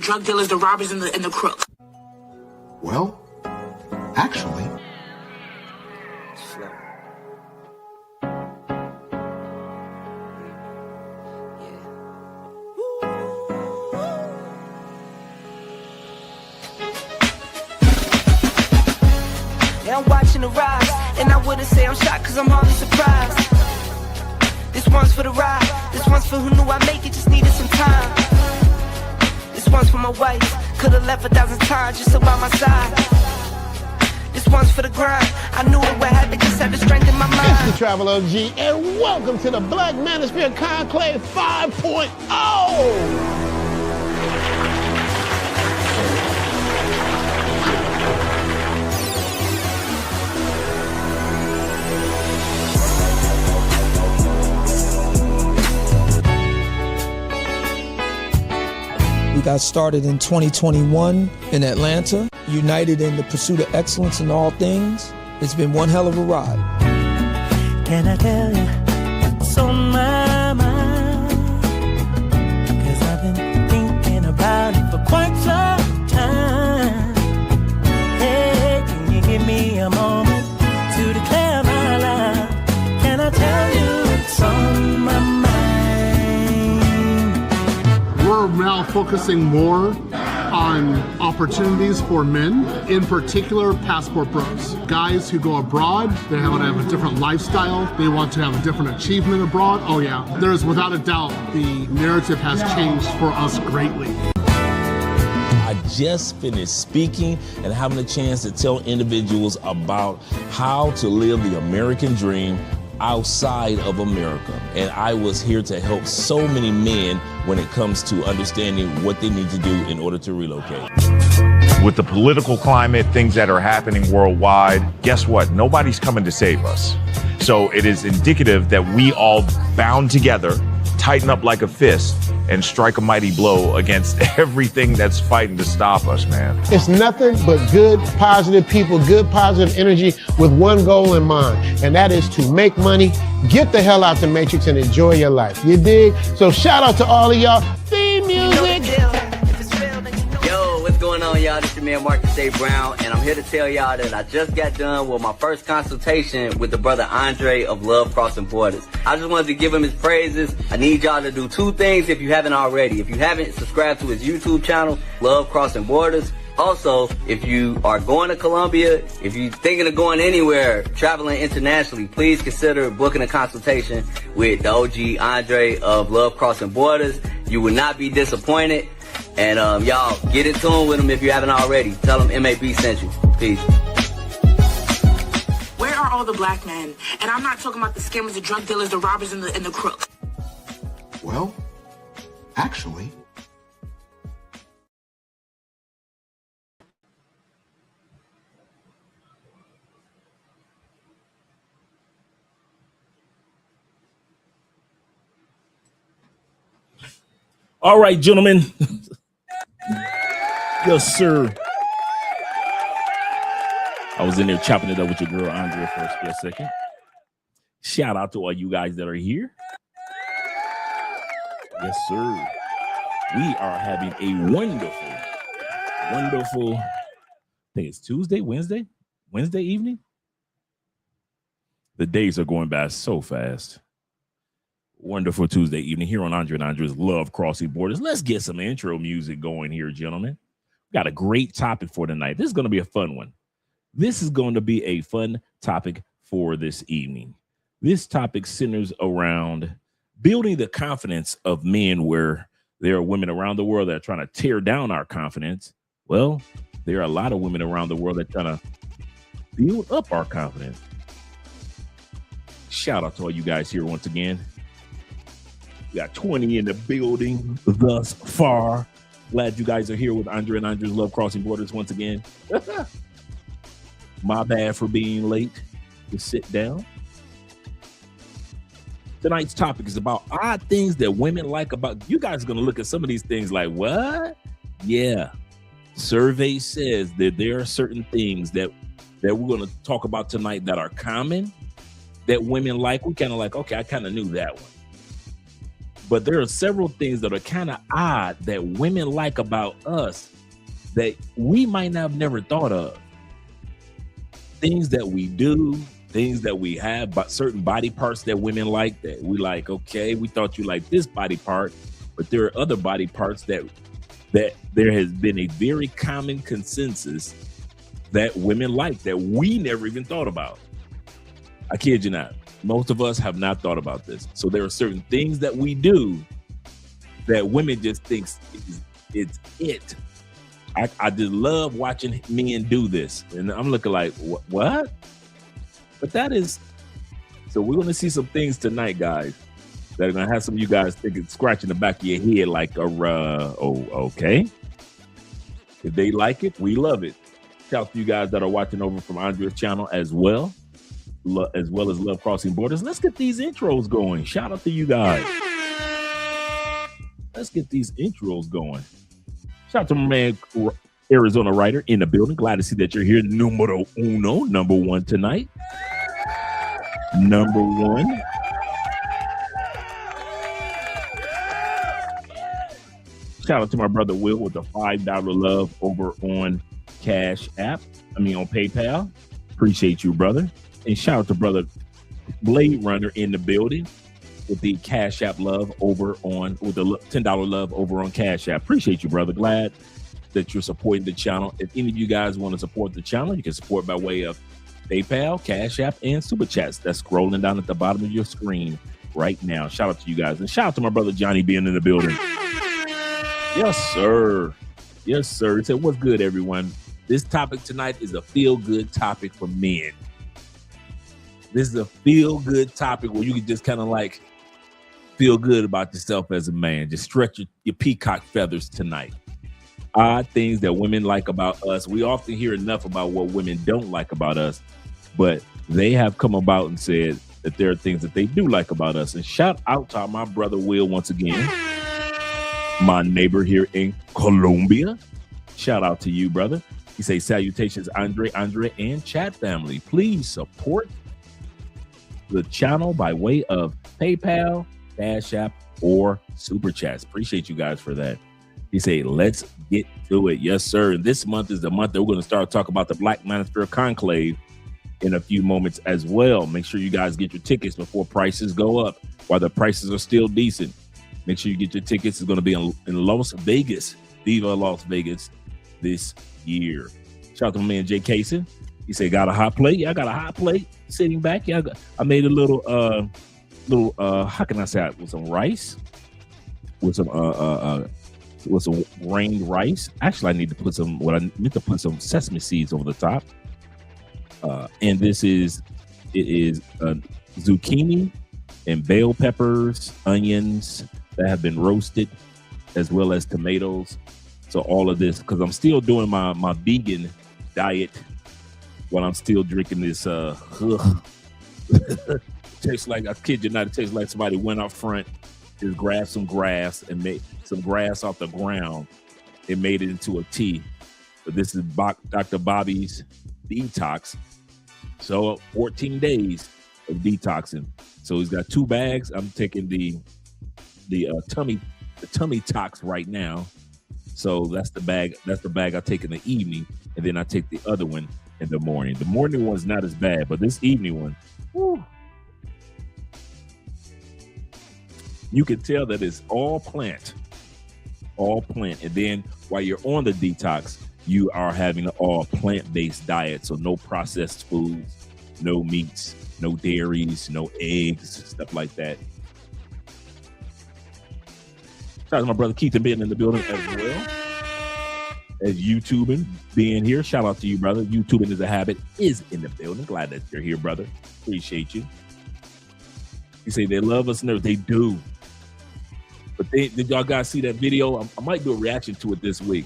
drug dealers, the robbers, and the crooks. Well, actually... Yeah, I'm watching the rise, and I wouldn't say I'm shocked cause I'm hardly surprised. This one's for the ride, this one's for who knew I'd make it, just needed some time. This one's for my wife, could've left 1,000 times just so by my side. This one's for the grind, I knew it would happen, just had the strength in my mind. It's the Travel OG, and welcome to the Black Manosphere Conclave 5.0! We got started in 2021 in Atlanta, united in the pursuit of excellence in all things. It's been one hell of a ride. Can I tell you what's on my mind? Cause I've been thinking about it for quite some time. Hey, can you give me a moment to declare my love? Can I tell you what's on my mind? We're now focusing more on opportunities for men, in particular passport bros. Guys who go abroad, they want to have a different lifestyle, they want to have a different achievement abroad. Oh yeah, there's without a doubt the narrative has changed for us greatly. I just finished speaking and having a chance to tell individuals about how to live the American dream outside of America. And I was here to help so many men when it comes to understanding what they need to do in order to relocate. With the political climate, things that are happening worldwide, guess what? Nobody's coming to save us. So it is indicative that we all bound together, tighten up like a fist, and strike a mighty blow against everything that's fighting to stop us, man. It's nothing but good, positive people, good, positive energy with one goal in mind, and that is to make money, get the hell out the Matrix, and enjoy your life. You dig? So shout out to all of y'all. Theme music. Yo, what's going on, y'all? This is your man Marcus A. Brown, and I'm here to tell y'all that I just got done with my first consultation with the brother Andre of Love Crossing Borders. I just wanted to give him his praises. I need y'all to do two things if you haven't already. If you haven't, subscribe to his YouTube channel, Love Crossing Borders. Also, if you are going to Colombia, if you're thinking of going anywhere, traveling internationally, please consider booking a consultation with the OG Andre of Love Crossing Borders. You will not be disappointed. And y'all, get in tune with him if you haven't already. Tell him MAB sent you. Peace. Where are all the black men? And I'm not talking about the scammers, the drug dealers, the robbers, and the crooks. Well, actually... All right, gentlemen. Yes, sir. I was in there chopping it up with your girl, Andrea, for a split second. Shout out to all you guys that are here. Yes, sir. We are having a wonderful, I think it's Tuesday, Wednesday evening. The days are going by so fast. Wonderful Tuesday evening here on Andre and Andre's Love Crossing Borders. Let's get some intro music going here, gentlemen. We got a great topic for tonight. This is going to be a fun one. This is going to be a fun topic for this evening. This topic centers around building the confidence of men, where there are women around the world that are trying to tear down our confidence. Well, there are a lot of women around the world that are trying to build up our confidence. Shout out to all you guys here once again. We got 20 in the building thus far. Glad you guys are here with Andre and Andre's Love Crossing Borders once again. My bad for being late. Just sit down. Tonight's topic is about odd things that women like about you. Guys are going to look at some of these things like, what? Yeah. Survey says that there are certain things that we're going to talk about tonight that are common, that women like. We kind of like, okay, I kind of knew that one. But there are several things that are kind of odd that women like about us that we might not have never thought of. Things that we do, things that we have, but certain body parts that women like that we like, okay, we thought you liked this body part, but there are other body parts that there has been a very common consensus that women like that we never even thought about. I kid you not. Most of us have not thought about this. So there are certain things that we do that women just think it's it. I just love watching men do this. And I'm looking like, what? But that is, so we're going to see some things tonight, guys, that are going to have some of you guys thinking, scratching the back of your head like, oh, okay. If they like it, we love it. Shout out to you guys that are watching over from Andrea's channel as well as Love Crossing Borders. Let's get these intros going. Shout out to you guys. Let's get these intros going. Shout out to my man, Arizona Writer in the building. Glad to see that you're here. Numero uno, number one tonight. Number one. Shout out to my brother Will with the $5 love over on Cash App. On PayPal. Appreciate you, brother. And shout out to brother Blade Runner in the building with the Cash App love over on, with the $10 love over on Cash App. Appreciate you, brother. Glad that you're supporting the channel. If any of you guys want to support the channel, you can support by way of PayPal, Cash App, and Super Chats. That's scrolling down at the bottom of your screen right now. Shout out to you guys. And shout out to my brother Johnny being in the building. Yes, sir. Yes, sir. He said, what's good, everyone? This topic tonight is a feel-good topic for men. This is a feel-good topic where you can just kind of like feel good about yourself as a man. Just stretch your peacock feathers tonight. Odd things that women like about us. We often hear enough about what women don't like about us, but they have come about and said that there are things that they do like about us. And shout out to my brother Will once again, my neighbor here in Colombia. Shout out to you, brother. He says, salutations, Andre, and chat family. Please support the channel by way of PayPal, Cash App, or Super Chats. Appreciate you guys for that. He said, let's get to it. Yes, sir. And this month is the month that we're going to start talking about the Black Manosphere Conclave in a few moments as well. Make sure you guys get your tickets before prices go up, while the prices are still decent. Make sure you get your tickets. It's going to be in Las Vegas, Viva Las Vegas this year. Shout out to my man Jay Kaysen. He said, got a hot plate? Yeah, I got a hot plate sitting back. Yeah, I made a little how can I say it? With some rice, with some rained rice. Actually, I need to put some sesame seeds over the top. And it is zucchini and bell peppers, onions that have been roasted, as well as tomatoes. So all of this, because I'm still doing my vegan diet while I'm still drinking this. Tastes like, I kid you not, it tastes like somebody went up front, just grabbed some grass and made some grass off the ground and made it into a tea. But this is Dr. Bobby's detox. So 14 days of detoxing. So he's got 2 bags. I'm taking the tummy tox right now. So that's the bag I take in the evening, and then I take the other one in the morning. The morning one's not as bad, but this evening one, whew, you can tell that it's all plant. And then while you're on the detox, you are having an all plant-based diet. So no processed foods, no meats, no dairies, no eggs, stuff like that. Shout out to my brother Keith and being in the building as well as YouTubing being here. Shout out to you, brother. YouTubing is a habit is in the building. Glad that you're here, brother. Appreciate you. You say they love us, and they do. But did y'all guys see that video? I might do a reaction to it this week.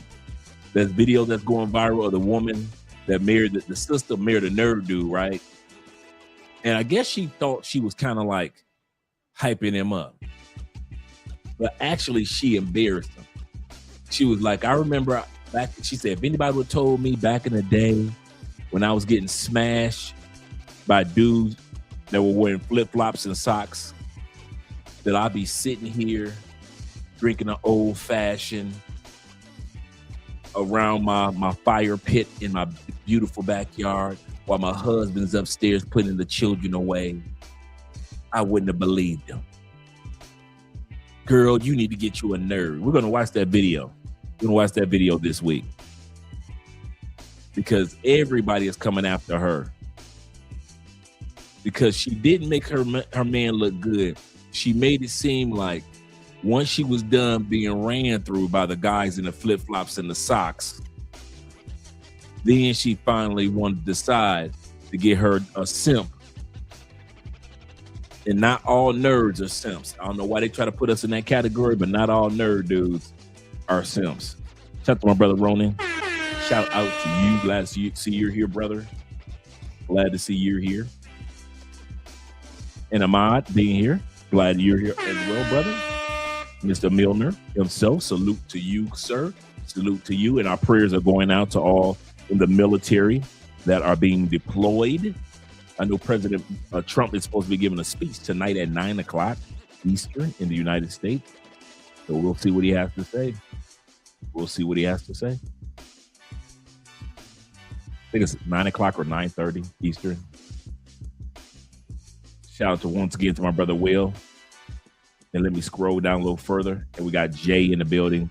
That video that's going viral of the woman that married the sister married a nerd dude, right? And I guess she thought she was kind of like hyping him up. But actually, she embarrassed him. She was like, I remember back, she said, if anybody would have told me back in the day when I was getting smashed by dudes that were wearing flip-flops and socks, that I'll be sitting here drinking an old fashioned around my fire pit in my beautiful backyard while my husband's upstairs putting the children away, I wouldn't have believed him. Girl, you need to get you a nerd. We're going to watch that video. We're going to watch that video this week because everybody is coming after her because she didn't make her man look good. She made it seem like once she was done being ran through by the guys in the flip-flops and the socks, then she finally wanted to decide to get her a simp. And not all nerds are simps. I don't know why they try to put us in that category, but not all nerd dudes are simps. Shout out to my brother Ronan. Shout out to you. Glad to see you're here, brother. Glad to see you're here. And Ahmad being here. Glad you're here as well, brother. Mr. Milner himself, salute to you, sir. Salute to you. And our prayers are going out to all in the military that are being deployed. I know President Trump is supposed to be giving a speech tonight at 9 o'clock Eastern in the United States. So we'll see what he has to say. We'll see what he has to say. I think it's 9 o'clock or 9:30 Eastern. Shout out to once again to my brother Will. And let me scroll down a little further. And we got Jay in the building,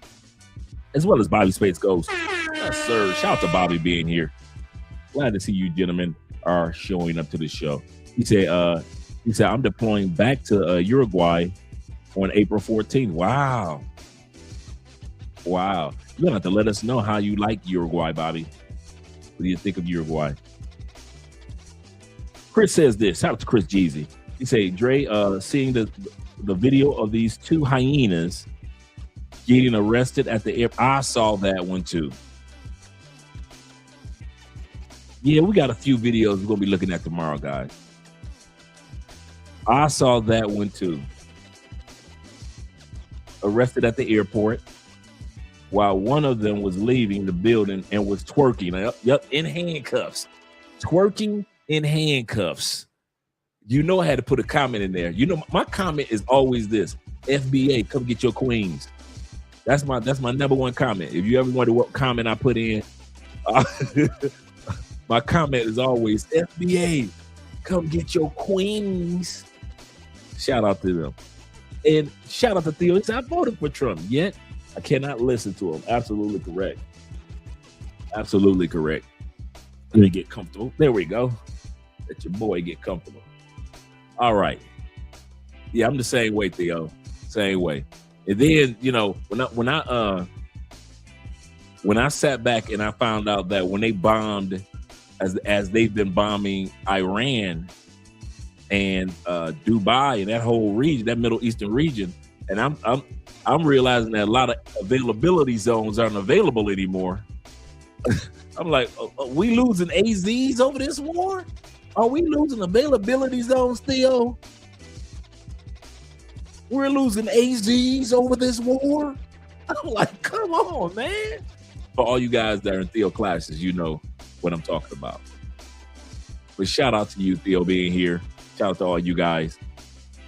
as well as Bobby Space Ghost. Yes, sir. Shout out to Bobby being here. Glad to see you gentlemen are showing up to the show. He said, I'm deploying back to Uruguay on April 14th. Wow. You're gonna have to let us know how you like Uruguay, Bobby. What do you think of Uruguay? Chris says this. Shout out to Chris Jeezy. He said, Dre, seeing the video of these two hyenas getting arrested at the airport. I saw that one too. Yeah, we got a few videos we're going to be looking at tomorrow, guys. I saw that one too. Arrested at the airport while one of them was leaving the building and was twerking. Yep, in handcuffs. Twerking in handcuffs. You know I had to put a comment in there. You know, my comment is always this. FBA, come get your queens. That's my number one comment. If you ever wonder what comment I put in, my comment is always FBA, come get your queens. Shout out to them. And shout out to Theo. He said, I voted for Trump, yet I cannot listen to him. Absolutely correct. Absolutely correct. Let me get comfortable. There we go. Let your boy get comfortable. All right. Yeah, I'm the same way, Theo. Same way. And then, you know, when I sat back and I found out that when they bombed, as they've been bombing Iran and Dubai and that whole region, that Middle Eastern region, and I'm realizing that a lot of availability zones aren't available anymore. I'm like, are we losing AZs over this war? Are we losing availability zones, Theo? We're losing AZs over this war? I'm like, come on, man. For all you guys that are in Theo classes, you know what I'm talking about. But shout out to you, Theo, being here. Shout out to all you guys.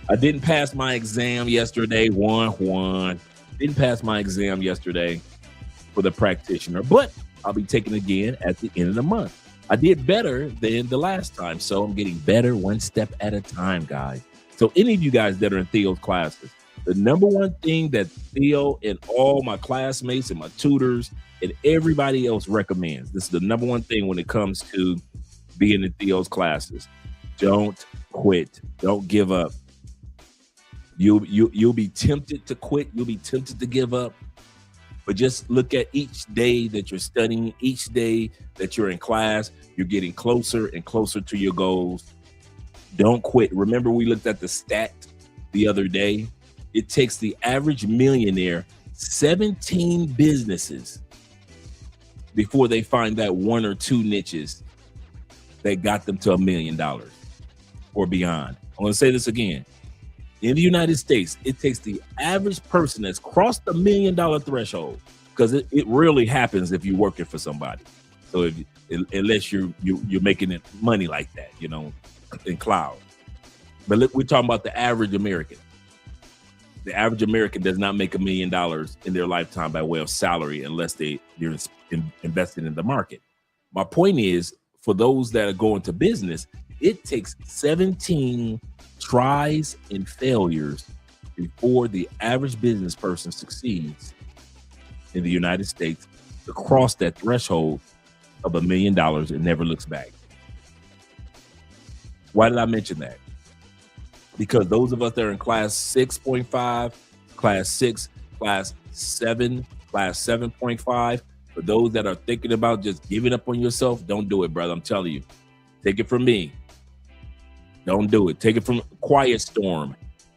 I didn't pass my exam yesterday. Didn't pass my exam yesterday for the practitioner, but I'll be taking it again at the end of the month. I did better than the last time, so I'm getting better one step at a time, guys. So any of you guys that are in Theo's classes, the number one thing that Theo and all my classmates and my tutors and everybody else recommends, this is the number one thing when it comes to being in Theo's classes. Don't quit. Don't give up. You'll be tempted to quit. You'll be tempted to give up. But just look at each day that you're studying, each day that you're in class, you're getting closer and closer to your goals. Don't quit. Remember, we looked at the stat the other day. It takes the average millionaire 17 businesses before they find that one or two niches that got them to $1 million or beyond. I'm going to say this again. In the United States, it takes the average person that's crossed the $1 million threshold, because it really happens if you're working for somebody. So unless you're making it money like that, you know, in cloud. But look, we're talking about the average American. The average American does not make $1 million in their lifetime by way of salary unless they're invested in the market. My point is, for those that are going to business, it takes 17 tries and failures before the average business person succeeds in the United States to cross that threshold of $1 million and never looks back. Why did I mention that? Because those of us that are in class 6.5, class 6, class 7, class 7.5, for those that are thinking about just giving up on yourself, don't do it, brother. I'm telling you. Take it from me. Don't do it. Take it from Quiet Storm.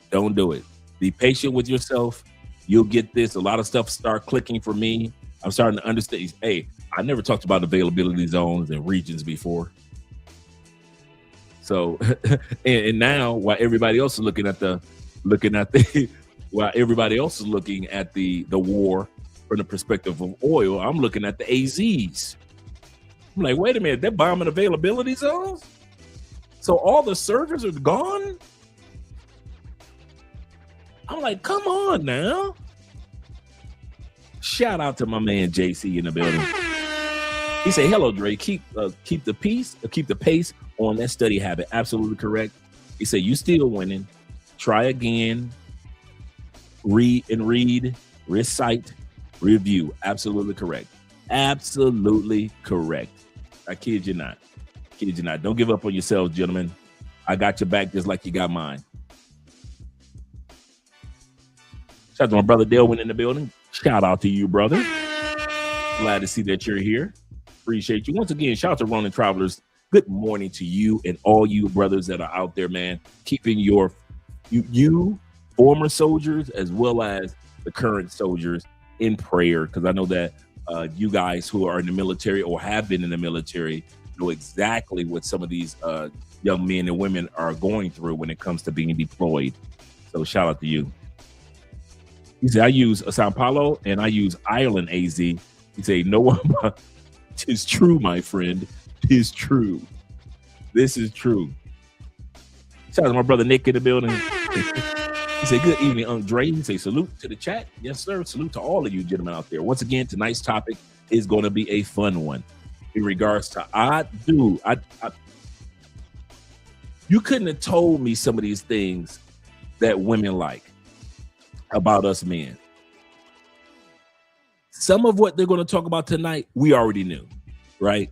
Don't do it. Be patient with yourself. You'll get this. A lot of stuff start clicking for me. I'm starting to understand. Hey, I never talked about availability zones and regions before. So, and now while everybody else is looking at the while everybody else is looking at the war from the perspective of oil, I'm looking at the AZs. I'm like, wait a minute, they're bombing availability zones? So all the servers are gone? I'm like, come on now. Shout out to my man JC in the building. He said, hello, Dre. Keep the pace on that study habit. Absolutely correct. He said, you still winning. Try again. Read, recite, review. Absolutely correct. Absolutely correct. I kid you not. Kid you not. Don't give up on yourselves, gentlemen. I got your back just like you got mine. Shout out to my brother Delwin in the building. Shout out to you, brother. Glad to see that you're here. Appreciate you. Once again, shout out to Ronin Travelers. Good morning to you and all you brothers that are out there, man. Keeping you former soldiers as well as the current soldiers in prayer, because I know that you guys who are in the military or have been in the military know exactly what some of these young men and women are going through when it comes to being deployed. So shout out to you. He said, I use Sao Paulo and I use Ireland AZ. He said, no one, tis true, my friend. Tis true. This is true. Shout out to my brother Nick in the building. He said, good evening, Andre. He said, salute to the chat. Yes, sir. Salute to all of you gentlemen out there. Once again, tonight's topic is going to be a fun one in regards to you couldn't have told me some of these things that women like about us men. Some of what they're going to talk about tonight, we already knew, right?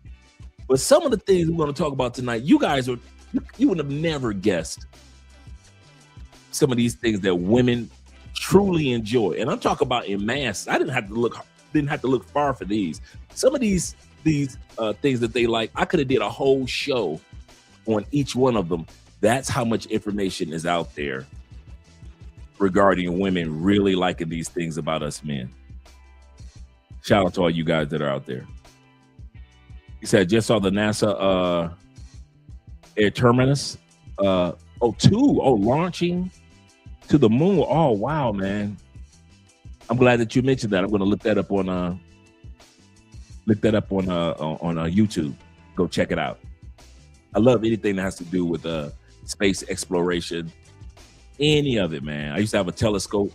But some of the things we're going to talk about tonight, you guys you would have never guessed some of these things that women truly enjoy. And I'm talking about in mass. I didn't have to look far for these. Some of these things that they like, I could have did a whole show on each one of them. That's how much information is out there regarding women really liking these things about us men. Shout out to all you guys that are out there. He said, just saw the NASA Air Terminus. Launching to the moon. Oh, wow, man. I'm glad that you mentioned that. I'm going to look that up on YouTube. Go check it out. I love anything that has to do with space exploration. Any of it, man. I used to have a telescope.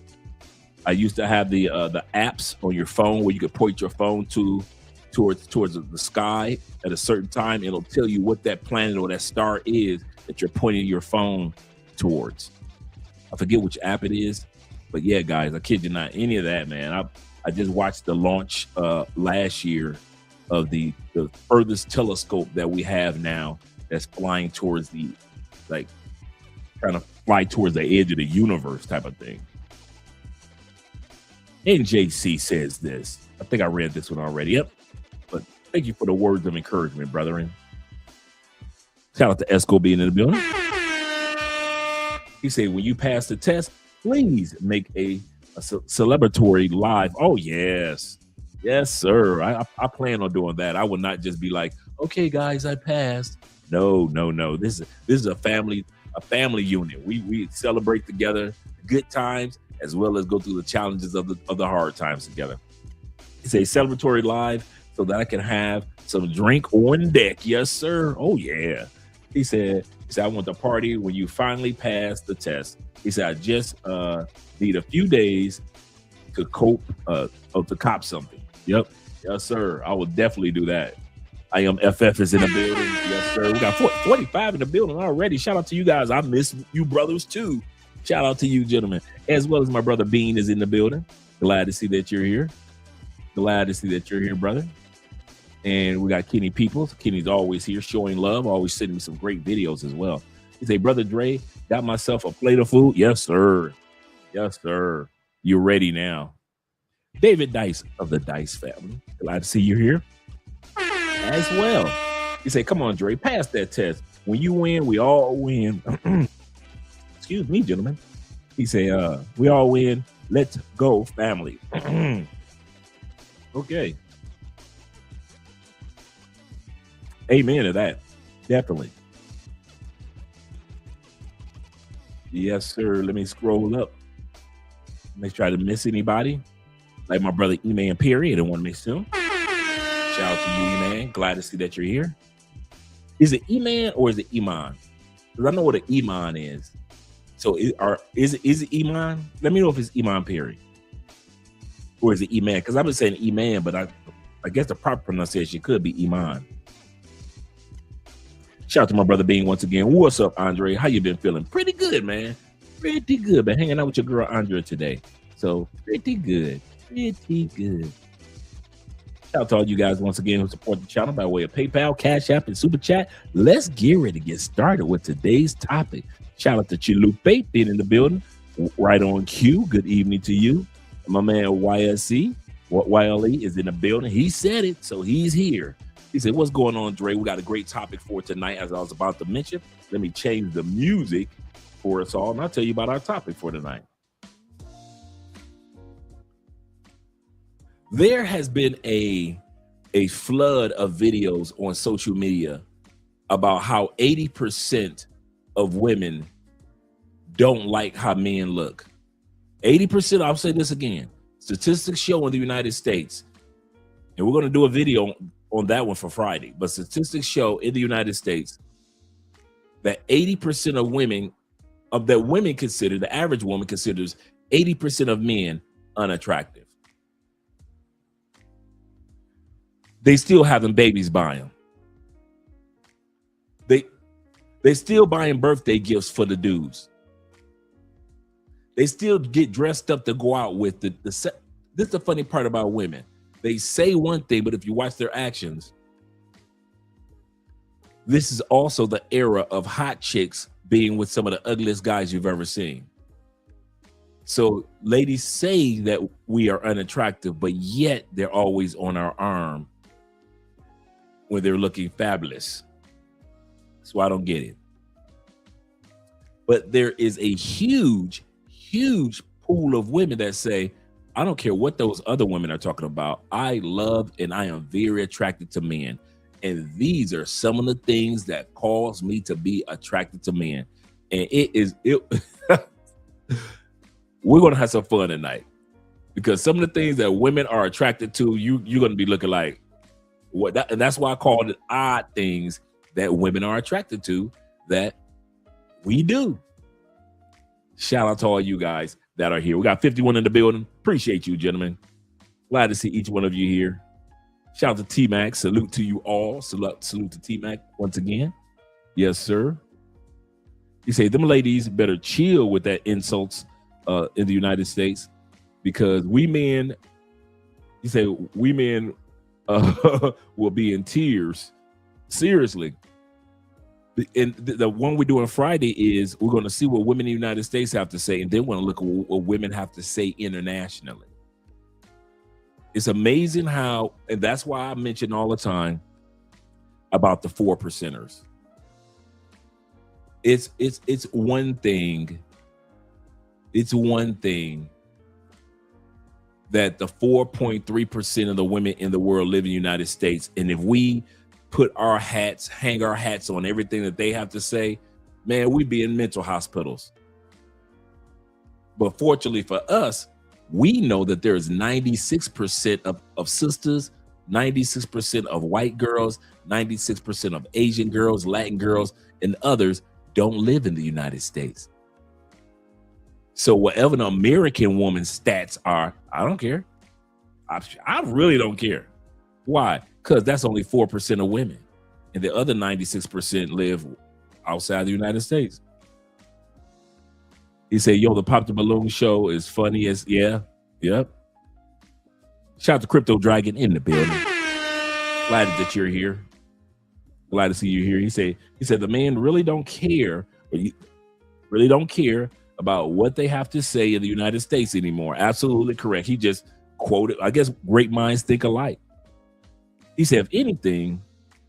I used to have the apps on your phone where you could point your phone towards the sky at a certain time. It'll tell you what that planet or that star is that you're pointing your phone towards. I forget which app it is, but yeah, guys, I kid you not, any of that, man. I just watched the launch last year of the furthest telescope that we have now that's flying towards trying to fly towards the edge of the universe type of thing. NJC says this. I think I read this one already. Yep. But thank you for the words of encouragement, brethren. Shout out to Esco being in the building. He said, when you pass the test, please make a celebratory live. Oh, yes. Yes, sir. I plan on doing that. I will not just be like, okay, guys, I passed. No. This is a family unit. We celebrate together, good times, as well as go through the challenges of the hard times together. It's a celebratory live so that I can have some drink on deck. Yes, sir. Oh, yeah. He said, He said, I want to party when you finally pass the test. He said, I just need a few days to cope, to cop something. Yep. Yes, sir. I will definitely do that. I am FF is in the building. Yes, sir. We got 45 in the building already. Shout out to you guys. I miss you brothers too. Shout out to you, gentlemen. As well as my brother Bean is in the building. Glad to see that you're here. Glad to see that you're here, brother. And we got Kenny Peoples. Kenny's always here showing love, always sending me some great videos as well. He say, Brother Dre, got myself a plate of food. Yes, sir. Yes, sir. You're ready now. David Dice of the Dice family. Glad to see you here as well. He say, come on, Dre, pass that test. When you win, we all win. Excuse me, gentlemen. He say, we all win. Let's go, family. Okay. Amen to that. Definitely. Yes, sir. Let me scroll up. Make sure I didn't miss anybody. Like my brother E-Man Perry. I don't want to miss him. Shout out to you, E-Man. Glad to see that you're here. Is it E-Man or is it Iman? Because I know what an Iman is. So is it Iman? Let me know if it's Iman Perry. Or is it E-Man? Because I've been saying E-Man, but I guess the proper pronunciation could be Iman. Shout out to my brother Bean once again. What's up, Andre? How you been feeling? Pretty good, man. Pretty good. Been hanging out with your girl Andre today. So pretty good. Pretty good. Shout out to all you guys once again who support the channel by way of PayPal, Cash App, and Super Chat. Let's get ready to get started with today's topic. Shout out to Chilupe being in the building. Right on cue. Good evening to you. My man YSC, YLE is in the building. He said it, so he's here. He said, what's going on, Dre? We got a great topic for tonight, as I was about to mention. Let me change the music for us all, and I'll tell you about our topic for tonight. There has been a flood of videos on social media about how 80% of women don't like how men look. 80%, I'll say this again, statistics show in the United States, and we're going to do a video on that one for Friday, but statistics show in the United States that 80% of women, the average woman considers 80% of men unattractive. They still having babies by them. They still buying birthday gifts for the dudes. They still get dressed up to go out with this is the funny part about women. They say one thing, but if you watch their actions, this is also the era of hot chicks being with some of the ugliest guys you've ever seen. So ladies say that we are unattractive, but yet they're always on our arm when they're looking fabulous. So I don't get it. But there is a huge pool of women that say, I don't care what those other women are talking about. I love and I am very attracted to men. And these are some of the things that cause me to be attracted to men. And we're going to have some fun tonight, because some of the things that women are attracted to, you're going to be looking like, what? And that's why I call it odd things that women are attracted to that we do. Shout out to all you guys that are here. We got 51 in the building. Appreciate you, gentlemen. Glad to see each one of you here. Shout out to T-Mac. Salute to you all. Salute to T-Mac once again. Yes, sir. You say them ladies better chill with that insults in the United States, because we men, you say we men will be in tears. Seriously. And the one we're doing Friday is we're going to see what women in the United States have to say, and then we're going to look at what women have to say internationally. It's amazing how, and that's why I mention all the time about the 4%ers. It's one thing. It's one thing that the 4.3% of the women in the world live in the United States, and if we put our hats, hang our hats on everything that they have to say, man, we'd be in mental hospitals. But fortunately for us, we know that there is 96% of sisters, 96% of white girls, 96% of Asian girls, Latin girls, and others don't live in the United States. So whatever an American woman's stats are, I don't care. I really don't care. Why? Because that's only 4% of women. And the other 96% live outside the United States. He said, yo, the Pop the Balloon show is funny as, yeah, yep. Shout out to Crypto Dragon in the building. Glad that you're here. Glad to see you here. He said the men really don't care, really don't care about what they have to say in the United States anymore. Absolutely correct. He just quoted, I guess great minds think alike. He said, if anything,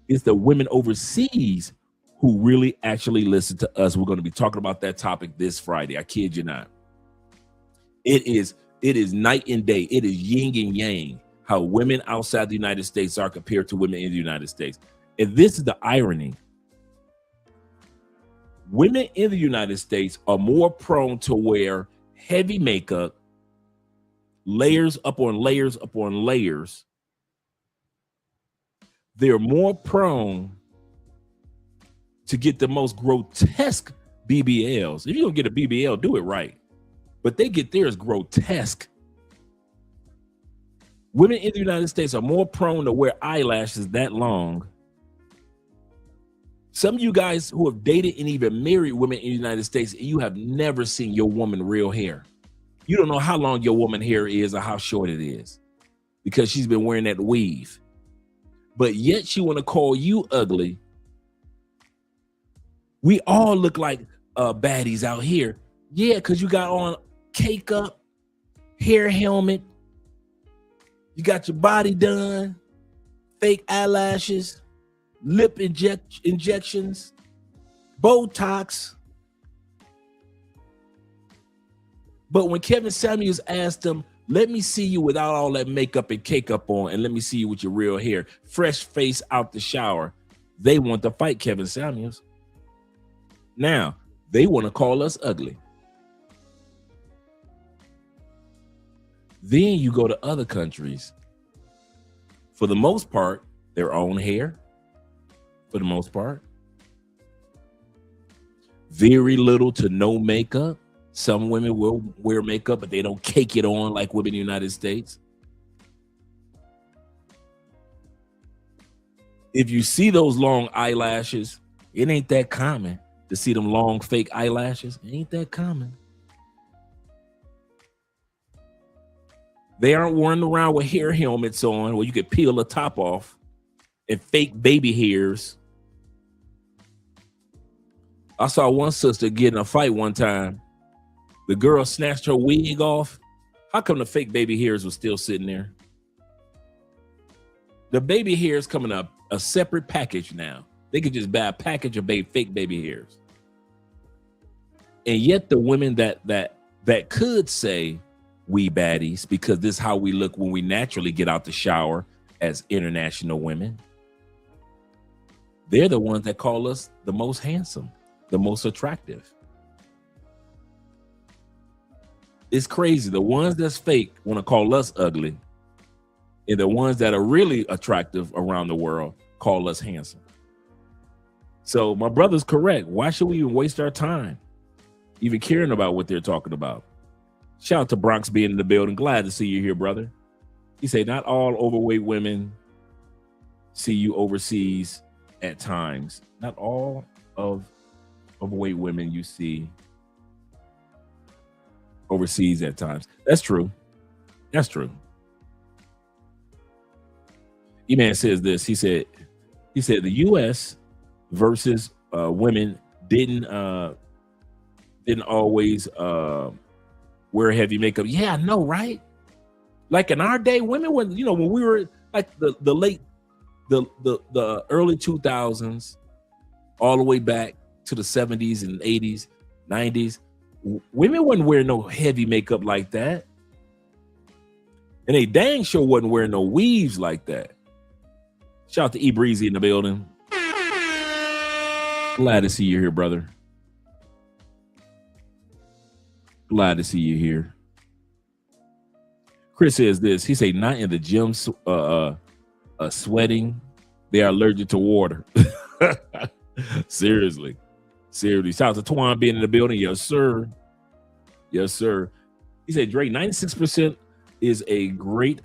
it's the women overseas who really actually listen to us. We're going to be talking about that topic this Friday. I kid you not. It is night and day. It is yin and yang, how women outside the United States are compared to women in the United States. And this is the irony. Women in the United States are more prone to wear heavy makeup, layers upon layers upon layers. They're more prone to get the most grotesque BBLs. If you're gonna get a BBL, do it right. But they get theirs grotesque. Women in the United States are more prone to wear eyelashes that long. Some of you guys who have dated and even married women in the United States, you have never seen your woman real hair. You don't know how long your woman hair is or how short it is because she's been wearing that weave. But yet she want to call you ugly. We all look like baddies out here. Yeah, because you got on cake up, hair helmet. You got your body done, fake eyelashes, lip injections, Botox. But when Kevin Samuels asked him, let me see you without all that makeup and cake up on, and let me see you with your real hair, fresh face out the shower, they want to fight Kevin Samuels. Now, they want to call us ugly. Then you go to other countries. For the most part, their own hair. For the most part. Very little to no makeup. Some women will wear makeup, but they don't cake it on like women in the United States. If you see those long eyelashes, it ain't that common to see them long fake eyelashes. It ain't that common. They aren't running around with hair helmets on where you could peel the top off and fake baby hairs. I saw one sister get in a fight one time. The girl snatched her wig off. How come the fake baby hairs were still sitting there? The baby hairs come in a separate package now. They could just buy a package of fake baby hairs. And yet the women that could say we baddies, because this is how we look when we naturally get out the shower as international women, they're the ones that call us the most handsome, the most attractive. It's crazy. The ones that's fake want to call us ugly, and the ones that are really attractive around the world call us handsome. So my brother's correct. Why should we even waste our time even caring about what they're talking about? Shout out to Bronx being in the building. Glad to see you here, brother. He said, not all overweight women see you overseas at times. Not all of overweight women you see overseas at times. That's true. That's true. E-Man says this. He said the U.S. versus women didn't always wear heavy makeup. Yeah, I know, right? Like in our day, women when we were like the early 2000s, all the way back to the 70s and 80s, 90s, women wasn't wearing no heavy makeup like that. And they dang sure wasn't wearing no weaves like that. Shout out to E Breezy in the building. Glad to see you here, brother. Glad to see you here. Chris says this. He say, not in the gym sweating. They are allergic to water. Seriously. Seriously. Shout out to Twan being in the building. Yes, sir. Yes, sir. He said, Drake, 96% is a great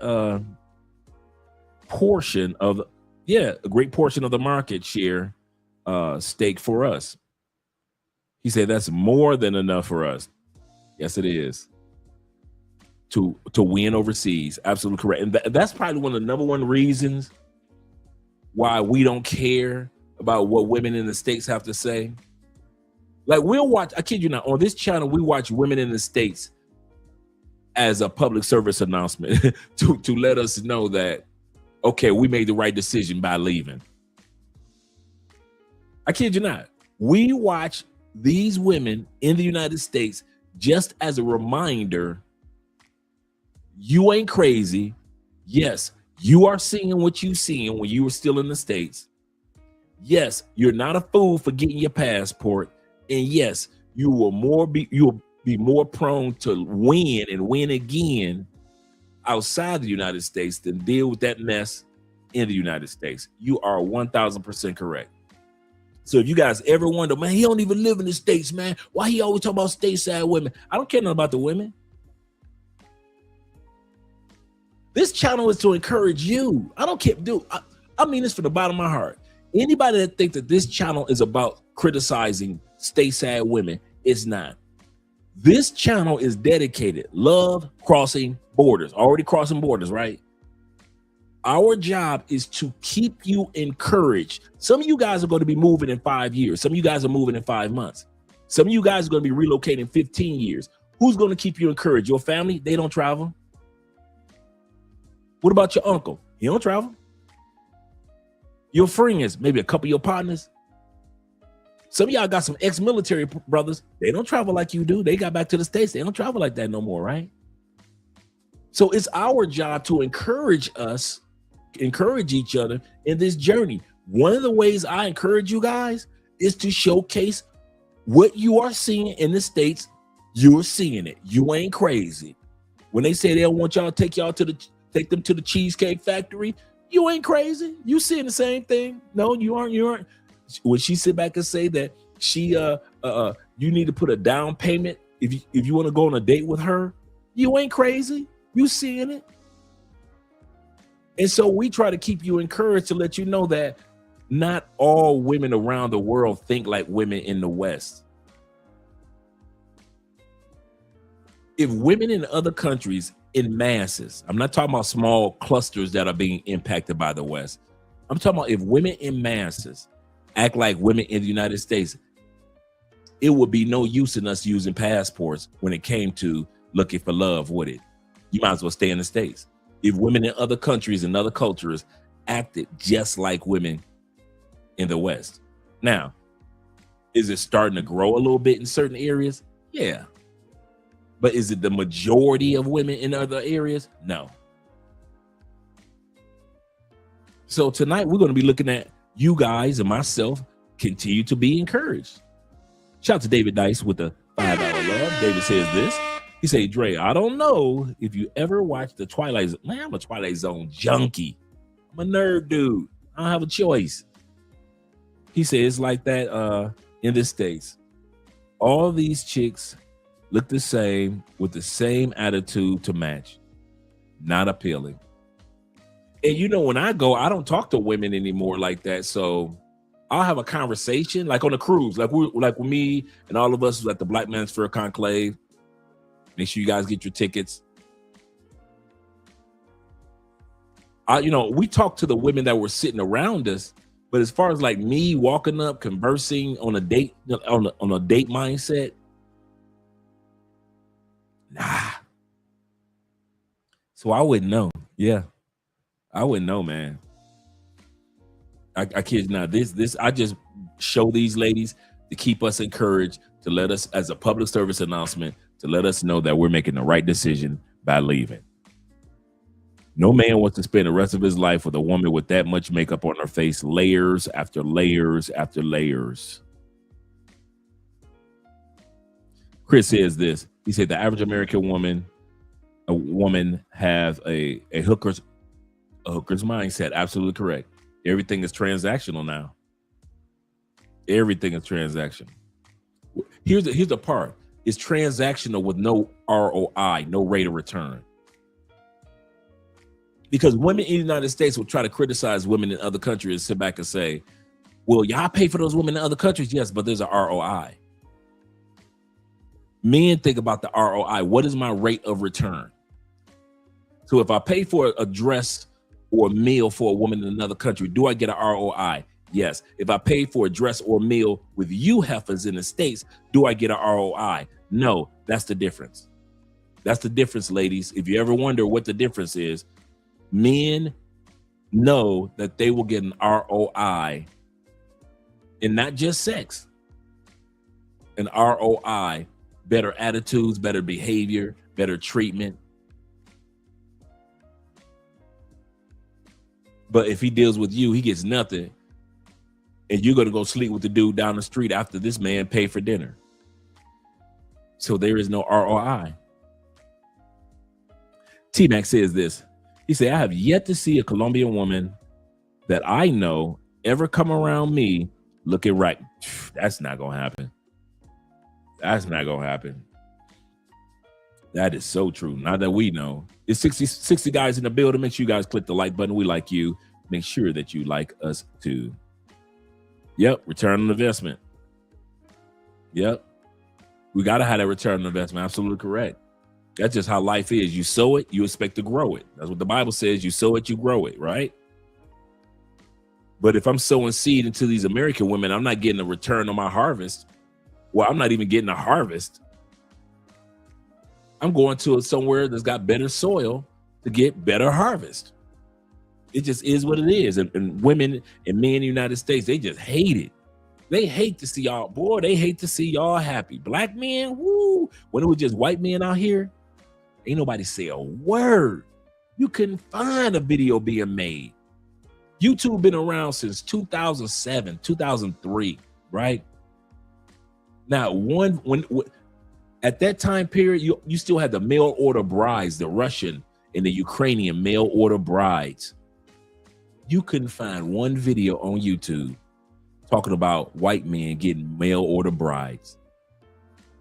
portion of, a great portion of the market share stake for us. He said that's more than enough for us. Yes, it is. To win overseas. Absolutely correct. And that's probably one of the number one reasons why we don't care about what women in the States have to say. Like, we'll watch, I kid you not, on this channel, we watch women in the States as a public service announcement to let us know that, okay, we made the right decision by leaving. I kid you not. We watch these women in the United States just as a reminder, you ain't crazy. Yes, you are seeing what you seeing when you were still in the States. Yes, you're not a fool for getting your passport. And yes, you will be more prone to win and win again outside the United States than deal with that mess in the United States. You are 1000% correct. So if you guys ever wonder, man, he don't even live in the States, man, why he always talk about stateside women? I don't care nothing about the women. This channel is to encourage you. I don't care, dude. I mean this from the bottom of my heart. Anybody that thinks that this channel is about criticizing stateside women, it's not. This channel is dedicated. Love crossing borders. Already crossing borders, right? Our job is to keep you encouraged. Some of you guys are going to be moving in 5 years. Some of you guys are moving in 5 months. Some of you guys are going to be relocating 15 years. Who's going to keep you encouraged? Your family? They don't travel. What about your uncle? He don't travel. Your friends, maybe a couple of your partners. Some of y'all got some ex-military brothers. They don't travel like you do. They got back to the States. They don't travel like that no more, right? So it's our job to encourage each other in this journey. One of the ways I encourage you guys is to showcase what you are seeing in the States. You're seeing it. You ain't crazy. When they say they don't want y'all to take them to the Cheesecake Factory, you ain't crazy. You seeing the same thing. No, you aren't. When she sit back and say that you need to put a down payment if you want to go on a date with her, you ain't crazy. You seeing it. And so we try to keep you encouraged to let you know that not all women around the world think like women in the West. If women in other countries in masses, I'm not talking about small clusters that are being impacted by the West. I'm talking about if women in masses act like women in the United States, it would be no use in us using passports when it came to looking for love, would it? You might as well stay in the States. If women in other countries and other cultures acted just like women in the West. Now, is it starting to grow a little bit in certain areas? Yeah. But is it the majority of women in other areas? No. So tonight we're going to be looking at you guys and myself continue to be encouraged. Shout out to David Dice with the $5 love. David says this. He said, Dre, I don't know if you ever watched the Twilight Zone. Man, I'm a Twilight Zone junkie. I'm a nerd dude. I don't have a choice. He said it's like that in the States. All these chicks look the same with the same attitude to match. Not appealing. And you know, when I go, I don't talk to women anymore like that. So I'll have a conversation like on a cruise, like with me and all of us at the Black Manosphere Conclave. Make sure you guys get your tickets. We talk to the women that were sitting around us, but as far as like me walking up, conversing on a date, on a date mindset, nah. So I wouldn't know. Yeah, I wouldn't know, man. I kid you not. This I just show these ladies to keep us encouraged, to let us, as a public service announcement, to let us know that we're making the right decision by leaving. No man wants to spend the rest of his life with a woman with that much makeup on her face, layers after layers after layers. Chris says this. He said the average American woman have a hooker's mindset. Absolutely correct. Everything is transactional now. Everything is transactional. Here's the part. It's transactional with no ROI, no rate of return. Because women in the United States will try to criticize women in other countries and sit back and say, well, y'all pay for those women in other countries. Yes, but there's a ROI. Men think about the ROI. What is my rate of return? So if I pay for a dress or a meal for a woman in another country, do I get an ROI? Yes. If I pay for a dress or meal with you heifers in the States, do I get an ROI? No, that's the difference. That's the difference, ladies. If you ever wonder what the difference is, men know that they will get an ROI and not just sex, an ROI, better attitudes, better behavior, better treatment. But if he deals with you, he gets nothing. And you're going to go sleep with the dude down the street after this man paid for dinner. So there is no ROI. T-Mac says this. He said, I have yet to see a Colombian woman that I know ever come around me looking right. That's not going to happen. That's not going to happen. That is so true. Not that we know. It's 60 guys in the building. Make sure you guys click the like button. We like you. Make sure that you like us too. Yep. Return on investment. Yep. We got to have that return on investment. Absolutely correct. That's just how life is. You sow it, you expect to grow it. That's what the Bible says. You sow it, you grow it, right? But if I'm sowing seed into these American women, I'm not getting a return on my harvest. Well, I'm not even getting a harvest. I'm going to somewhere that's got better soil to get better harvest. It just is what it is. And women and men in the United States, they just hate it. They hate to see y'all, boy, they hate to see y'all happy. Black men, woo. When it was just white men out here, ain't nobody say a word. You couldn't find a video being made. YouTube been around since 2007, 2003, right? Now, at that time period, you still had the mail order brides, the Russian and the Ukrainian mail order brides. You couldn't find one video on YouTube talking about white men getting mail order brides.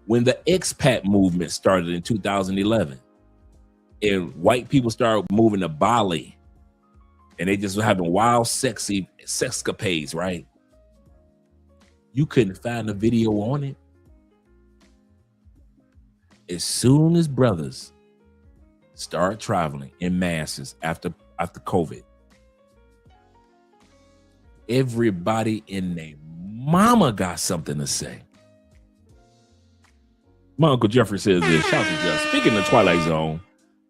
When the expat movement started in 2011 and white people started moving to Bali and they just were having wild, sexy sexcapades, right? You couldn't find a video on it. As soon as brothers start traveling in masses after COVID, everybody in their mama got something to say. My Uncle Jeffrey says this. Shout out to Jeff. Speaking of Twilight Zone,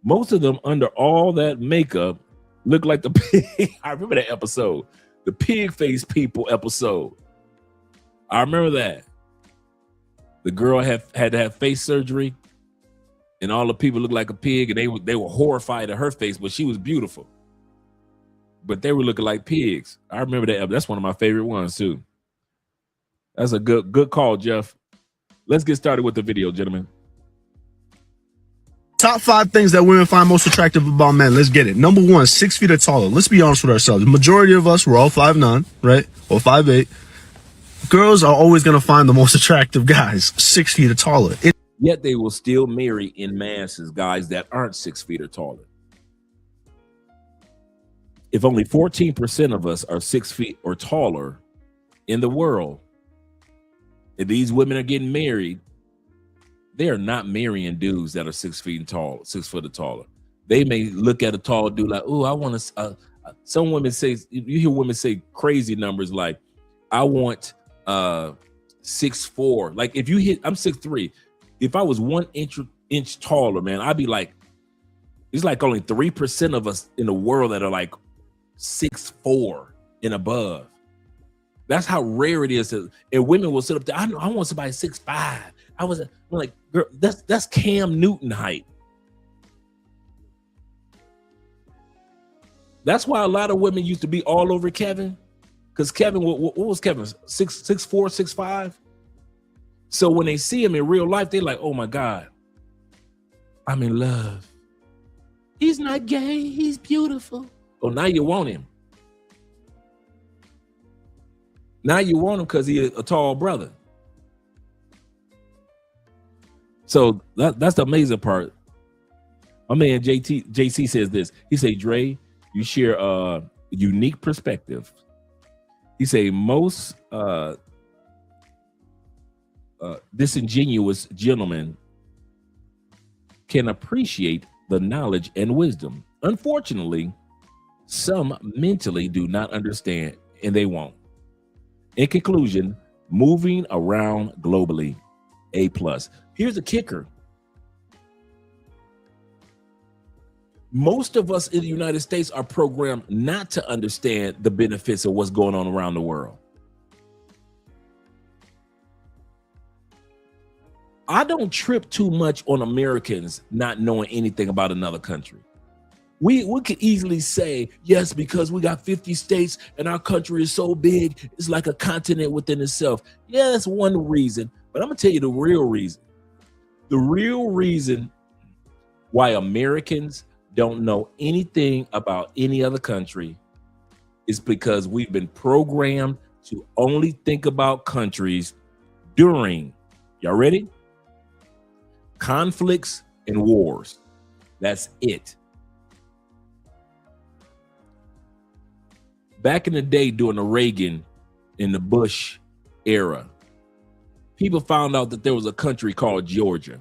most of them under all that makeup look like the pig. I remember that episode, the pig face people episode. I remember that. The girl had to have face surgery, and all the people looked like a pig, and they were horrified at her face, but she was beautiful. But they were looking like pigs. I remember that. That's one of my favorite ones too. That's a good call, Jeff. Let's get started with the video, gentlemen. Top 5 things that women find most attractive about men. Let's get it. Number 1, 6 feet or taller. Let's be honest with ourselves. The majority of us, we're all 5'9", right? Or 5'8". Girls are always going to find the most attractive guys 6 feet or taller. Yet they will still marry in masses guys that aren't 6 feet or taller. If only 14% of us are 6 feet or taller in the world, if these women are getting married, they are not marrying dudes that are 6 feet and tall, 6 foot or taller. They may look at a tall dude like, oh, I want to. Some women say, you hear women say crazy numbers like, I want 6'4". Like if you hit, I'm 6'3". If I was 1 inch taller, man, I'd be like, it's like only 3% of us in the world that are like 6'4" and above. That's how rare it is. And women will sit up there. I want somebody 6'5". I'm like, girl, that's Cam Newton height. That's why a lot of women used to be all over Kevin, because Kevin, what was Kevin? 6'4", 6'5". So when they see him in real life, they're like, oh my God, I'm in love. He's not gay. He's beautiful. Oh, now you want him. Now you want him because he's a tall brother. So that's the amazing part. My man JC says this. He say, Dre, you share a unique perspective. He say most disingenuous gentlemen can appreciate the knowledge and wisdom. Unfortunately, some mentally do not understand, and they won't. In conclusion, moving around globally, A+. Here's the kicker. Most of us in the United States are programmed not to understand the benefits of what's going on around the world. I don't trip too much on Americans not knowing anything about another country. We could easily say, yes, because we got 50 states and our country is so big, it's like a continent within itself. Yeah, that's one reason, but I'm gonna tell you the real reason. The real reason why Americans don't know anything about any other country is because we've been programmed to only think about countries during, y'all ready? Conflicts and wars. That's it. Back in the day during the Reagan and the Bush era, people found out that there was a country called Georgia.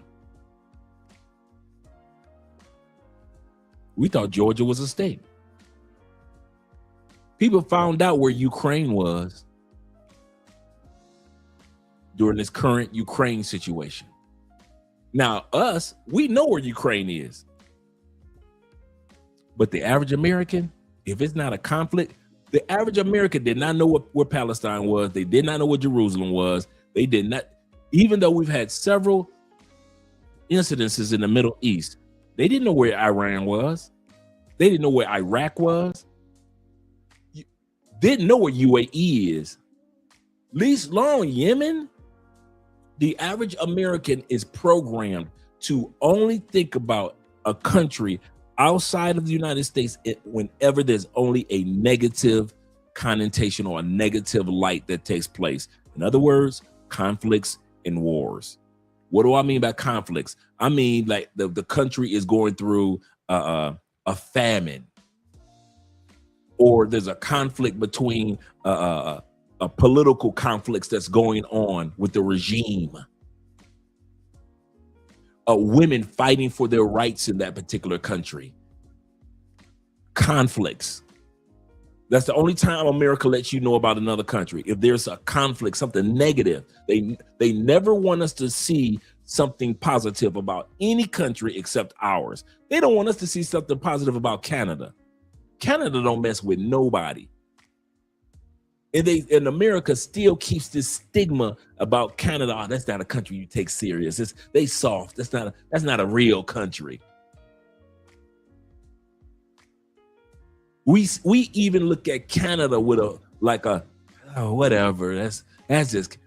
We thought Georgia was a state. People found out where Ukraine was during this current Ukraine situation. Now, we know where Ukraine is. But the average American, if it's not a conflict, the average American did not know where Palestine was. They did not know where Jerusalem was. They did not, even though we've had several incidences in the Middle East, they didn't know where Iran was. They didn't know where Iraq was. Didn't know where UAE is. Least long Yemen. The average American is programmed to only think about a country outside of the United States whenever there's only a negative connotation or a negative light that takes place. In other words, conflicts and wars. What do I mean by conflicts? I mean like the country is going through a famine, or there's a conflict between a political conflicts that's going on with the regime. Women fighting for their rights in that particular country. Conflicts. That's the only time America lets you know about another country. If there's a conflict, something negative, they never want us to see something positive about any country except ours. They don't want us to see something positive about Canada. Canada don't mess with nobody. And America still keeps this stigma about Canada. Oh, that's not a country you take serious. They soft. That's not a real country. We even look at Canada with whatever. That's just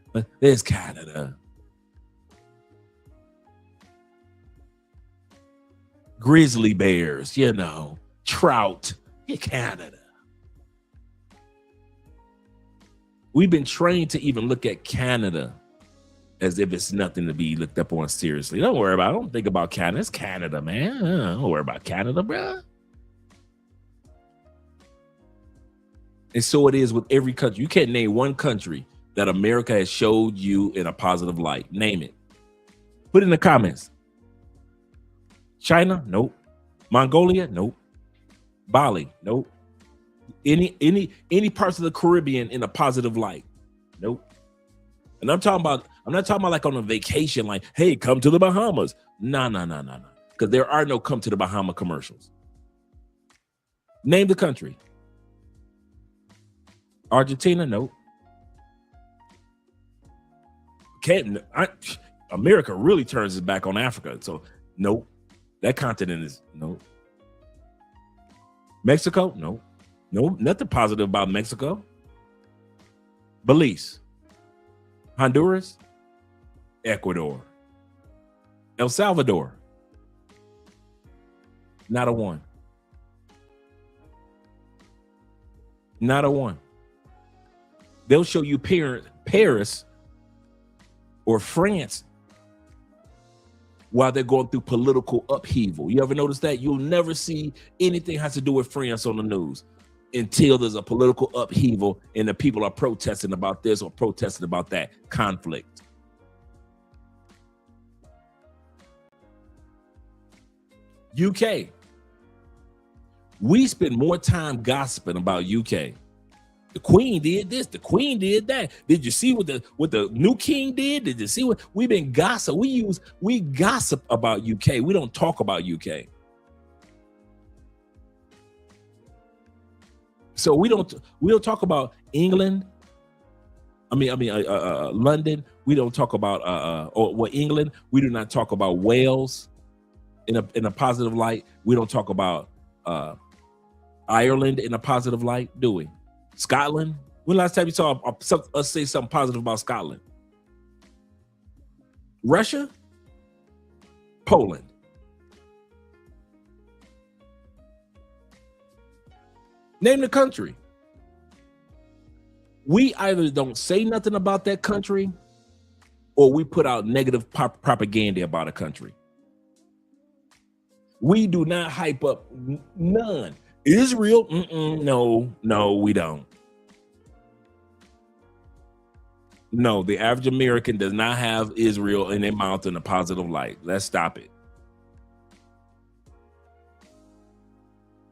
there's Canada. Grizzly bears, trout, Canada. We've been trained to even look at Canada as if it's nothing to be looked up on seriously. Don't worry about it. Don't think about Canada. It's Canada, man. Don't worry about Canada, bro. And so it is with every country. You can't name one country that America has showed you in a positive light. Name it. Put it in the comments. China? Nope. Mongolia? Nope. Bali? Nope. Any parts of the Caribbean in a positive light? Nope. And I'm not talking about like on a vacation, like, hey, come to the Bahamas. No. Because there are no come to the Bahama commercials. Name the country. Argentina? Nope. America really turns its back on Africa. So nope. That continent is nope. Mexico? Nope. No, nothing positive about Mexico. Belize, Honduras, Ecuador, El Salvador. Not a one. Not a one. They'll show you Paris or France while they're going through political upheaval. You ever notice that? You'll never see anything has to do with France on the news until there's a political upheaval and the people are protesting about this or protesting about that conflict. UK. We spend more time gossiping about UK. The Queen did this. The Queen did that. Did you see what the new king did? Did you see what we've been gossip? We gossip about UK. We don't talk about UK. So we don't talk about England. London. We don't talk about England. We do not talk about Wales in a positive light. We don't talk about Ireland in a positive light, do we? Scotland. When last time you saw us say something positive about Scotland? Russia? Poland. Name the country. We either don't say nothing about that country or we put out negative propaganda about a country. We do not hype up none. Israel? No, we don't. No, the average American does not have Israel in their mouth in a positive light. Let's stop it.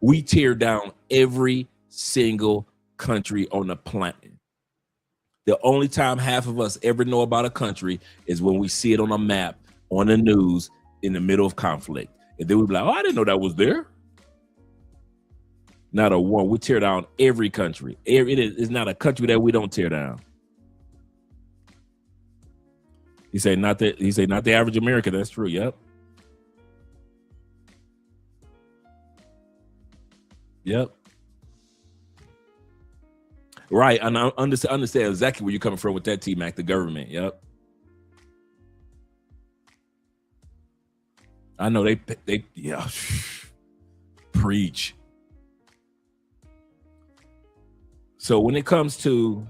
We tear down every single country on the planet. The only time half of us ever know about a country is when we see it on a map, on the news, in the middle of conflict. And then we be like, oh, I didn't know that was there. Not a one. We tear down every country. It is not a country that we don't tear down. He say not the average American. That's true. Yep. Right. And I understand exactly where you're coming from with that, T-Mac, the government. Yep. I know they yeah. Preach. So when it comes to,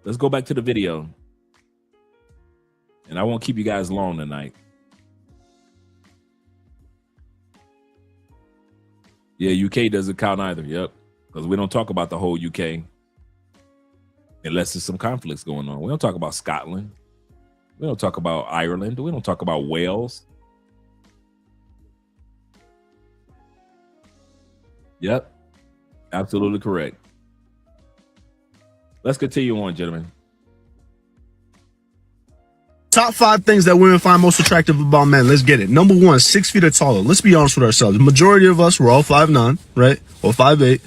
let's go back to the video. And I won't keep you guys long tonight. Yeah, UK doesn't count either. Yep. Because we don't talk about the whole UK unless there's some conflicts going on. We don't talk about Scotland. We don't talk about Ireland. We don't talk about Wales. Yep. Absolutely correct. Let's continue on, gentlemen. Top 5 things that women find most attractive about men. Let's get it. Number 1, 6 feet or taller. Let's be honest with ourselves. The majority of us, we're all 5'9", right? Or 5'8".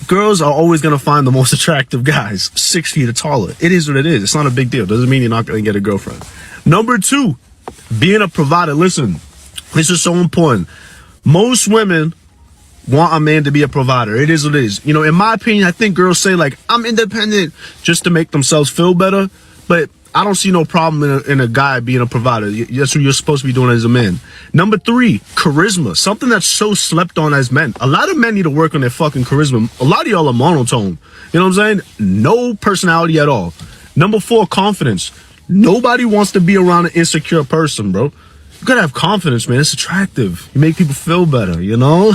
Girls are always going to find the most attractive guys 6 feet or taller. It is what it is. It's not a big deal. Doesn't mean you're not going to get a girlfriend. Number 2, being a provider. Listen, this is so important. Most women want a man to be a provider. It is what it is. You know, in my opinion, I think girls say like, I'm independent just to make themselves feel better. But I don't see no problem in a guy being a provider. That's what you're supposed to be doing as a man. Number 3, charisma. Something that's so slept on as men. A lot of men need to work on their fucking charisma. A lot of y'all are monotone. You know what I'm saying? No personality at all. Number 4, confidence. Nobody wants to be around an insecure person, bro. You gotta have confidence, man. It's attractive. You make people feel better, you know?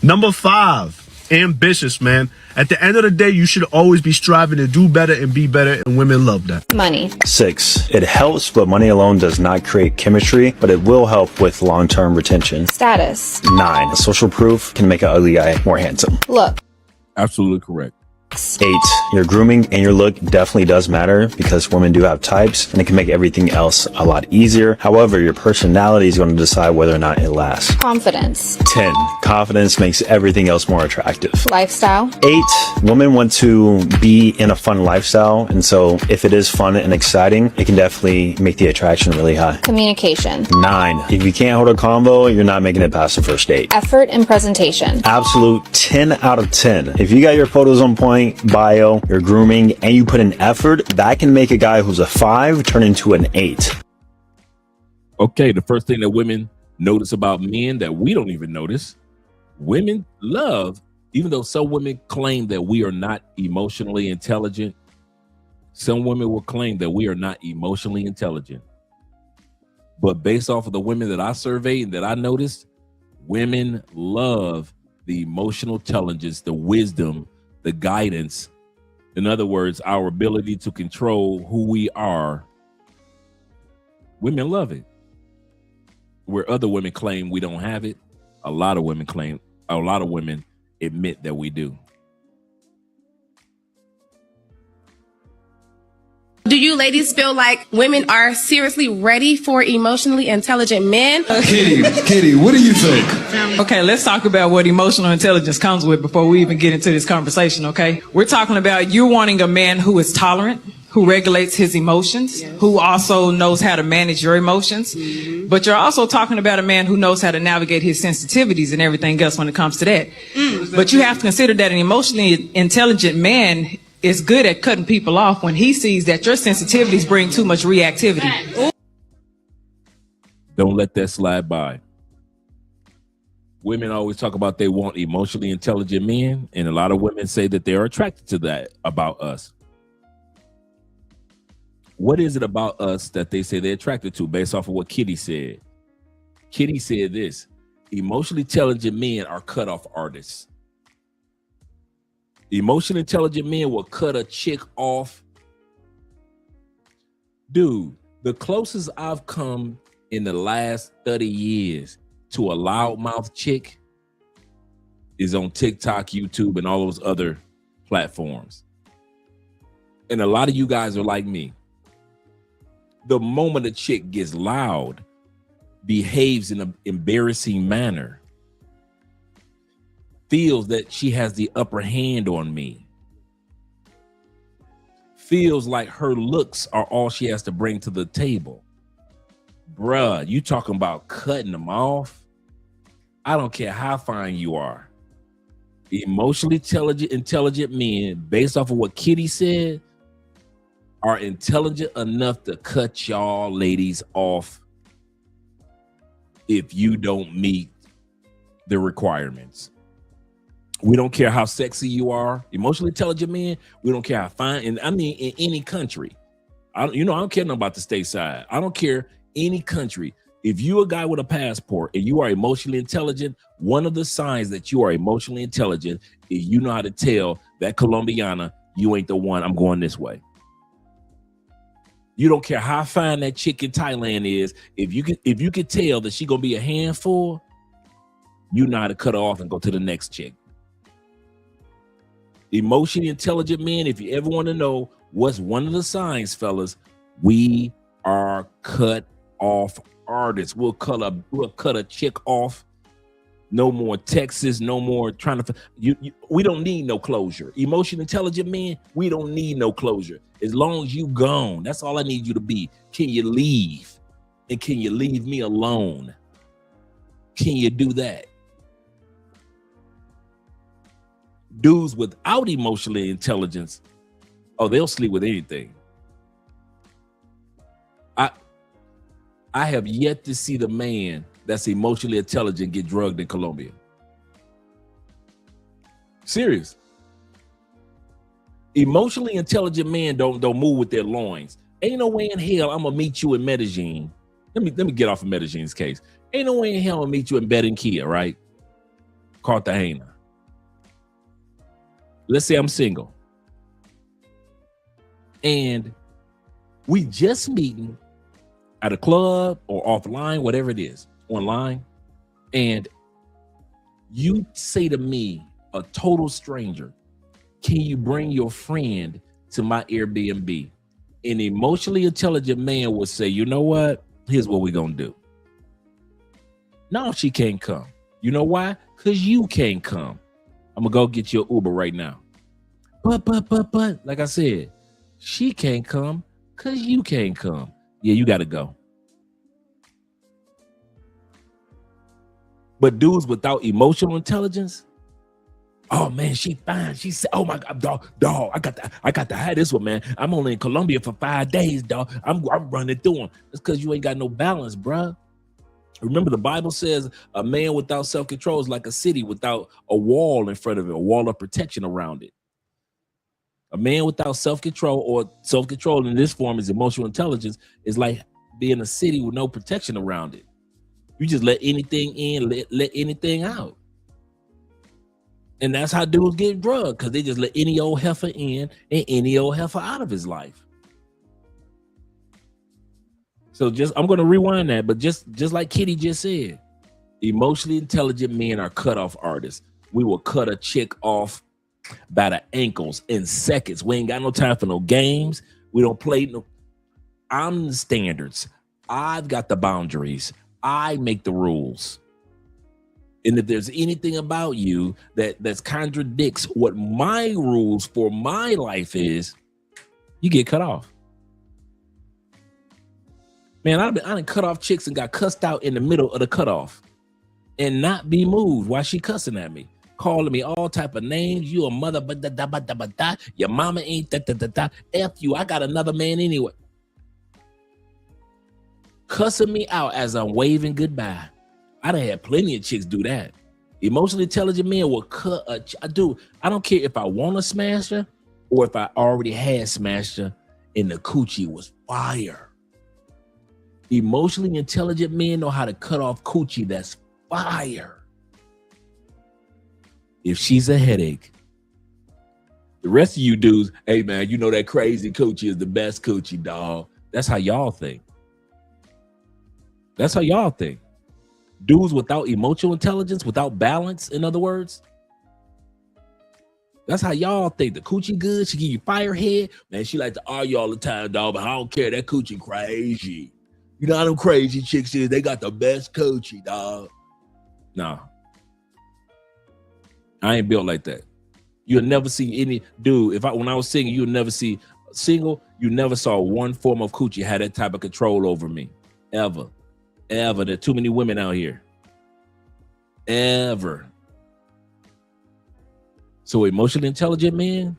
Number 5, ambitious, man. At the end of the day, you should always be striving to do better and be better, and women love that. Money. 6, it helps, but money alone does not create chemistry, but it will help with long-term retention. Status. 9, social proof can make an ugly guy more handsome. Look. Absolutely correct. 8, your grooming and your look definitely does matter because women do have types and it can make everything else a lot easier. However, your personality is going to decide whether or not it lasts. Confidence. 10, confidence makes everything else more attractive. Lifestyle. 8, women want to be in a fun lifestyle, and so if it is fun and exciting, it can definitely make the attraction really high. Communication. 9, if you can't hold a convo, you're not making it past the first date. Effort and presentation. Absolute 10 out of 10. If you got your photos on point, bio, your grooming, and you put in effort, that can make a guy who's a 5 turn into an 8. Okay, the first thing that women notice about men that we don't even notice, women love, even though some women claim that we are not emotionally intelligent, some women will claim that we are not emotionally intelligent. But based off of the women that I surveyed and that I noticed, women love the emotional intelligence, the wisdom, the guidance. In other words, our ability to control who we are. Women love it. Where other women claim we don't have it, a lot of women admit that we do. Do you ladies feel like women are seriously ready for emotionally intelligent men? Kitty, what do you think? Okay, let's talk about what emotional intelligence comes with before we even get into this conversation, okay? We're talking about you wanting a man who is tolerant, who regulates his emotions, who also knows how to manage your emotions. But you're also talking about a man who knows how to navigate his sensitivities and everything else when it comes to that. But you have to consider that an emotionally intelligent man is good at cutting people off when he sees that your sensitivities bring too much reactivity. Don't let that slide by. Women always talk about they want emotionally intelligent men, and a lot of women say that they're attracted to that about us. What is it about us that they say they're attracted to based off of what Kitty said? Kitty said this: emotionally intelligent men are cut-off artists. Emotionally intelligent men will cut a chick off. Dude, the closest I've come in the last 30 years to a loudmouth chick is on TikTok, YouTube, and all those other platforms. And a lot of you guys are like me. The moment a chick gets loud, behaves in an embarrassing manner, feels that she has the upper hand on me, feels like her looks are all she has to bring to the table. Bruh, you talking about cutting them off? I don't care how fine you are. Emotionally intelligent men, based off of what Kitty said, are intelligent enough to cut y'all ladies off if you don't meet the requirements. We don't care how sexy you are. Emotionally intelligent men, we don't care how fine. And I mean, in any country, I don't care nothing about the state side. I don't care any country. If you're a guy with a passport and you are emotionally intelligent, one of the signs that you are emotionally intelligent is you know how to tell that Colombiana, you ain't the one, I'm going this way. You don't care how fine that chick in Thailand is. If you could tell that she gonna be a handful, you know how to cut her off and go to the next chick. Emotionally intelligent men, if you ever want to know what's one of the signs, fellas, we are cut off artists. We'll cut a chick off. No more Texas, no more trying to we don't need no closure. Emotionally intelligent men, we don't need no closure. As long as you gone, that's all I need you to be. Can you leave? And can you leave me alone? Can you do that? Dudes without emotional intelligence, oh, they'll sleep with anything. I have yet to see the man that's emotionally intelligent get drugged in Colombia. Serious. Emotionally intelligent men don't move with their loins. Ain't no way in hell I'm gonna meet you in Medellin. Let me get off of Medellin's case. Ain't no way in hell I'm gonna meet you in Barranquilla, right? Cartagena. Let's say I'm single. And we just meeting at a club or offline, whatever it is, online. And you say to me, a total stranger, can you bring your friend to my Airbnb? An emotionally intelligent man would say, you know what? Here's what we're going to do. No, she can't come. You know why? Because you can't come. I'm going to go get you an Uber right now. But, like I said, she can't come because you can't come. Yeah, you got to go. But dudes without emotional intelligence, oh man, she fine. She said, oh my God, dog, I got to have this one, man. I'm only in Colombia for 5 days, dog. I'm running through them. It's because you ain't got no balance, bruh. Remember, the Bible says a man without self-control is like a city without a wall in front of it, a wall of protection around it. A man without self-control, or self-control in this form is emotional intelligence, is like be in a city with no protection around it. You just let anything in, let anything out. And that's how dudes get drugged, because they just let any old heifer in and any old heifer out of his life. So I'm going to rewind that, but just like Kitty just said, emotionally intelligent men are cutoff artists. We will cut a chick off by the ankles in seconds. We ain't got no time for no games. We don't play no. I'm the standards. I've got the boundaries. I make the rules. And if there's anything about you that contradicts what my rules for my life is, you get cut off. Man, I done cut off chicks and got cussed out in the middle of the cutoff and not be moved while she cussing at me, calling me all type of names. You a mother, but your mama ain't da. F you, I got another man anyway. Cussing me out as I'm waving goodbye. I done had plenty of chicks do that. Emotionally intelligent men will cut I don't care if I want to smash her or if I already had smashed her and the coochie was fire. Emotionally intelligent men know how to cut off coochie that's fire. If she's a headache. The rest of you dudes, hey man, you know that crazy coochie is the best coochie, dog. That's how y'all think. That's how y'all think. Dudes without emotional intelligence, without balance, in other words. That's how y'all think. The coochie good, she give you fire head. Man, she like to argue all the time, dog, but I don't care. That coochie crazy. You know how them crazy chicks is? They got the best coochie, dog. No. I ain't built like that. You'll never see any dude. When I was singing, you'll never see single. You never saw one form of coochie had that type of control over me. Ever. There are too many women out here. Ever. So emotionally intelligent man?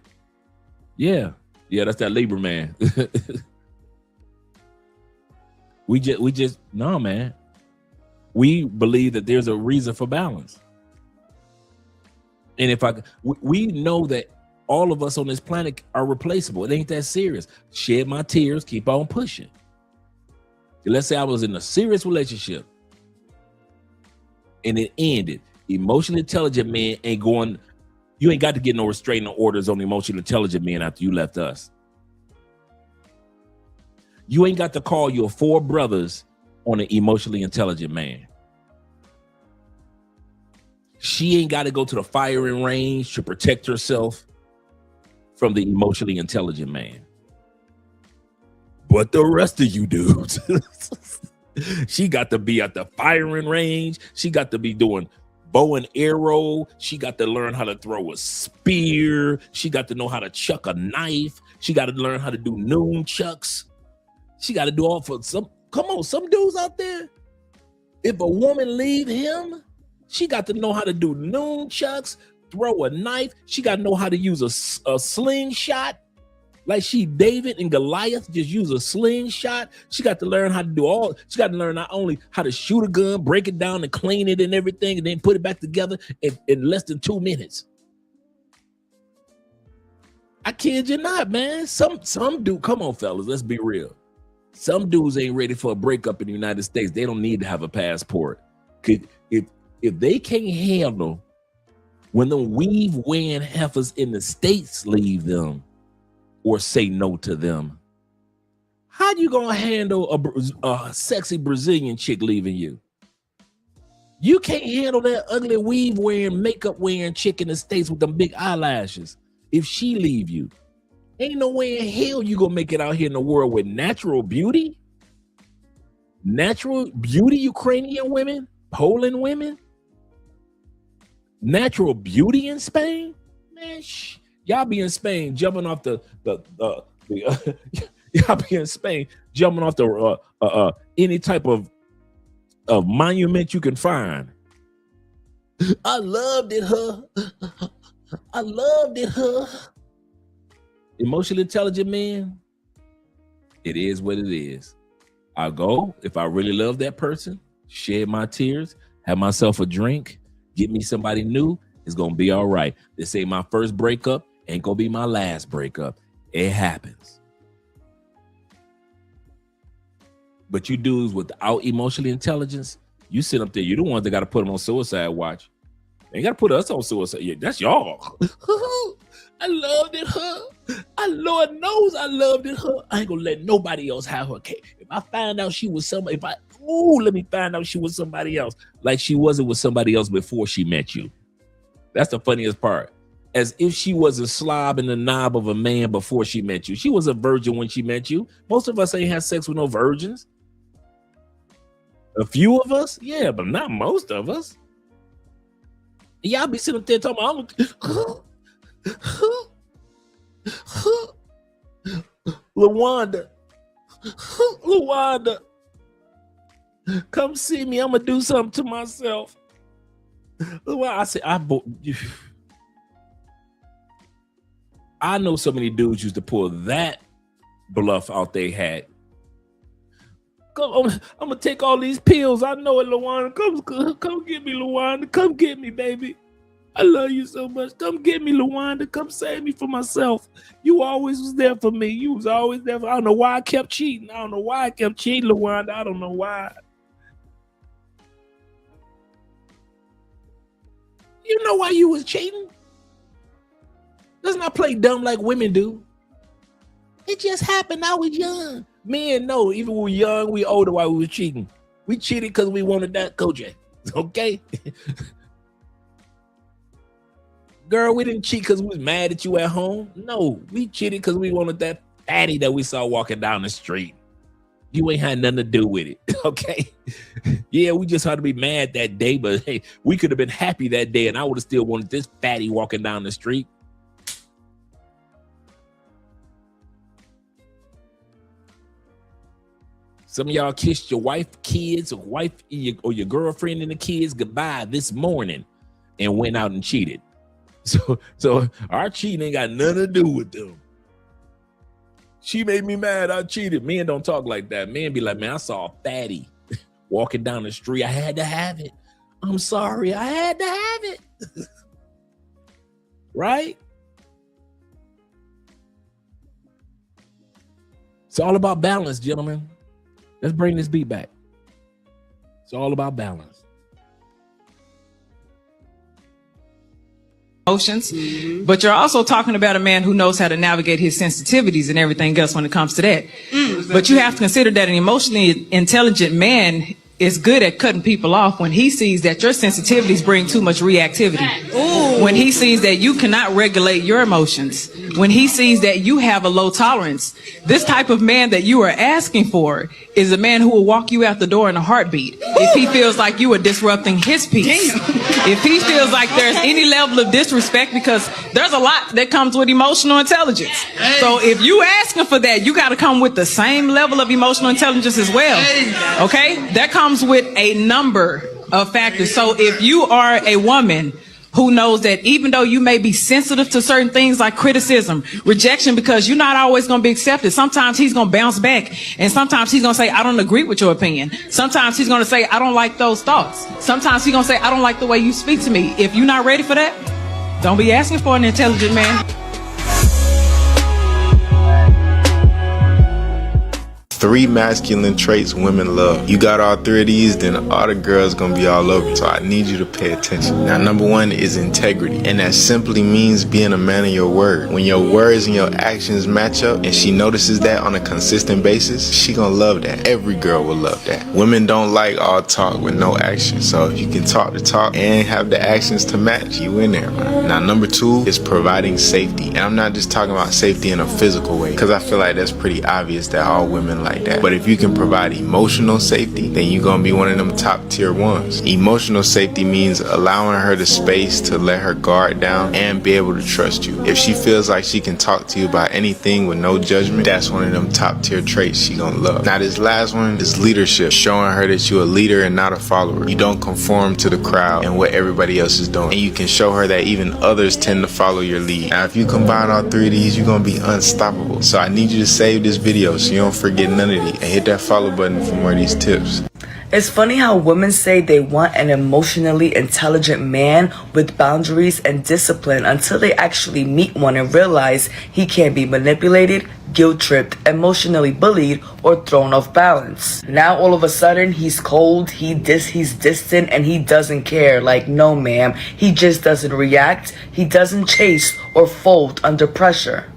Yeah, that's that labor man. we just no, man. We believe that there's a reason for balance. And we know that all of us on this planet are replaceable. It ain't that serious. Shed my tears, keep on pushing. Let's say I was in a serious relationship and it ended. Emotionally intelligent man ain't going, you ain't got to get no restraining orders on emotionally intelligent men after you left us. You ain't got to call your 4 brothers on an emotionally intelligent man. She ain't got to go to the firing range to protect herself from the emotionally intelligent man. But the rest of you dudes, she got to be at the firing range. She got to be doing bow and arrow. She got to learn how to throw a spear. She got to know how to chuck a knife. She got to learn how to do noon chucks. She got to do all for some. Come on, some dudes out there. If a woman leave him, she got to know how to do noon chucks, throw a knife. She got to know how to use a slingshot. Like she David and Goliath, just use a slingshot. She got to learn how to do she got to learn not only how to shoot a gun, break it down and clean it and everything, and then put it back together in less than 2 minutes. I kid you not, man. Some dude, come on, fellas, let's be real. Some dudes ain't ready for a breakup in the United States. They don't need to have a passport. If they can't handle when the weave wearing heifers in the States leave them, or say no to them, how you gonna handle a sexy Brazilian chick leaving you? You can't handle that ugly weave wearing, makeup wearing chick in the States with them big eyelashes. If she leave you, ain't no way in hell you gonna make it out here in the world with natural beauty. Natural beauty, Ukrainian women, Poland women, natural beauty in Spain, man. Y'all be in Spain jumping off y'all be in Spain jumping off the any type of monument you can find. I loved it, huh? I loved it, huh? Emotionally intelligent man, it is what it is. I go, if I really love that person, shed my tears, have myself a drink, get me somebody new, it's gonna be all right. This ain't my first breakup. Ain't gonna be my last breakup. It happens. But you dudes without emotional intelligence, you sit up there, you're the ones that got to put them on suicide watch. They got to put us on suicide. Yeah, that's y'all. I loved it, her. Lord knows I loved it, her. I ain't gonna let nobody else have her cake. If I find out she was somebody, let me find out she was somebody else. Like she wasn't with somebody else before she met you. That's the funniest part. As if she was a slob and a knob of a man before she met you. She was a virgin when she met you. Most of us ain't had sex with no virgins. A few of us, yeah, but not most of us. Y'all be sitting up there talking about, LaWanda, come see me. I'm gonna do something to myself. I said, I know so many dudes used to pull that bluff out they had. I'm gonna take all these pills. I know it, LaWanda. Come get me, LaWanda. Come get me, baby. I love you so much. Come get me, LaWanda. Come save me from myself. You always was there for me. You was always there. I don't know why I kept cheating. I don't know why I kept cheating, LaWanda. I don't know why. You know why you was cheating? Let's not play dumb like women do. It just happened. I was young. Men know, even when we were young, we older while we were cheating. We cheated because we wanted that Kojak. Okay? Girl, we didn't cheat because we was mad at you at home. No, we cheated because we wanted that fatty that we saw walking down the street. You ain't had nothing to do with it. Okay? Yeah, we just had to be mad that day, but hey, we could have been happy that day, and I would have still wanted this fatty walking down the street. Some of y'all kissed your wife, kids, or your girlfriend and the kids goodbye this morning and went out and cheated. So our cheating ain't got nothing to do with them. She made me mad. I cheated. Men don't talk like that. Men be like, man, I saw a fatty walking down the street. I had to have it. I'm sorry. I had to have it. Right? It's all about balance, gentlemen. Let's bring this beat back. It's all about balance. Emotions, but you're also talking about a man who knows how to navigate his sensitivities and everything else when it comes to that. But you have to consider that an emotionally intelligent man is good at cutting people off when he sees that your sensitivities bring too much reactivity. When he sees that you cannot regulate your emotions. When he sees that you have a low tolerance. This type of man that you are asking for is a man who will walk you out the door in a heartbeat if he feels like you are disrupting his peace. If he feels like there's any level of disrespect, because there's a lot that comes with emotional intelligence. So if you asking for that, you got to come with the same level of emotional intelligence as well. Okay? That comes with a number of factors. So if you are a woman who knows that even though you may be sensitive to certain things like criticism, rejection, because you're not always going to be accepted. Sometimes he's going to bounce back. And sometimes he's going to say, I don't agree with your opinion. Sometimes he's going to say, I don't like those thoughts. Sometimes he's going to say, I don't like the way you speak to me. If you're not ready for that, don't be asking for an intelligent man. 3 masculine traits women love. You got all 3 of these, then all the girls gonna be all over you. So I need you to pay attention. Now, number 1 is integrity. And that simply means being a man of your word. When your words and your actions match up and she notices that on a consistent basis, she gonna love that. Every girl will love that. Women don't like all talk with no action. So if you can talk the talk and have the actions to match, you in there, man. Now, number 2 is providing safety. And I'm not just talking about safety in a physical way, because I feel like that's pretty obvious that all women like that. But if you can provide emotional safety, then you're gonna be one of them top tier ones. Emotional safety means allowing her the space to let her guard down and be able to trust you. If she feels like she can talk to you about anything with no judgment, that's one of them top tier traits she gonna love. Now, this last one is leadership, showing her that you're a leader and not a follower. You don't conform to the crowd and what everybody else is doing. And you can show her that even others tend to follow your lead. Now, if you combine all 3 of these, you're gonna be unstoppable. So I need you to save this video so you don't forget none of these, and hit that follow button for more of these tips. It's funny how women say they want an emotionally intelligent man with boundaries and discipline until they actually meet one and realize he can't be manipulated, guilt-tripped, emotionally bullied, or thrown off balance. Now all of a sudden he's cold, he's distant, and he doesn't care. Like, no ma'am, he just doesn't react, he doesn't chase or fold under pressure.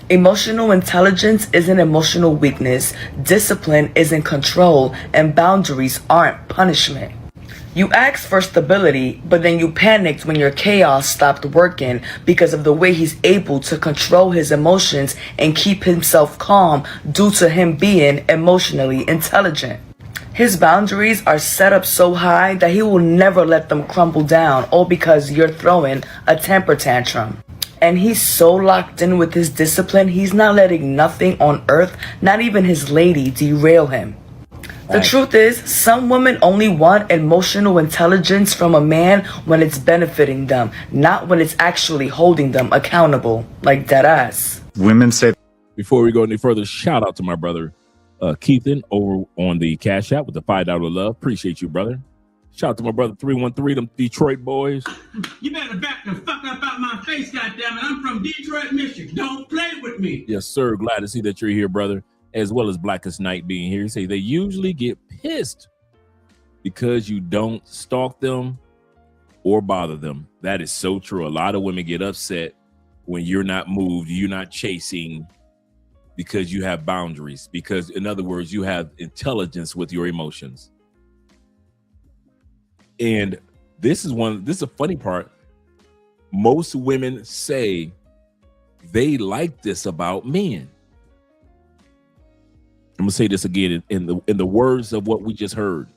Emotional intelligence isn't emotional weakness, discipline isn't control, and boundaries aren't punishment. You asked for stability, but then you panicked when your chaos stopped working because of the way he's able to control his emotions and keep himself calm due to him being emotionally intelligent. His boundaries are set up so high that he will never let them crumble down, all because you're throwing a temper tantrum. And he's so locked in with his discipline, he's not letting nothing on earth, not even his lady, derail him. The truth is, some women only want emotional intelligence from a man when it's benefiting them, not when it's actually holding them accountable, like that ass. Women say. Before we go any further, shout out to my brother Keithan over on the Cash App with the $5 love. Appreciate you, brother. Shout out to my brother 313, them Detroit boys. You better back the fuck up out my face, goddammit. I'm from Detroit, Michigan. Don't play with me. Yes, sir. Glad to see that you're here, brother, as well as Blackest Night being here. Say they usually get pissed because you don't stalk them or bother them. That is so true. A lot of women get upset when you're not moved, you're not chasing, because you have boundaries. Because, in other words, you have intelligence with your emotions. And this is a funny part. Most women say they like this about men. I'm gonna say this again in the words of what we just heard.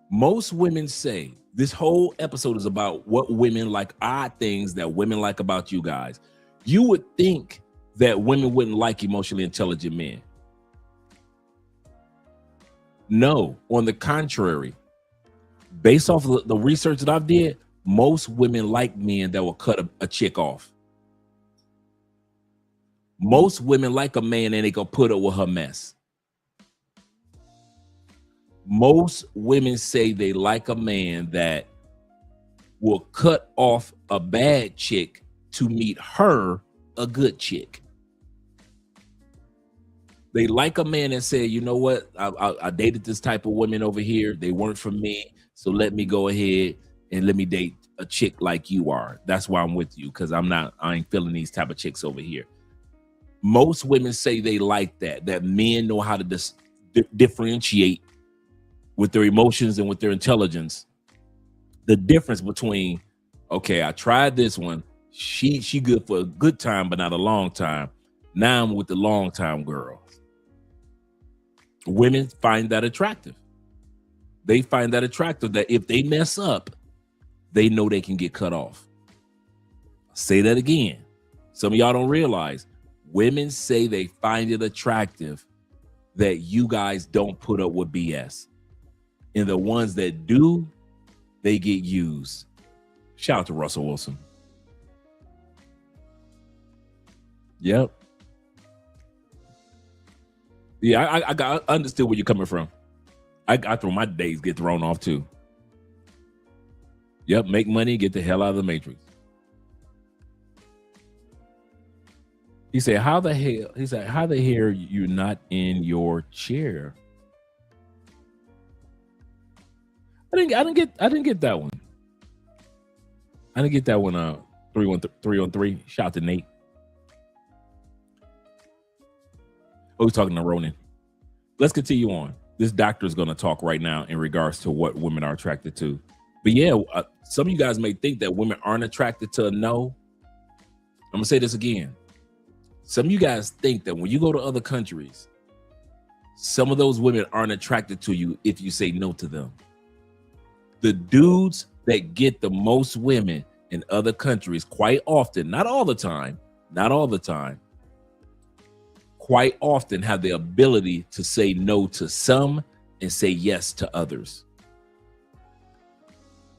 Most women say this whole episode is about what women like, odd things that women like about you guys. You would think that women wouldn't like emotionally intelligent men. No, on the contrary, based off of the research that I've did, most women like men that will cut a chick off. Most women like a man and they go put up with her mess. Most women say they like a man that will cut off a bad chick to meet her a good chick. They like a man that said, you know what, I dated this type of women over here. They weren't for me. So let me go ahead and let me date a chick like you are. That's why I'm with you, because I ain't feeling these type of chicks over here. Most women say they like that men know how to differentiate with their emotions and with their intelligence. The difference between, okay, I tried this one. She good for a good time, but not a long time. Now I'm with the long time girl. Women find that attractive. They find that attractive that if they mess up, they know they can get cut off. I'll say that again. Some of y'all don't realize women say they find it attractive that you guys don't put up with BS. And the ones that do, they get used. Shout out to Russell Wilson. Yep. Yeah, I understood where you're coming from. I throw my days get thrown off too. Yep, make money, get the hell out of the Matrix. He said, how the hell you're not in your chair? I didn't get that one. I didn't get that one. 313. Shout out to Nate. Oh, he's talking to Ronan. Let's continue on. This doctor is going to talk right now in regards to what women are attracted to. But yeah, some of you guys may think that women aren't attracted to a no. I'm going to say this again. Some of you guys think that when you go to other countries, some of those women aren't attracted to you if you say no to them. The dudes that get the most women in other countries quite often, not all the time, quite often have the ability to say no to some and say yes to others.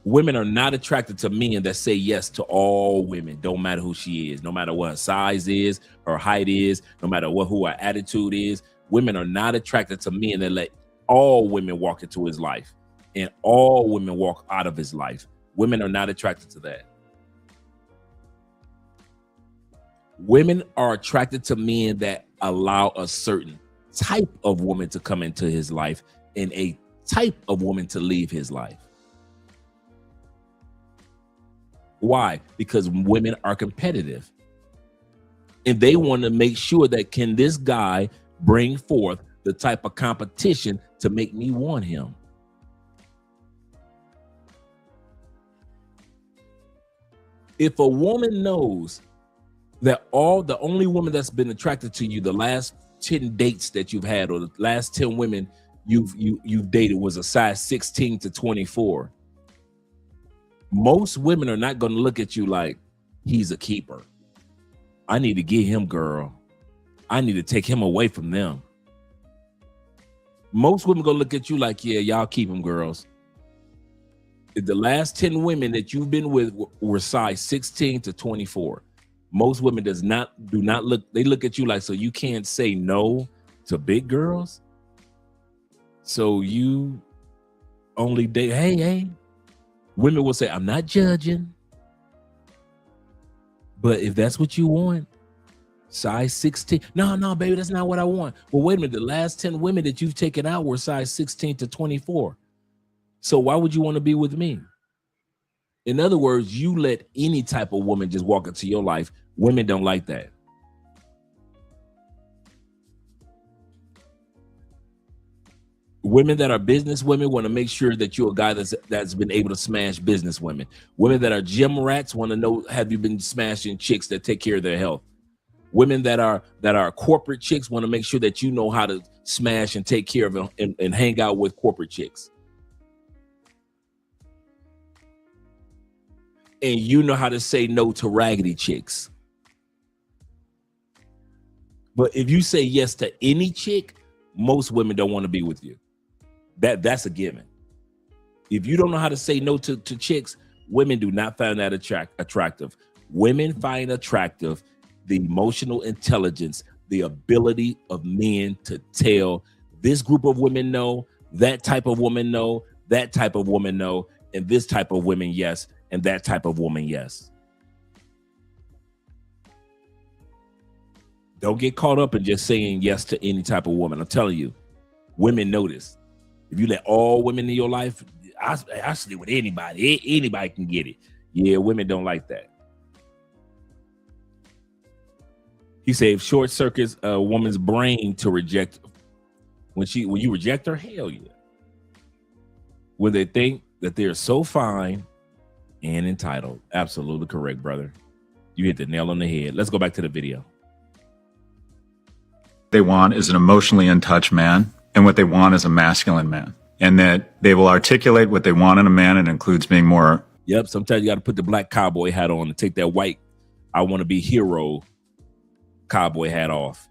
Women are not attracted to men that say yes to all women. Don't matter who she is, no matter what her size is, her height is, no matter who her attitude is. Women are not attracted to men that let all women walk into his life and all women walk out of his life. Women are not attracted to that. Women are attracted to men that allow a certain type of woman to come into his life and a type of woman to leave his life. Why? Because women are competitive. And they want to make sure that can this guy bring forth the type of competition to make me want him. If a woman knows that the only woman that's been attracted to you the last 10 dates that you've had, or the last 10 women you've dated was a size 16 to 24, most women are not going to look at you like he's a keeper. I need to get him, girl. I need to take him away from them. Most women gonna look at you like, yeah, y'all keep him, girls. If the last 10 women that you've been with were size 16 to 24, most women do not look, they look at you like, so you can't say no to big girls? So you only date, hey. Women will say, I'm not judging, but if that's what you want, size 16. No, baby, that's not what I want. Well, wait a minute. The last 10 women that you've taken out were size 16 to 24. So why would you want to be with me? In other words, you let any type of woman just walk into your life. Women don't like that. Women that are business women want to make sure that you're a guy that's been able to smash business women. Women that are gym rats want to know, have you been smashing chicks that take care of their health? Women that are corporate chicks want to make sure that you know how to smash and take care of them and hang out with corporate chicks. And you know how to say no to raggedy chicks. But if you say yes to any chick, most women don't want to be with you. That's a given. If you don't know how to say no to chicks, women do not find that attractive. Women find attractive the emotional intelligence, the ability of men to tell this group of women no, that type of woman no, that type of woman no, and this type of women yes, and that type of woman yes. Don't get caught up in just saying yes to any type of woman. I'm telling you, women notice. If you let all women in your life, I sleep with anybody. Anybody can get it. Yeah, women don't like that. He said, if short circuits a woman's brain to reject when you reject her, hell yeah. When they think that they're so fine and entitled. Absolutely correct, brother. You hit the nail on the head. Let's go back to the video. They want is an emotionally in touch man, and what they want is a masculine man, and that they will articulate what they want in a man. It includes being more. Yep. Sometimes you got to put the black cowboy hat on and take that white, I want to be hero cowboy hat off.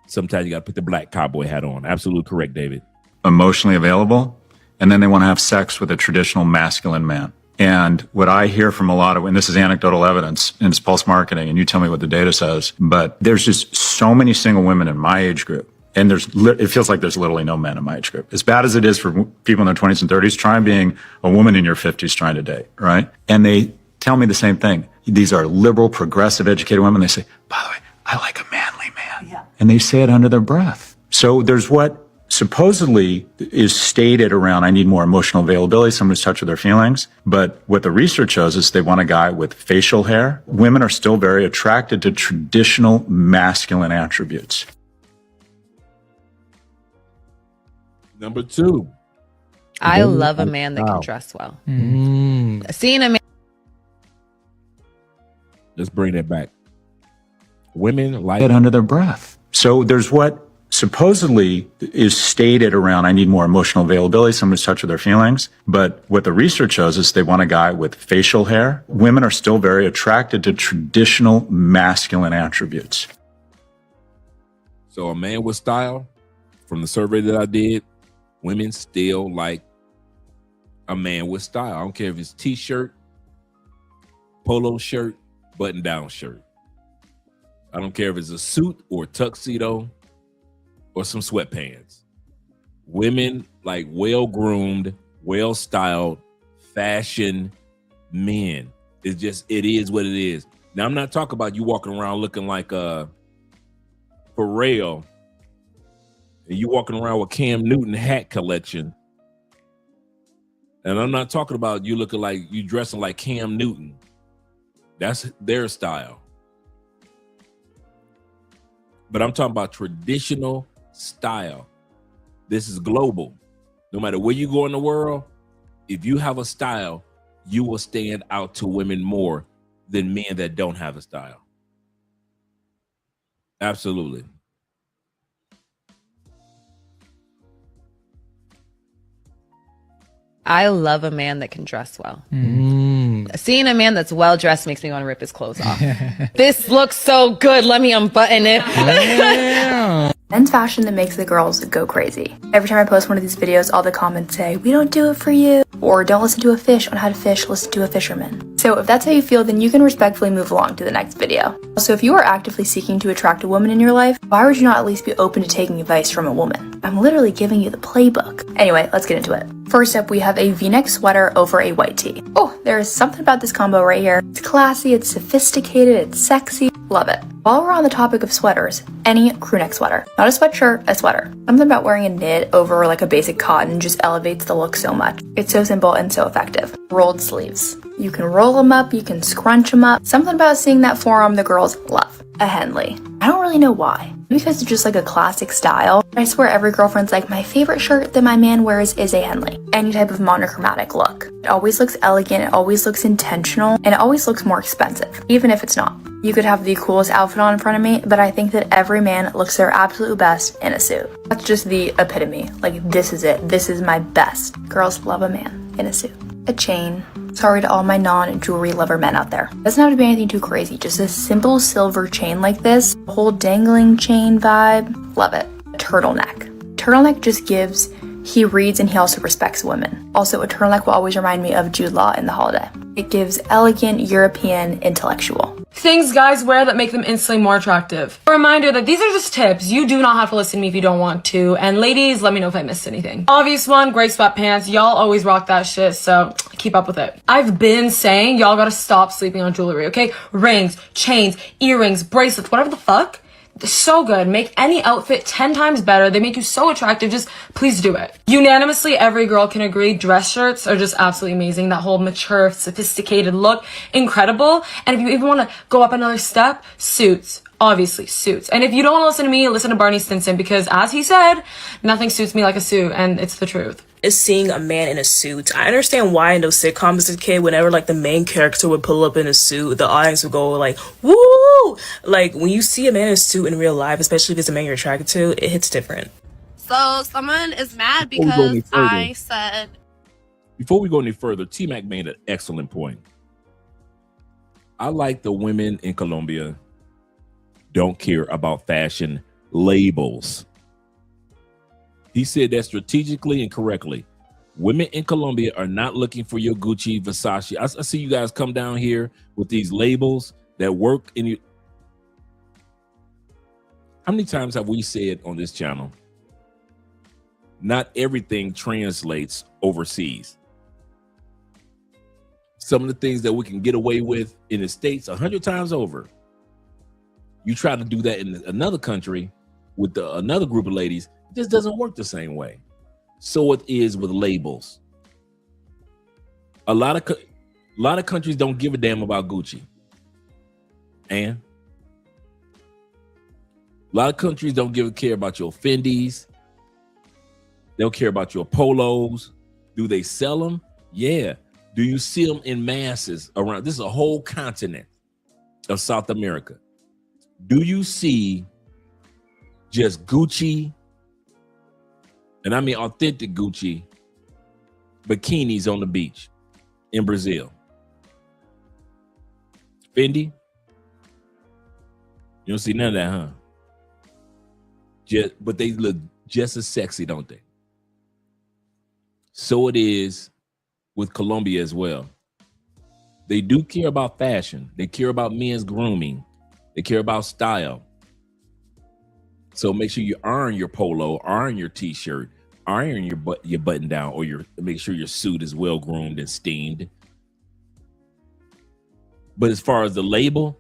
Sometimes you got to put the black cowboy hat on. Absolutely correct, David. Emotionally available, and then they want to have sex with a traditional masculine man. And what I hear from a lot of, and this is anecdotal evidence, and it's pulse marketing, and you tell me what the data says, but there's just so many single women in my age group, and it feels like there's literally no men in my age group. As bad as it is for people in their 20s and 30s, try being a woman in your 50s trying to date, right? And they tell me the same thing. These are liberal, progressive, educated women. They say, by the way, I like a manly man. Yeah. And they say it under their breath. So there's what supposedly is stated around, I need more emotional availability, someone who's touched with their feelings. But what the research shows is they want a guy with facial hair. Women are still very attracted to traditional masculine attributes. Number two. I love a man that can dress well. Seeing a man. Let's bring that back. Women like it under their breath. So there's what supposedly is stated around, I need more emotional availability, someone who's touched with their feelings. But what the research shows is they want a guy with facial hair. Women are still very attracted to traditional masculine attributes. So a man with style, from the survey that I did, women still like a man with style. I don't care if it's t-shirt, polo shirt, button-down shirt. I don't care if it's a suit or tuxedo. or some sweatpants. Women like well-groomed, well-styled, fashion men. It is what it is. Now, I'm not talking about you walking around looking like Pharrell, and you walking around with Cam Newton hat collection. And I'm not talking about you looking like you dressing like Cam Newton. That's their style. But I'm talking about traditional style. This is global. No matter where you go in the world, if you have a style, you will stand out to women more than men that don't have a style. Absolutely. I love a man that can dress well. Seeing a man that's well dressed makes me want to rip his clothes off. This looks so good. Let me unbutton it. Men's fashion that makes the girls go crazy. Every time I post one of these videos, all the comments say, "We don't do it for you," or "Don't listen to a fish on how to fish, listen to a fisherman." So if that's how you feel, then you can respectfully move along to the next video. Also, if you are actively seeking to attract a woman in your life, why would you not at least be open to taking advice from a woman? I'm literally giving you the playbook. Anyway, let's get into it. First up, we have a V-neck sweater over a white tee. Oh, there's something about this combo right here. It's classy, it's sophisticated, it's sexy. Love it. While we're on the topic of sweaters, any crew neck sweater. Not a sweatshirt, a sweater. Something about wearing a knit over like a basic cotton just elevates the look so much. It's so simple and so effective. Rolled sleeves. You can roll them up, you can scrunch them up. Something about seeing that forearm the girls love. A Henley. I don't really know why. Because it's just like a classic style. I swear every girlfriend's like, my favorite shirt that my man wears is a Henley. Any type of monochromatic look. It always looks elegant, it always looks intentional, and it always looks more expensive, even if it's not. You could have the coolest outfit on in front of me, but I think that every man looks their absolute best in a suit. That's just the epitome. Like, this is it. This is my best. Girls love a man in a suit. A chain. Sorry to all my non-jewelry lover men out there. Doesn't have to be anything too crazy. Just a simple silver chain like this. A whole dangling chain vibe. Love it. A turtleneck. Turtleneck just gives, he reads and he also respects women. Also, a turtleneck will always remind me of Jude Law in The Holiday. It gives elegant, European, intellectual. Things guys wear that make them instantly more attractive. A reminder that these are just tips. You do not have to listen to me if you don't want to. And ladies, let me know if I missed anything. Obvious one, gray sweatpants. Y'all always rock that shit, so keep up with it. I've been saying y'all gotta stop sleeping on jewelry, okay? Rings, chains, earrings, bracelets, whatever the fuck. They're so good. Make any outfit 10 times better. They make you so attractive. Just please do it. Unanimously, every girl can agree dress shirts are just absolutely amazing. That whole mature, sophisticated look, incredible. And if you even want to go up another step, suits. Obviously, suits. And if you don't want to listen to me, listen to Barney Stinson, because as he said, nothing suits me like a suit, and it's the truth. Is seeing a man in a suit. I understand why in those sitcoms as a kid, whenever like the main character would pull up in a suit, the audience would go like, woo! Like when you see a man in a suit in real life, especially if it's a man you're attracted to, it hits different. So someone is mad because I said... Before we go any further, T-Mac made an excellent point. I like the women in Colombia don't care about fashion labels. He said that strategically and correctly. Women in Colombia are not looking for your Gucci, Versace. I see you guys come down here with these labels that work in you. How many times have we said on this channel, not everything translates overseas? Some of the things that we can get away with in the States 100 times over. You try to do that in another country with another group of ladies, it just doesn't work the same way. So it is with labels. A lot of countries don't give a damn about Gucci. And a lot of countries don't care about your Fendis. They don't care about your Polos. Do they sell them? Yeah. Do you see them in masses around? This is a whole continent of South America. Do you see just Gucci, and I mean authentic Gucci, bikinis on the beach in Brazil? Fendi? You don't see none of that, huh? But they look just as sexy, don't they? So it is with Colombia as well. They do care about fashion. They care about men's grooming. They care about style. So make sure you iron your polo, iron your t-shirt, iron your button down, or make sure your suit is well groomed and steamed. But as far as the label,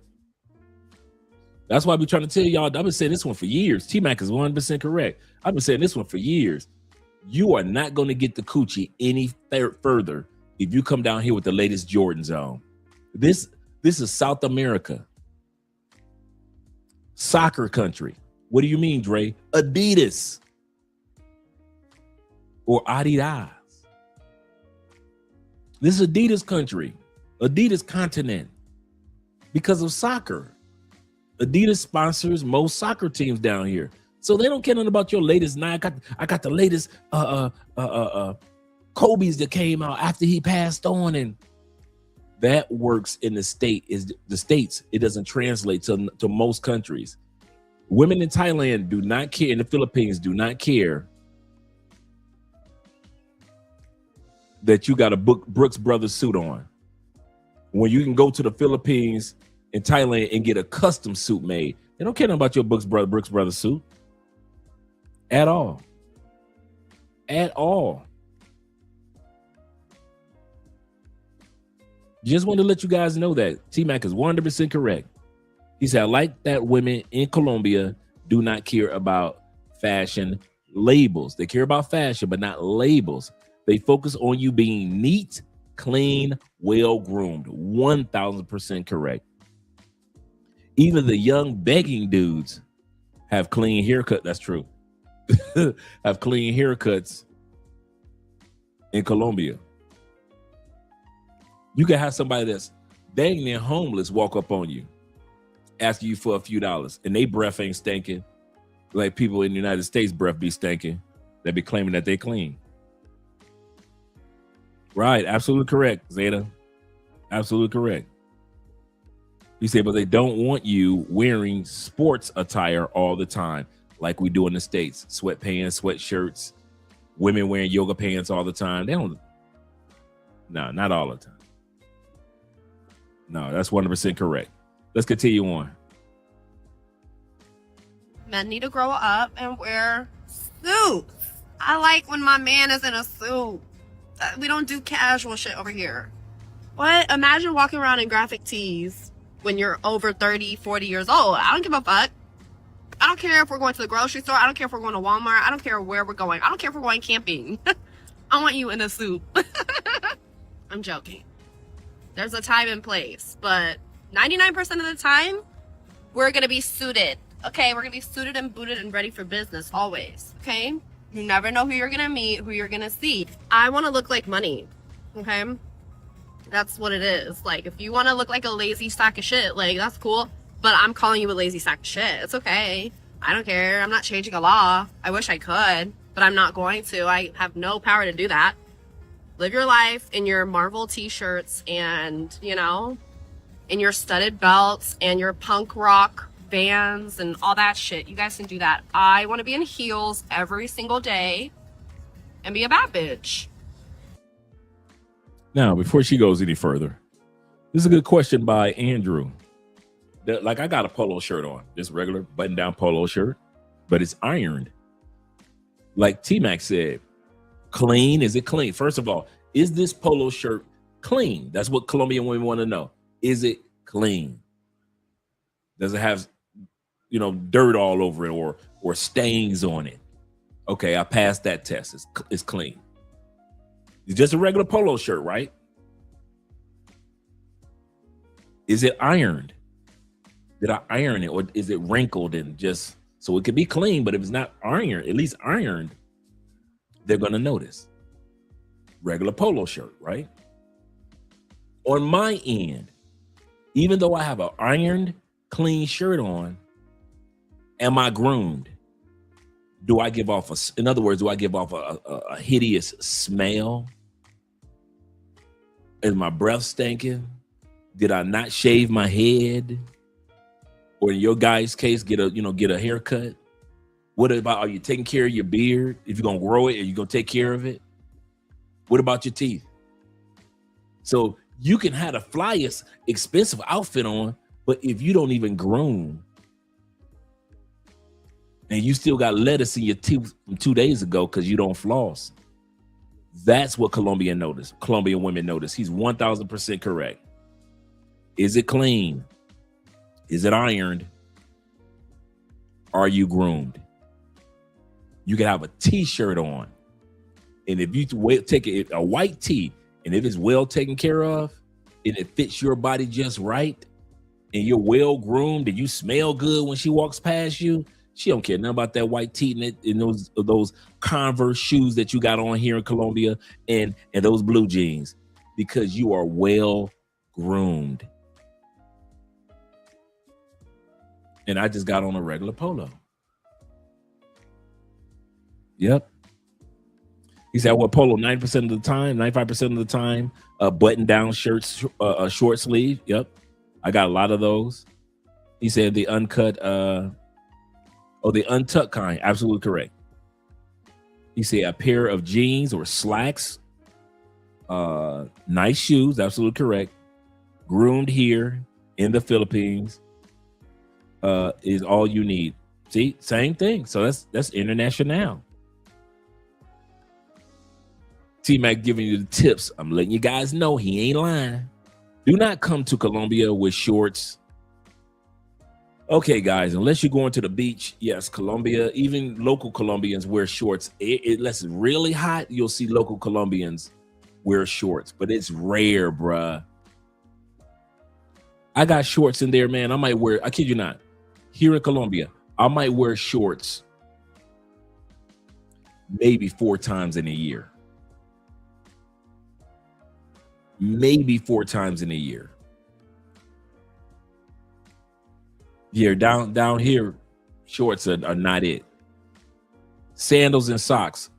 that's why I be trying to tell y'all. I've been saying this one for years. T-Mac is 100% correct. I've been saying this one for years. You are not going to get the coochie any further if you come down here with the latest Jordans on. This is South America. Soccer country. What do you mean, Dre? Adidas. Or Adidas. This is Adidas country. Adidas continent. Because of soccer. Adidas sponsors most soccer teams down here. So they don't care nothing about your latest Nike. I got the latest Kobe's that came out after he passed on, and that works in the states. It doesn't translate to most countries. Women in Thailand do not care, in the Philippines do not care that you got a Brooks Brothers suit on. When you can go to the Philippines and Thailand and get a custom suit made, they don't care nothing about your Brooks Brothers suit. At all. At all. Just wanted to let you guys know that T-Mac is 100% correct. He said, I like that women in Colombia do not care about fashion labels. They care about fashion, but not labels. They focus on you being neat, clean, well-groomed. 1,000% correct. Even the young begging dudes have clean haircut. That's true. Have clean haircuts in Colombia. You can have somebody that's dang near homeless walk up on you, asking you for a few dollars, and they breath ain't stinking like people in the United States breath be stinking. They be claiming that they clean. Right, absolutely correct, Zeta. Absolutely correct. He said, but they don't want you wearing sports attire all the time, like we do in the States. Sweatpants, sweatshirts, women wearing yoga pants all the time. They don't. No, not all the time. No, that's 100% correct. Let's continue on. Men need to grow up and wear suits. I like when my man is in a suit. We don't do casual shit over here. What? Imagine walking around in graphic tees when you're over 30, 40 years old. I don't give a fuck. I don't care if we're going to the grocery store. I don't care if we're going to Walmart. I don't care where we're going. I don't care if we're going camping. I want you in a suit. I'm joking. There's a time and place, but 99% of the time, we're going to be suited. Okay, we're going to be suited and booted and ready for business always. Okay? You never know who you're going to meet, who you're going to see. I want to look like money. Okay? That's what it is. Like, if you want to look like a lazy sack of shit, like, that's cool. But I'm calling you a lazy sack of shit. It's okay. I don't care. I'm not changing a law. I wish I could, but I'm not going to. I have no power to do that. Live your life in your Marvel t-shirts and, you know, in your studded belts and your punk rock Vans and all that shit. You guys can do that. I want to be in heels every single day and be a bad bitch. Now, before she goes any further, this is a good question by Andrew. Like, I got a polo shirt on, just regular button-down polo shirt, but it's ironed. Like T-Mac said, clean? Is it clean? First of all, is this polo shirt clean? That's what Colombian women want to know. Is it clean? Does it have, you know, dirt all over it or stains on it? Okay, I passed that test. It's clean. It's just a regular polo shirt, right? Is it ironed? Did I iron it, or is it wrinkled and just so it could be clean? But if it's not ironed, at least ironed, they're gonna notice. Regular polo shirt, right? On my end, even though I have an ironed, clean shirt on, am I groomed? Do I give off in other words, do I give off a hideous smell? Is my breath stinking? Did I not shave my head? Or in your guy's case, get a haircut? What about, are you taking care of your beard? If you're gonna grow it, are you gonna take care of it? What about your teeth? So you can have the flyest, expensive outfit on, but if you don't even groom, and you still got lettuce in your teeth from 2 days ago because you don't floss. That's what Colombian women notice. He's 1000% correct. Is it clean? Is it ironed? Are you groomed? You can have a t-shirt on, and if you take a white tee, and if it's well taken care of, and it fits your body just right, and you're well groomed, and you smell good when she walks past you, she don't care nothing about that white tee and those Converse shoes that you got on here in Colombia, and those blue jeans, because you are well groomed. And I just got on a regular polo. Yep. He said, well, polo 90% of the time, 95% of the time, button down shirts, short sleeve. Yep. I got a lot of those. He said the uncut, the untucked kind. Absolutely correct. He said a pair of jeans or slacks, nice shoes. Absolutely correct. Groomed here in the Philippines is all you need. See, same thing. So that's international. T-Mac giving you the tips. I'm letting you guys know he ain't lying. Do not come to Colombia with shorts. Okay, guys, unless you're going to the beach, yes, Colombia, even local Colombians wear shorts. Unless it's really hot, you'll see local Colombians wear shorts, but it's rare, bruh. I got shorts in there, man. I might wear, I kid you not, here in Colombia, I might wear shorts maybe 4 times in a year. Maybe 4 times in a year. Yeah, down here, shorts are not it. Sandals and socks.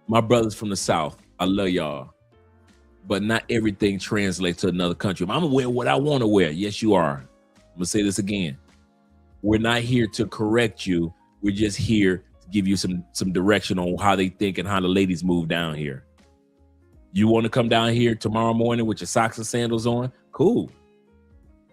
My brothers from the South, I love y'all. But not everything translates to another country. I'm gonna wear what I want to wear. Yes, you are. I'm gonna say this again. We're not here to correct you. We're just here to give you some direction on how they think and how the ladies move down here. You want to come down here tomorrow morning with your socks and sandals on? Cool.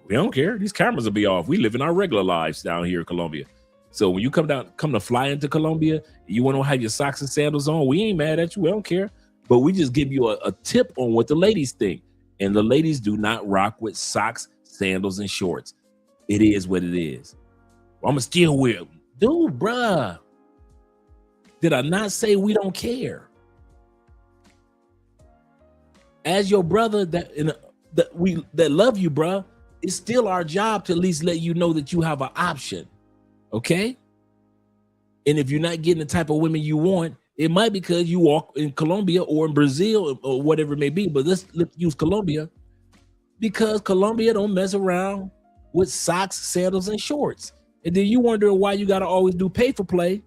We don't care. These cameras will be off. We live in our regular lives down here in Colombia. So when you come to fly into Colombia, you want to have your socks and sandals on, we ain't mad at you. We don't care. But we just give you a tip on what the ladies think. And the ladies do not rock with socks, sandals, and shorts. It is what it is. I'm going to still wear them. Dude, bruh. Did I not say we don't care? As your brother that love you, bruh, it's still our job to at least let you know that you have an option. Okay? And if you're not getting the type of women you want, it might be because you walk in Colombia or in Brazil or whatever it may be. But let's use Colombia, because Colombia don't mess around with socks, sandals, and shorts. And then you wonder why you got to always do pay for play.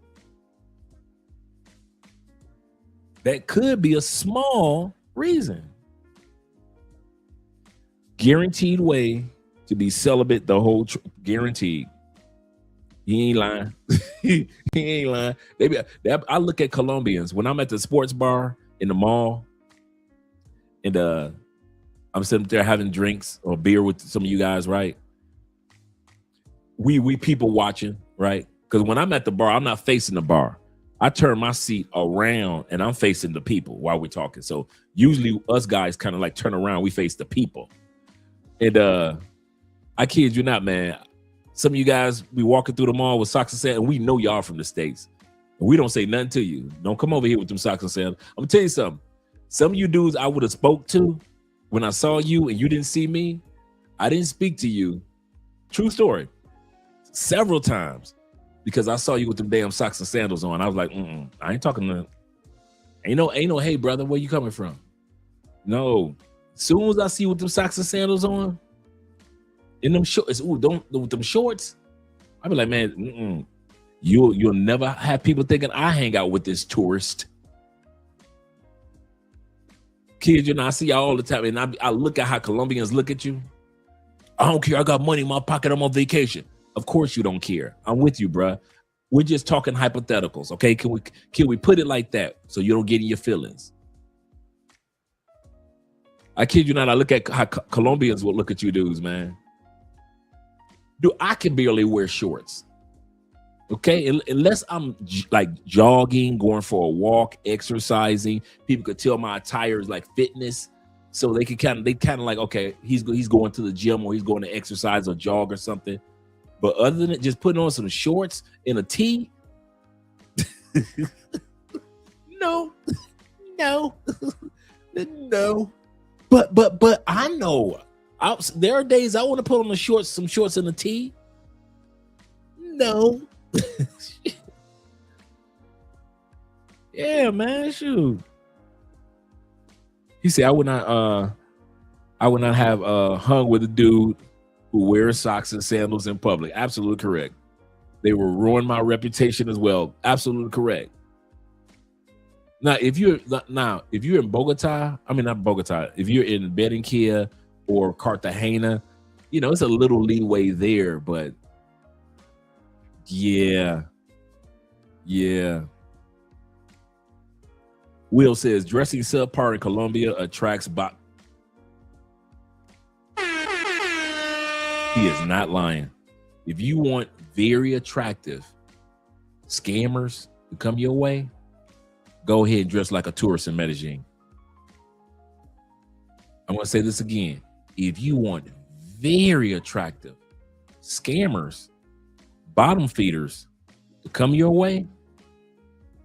That could be a small reason. Guaranteed way to be celibate the whole guaranteed. He ain't lying. he ain't lying. I look at Colombians when I'm at the sports bar in the mall, and I'm sitting there having drinks or beer with some of you guys, right? We people watching, right? Because when I'm at the bar, I'm not facing the bar. I turn my seat around and I'm facing the people while we're talking. So usually us guys kind of like turn around, we face the people. And I kid you not, man. Some of you guys be walking through the mall with socks and sandals, and we know y'all from the States. And we don't say nothing to you. Don't come over here with them socks and sandals. I'm gonna tell you something. Some of you dudes I would have spoke to when I saw you and you didn't see me, I didn't speak to you. True story. Several times. Because I saw you with them damn socks and sandals on. I was like, I ain't talking to, ain't no, hey brother, where you coming from? No. As soon as I see you with them socks and sandals on, in them shorts, with them shorts, I be like, man, you'll never have people thinking I hang out with this tourist. Kids, I see y'all all the time, and I look at how Colombians look at you. I don't care. I got money in my pocket. I'm on vacation. Of course you don't care. I'm with you, bruh. We're just talking hypotheticals, okay? Can we put it like that so you don't get in your feelings? I kid you not. I look at how Colombians will look at you dudes, man. Dude, I can barely wear shorts. Okay, unless I'm like jogging, going for a walk, exercising, people could tell my attire is like fitness, so they kind of like, okay, he's going to the gym or he's going to exercise or jog or something. But other than it, just putting on some shorts and a tee, no. But I know there are days I want to put on some shorts and a tee. No. Yeah, man, shoot. He said I would not have hung with a dude who wears socks and sandals in public. Absolutely correct. They will ruin my reputation as well. Absolutely correct. Now, if you're in Bogota, I mean not Bogota, if you're in Barranquilla or Cartagena, it's a little leeway there, but yeah. Will says dressing subpar in Colombia attracts He is not lying. If you want very attractive scammers to come your way, go ahead and dress like a tourist in Medellin. I'm going to say this again. If you want very attractive scammers, bottom feeders to come your way,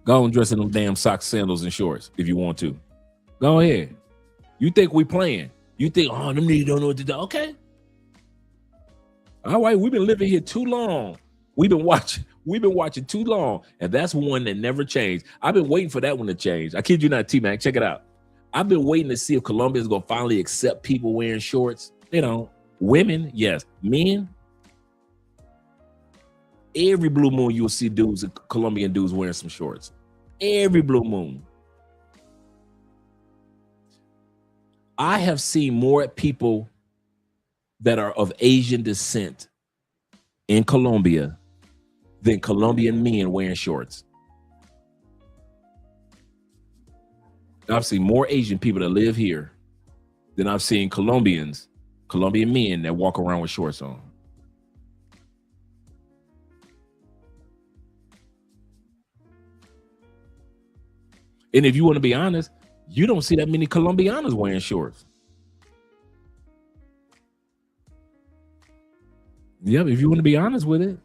go and dress in them damn socks, sandals, and shorts if you want to. Go ahead. You think we playing? You think, oh, them niggas don't know what to do. Okay. All right, we've been living here too long. We've been watching too long, and that's one that never changed. I've been waiting for that one to change. I kid you not, T-Mac, check it out. I've been waiting to see if Colombia is gonna finally accept people wearing shorts. Women, yes. Men, every blue moon you'll see Colombian dudes wearing some shorts. Every blue moon. I have seen more people that are of Asian descent in Colombia than Colombian men wearing shorts. I've seen more Asian people that live here than I've seen Colombian men that walk around with shorts on. And if you want to be honest, you don't see that many Colombianos wearing shorts. Yeah, if you want to be honest with it.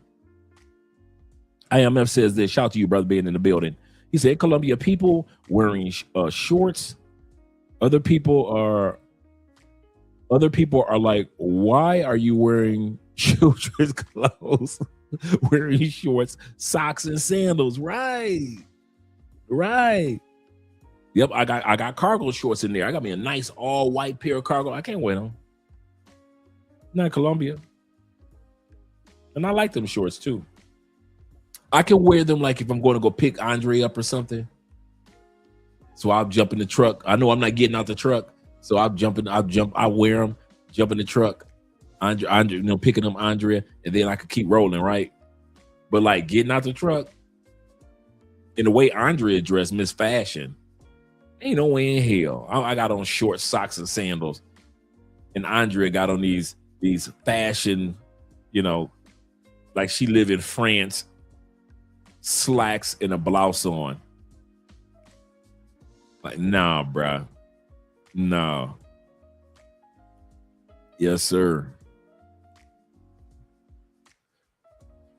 IMF says this. Shout out to you, brother, being in the building. He said, Colombia, people wearing shorts. Other people are like, why are you wearing children's clothes? Wearing shorts, socks, and sandals. Right. Yep, I got cargo shorts in there. I got me a nice all white pair of cargo. I can't wear them. Not Colombia. And I like them shorts too. I can wear them like if I'm going to go pick Andre up or something. So I'll jump in the truck. I know I'm not getting out the truck. So I wear them, jump in the truck, Andre, picking up Andrea, and then I could keep rolling, right? But like getting out the truck, in the way Andrea dressed, Miss Fashion, ain't no way in hell. I got on short socks and sandals, and Andrea got on these fashion, like she live in France, slacks and a blouse on. Like, nah, bruh. No. Yes, sir.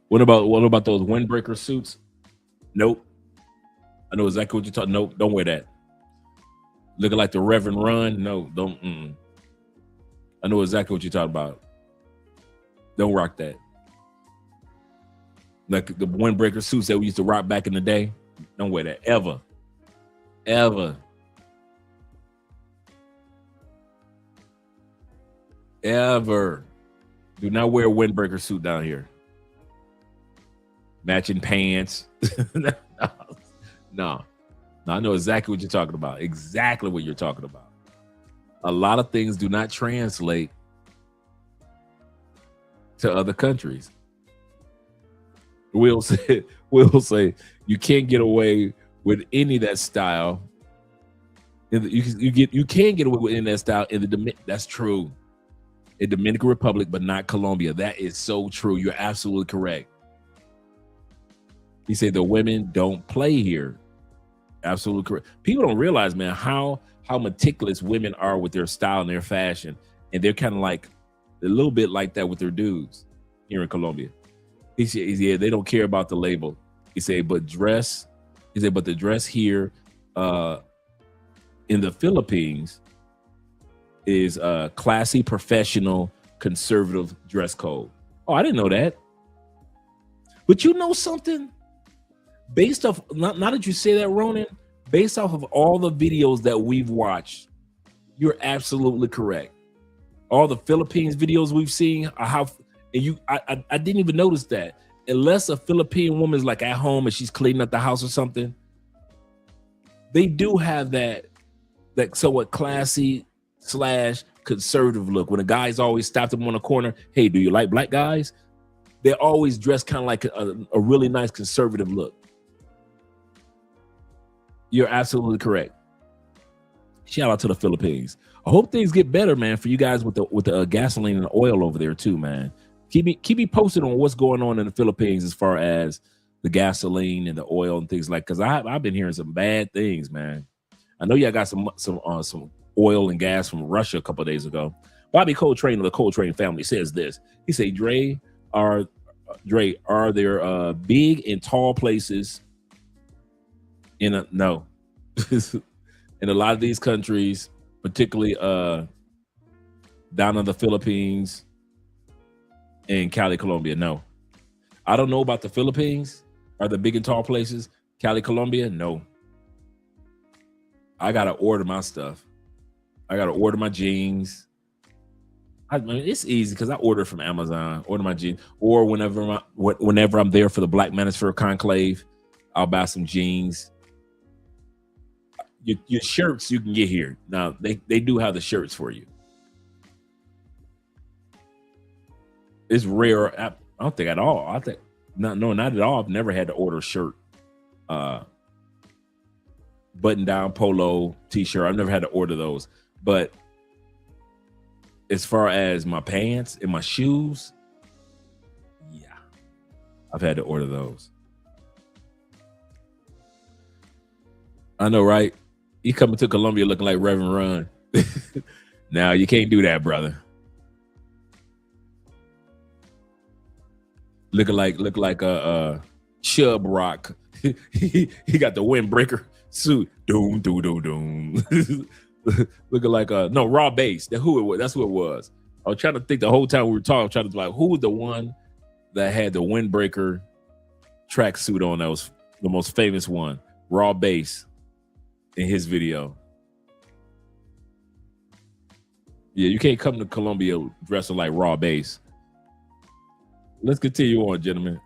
What about those windbreaker suits? Nope. I know exactly what you're talking. Nope, don't wear that. Looking like the Reverend Run? No, don't. I know exactly what you're talking about. Don't rock that. Like the windbreaker suits that we used to rock back in the day. Don't wear that ever. Ever. Ever. Do not wear a windbreaker suit down here. Matching pants. No, I know exactly what you're talking about. Exactly what you're talking about. A lot of things do not translate to other countries. Will say you can't get away with any of that style. You can't get away with any of that style in that's true. In Dominican Republic, but not Colombia. That is so true. You're absolutely correct. He said the women don't play here. Absolutely correct. People don't realize, man, how meticulous women are with their style and their fashion. And they're kind of like a little bit like that with their dudes here in Colombia. He said, yeah, they don't care about the label. He said, but the dress here in the Philippines is a classy, professional, conservative dress code. Oh, I didn't know that. But you know something? Based off, not that you say that, Ronan, based off of all the videos that we've watched, you're absolutely correct. All the Philippines videos we've seen, I didn't even notice that. Unless a Philippine woman is like at home and she's cleaning up the house or something, they do have that somewhat classy / conservative look. When a guy's always stopped them on a corner, hey, do you like black guys? They're always dressed kind of like a really nice conservative look. You're absolutely correct. Shout out to the Philippines. I hope things get better, man, for you guys with the gasoline and the oil over there too, man. Keep me posted on what's going on in the Philippines as far as the gasoline and the oil and things like. Because I've been hearing some bad things, man. I know y'all got some oil and gas from Russia a couple of days ago. Bobby Coltrane of the Coltrane family says this. He say, Dre, are there big and tall places in a lot of these countries, particularly down in the Philippines and Cali, Colombia? No. I don't know about the Philippines. Are there big and tall places? Cali, Colombia? No. I gotta order my stuff. I gotta order my jeans. I mean, it's easy because I order from Amazon, order my jeans, or whenever I'm there for the Black Manosphere Conclave, I'll buy some jeans. Your shirts you can get here. Now they do have the shirts for you. It's rare. I don't think at all. Not at all. I've never had to order a shirt, button down polo t-shirt. I've never had to order those. But as far as my pants and my shoes, yeah, I've had to order those. I know, right? You coming to Colombia looking like Reverend Run. Now you can't do that, brother. Looking like a Chub Rock. he got the windbreaker suit. Doom, doom, doom, doom. Looking like Raw Bass. That's who it was. I was trying to think the whole time we were talking, trying to like, who was the one that had the windbreaker tracksuit on? That was the most famous one. Raw Bass in his video. Yeah, you can't come to Colombia dressing like Raw Bass. Let's continue on, gentlemen.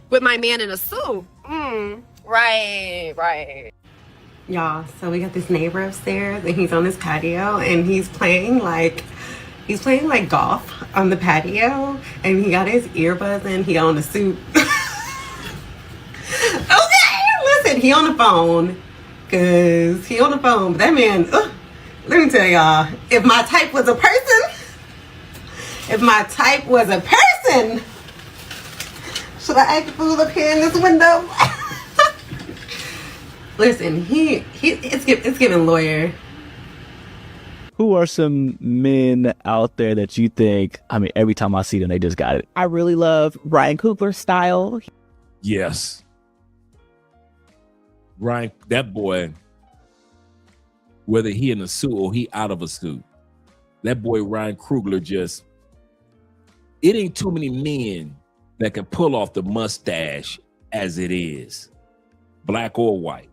With my man in a suit. Right. Y'all, so we got this neighbor upstairs and he's on his patio and he's playing like golf on the patio and he got his earbuds in, he on the suit. Okay, listen, he on the phone. But that man, let me tell y'all, if my type was a person, should I act a fool up here in this window? Listen, it's giving lawyer. Who are some men out there that you think, I mean, every time I see them, they just got it? I really love Ryan Coogler's style. Yes. Ryan, that boy, whether he in a suit or he out of a suit, that boy Ryan Coogler it ain't too many men that can pull off the mustache as it is, black or white.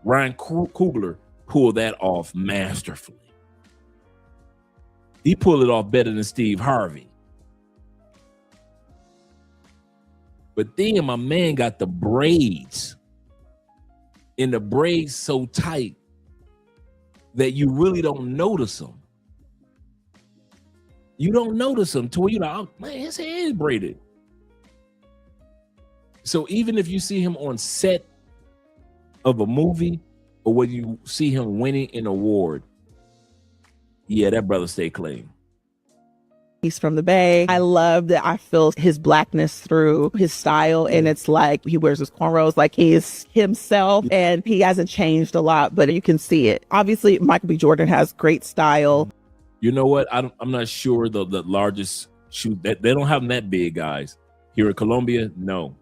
Ryan Coogler pulled that off masterfully. He pulled it off better than Steve Harvey. But then my man got the braids, and the braids so tight that you really don't notice them. You don't notice them till you're like, oh, man, his hair is braided. So even if you see him on set of a movie or when you see him winning an award, yeah, that brother stay clean. He's from the Bay. I love that I feel his blackness through his style. And it's like he wears his cornrows like he's himself and he hasn't changed a lot, but you can see it. Obviously, Michael B. Jordan has great style. You know what? I'm not sure the largest shoe that they don't have them that big, guys. Here in Colombia, no.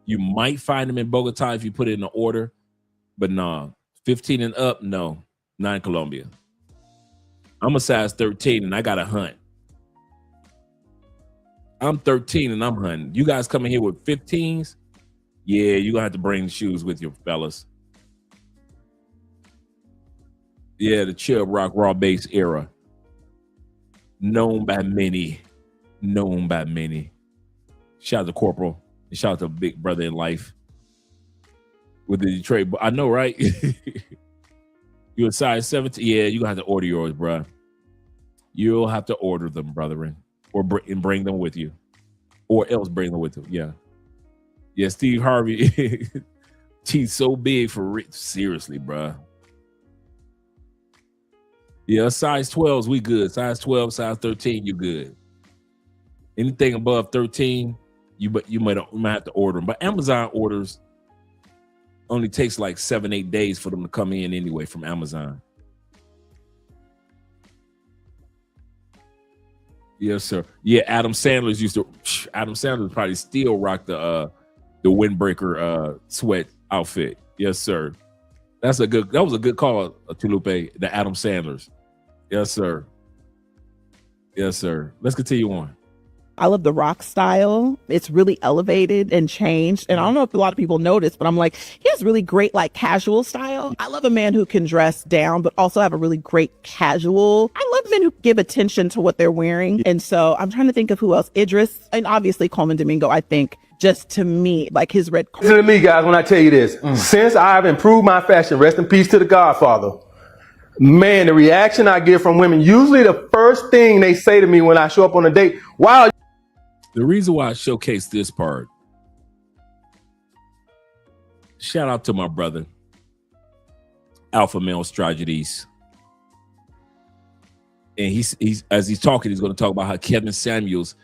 You might find them in Bogota if you put it in an order, but nah. 15 and up, no. Not in Colombia. I'm a size 13 and I got to hunt. I'm 13 and I'm hunting. You guys coming here with 15s? Yeah, you're going to have to bring shoes with you, fellas. Yeah, the Chubb Rock Raw Bass era. Known by many. Shout out to Corporal. And shout out to Big Brother in Life. With the Detroit. I know, right? You're a size 17? Yeah, you're going to have to order yours, bro. You'll have to order them, brethren. Or bring them with you. Or else bring them with you. Yeah. Yeah, Steve Harvey. He's so big for seriously, bro. Yeah, size 12s, we good. Size 12, size 13, you good. Anything above 13, you might have to order them. But Amazon orders only takes like 7-8 days for them to come in anyway from Amazon. Yes, sir. Yeah, Adam Sandler probably still rock the windbreaker sweat outfit. Yes, sir. That was a good call, Tulupe, the Adam Sandlers. Yes, sir. Yes, sir. Let's continue on. I love the rock style. It's really elevated and changed. And I don't know if a lot of people notice, but I'm like, he has really great like casual style. I love a man who can dress down, but also have a really great casual. I love men who give attention to what they're wearing. And so I'm trying to think of who else. Idris and obviously Coleman Domingo, I think. Just to me, like his red. Listen to me, guys, when I tell you this. Since I've improved my fashion, rest in peace to the Godfather, man, the reaction I get from women, usually the first thing they say to me when I show up on a date, wow. The reason why I showcase this part, shout out to my brother, Alpha Male Strategies. And he's as he's talking, he's going to talk about how Kevin Samuels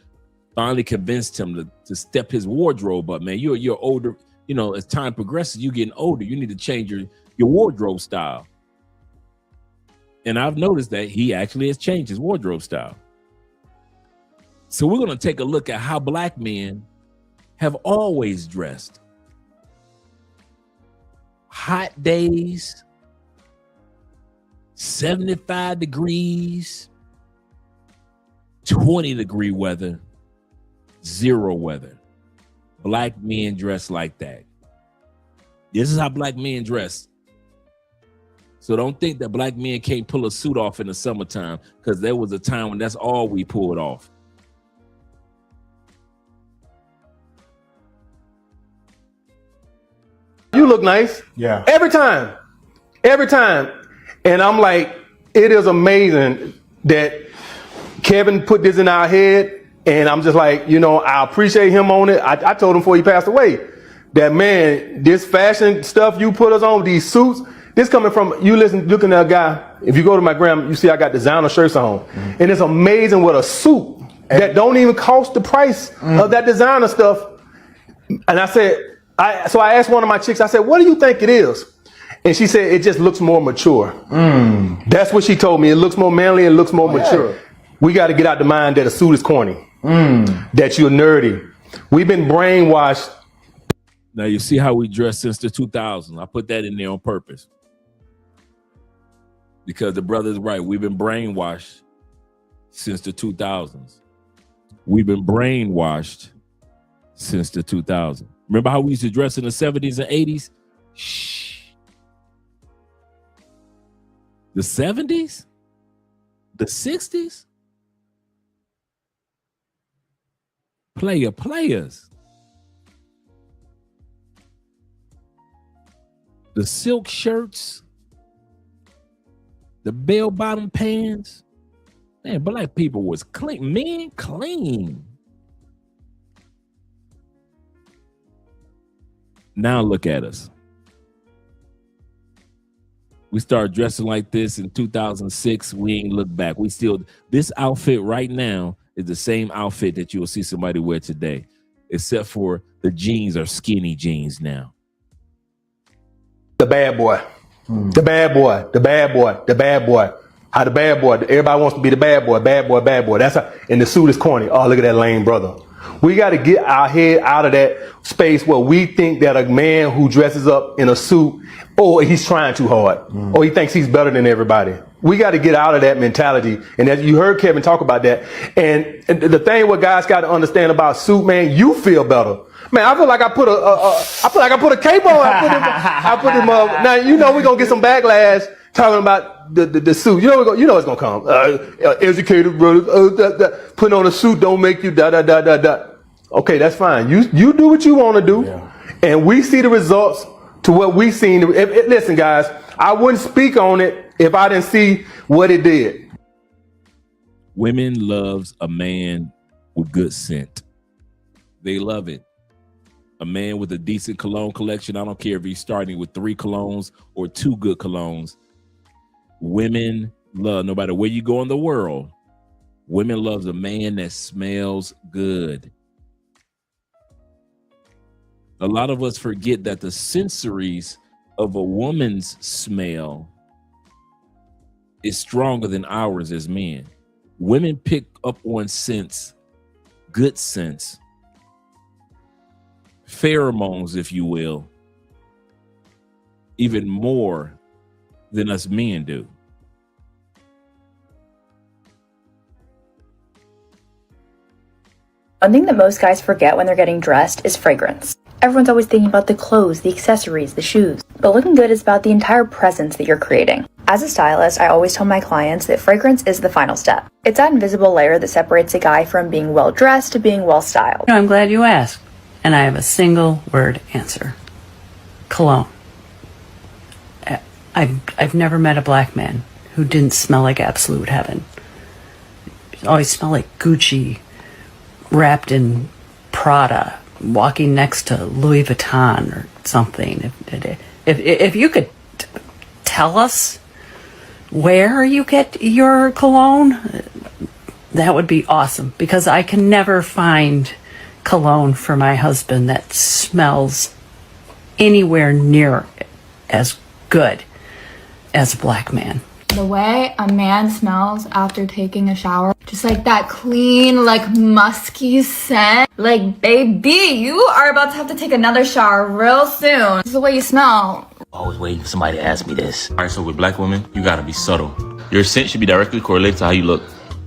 finally convinced him to step his wardrobe up, man. You're older, you know, as time progresses, you're getting older. You need to change your wardrobe style. And I've noticed that he actually has changed his wardrobe style. So we're going to take a look at how black men have always dressed. Hot days, 75 degrees, 20-degree weather, 0 weather. Black men dress like that. This is how black men dress. So don't think that black men can't pull a suit off in the summertime, because there was a time when that's all we pulled off. You look nice. Yeah. Every time. And I'm like, it is amazing that Kevin put this in our head. And I'm just like, you know, I appreciate him on it. I told him before he passed away that, man, this fashion stuff you put us on, these suits, this coming from, looking at a guy, if you go to my gram, you see I got designer shirts on. Mm-hmm. And it's amazing what a suit that don't even cost the price of that designer stuff. And I said, so I asked one of my chicks, I said, what do you think it is? And she said, it just looks more mature. That's what she told me. It looks more manly, it looks more mature. Yeah. We got to get out the mind that a suit is corny. That you're nerdy. We've been brainwashed. Now you see how we dress since the 2000s. I put that in there on purpose. Because the brother's right. We've been brainwashed since the 2000s. We've been brainwashed since the 2000s. Remember how we used to dress in the 70s and 80s? Shh. The 70s? The 60s? Players. The silk shirts, the bell-bottom pants. Man, black people was clean. Men clean. Now look at us. We started dressing like this in 2006. We ain't look back. This outfit right now is the same outfit that you will see somebody wear today, except for the jeans are skinny jeans now. The bad boy. The bad boy. The bad boy. The bad boy. How the bad boy. Everybody wants to be the bad boy. Bad boy. Bad boy. That's how. And the suit is corny. Oh, look at that lame brother. We got to get our head out of that space where we think that a man who dresses up in a suit, or he's trying too hard, or he thinks he's better than everybody. We got to get out of that mentality. And as you heard Kevin talk about that. And the thing what guys got to understand about suit, man, you feel better. Man, I feel like I put a cape on. I put him up. Now, you know, we're going to get some backlash talking about the suit. You know it's going to come. Educated brother, putting on a suit don't make you da. Okay, that's fine. You do what you want to do. Yeah. And we see the results to what we seen. Listen, guys, I wouldn't speak on it if I didn't see what it did. Women loves a man with good scent. They love it. A man with a decent cologne collection. I don't care if he's starting with 3 colognes or 2 good colognes. Women love, no matter where you go in the world, women loves a man that smells good. A lot of us forget that the sensories of a woman's smell is stronger than ours as men. Women pick up on scents, good scents, pheromones, if you will, even more than us men do. One thing that most guys forget when they're getting dressed is fragrance. Everyone's always thinking about the clothes, the accessories, the shoes. But looking good is about the entire presence that you're creating. As a stylist, I always tell my clients that fragrance is the final step. It's that invisible layer that separates a guy from being well dressed to being well styled. I'm glad you asked. And I have a single word answer. Cologne. I've never met a black man who didn't smell like absolute heaven. Always smell like Gucci, wrapped in Prada, walking next to Louis Vuitton or something. If you could tell us where you get your cologne, that would be awesome, because I can never find cologne for my husband that smells anywhere near as good as a black man. The way a man smells after taking a shower, just like that clean, like musky scent. Like, baby, you are about to have to take another shower real soon. This is the way you smell. Always waiting for somebody to ask me this. All right, so with black women, you gotta be subtle. Your scent should be directly correlated to how you look.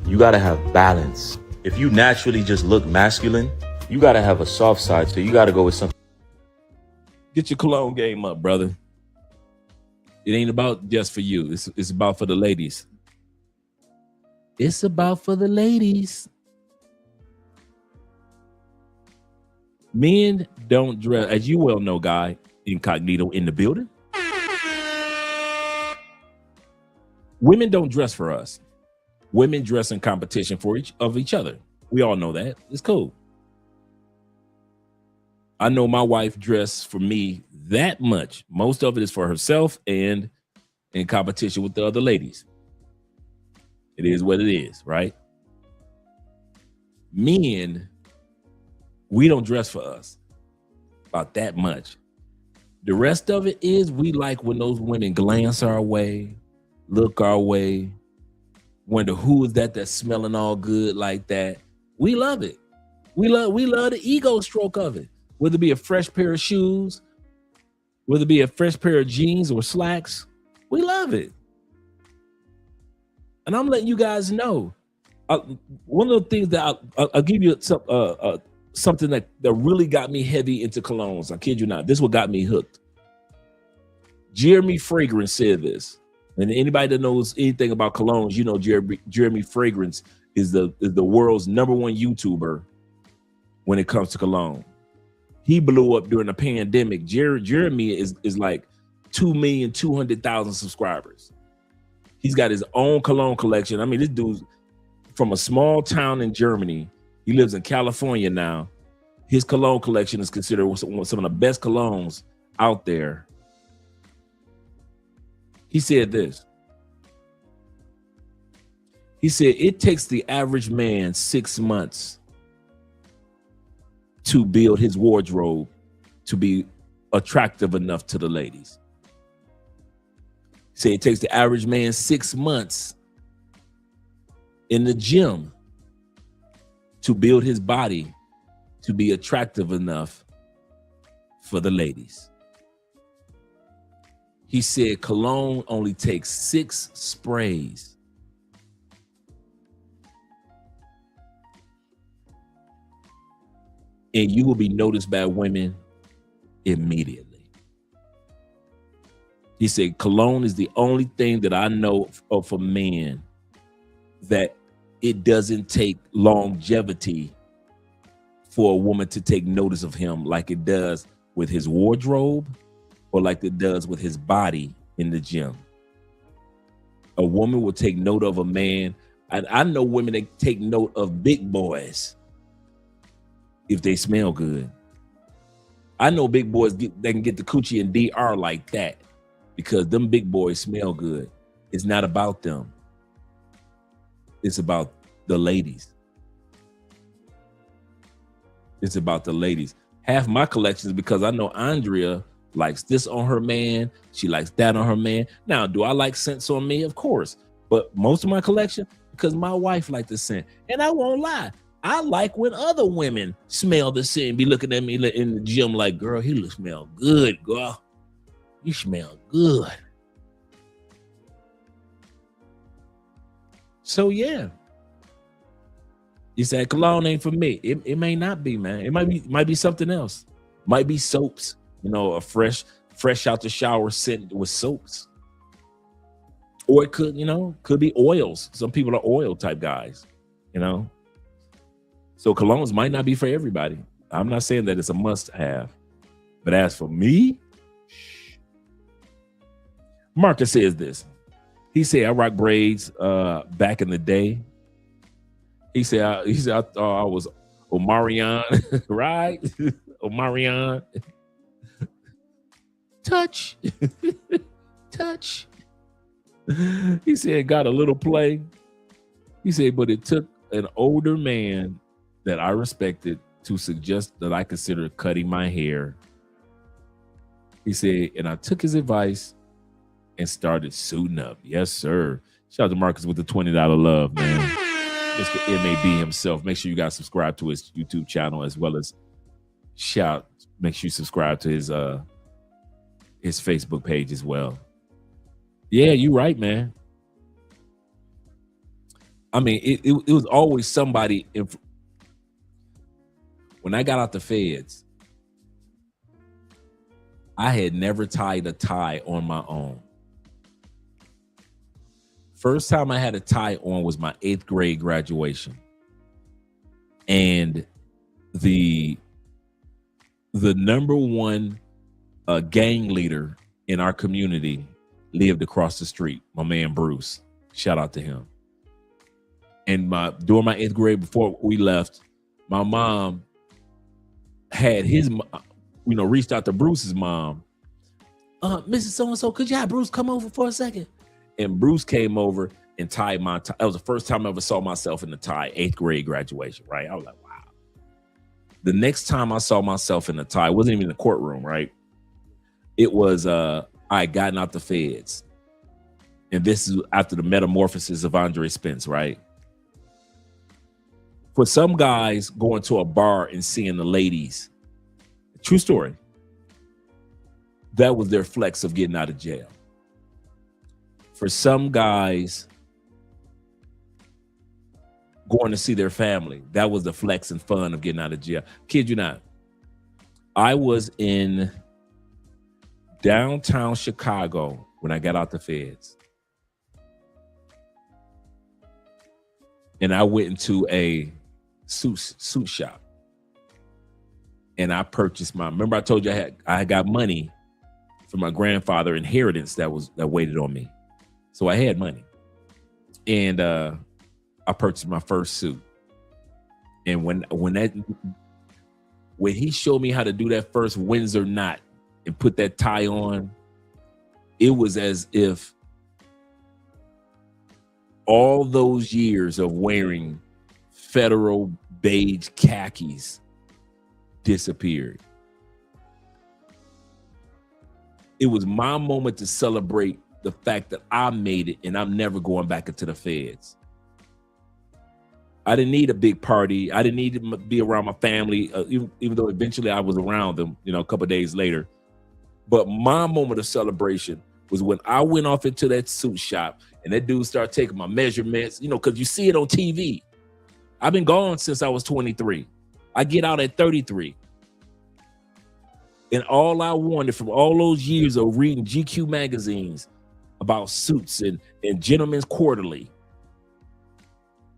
You gotta have balance. If you naturally just look masculine, you gotta have a soft side, so you gotta go with something. Get your cologne game up, brother. It ain't about just for you. It's about for the ladies. It's about for the ladies. Men don't dress, as you well know, Guy Incognito in the building. Women don't dress for us. Women dress in competition for each other. We all know that. It's cool. I know my wife dressed for me that much. Most of it is for herself and in competition with the other ladies. It is what it is, right? Men, we don't dress for us about that much. The rest of it is we like when those women glance our way, look our way, wonder who is that's smelling all good like that. We love it. We love the ego stroke of it. Whether it be a fresh pair of shoes, whether it be a fresh pair of jeans or slacks, we love it. And I'm letting you guys know. One of the things that I'll give you something that really got me heavy into colognes. I kid you not. This is what got me hooked. Jeremy Fragrance said this. And anybody that knows anything about colognes, you know Jeremy Fragrance is the world's #1 YouTuber when it comes to cologne. He blew up during the pandemic. Jeremy is like 2,200,000 subscribers. He's got his own cologne collection. I mean, this dude's from a small town in Germany. He lives in California now. His cologne collection is considered some of the best colognes out there. He said this. He said it takes the average man 6 months to build his wardrobe to be attractive enough to the ladies. He said it takes the average man 6 months in the gym to build his body to be attractive enough for the ladies. He said cologne only takes 6 sprays. And you will be noticed by women immediately. He said cologne is the only thing that I know of a man that it doesn't take longevity for a woman to take notice of him like it does with his wardrobe or like it does with his body in the gym. A woman will take note of a man. I know women that take note of big boys if they smell good. I know big boys they can get the coochie and DR like that because them big boys smell good. It's not about them. It's about the ladies. It's about the ladies. Half my collection is because I know Andrea likes this on her man. She likes that on her man. Now, do I like scents on me? Of course. But most of my collection, because my wife likes the scent. And I won't lie. I like when other women smell the scent and be looking at me in the gym like, girl, he smell good, girl. You smell good. So, yeah. You said cologne ain't for me. It may not be, man. It might be something else. Might be soaps. You know, a fresh out the shower scent with soaps. Or it could be oils. Some people are oil type guys, you know. So colognes might not be for everybody. I'm not saying that it's a must have. But as for me, Marcus says this. He said I rock braids back in the day. He said I thought I was Omarion, right? Omarion. Touch. Touch. He said got a little play. He said, but it took an older man that I respected to suggest that I consider cutting my hair. He said, and I took his advice and started suiting up. Yes, sir. Shout out to Marcus with the $20 love, man. Mr. MAB himself. Make sure you guys subscribe to his YouTube channel as well as make sure you subscribe to his Facebook page as well. Yeah, you're right, man. I mean, it was always somebody. When I got out the feds, I had never tied a tie on my own. First time I had a tie on was my 8th grade graduation. And the number one gang leader in our community lived across the street, my man Bruce. Shout out to him. And during my 8th grade, before we left, my mom had reached out to Bruce's mom. Mrs. So-and-so, could you have Bruce come over for a second? And Bruce came over and tied my tie. That was the first time I ever saw myself in the tie, 8th grade graduation, right? I was like, wow. The next time I saw myself in the tie, it wasn't even in the courtroom, right? It was, I had gotten out the feds. And this is after the metamorphosis of Andre Spence, right? For some guys, going to a bar and seeing the ladies, true story, that was their flex of getting out of jail. For some guys, going to see their family, that was the flex and fun of getting out of jail. Kid you not. I was in downtown Chicago when I got out the feds. And I went into a suit shop. And I purchased remember I told you I got money from my grandfather inheritance that waited on me. So I had money. And I purchased my first suit. And when he showed me how to do that first Windsor knot and put that tie on, it was as if all those years of wearing federal beige khakis disappeared. It was my moment to celebrate the fact that I made it and I'm never going back into the feds. I didn't need a big party. I didn't need to be around my family, even though eventually I was around them, a couple of days later. But my moment of celebration was when I went off into that suit shop and that dude started taking my measurements, because you see it on TV. I've been gone since I was 23. I get out at 33. And all I wanted from all those years of reading GQ magazines about suits and Gentleman's Quarterly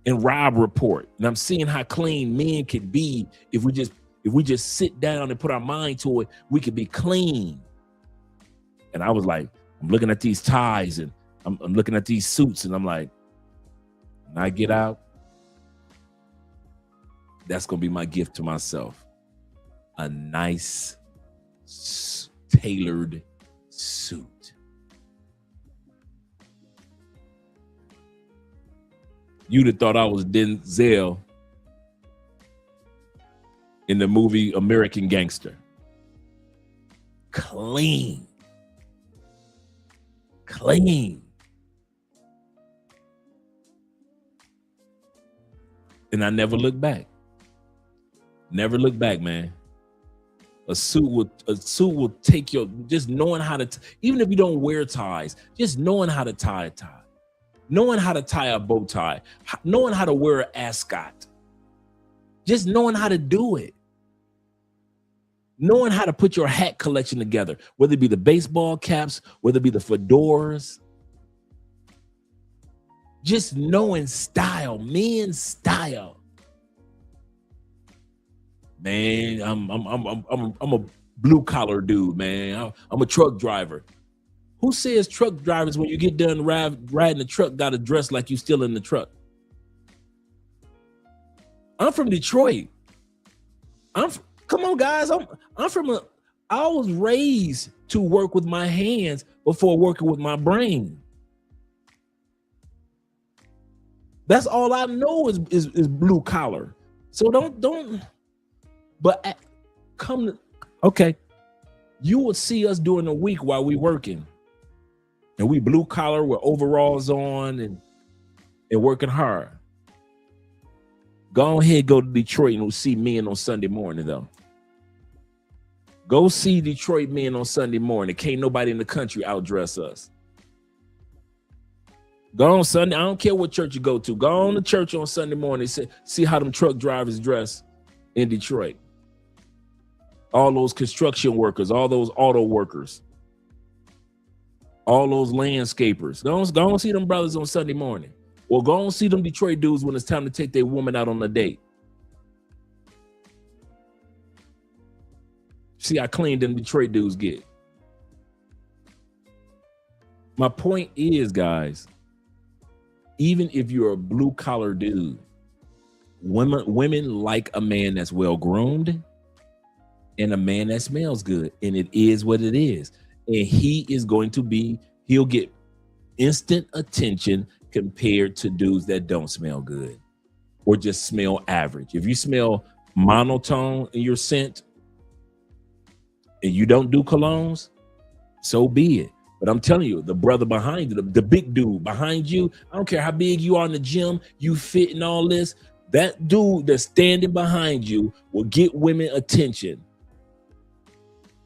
and Rob Report, and I'm seeing how clean men could be if we just sit down and put our mind to it, we could be clean. And I was like, I'm looking at these ties and I'm looking at these suits, and I'm like, when I get out, that's gonna be my gift to myself. A nice tailored suit. You'd have thought I was Denzel in the movie American Gangster. Clean. And I never looked back. Never look back, man. A suit will take your, just knowing how to, even if you don't wear ties, just knowing how to tie a tie, knowing how to tie a bow tie, knowing how to wear an ascot, just knowing how to do it, knowing how to put your hat collection together, whether it be the baseball caps, whether it be the fedoras, just knowing style, men's style. Man, I'm a blue collar dude, man. I'm a truck driver. Who says truck drivers, when you get done riding the truck, got to dress like you still in the truck? I'm from Detroit. Come on, guys. I was raised to work with my hands before working with my brain. That's all I know is blue collar. So don't. But okay, you will see us during the week while we working, and we blue collar with overalls on and working hard. Go ahead, go to Detroit and we'll see men on Sunday morning though. Go see Detroit men on Sunday morning. Can't nobody in the country outdress us. Go on Sunday. I don't care what church you go to. Go on to church on Sunday morning. See how them truck drivers dress in Detroit. All those construction workers, all those auto workers, all those landscapers. Go and see them brothers on Sunday morning. Or go and see them Detroit dudes when it's time to take their woman out on a date. See how clean them Detroit dudes get. My point is, guys, even if you're a blue collar dude, women like a man that's well groomed and a man that smells good, and it is what it is. And he'll get instant attention compared to dudes that don't smell good or just smell average. If you smell monotone in your scent and you don't do colognes, so be it. But I'm telling you, the brother behind you, the big dude behind you, I don't care how big you are in the gym, you fit and all this, that dude that's standing behind you will get women attention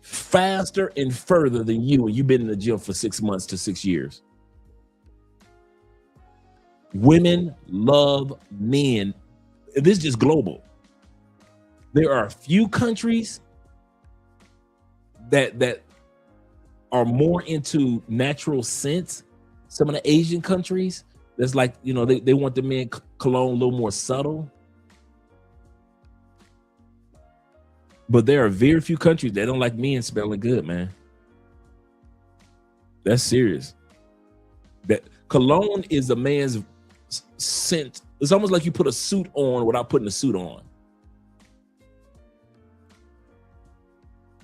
faster and further than you when you've been in the gym for 6 months to 6 years. Women love men. This is just global. There are a few countries that are more into natural scents. Some of the Asian countries, that's like, they want the men cologne a little more subtle. But there are very few countries that don't like men smelling good, man. That's serious. That cologne is a man's scent. It's almost like you put a suit on without putting a suit on.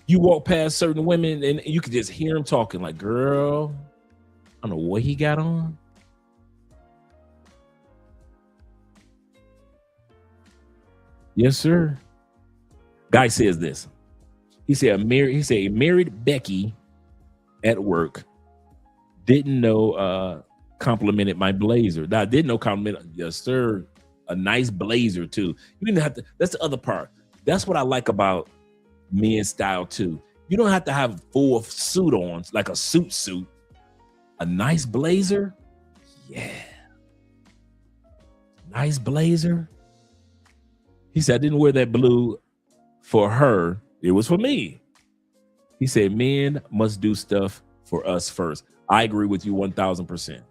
You walk past certain women and you can just hear them talking like, girl, I don't know what he got on. Yes, sir. Guy says this. He said married Becky at work didn't know complimented my blazer. Now, I didn't know compliment. Yes, sir. A nice blazer too. You didn't have to. That's the other part. That's what I like about men's style too. You don't have to have full suit on, like a suit. A nice blazer. Yeah. Nice blazer. He said, I didn't wear that blue for her. It was for me. He said, men must do stuff for us first. I agree with you 1,000%.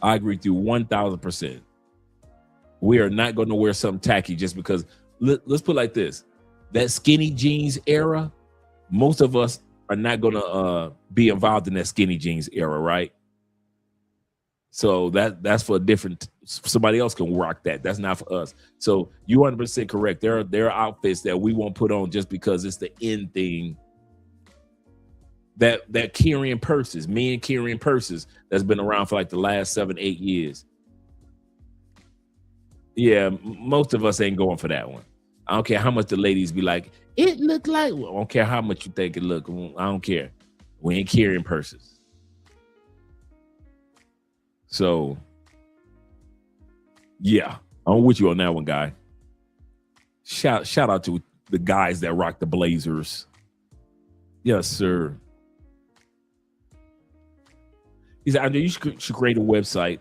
I agree with you 1,000%. We are not going to wear something tacky just because. Let's put it like this. That skinny jeans era, most of us are not going to be involved in that skinny jeans era, right? So that's for a different, somebody else can rock that. That's not for us. So you 100% correct. There are outfits that we won't put on just because it's the in thing. That carrying purses, men carrying purses, that's been around for like the last 7-8 years. Yeah, most of us ain't going for that one. I don't care how much the ladies be like, it look like, well, I don't care how much you think it look. I don't care. We ain't carrying purses. So, yeah, I'm with you on that one, guy. Shout out to the guys that rock the blazers. Yes, sir. He said, I know you should create a website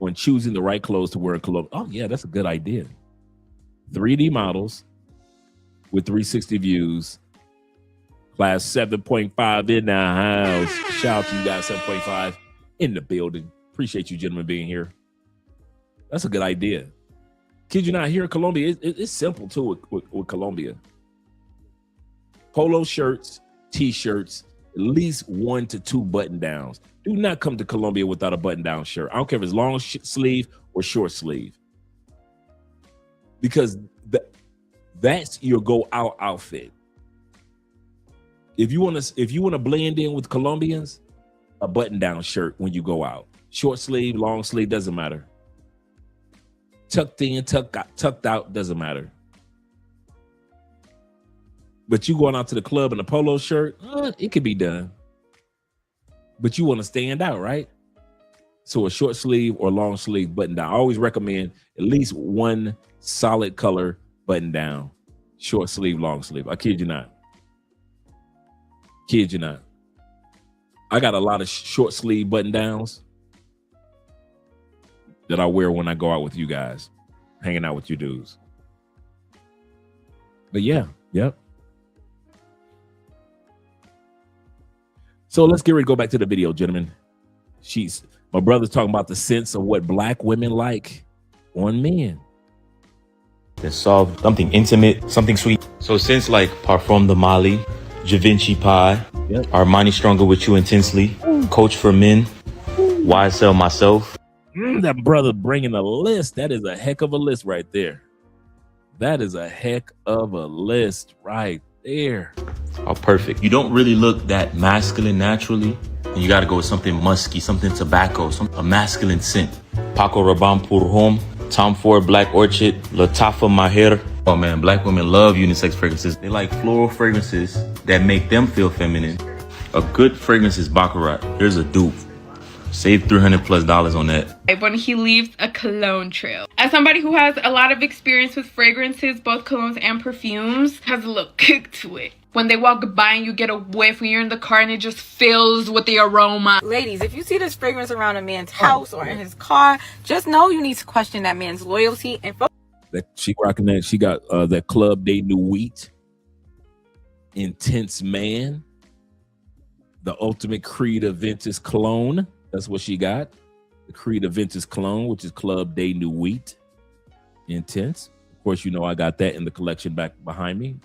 on choosing the right clothes to wear in Colombia. Oh, yeah, that's a good idea. 3D models with 360 views. Class 7.5 in the house. Shout out to you guys, 7.5 in the building. Appreciate you gentlemen being here. That's a good idea. Kid you not, here in Colombia, it's simple too with Colombia. Polo shirts, t-shirts, at least 1 to 2 button downs. Do not come to Colombia without a button down shirt. I don't care if it's long sleeve or short sleeve. Because that's your go out outfit. If you want to blend in with Colombians, a button down shirt when you go out. Short sleeve, long sleeve, doesn't matter. Tucked in, tucked out, doesn't matter. But you going out to the club in a polo shirt, it could be done. But you want to stand out, right? So a short sleeve or long sleeve button down. I always recommend at least one solid color button down. Short sleeve, long sleeve. I kid you not. Kid you not. I got a lot of short sleeve button downs that I wear when I go out with you guys, hanging out with you dudes. But yeah, yep. So let's get ready to go back to the video, gentlemen. My brother's talking about the sense of what black women like on men. That solved something intimate, something sweet. So since like Parfum de Mali, Givenchy Pie, Armani Stronger with You Intensely, Coach for Men, YSL Myself. That brother bringing a list. That is a heck of a list right there. That is a heck of a list right there. Oh, perfect. You don't really look that masculine naturally. And you got to go with something musky, something tobacco, a masculine scent. Paco Rabanne Pour Homme, Tom Ford Black Orchid, Latafa Mahir. Oh man, black women love unisex fragrances. They like floral fragrances that make them feel feminine. A good fragrance is Baccarat. Here's a dupe. Save $300+ on that. When he leaves a cologne trail. As somebody who has a lot of experience with fragrances, both colognes and perfumes, has a little kick to it. When they walk by and you get a whiff when you're in the car and it just fills with the aroma. Ladies, if you see this fragrance around a man's house or in his car, just know you need to question that man's loyalty and that she rocking that. She got that Club de Nuit Intense Man, the ultimate Creed Aventus cologne. That's what she got. The Creed Aventus cologne, which is Club de Nuit Intense. Of course, you know I got that in the collection back behind me.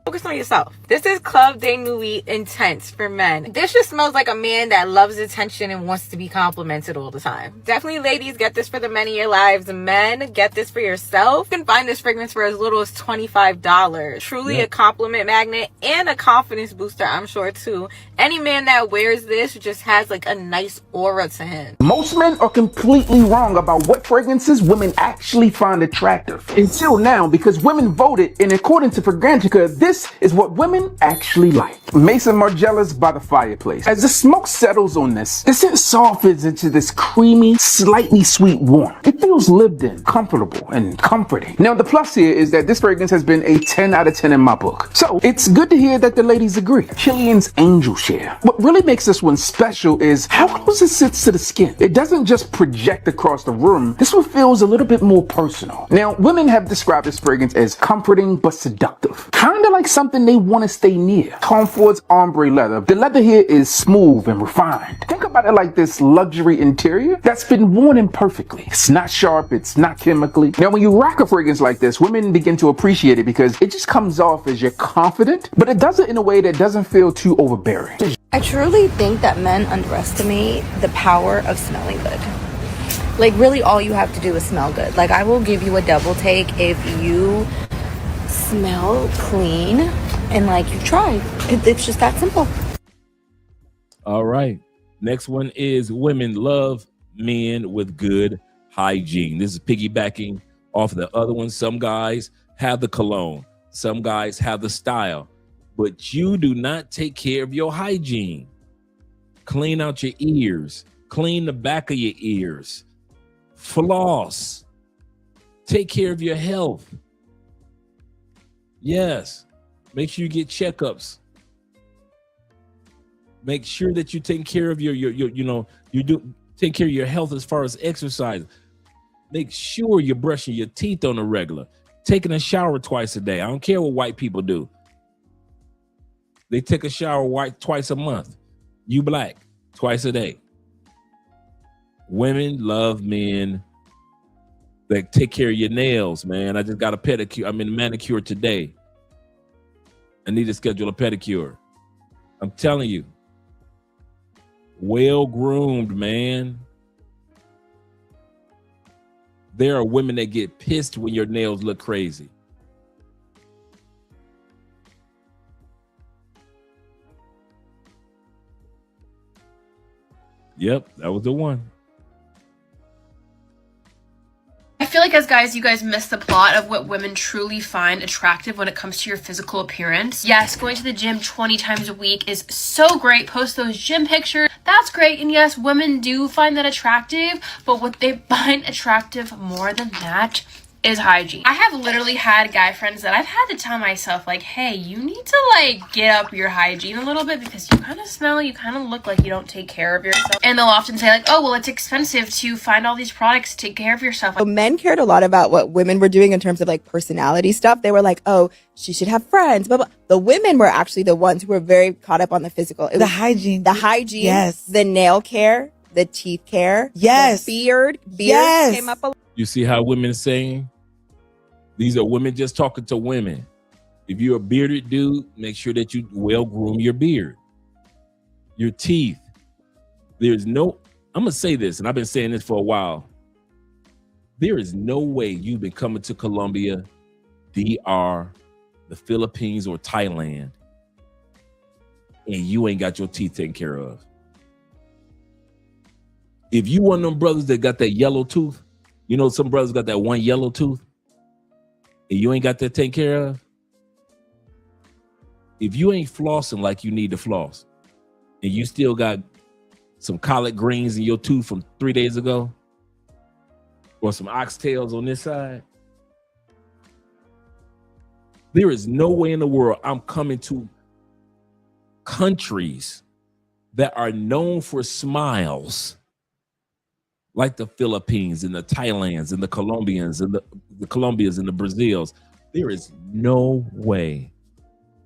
Focus on yourself. This is Club de Nuit Intense for men. This just smells like a man that loves attention and wants to be complimented all the time. Definitely, ladies, get this for the men in your lives. Men, get this for yourself. You can find this fragrance for as little as $25. Truly a compliment magnet and a confidence booster, I'm sure, too. Any man that wears this just has like a nice aura to him. Most men are completely wrong about what fragrances women actually find attractive. Until now, because women voted, and according to Fragrantica, this is what women actually like. Mason Margiela's By the Fireplace. As the smoke settles on this, the scent softens into this creamy, slightly sweet warmth. It feels lived in, comfortable, and comforting. Now, the plus here is that this fragrance has been a 10 out of 10 in my book. So, it's good to hear that the ladies agree. Killian's Angel Share. What really makes this one special is how close it sits to the skin. It doesn't just project across the room. This one feels a little bit more personal. Now, women have described this fragrance as comforting but seductive. Kinda like something they want to stay near. Tom Ford's ombre leather. The leather here is smooth and refined. Think about it like this luxury interior that's been worn in perfectly. It's not sharp, it's not chemically. Now, when you rock a fragrance like this, women begin to appreciate it because it just comes off as you're confident, but it does it in a way that doesn't feel too overbearing. I truly think that men underestimate the power of smelling good. Like, really all you have to do is smell good. Like, I will give you a double take if you smell clean and like you tried. It's just that simple. All right. Next one is women love men with good hygiene. This is piggybacking off the other one. Some guys have the cologne. Some guys have the style. But you do not take care of your hygiene. Clean out your ears. Clean the back of your ears. Floss. Take care of your health. Yes. Make sure you get checkups. Make sure that you take care of your take care of your health as far as exercise. Make sure you're brushing your teeth on a regular. Taking a shower twice a day. I don't care what white people do. They take a shower twice a month. You black, twice a day. Women love men that take care of your nails, man. I just got a pedicure. I'm in manicure today. I need to schedule a pedicure. I'm telling you. Well-groomed, man. There are women that get pissed when your nails look crazy. Yep, that was the one. I feel like as guys, you guys miss the plot of what women truly find attractive when it comes to your physical appearance. Yes, going to the gym 20 times a week is so great. Post those gym pictures. That's great. And yes, women do find that attractive, but what they find attractive more than that is hygiene. I have literally had guy friends that I've had to tell myself, like, hey, you need to like get up your hygiene a little bit because you kind of smell, you kind of look like you don't take care of yourself. And they'll often say like, oh, well, it's expensive to find all these products to take care of yourself. So men cared a lot about what women were doing in terms of like personality stuff. They were like, oh, she should have friends, blah, blah. The women were actually the ones who were very caught up on the physical. It was hygiene. The hygiene. Yes. The nail care, the teeth care. Yes. The beard. Beard came up a lot. You see how women saying? These are women just talking to women. If you're a bearded dude, make sure that you well groom your beard. Your teeth. I'm going to say this, and I've been saying this for a while. There is no way you've been coming to Colombia, DR, the Philippines, or Thailand, and you ain't got your teeth taken care of. If you one of them brothers that got that yellow tooth, you know some brothers got that one yellow tooth, and you ain't got that taken care of, if you ain't flossing like you need to floss, and you still got some collard greens in your tooth from 3 days ago, or some oxtails on this side, there is no way in the world I'm coming to countries that are known for smiles, like the Philippines and the Thailands and the Colombians and the Colombians and the Brazils. There is no way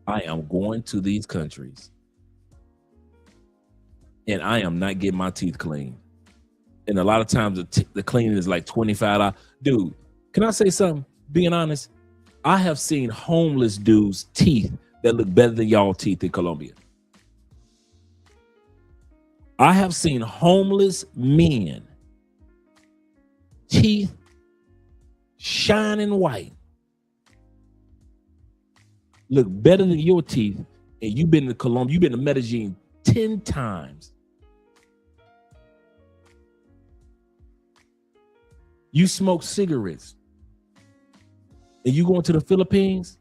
I am going to these countries and I am not getting my teeth cleaned. And a lot of times the cleaning is like $25. Dude, can I say something? Being honest, I have seen homeless dudes' teeth that look better than y'all teeth in Colombia. I have seen homeless men, teeth shining white, look better than your teeth, and you've been to Colombia, you've been to Medellin 10 times. You smoke cigarettes, and you going to the Philippines,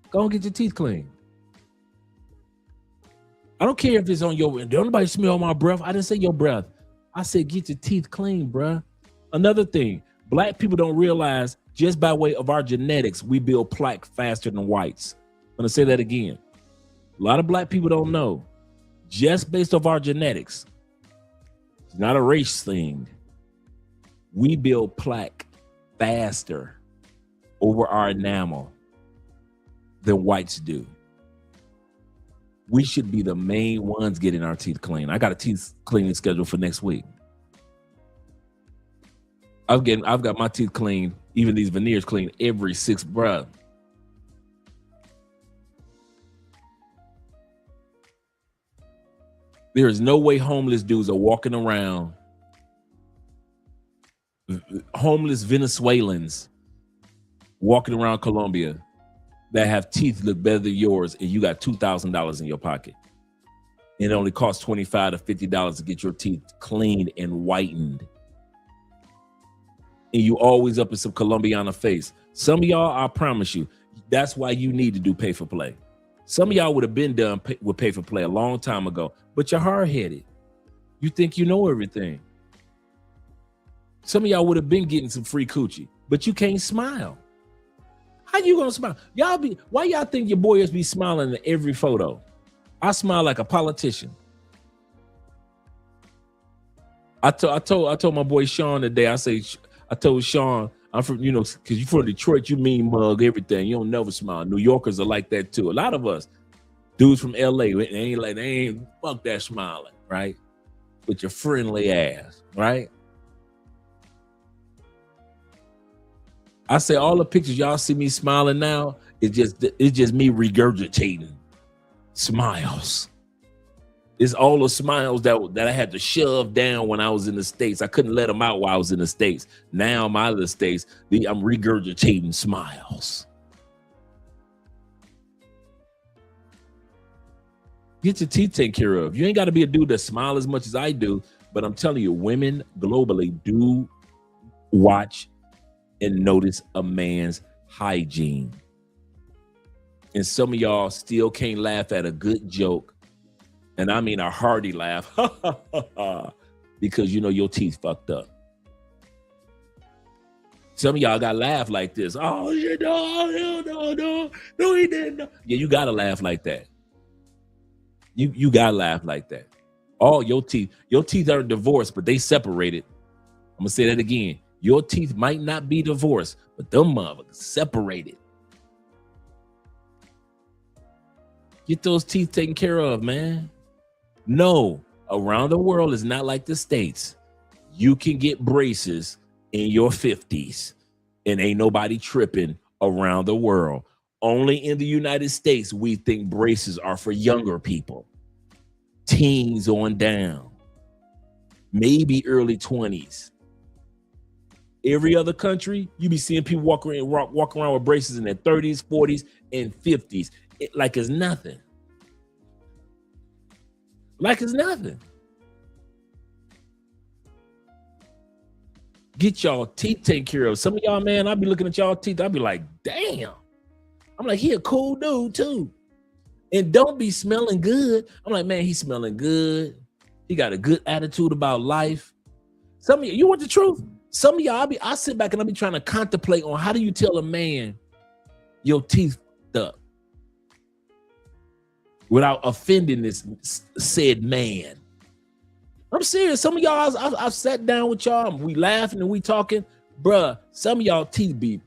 go and get your teeth cleaned. I don't care if it's on your, don't nobody smell my breath. I didn't say your breath. I said get your teeth clean, bruh. Another thing, black people don't realize just by way of our genetics, we build plaque faster than whites. I'm gonna say that again. A lot of black people don't know, just based off our genetics, it's not a race thing. We build plaque faster over our enamel than whites do. We should be the main ones getting our teeth clean. I got a teeth cleaning schedule for next week. I've got my teeth cleaned, even these veneers cleaned every 6, bruh. There is no way homeless dudes are walking around, homeless Venezuelans walking around Colombia that have teeth look better than yours, and you got $2,000 in your pocket. And it only costs $25 to $50 to get your teeth cleaned and whitened. And you always up in some Colombiana face. Some of y'all, I promise you, that's why you need to do pay for play. Some of y'all would have been done with pay for play a long time ago, but you're hard-headed. You think you know everything. Some of y'all would have been getting some free coochie, but you can't smile. How you gonna smile? Why y'all think your boys be smiling in every photo? I smile like a politician. I told my boy Sean today, I told Sean, I'm from, because you from Detroit, you mean mug everything. You don't never smile. New Yorkers are like that too. A lot of us, dudes from LA, they ain't fuck that smiling, right? With your friendly ass, right? I say all the pictures y'all see me smiling now, it's just me regurgitating smiles. It's all the smiles that I had to shove down when I was in the States. I couldn't let them out while I was in the States. Now I'm out of the States. I'm regurgitating smiles. Get your teeth taken care of. You ain't got to be a dude that smile as much as I do, but I'm telling you, women globally do watch and notice a man's hygiene. And some of y'all still can't laugh at a good joke. And I mean a hearty laugh. Because you know your teeth fucked up. Some of y'all got to laugh like this. Oh, shit, no, he didn't. Yeah, you got to laugh like that. You got to laugh like that. All your teeth are divorced, but they separated. I'm going to say that again. Your teeth might not be divorced, but them motherfuckers separated. Get those teeth taken care of, man. No, around the world is not like the States. You can get braces in your 50s and ain't nobody tripping around the world. Only in the United States, we think braces are for younger people. Teens on down. Maybe early 20s. Every other country, you be seeing people walk around with braces in their 30s, 40s, and 50s. Like it's nothing. Like it's nothing. Get y'all teeth taken care of. Some of y'all, man, I be looking at y'all teeth. I be like, damn. I'm like, he a cool dude too. And don't be smelling good. I'm like, man, he's smelling good. He got a good attitude about life. Some of you want the truth? Some of y'all, I sit back and I be trying to contemplate on how do you tell a man your teeth up without offending this said man. I'm serious. Some of y'all, I've sat down with y'all and we laughing and we talking. Bruh, some of y'all teeth be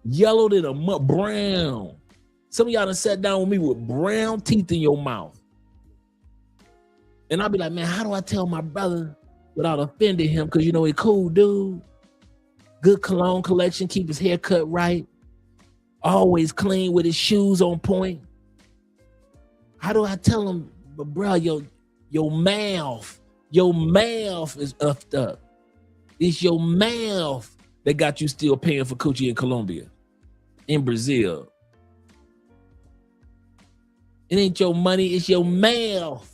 yellowed in a brown. Some of y'all done sat down with me with brown teeth in your mouth. And I'll be like, man, how do I tell my brother without offending him? Because, you know, he cool dude. Good cologne collection, keep his hair cut right. always clean with his shoes on point. How do I tell him, but bro, your mouth is upped up. It's your mouth that got you still paying for coochie in Colombia, in Brazil. It ain't your money, it's your mouth.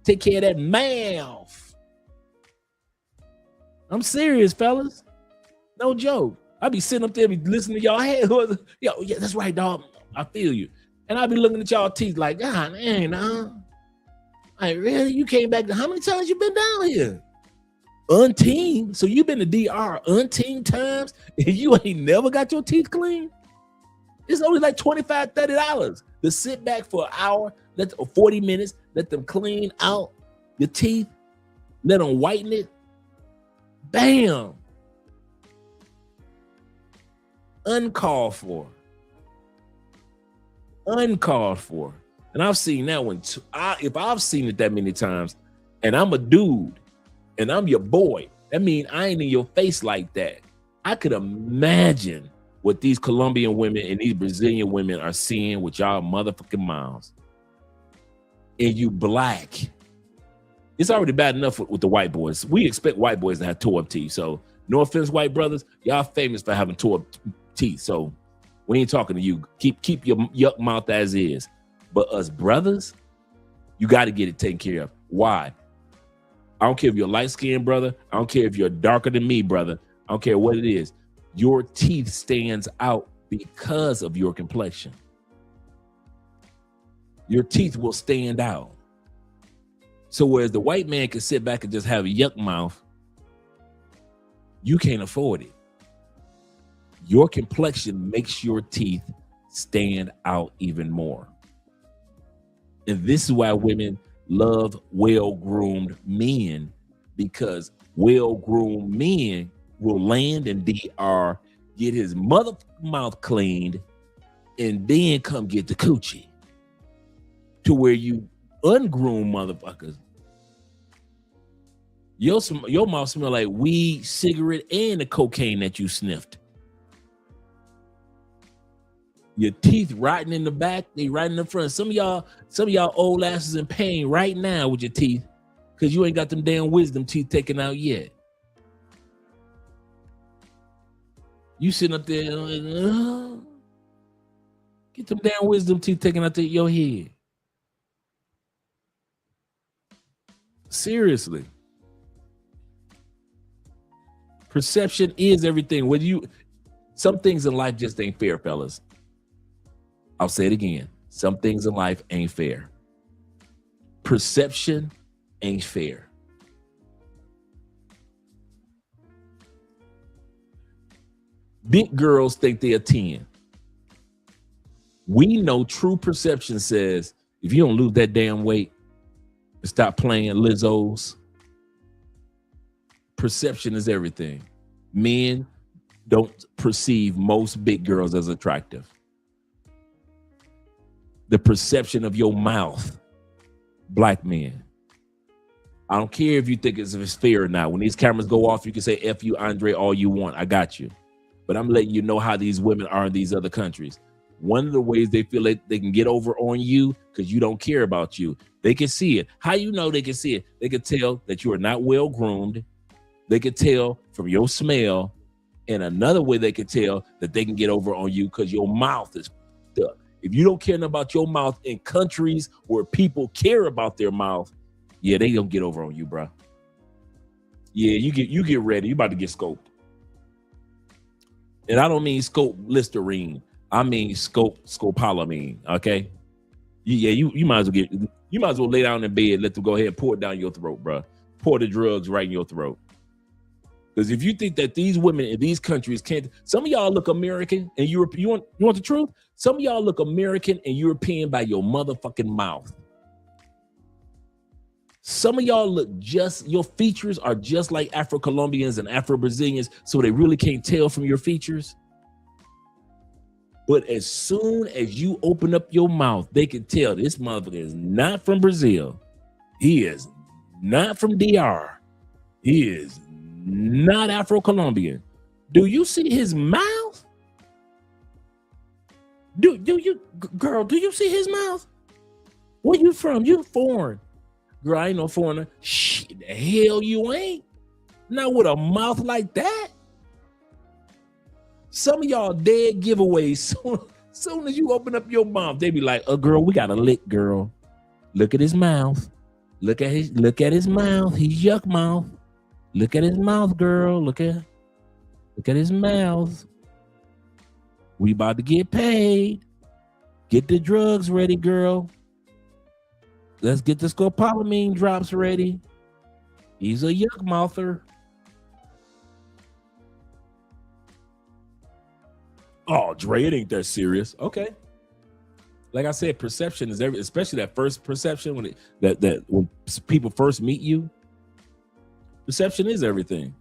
Take care of that mouth. I'm serious, fellas. No joke. I be sitting up there, be listening to y'all. Hey, yo, yeah, that's right, dog. I feel you. And I be looking at y'all teeth like, God, man, like, really? You came back? How many times you been down here? Unteam. So you been to DR unteam times and you ain't never got your teeth clean? It's only like $25, $30 to sit back for an hour, or 40 minutes, let them clean out your teeth, let them whiten it. Bam. Uncalled for. Uncalled for. And I've seen that one too. If I've seen it that many times and I'm a dude and I'm your boy, that means I ain't in your face like that. I could imagine what these Colombian women and these Brazilian women are seeing with y'all motherfucking mouths. And you black. It's already bad enough with the white boys. We expect white boys to have tore up teeth. So no offense, white brothers, y'all famous for having tore up teeth. So we ain't talking to you. Keep your yuck mouth as is. But us brothers, you got to get it taken care of. Why? I don't care if you're light-skinned brother. I don't care if you're darker than me, brother. I don't care what it is. Your teeth stands out because of your complexion. Your teeth will stand out. So whereas the white man can sit back and just have a yuck mouth, you can't afford it. Your complexion makes your teeth stand out even more. And this is why women love well-groomed men, because well-groomed men will land in DR, get his mother mouth cleaned, and then come get the coochie. To where you ungroomed motherfuckers, your mouth smell like weed, cigarette, and the cocaine that you sniffed. Your teeth rotting in the back, they rotting in the front. Some of y'all old asses in pain right now with your teeth because you ain't got them damn wisdom teeth taken out yet. You sitting up there like, get them damn wisdom teeth taken out your head. Seriously. Perception is everything. Some things in life just ain't fair, fellas. I'll say it again. Some things in life ain't fair. Perception ain't fair. Big girls think they're 10. We know true perception says, if you don't lose that damn weight and stop playing Lizzos, perception is everything. Men don't perceive most big girls as attractive. The perception of your mouth, black men. I don't care if you think it's fair or not. When these cameras go off, you can say F you, Andre, all you want. I got you. But I'm letting you know how these women are in these other countries. One of the ways they feel like they can get over on you because you don't care about you. They can see it. How you know they can see it? They can tell that you are not well groomed. They can tell from your smell. And another way they can tell that they can get over on you because your mouth is fucked up. If you don't care about your mouth in countries where people care about their mouth, yeah, they gonna get over on you, bro. Yeah, you get ready. You about to get scoped. And I don't mean scope Listerine. I mean scopolamine. Okay. Yeah, you might as well lay down in bed, let them go ahead and pour it down your throat, bro. Pour the drugs right in your throat. Because if you think that these women in these countries can't, some of y'all look American and European. You want the truth? Some of y'all look American and European by your motherfucking mouth. Some of y'all look your features are just like Afro-Colombians and Afro-Brazilians, so they really can't tell from your features. But as soon as you open up your mouth, they can tell this motherfucker is not from Brazil. He is not from DR. He is not Afro-Colombian. Do you see his mouth? Do you, girl? Do you see his mouth? Where you from? You foreign, girl? I ain't no foreigner. Shit, the hell you ain't. Not with a mouth like that. Some of y'all dead giveaways. Soon as you open up your mouth, they be like, "Oh, girl, we got a lick, girl. Look at his mouth. Look at his mouth. He's yuck mouth. Look at his mouth, girl. Look at his mouth. We about to get paid. Get the drugs ready, girl. Let's get the scopolamine drops ready. He's a yuck mouther." Oh, Dre, it ain't that serious. Okay. Like I said, perception is especially that first perception when when people first meet you. Perception is everything.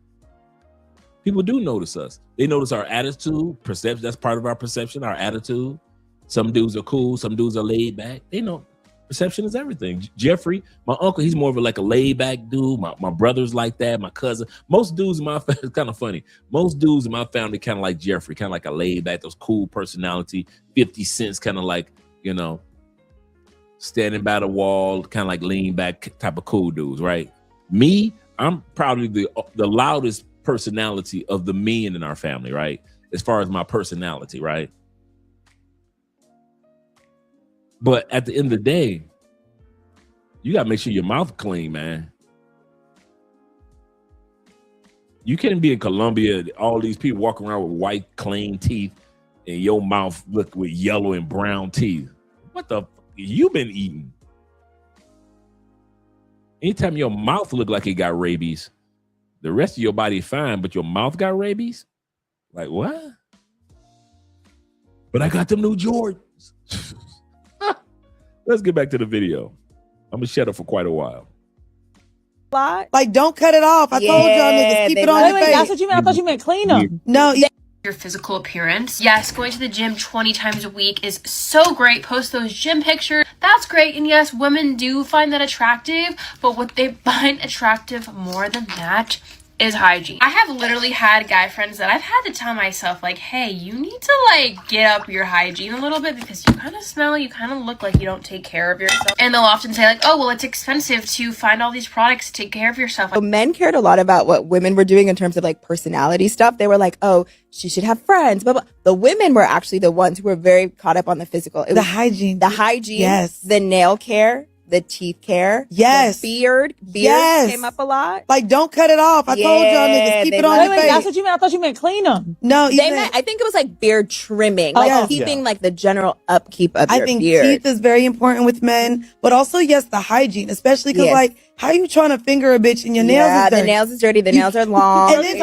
People do notice us. They notice our attitude, perception. That's part of our perception, our attitude. Some dudes are cool, some dudes are laid back. They know perception is everything. Jeffrey, my uncle, he's more of a laid back dude. My brother's like that. My cousin. Most dudes in my family, it's kind of funny. Most dudes in my family kind of like Jeffrey, kind of like a laid back, those cool personality, 50 cents, kind of like, standing by the wall, kind of like lean back type of cool dudes, right? Me, I'm probably the loudest personality of the men in our family, right? As far as my personality, right? But at the end of the day, you got to make sure your mouth clean, man. You can't be in Colombia, all these people walking around with white, clean teeth, and your mouth look with yellow and brown teeth. What the fuck you been eating? Anytime your mouth look like it got rabies, the rest of your body fine, but your mouth got rabies? Like, what? But I got them new Jordans. Let's get back to the video. I'm gonna shut up for quite a while. Like, don't cut it off. I told y'all niggas, keep it on your face. That's what you meant. I thought you meant clean them. No, your physical appearance. Yes, going to the gym 20 times a week is so great. Post those gym pictures. That's great. And yes, women do find that attractive, but what they find attractive more than that is hygiene. I have literally had guy friends that I've had to tell myself, like, hey, you need to get up your hygiene a little bit because you kind of smell, you kind of look like you don't take care of yourself. And they'll often say oh, well, it's expensive to find all these products to take care of yourself. So men cared a lot about what women were doing in terms of personality stuff. They were like, oh, she should have friends. But the women were actually the ones who were very caught up on the physical. The hygiene. Yes. The nail care. The teeth care. Yes. The beard. Beard came up a lot. Like, don't cut it off. I told y'all niggas, keep it on your face. That's what you meant. I thought you meant clean them. No, I think it was beard trimming, keeping the general upkeep of your think beard. teeth is very important with men, but also the hygiene, especially because how you trying to finger a bitch and your nails is dirty? The nails is dirty. The nails are long. And then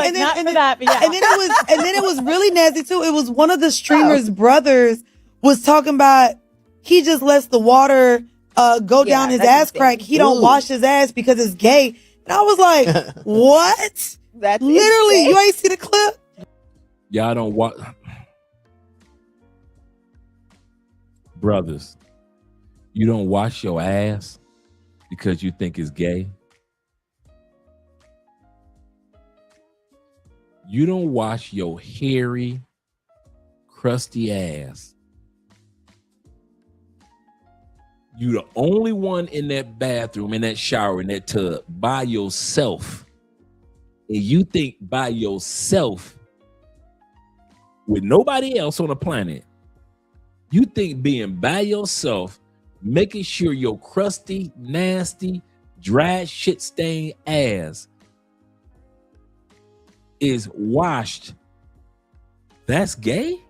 it was really nasty too. It was one of the streamers' brothers was talking about he just lets the water go down his ass crack. He don't wash his ass because it's gay. And I was like, what? That's literally, you ain't see the clip? Y'all don't watch. Brothers, you don't wash your ass because you think it's gay. You don't wash your hairy, crusty ass. You the only one in that bathroom, in that shower, in that tub by yourself. And you think by yourself with nobody else on the planet, you think being by yourself, making sure your crusty, nasty, dry, shit-stained ass is washed, that's gay?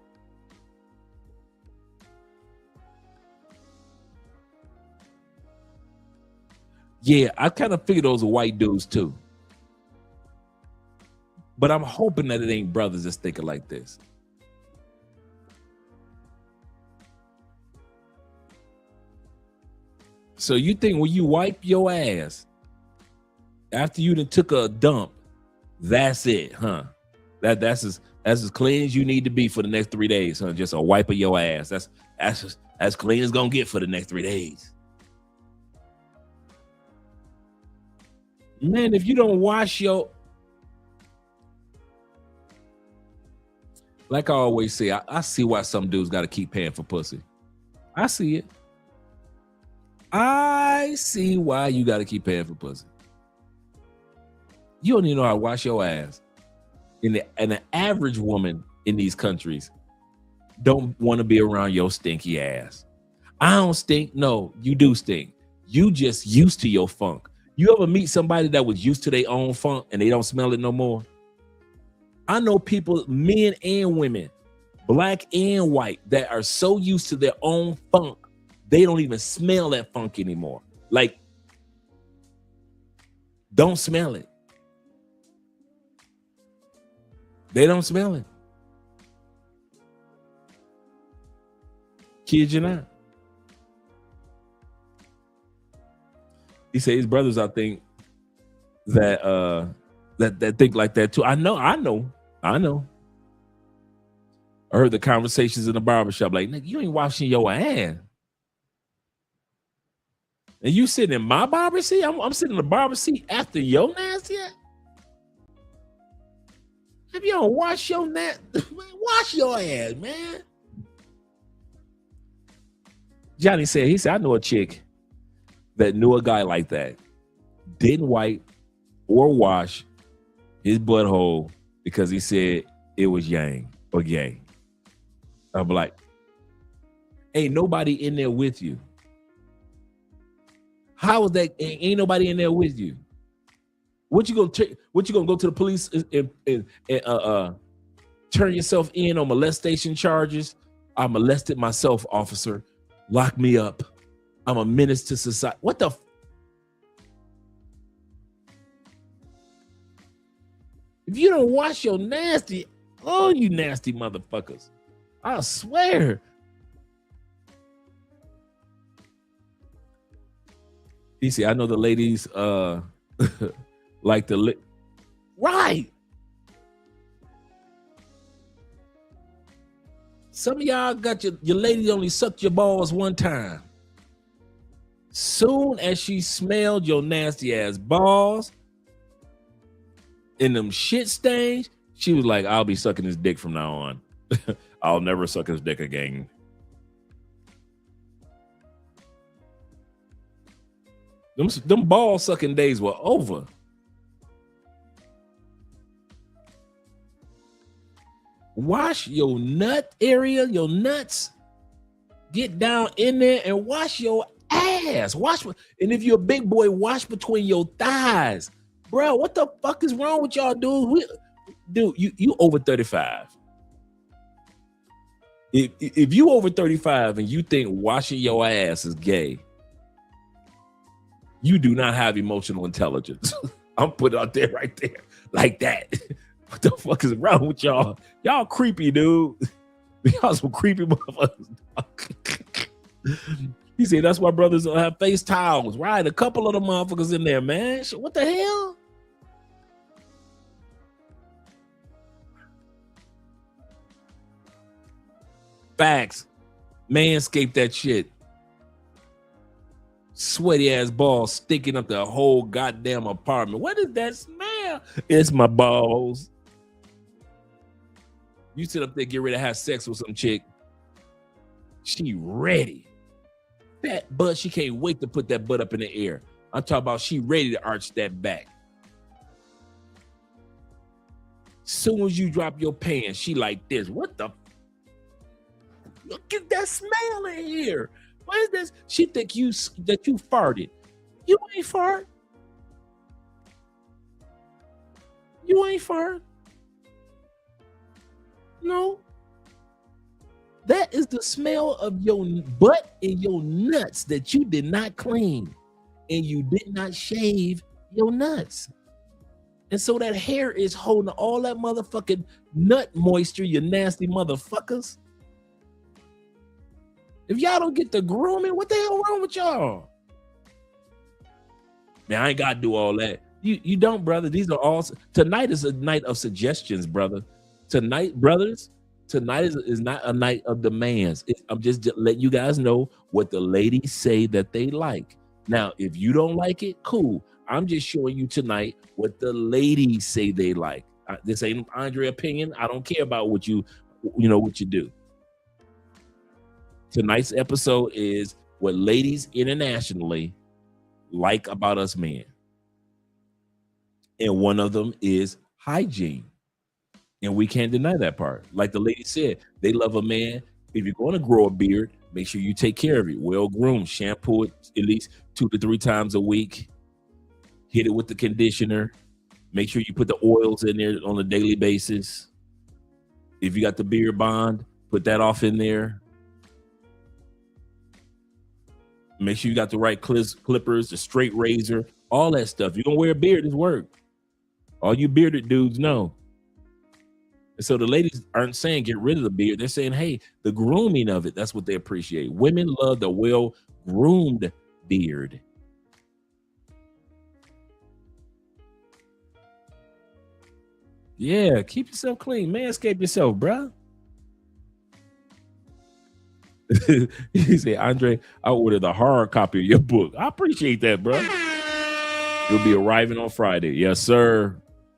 Yeah, I kind of figure those are white dudes too. But I'm hoping that it ain't brothers that's thinking like this. So you think when you wipe your ass after you done took a dump, that's it, huh? That's as clean as you need to be for the next 3 days, huh? Just a wipe of your ass. That's as clean as gonna get for the next 3 days. Man, if you don't wash your... Like I always say, I see why some dudes got to keep paying for pussy. I see it. I see why you got to keep paying for pussy. You don't even know how to wash your ass. And the average woman in these countries don't want to be around your stinky ass. I don't stink. No, you do stink. You just used to your funk. You ever meet somebody that was used to their own funk and they don't smell it no more? I know people, men and women, black and white, that are so used to their own funk, they don't even smell that funk anymore. Like, don't smell it. They don't smell it. Kid you not. He said his brothers, I think, that think like that too. I know. I heard the conversations in the barbershop, like, nigga, you ain't washing your ass. And you sitting in my barber seat? I'm sitting in the barber seat after your nasty ass? If you don't wash your wash your ass, man. Johnny said, he said, I know a chick that knew a guy like that, didn't wipe or wash his butthole because he said it was yang or gay. I'm like, ain't nobody in there with you. How is that? Ain't nobody in there with you. What you gonna go to the police and turn yourself in on molestation charges? I molested myself, officer. Lock me up. I'm a menace to society. What the? If you don't wash your nasty, oh, you nasty motherfuckers. I swear. You see, I know the ladies like to lick. Right. Some of y'all got your lady only sucked your balls one time. Soon as she smelled your nasty ass balls and them shit stains, she was like, I'll be sucking his dick from now on. I'll never suck his dick again. Them ball sucking days were over. Wash your nut area, your nuts. Get down in there and wash your ass. And if you're a big boy, wash between your thighs. Bro, what the fuck is wrong with y'all, dude? Dude, you over 35. If you over 35 and you think washing your ass is gay, you do not have emotional intelligence. I'm putting it out there right there like that. What the fuck is wrong with y'all? Y'all creepy, dude. Y'all some creepy motherfuckers. He said that's why brothers don't have face towels. Right, a couple of the motherfuckers in there, man. What the hell? Facts. Manscape that shit. Sweaty ass balls sticking up the whole goddamn apartment. What is that smell? It's my balls. You sit up there, get ready to have sex with some chick. She ready. Fat butt, she can't wait to put that butt up in the air. I'm talking about she ready to arch that back. Soon as you drop your pants, she like this. What the? Look at that smell in here. What is this? She think that you farted. You ain't fart. You ain't fart. No. That is the smell of your butt and your nuts that you did not clean. And you did not shave your nuts. And so that hair is holding all that motherfucking nut moisture, you nasty motherfuckers. If y'all don't get the grooming, what the hell wrong with y'all? Man, I ain't got to do all that. You don't, brother. These are all... Tonight is a night of suggestions, brother. Tonight, brothers, tonight is not a night of demands. I'm just letting you guys know what the ladies say that they like. Now, if you don't like it, cool. I'm just showing you tonight what the ladies say they like. This ain't Andre opinion. I don't care about what you know what you do. Tonight's episode is what ladies internationally like about us men. And one of them is hygiene. And we can't deny that part. Like the lady said, they love a man. If you're going to grow a beard, make sure you take care of it. Well groomed, shampoo it at least 2 to 3 times a week. Hit it with the conditioner. Make sure you put the oils in there on a daily basis. If you got the beard bond, put that off in there. Make sure you got the right clippers, the straight razor, all that stuff. You're going to wear a beard, it's work. All you bearded dudes know. And so the ladies aren't saying get rid of the beard. They're saying, hey, the grooming of it, that's what they appreciate. Women love the well-groomed beard. Yeah, keep yourself clean. Manscape yourself, bruh. He said, Andre, I ordered the hard copy of your book. I appreciate that, bro. You'll be arriving on Friday. Yes, sir.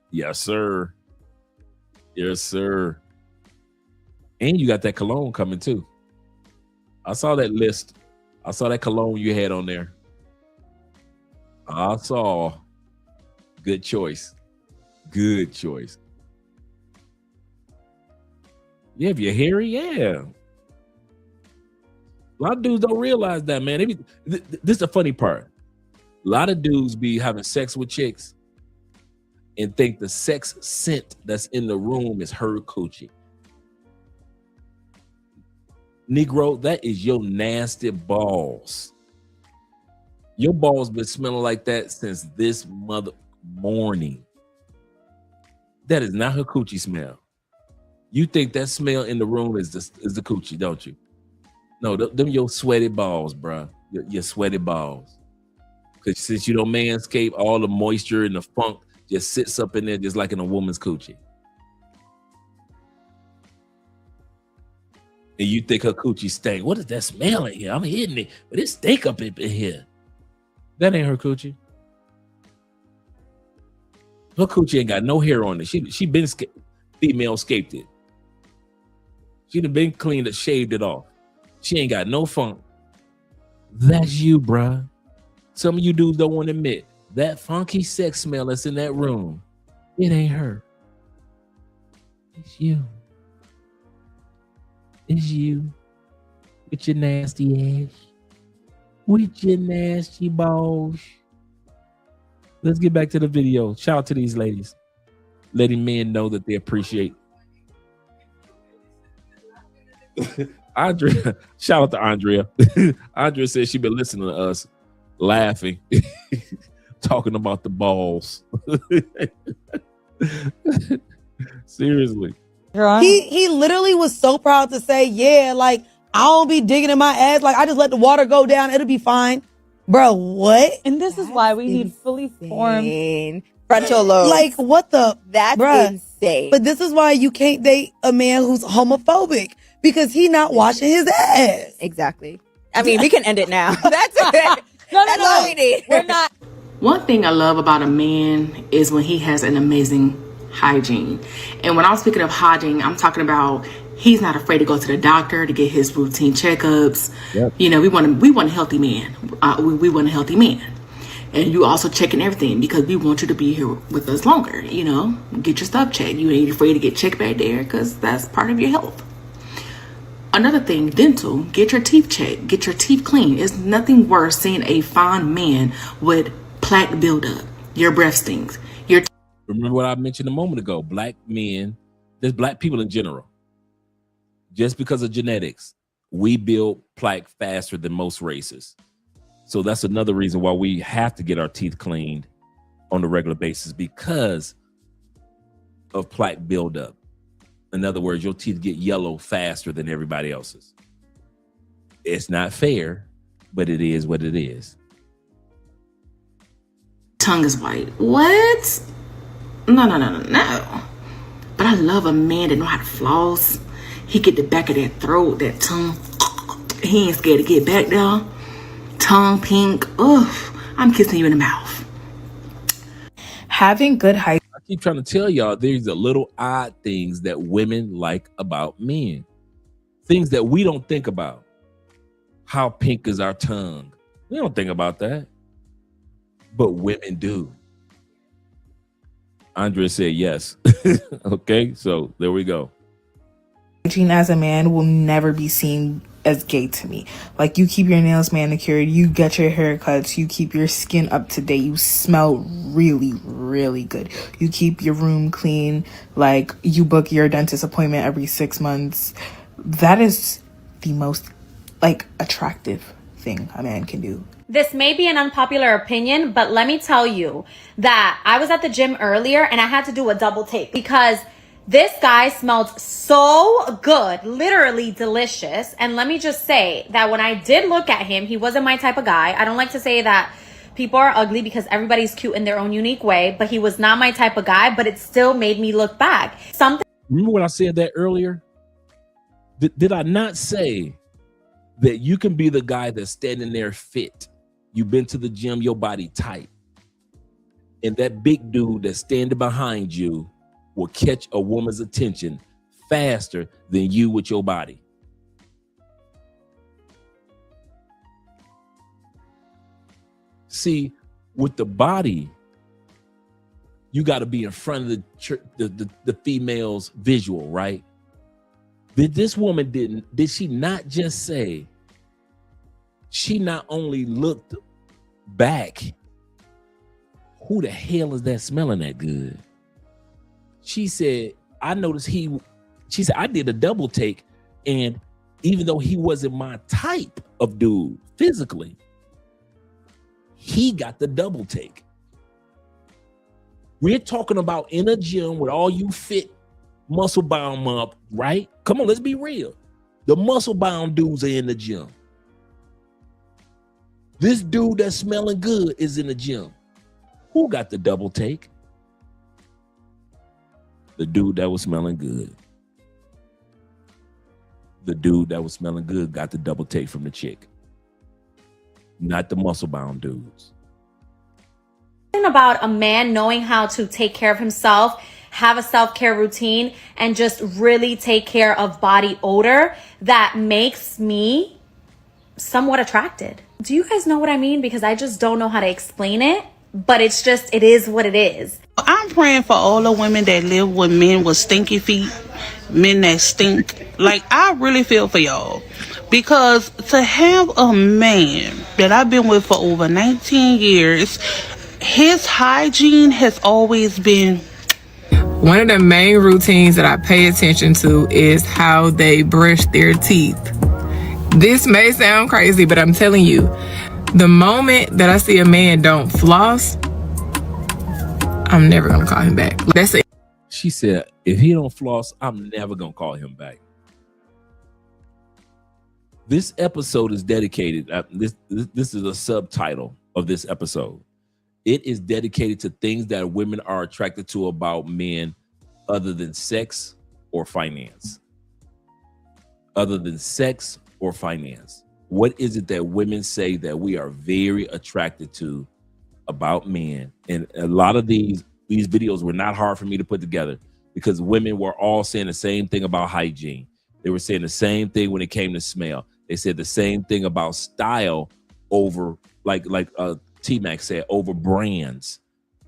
Yes, sir. Yes, sir. And you got that cologne coming too. I saw that list. I saw that cologne you had on there. I saw. Good choice. Good choice. Yeah, if you're hairy, yeah. A lot of dudes don't realize that, man. This is the funny part. A lot of dudes be having sex with chicks and think the sex scent that's in the room is her coochie. Negro, that is your nasty balls. Your balls been smelling like that since this mother morning. That is not her coochie smell. You think that smell in the room is the coochie, don't you? No, them your sweaty balls, bro. Your sweaty balls. Because since you don't manscape, all the moisture and the funk just sits up in there just like in a woman's coochie. And you think her coochie stank. What does that smell in here? I'm hitting it, but it stink up in here. That ain't her coochie. Her coochie ain't got no hair on it. She been female scaped it. She done been cleaned, shaved it off. She ain't got no funk. That's you, bruh. Some of you dudes don't want to admit that funky sex smell that's in that room. It ain't her. It's you. It's you. With your nasty ass. With your nasty balls. Let's get back to the video. Shout out to these ladies. Letting men know that they appreciate. Andrea, shout out to Andrea. Andrea says she been listening to us, laughing, talking about the balls. Seriously. He literally was so proud to say, yeah, like, I don't be digging in my ass. Like, I just let the water go down. It'll be fine. Bro, what? And this is why we need fully formed frontal lobe. Like, what the? That's insane. But this is why you can't date a man who's homophobic. Because he not washing his ass. Exactly. I mean, we can end it now. That's it. That's all we need. We're not. One thing I love about a man is when he has an amazing hygiene. And when I'm speaking of hygiene, I'm talking about he's not afraid to go to the doctor to get his routine checkups. Yep. You know, we want a healthy man. We want a healthy man. And you also checking everything because we want you to be here with us longer. You know, get your stuff checked. You ain't afraid to get checked back there because that's part of your health. Another thing, dental, get your teeth checked, get your teeth clean. It's nothing worse seeing a fine man with plaque buildup. Your breath stinks. Remember what I mentioned a moment ago, black men, there's black people in general. Just because of genetics, we build plaque faster than most races. So that's another reason why we have to get our teeth cleaned on a regular basis because of plaque buildup. In other words, your teeth get yellow faster than everybody else's. It's not fair, but it is what it is. Tongue is white. What? No. But I love a man that know how to floss. He get the back of that throat, that tongue. He ain't scared to get back there. Tongue pink. Ugh, I'm kissing you in the mouth. Having good hygiene. I keep trying to tell y'all there's the little odd things that women like about men. Things that we don't think about. How pink is our tongue? We don't think about that. But women do. Andrea said yes. Okay, so there we go. Hygiene as a man will never be seen as gay to me. Like, you keep your nails manicured, you get your haircuts, you keep your skin up to date, you smell really, really good. You keep your room clean, like you book your dentist appointment every 6 months. That is the most attractive thing a man can do. This may be an unpopular opinion, but let me tell you that I was at the gym earlier and I had to do a double take because this guy smelled so good, literally delicious. And let me just say that when I did look at him, he wasn't my type of guy. I don't like to say that people are ugly because everybody's cute in their own unique way, but he was not my type of guy, but it still made me look back. Remember when I said that earlier? Did I not say that you can be the guy that's standing there fit? You've been to the gym, your body tight. And that big dude that's standing behind you will catch a woman's attention faster than you with your body. See, with the body, you got to be in front of the female's visual, right? Did she not just say, she not only looked back, who the hell is that smelling that good? She said, I noticed she said, I did a double take, and even though he wasn't my type of dude physically, he got the double take. We're talking about in a gym with all you fit muscle bound up, right? Come on, let's be real. The muscle bound dudes are in the gym. This dude that's smelling good is in the gym. Who got the double take? The dude that was smelling good. The dude that was smelling good got the double take from the chick. Not the muscle bound dudes. About a man knowing how to take care of himself, have a self-care routine, and just really take care of body odor that makes me somewhat attracted. Do you guys know what I mean? Because I just don't know how to explain it, but it is what it is. I'm praying for all the women that live with men with stinky feet, men that stink. Like, I really feel for y'all. Because to have a man that I've been with for over 19 years, his hygiene has always been... One of the main routines that I pay attention to is how they brush their teeth. This may sound crazy, but I'm telling you, the moment that I see a man don't floss, I'm never gonna call him back. That's it. She said, if he don't floss, I'm never gonna call him back. This episode is dedicated, this is a subtitle of this episode. It is dedicated to things that women are attracted to about men other than sex or finance. Other than sex or finance. What is it that women say that we are very attracted to about men? And a lot of these videos were not hard for me to put together because women were all saying the same thing about hygiene. They were saying the same thing when it came to smell. They said the same thing about style over, like T-Mac said, over brands.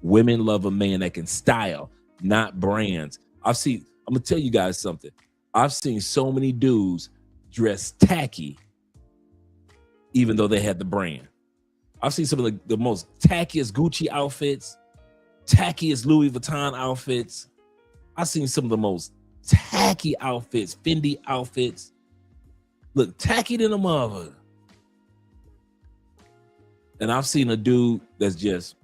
Women love a man that can style, not brands. I'm gonna tell you guys something. I've seen so many dudes dress tacky, even though they had the brand. I've seen some of the most tackiest Gucci outfits, tackiest Louis Vuitton outfits. I've seen some of the most tacky outfits, Fendi outfits. Look, tacky than a mother. And I've seen a dude that's just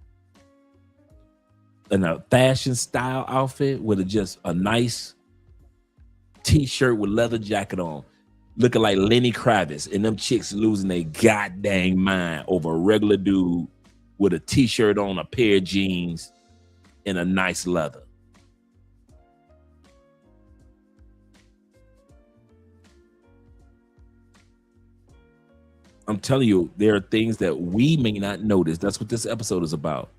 in a fashion style outfit with just a nice t-shirt with leather jacket on, looking like Lenny Kravitz, and them chicks losing their goddamn mind over a regular dude with a t-shirt on, a pair of jeans, and a nice leather. I'm telling you, there are things that we may not notice. That's what this episode is about.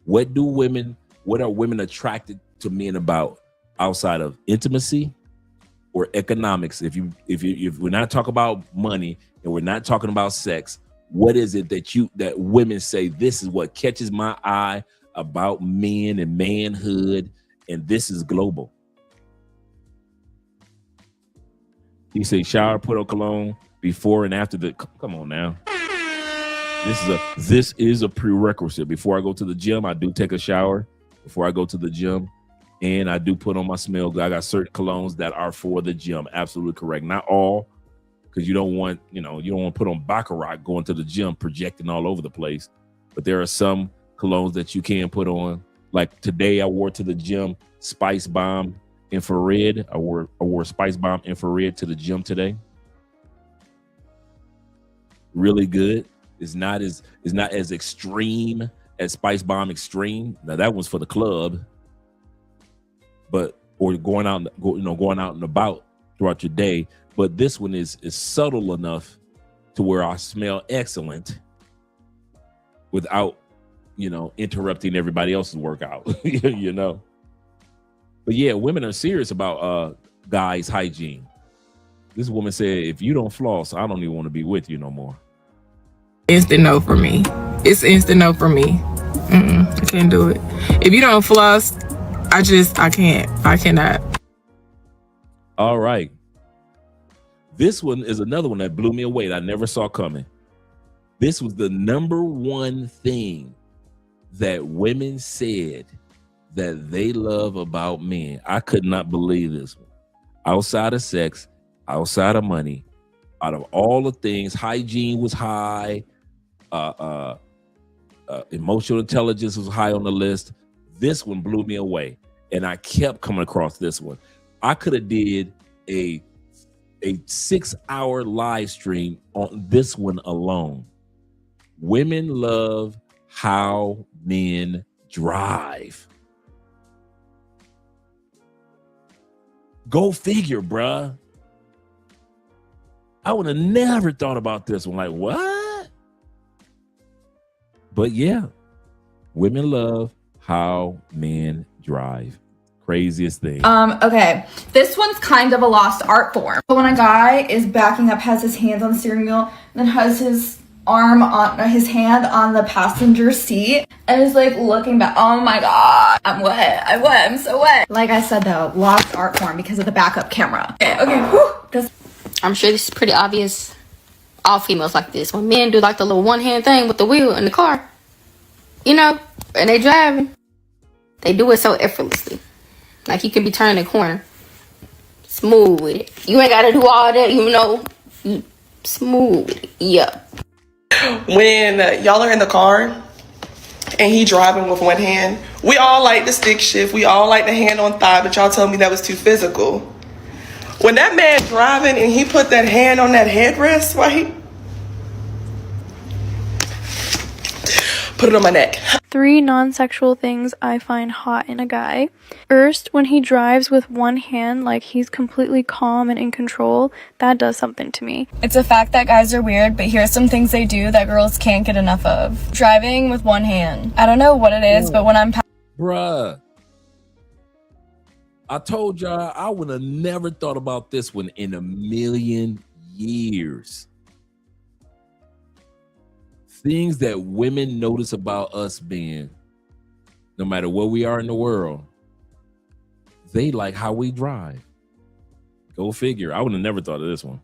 What do women What are women attracted to men about outside of intimacy or economics? If we're not talking about money and we're not talking about sex, what is it that women say, this is what catches my eye about men and manhood, and this is global? He say shower, put on cologne before and after the. Come on now. This is a prerequisite. Before I go to the gym, I do take a shower before I go to the gym, and I do put on my smell. I got certain colognes that are for the gym. Absolutely correct. Not all, because you don't want to put on Baccarat going to the gym projecting all over the place. But there are some colognes that you can put on. Like today, I wore to the gym Spice Bomb Infrared. I wore Spice Bomb Infrared to the gym today. Really good. It's not as extreme as Spice Bomb Extreme. Now that one's for the club, or going out and about throughout your day. But this one is subtle enough to where I smell excellent without, interrupting everybody else's workout, But yeah, women are serious about guys' hygiene. This woman said, if you don't floss, I don't even want to be with you no more. Instant no for me. It's instant no for me. I can't do it. If you don't floss, I can't. I cannot. All right. This one is another one that blew me away that I never saw coming. This was the number one thing that women said that they love about men. I could not believe this one. Outside of sex, outside of money, out of all the things, hygiene was high. Emotional intelligence was high on the list. This one blew me away, and I kept coming across this one. I could have did a 6-hour live stream on this one alone. Women love how men drive. Go figure, bruh. I would have never thought about this one. Like, what? But yeah, women love how men drive. Craziest thing. Okay. This one's kind of a lost art form. But when a guy is backing up, has his hands on the steering wheel, and then has his hand on the passenger seat, and is like looking back. Oh my god, I'm wet. I'm so wet. Like I said though, lost art form because of the backup camera. Okay. I'm sure this is pretty obvious. All females like this. When men do like the little one-hand thing with the wheel in the car, and they driving, they do it so effortlessly. Like you can be turning a corner. Smooth with it. You ain't gotta do all that, you smooth with it. Yeah. When y'all are in the car and he driving with one hand, we all like the stick shift. We all like the hand on thigh, but y'all told me that was too physical. When that man driving and he put that hand on that headrest, why he put it on my neck. 3 non-sexual things I find hot in a guy. First, when he drives with one hand, like he's completely calm and in control, that does something to me. It's a fact that guys are weird, but here's some things they do that girls can't get enough of. Driving with one hand. I don't know what it is, but when I'm Bruh. I told y'all I would have never thought about this one in a million years. Things that women notice about us being, no matter where we are in the world, they like how we drive. Go figure. I would have never thought of this one.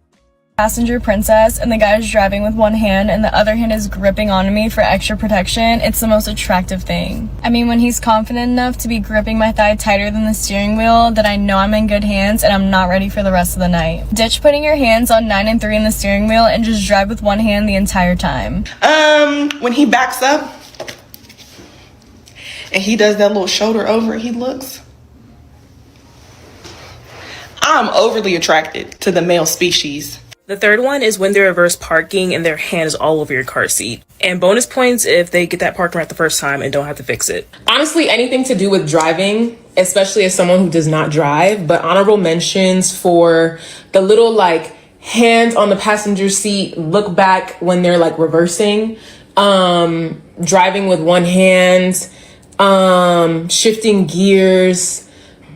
passenger princess and the guy's driving with one hand and the other hand is gripping onto me for extra protection, it's the most attractive thing. I mean, when he's confident enough to be gripping my thigh tighter than the steering wheel, that I know I'm in good hands and I'm not ready for the rest of the night. Ditch putting your hands on 9 and 3 in the steering wheel and just drive with one hand the entire time. When he backs up and he does that little shoulder over, he looks. I'm overly attracted to the male species. The third one is when they're reverse parking and their hand is all over your car seat. And bonus points if they get that parking right the first time and don't have to fix it. Honestly, anything to do with driving, especially as someone who does not drive, but honorable mentions for the little like hand on the passenger seat, look back when they're like reversing, driving with one hand, shifting gears,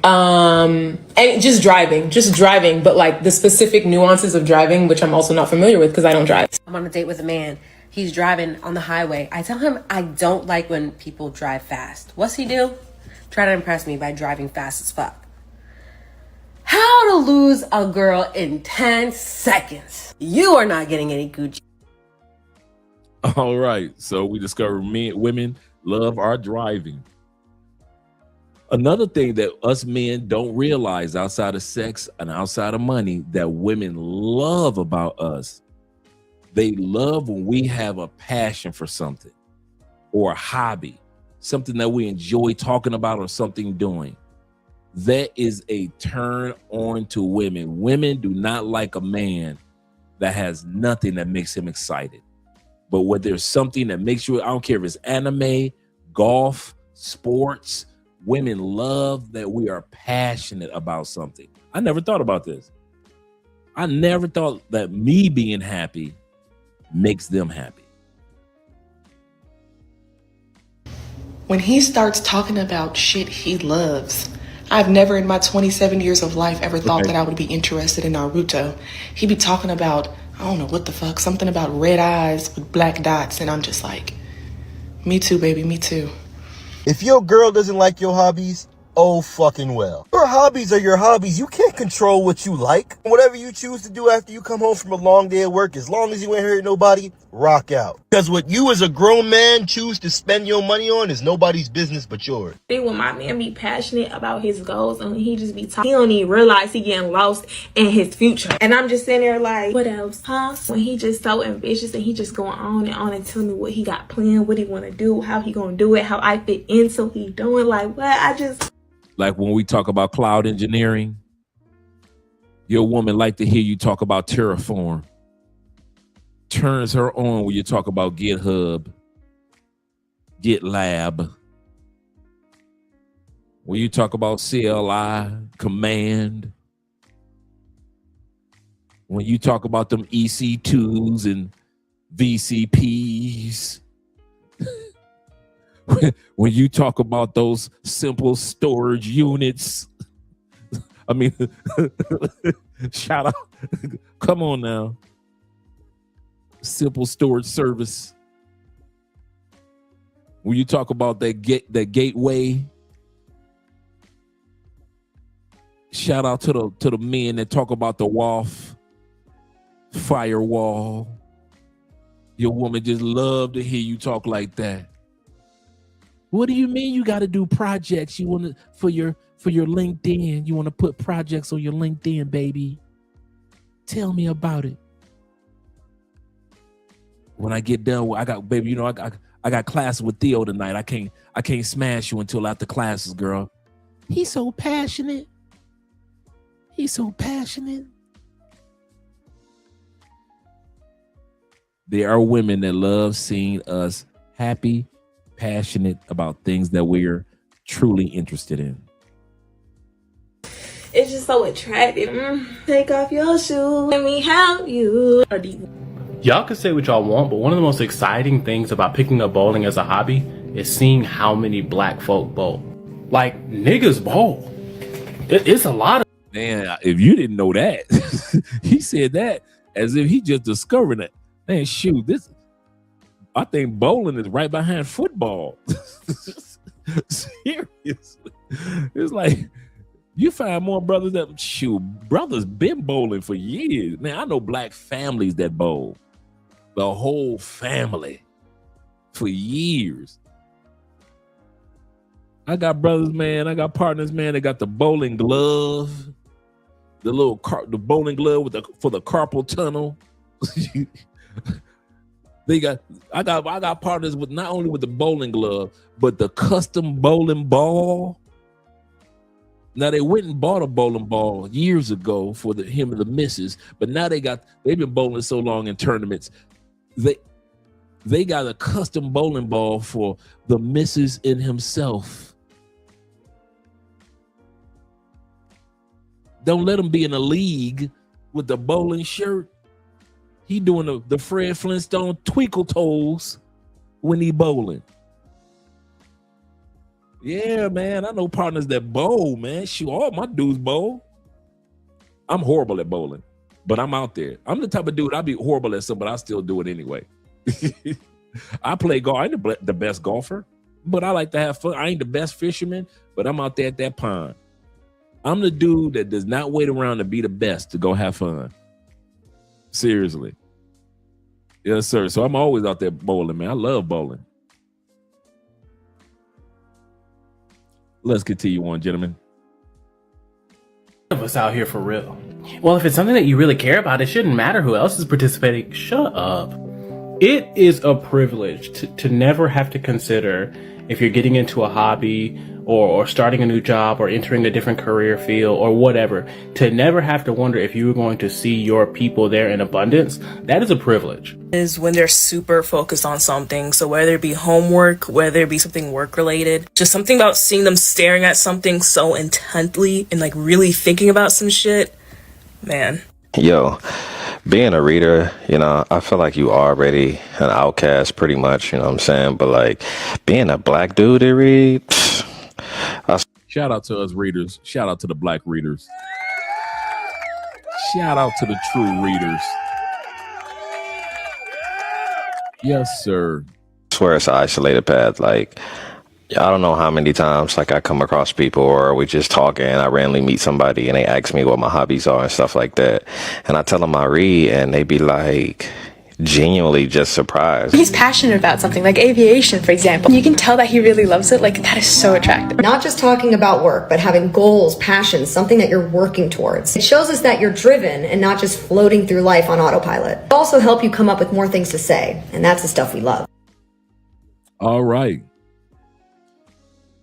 and just driving, but like the specific nuances of driving, which I'm also not familiar with because I don't drive. I'm on a date with a man. He's driving on the highway. I tell him I don't like when people drive fast. What's he do? Try to impress me by driving fast as fuck. How to lose a girl in 10 seconds. You are not getting any Gucci. All right. So we discovered women love our driving. Another thing that us men don't realize outside of sex and outside of money that women love about us. They love when we have a passion for something or a hobby, something that we enjoy talking about or something doing. That is a turn on to women. Women do not like a man that has nothing that makes him excited. But when there's something that makes you, I don't care if it's anime, golf, sports, women love that we are passionate about something. I never thought about this. I never thought that me being happy makes them happy. When he starts talking about shit he loves, I've never in my 27 years of life ever thought that I would be interested in Naruto. He'd be talking about, I don't know what the fuck, something about red eyes with black dots, and I'm just like, me too, baby, me too. If your girl doesn't like your hobbies, oh fucking well. Your hobbies are your hobbies. You can't control what you like. Whatever you choose to do after you come home from a long day at work, as long as you ain't hurt nobody, rock out. Because what you as a grown man choose to spend your money on is nobody's business but yours. When my man be passionate about his goals and he just be talking, he don't even realize he getting lost in his future. And I'm just sitting there like, what else, huh? When he just so ambitious and he just going on and telling me what he got planned, what he want to do, how he gonna do it, how I fit in, so he doing like what? I just... Like when we talk about cloud engineering, your woman like to hear you talk about Terraform. Turns her on when you talk about GitHub, GitLab. When you talk about CLI, Command. When you talk about them EC2s and VCPs. When you talk about those simple storage units, I mean, shout out, come on now. Simple storage service. When you talk about that gateway, shout out to the men that talk about the WAF firewall. Your woman just love to hear you talk like that. What do you mean you got to do projects? You want to for your LinkedIn? You want to put projects on your LinkedIn, baby? Tell me about it. When I get done, I got class with Theo tonight. I can't smash you until after classes, girl. He's so passionate. He's so passionate. There are women that love seeing us happy, passionate about things that we're truly interested in. It's just so attractive. Take off your shoes. Let me help you. Y'all can say what y'all want, but one of the most exciting things about picking up bowling as a hobby is seeing how many black folk bowl. Like, niggas bowl. It's a lot of... Man, if you didn't know that, he said that as if he just discovered it. Man, shoot, I think bowling is right behind football. Seriously. It's like, you find more brothers that, brothers been bowling for years. Man, I know black families that bowl. The whole family for years. I got brothers, man. I got partners, man. They got the bowling glove, the bowling glove for the carpal tunnel. I got partners with not only with the bowling glove, but the custom bowling ball. Now they went and bought a bowling ball years ago for him and the missus, but now they've been bowling so long in tournaments. They got a custom bowling ball for the missus and himself. Don't let him be in a league with the bowling shirt. He doing the Fred Flintstone twinkle toes when he bowling. Yeah, man. I know partners that bowl, man. Shoot, all my dudes bowl. I'm horrible at bowling, but I'm out there. I'm the type of dude, I'd be horrible at something, but I still do it anyway. I play golf. I ain't the best golfer, but I like to have fun. I ain't the best fisherman, but I'm out there at that pond. I'm the dude that does not wait around to be the best to go have fun. Seriously. Yes, sir. So I'm always out there bowling, man. I love bowling. Let's continue on, gentlemen. Of us out here for real. Well, if it's something that you really care about, it shouldn't matter who else is participating. Shut up. It is a privilege to never have to consider if you're getting into a hobby or starting a new job or entering a different career field or whatever, to never have to wonder if you were going to see your people there in abundance. That is a privilege. Is when they're super focused on something. So whether it be homework, whether it be something work related, just something about seeing them staring at something so intently and like really thinking about some shit, man. Yo, being a reader, you know, I feel like you already an outcast pretty much, you know what I'm saying? But like being a black dude that read, shout out to us readers. Shout out to the black readers. Shout out to the true readers. Yes, sir. I swear it's an isolated path. Like, I don't know how many times like I come across people or we just talking and I randomly meet somebody and they ask me what my hobbies are and stuff like that. And I tell them I read and they be like genuinely just surprised. He's passionate about something like aviation, for example. You can tell that he really loves it. Like, that is so attractive. Not just talking about work, but having goals, passions, something that you're working towards. It shows us that you're driven and not just floating through life on autopilot. It'll also help you come up with more things to say, and that's the stuff we love. All right.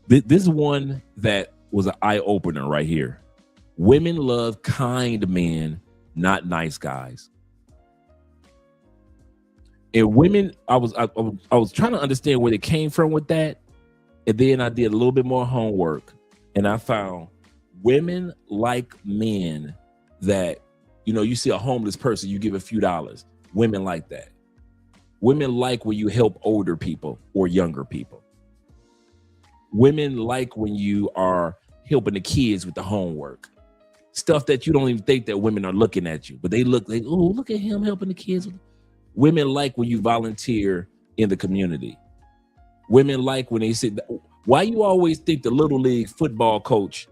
This is one that was an eye-opener right here. Women love kind men, not nice guys. And women, I was trying to understand where they came from with that. And then I did a little bit more homework. And I found women like men that, you know, you see a homeless person, you give a few dollars. Women like that. Women like when you help older people or younger people. Women like when you are helping the kids with the homework. Stuff that you don't even think that women are looking at you. But they look like, oh, look at him helping the kids. Women like when you volunteer in the community. Women like when they say, why you always think the little league football coach,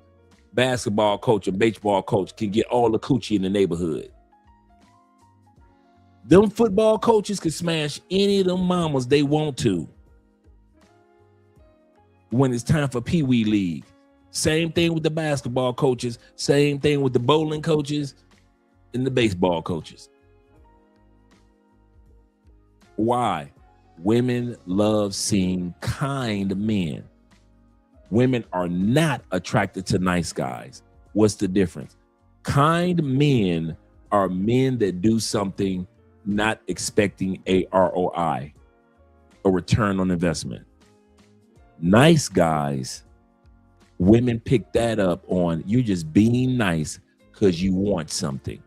basketball coach, and baseball coach can get all the coochie in the neighborhood? Them football coaches can smash any of them mamas they want to when it's time for Pee Wee League. Same thing with the basketball coaches. Same thing with the bowling coaches and the baseball coaches. Why? Women love seeing kind men. Women are not attracted to nice guys. What's the difference? Kind men are men that do something not expecting a ROI, a return on investment. Nice guys, women pick that up on you just being nice because you want something.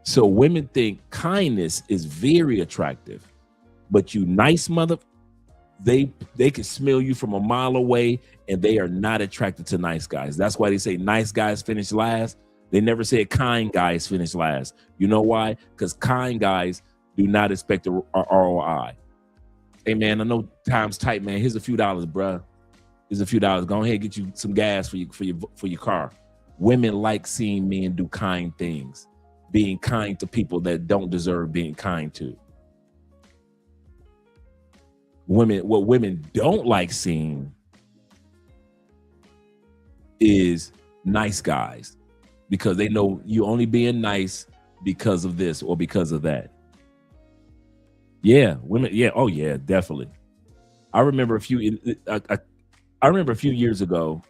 So women think kindness is very attractive, but you nice mother, they can smell you from a mile away and they are not attracted to nice guys. That's why they say nice guys finish last. They never say kind guys finish last. You know why? Because kind guys do not expect a ROI. Hey man, I know time's tight, man. Here's a few dollars, bruh. Here's a few dollars. Go ahead and get you some gas for your car. Women like seeing men do kind things. Being kind to people that don't deserve being kind to. What women don't like seeing is nice guys, because they know you only being nice because of this or because of that. Yeah, women. Yeah, oh yeah, definitely. I remember a few years ago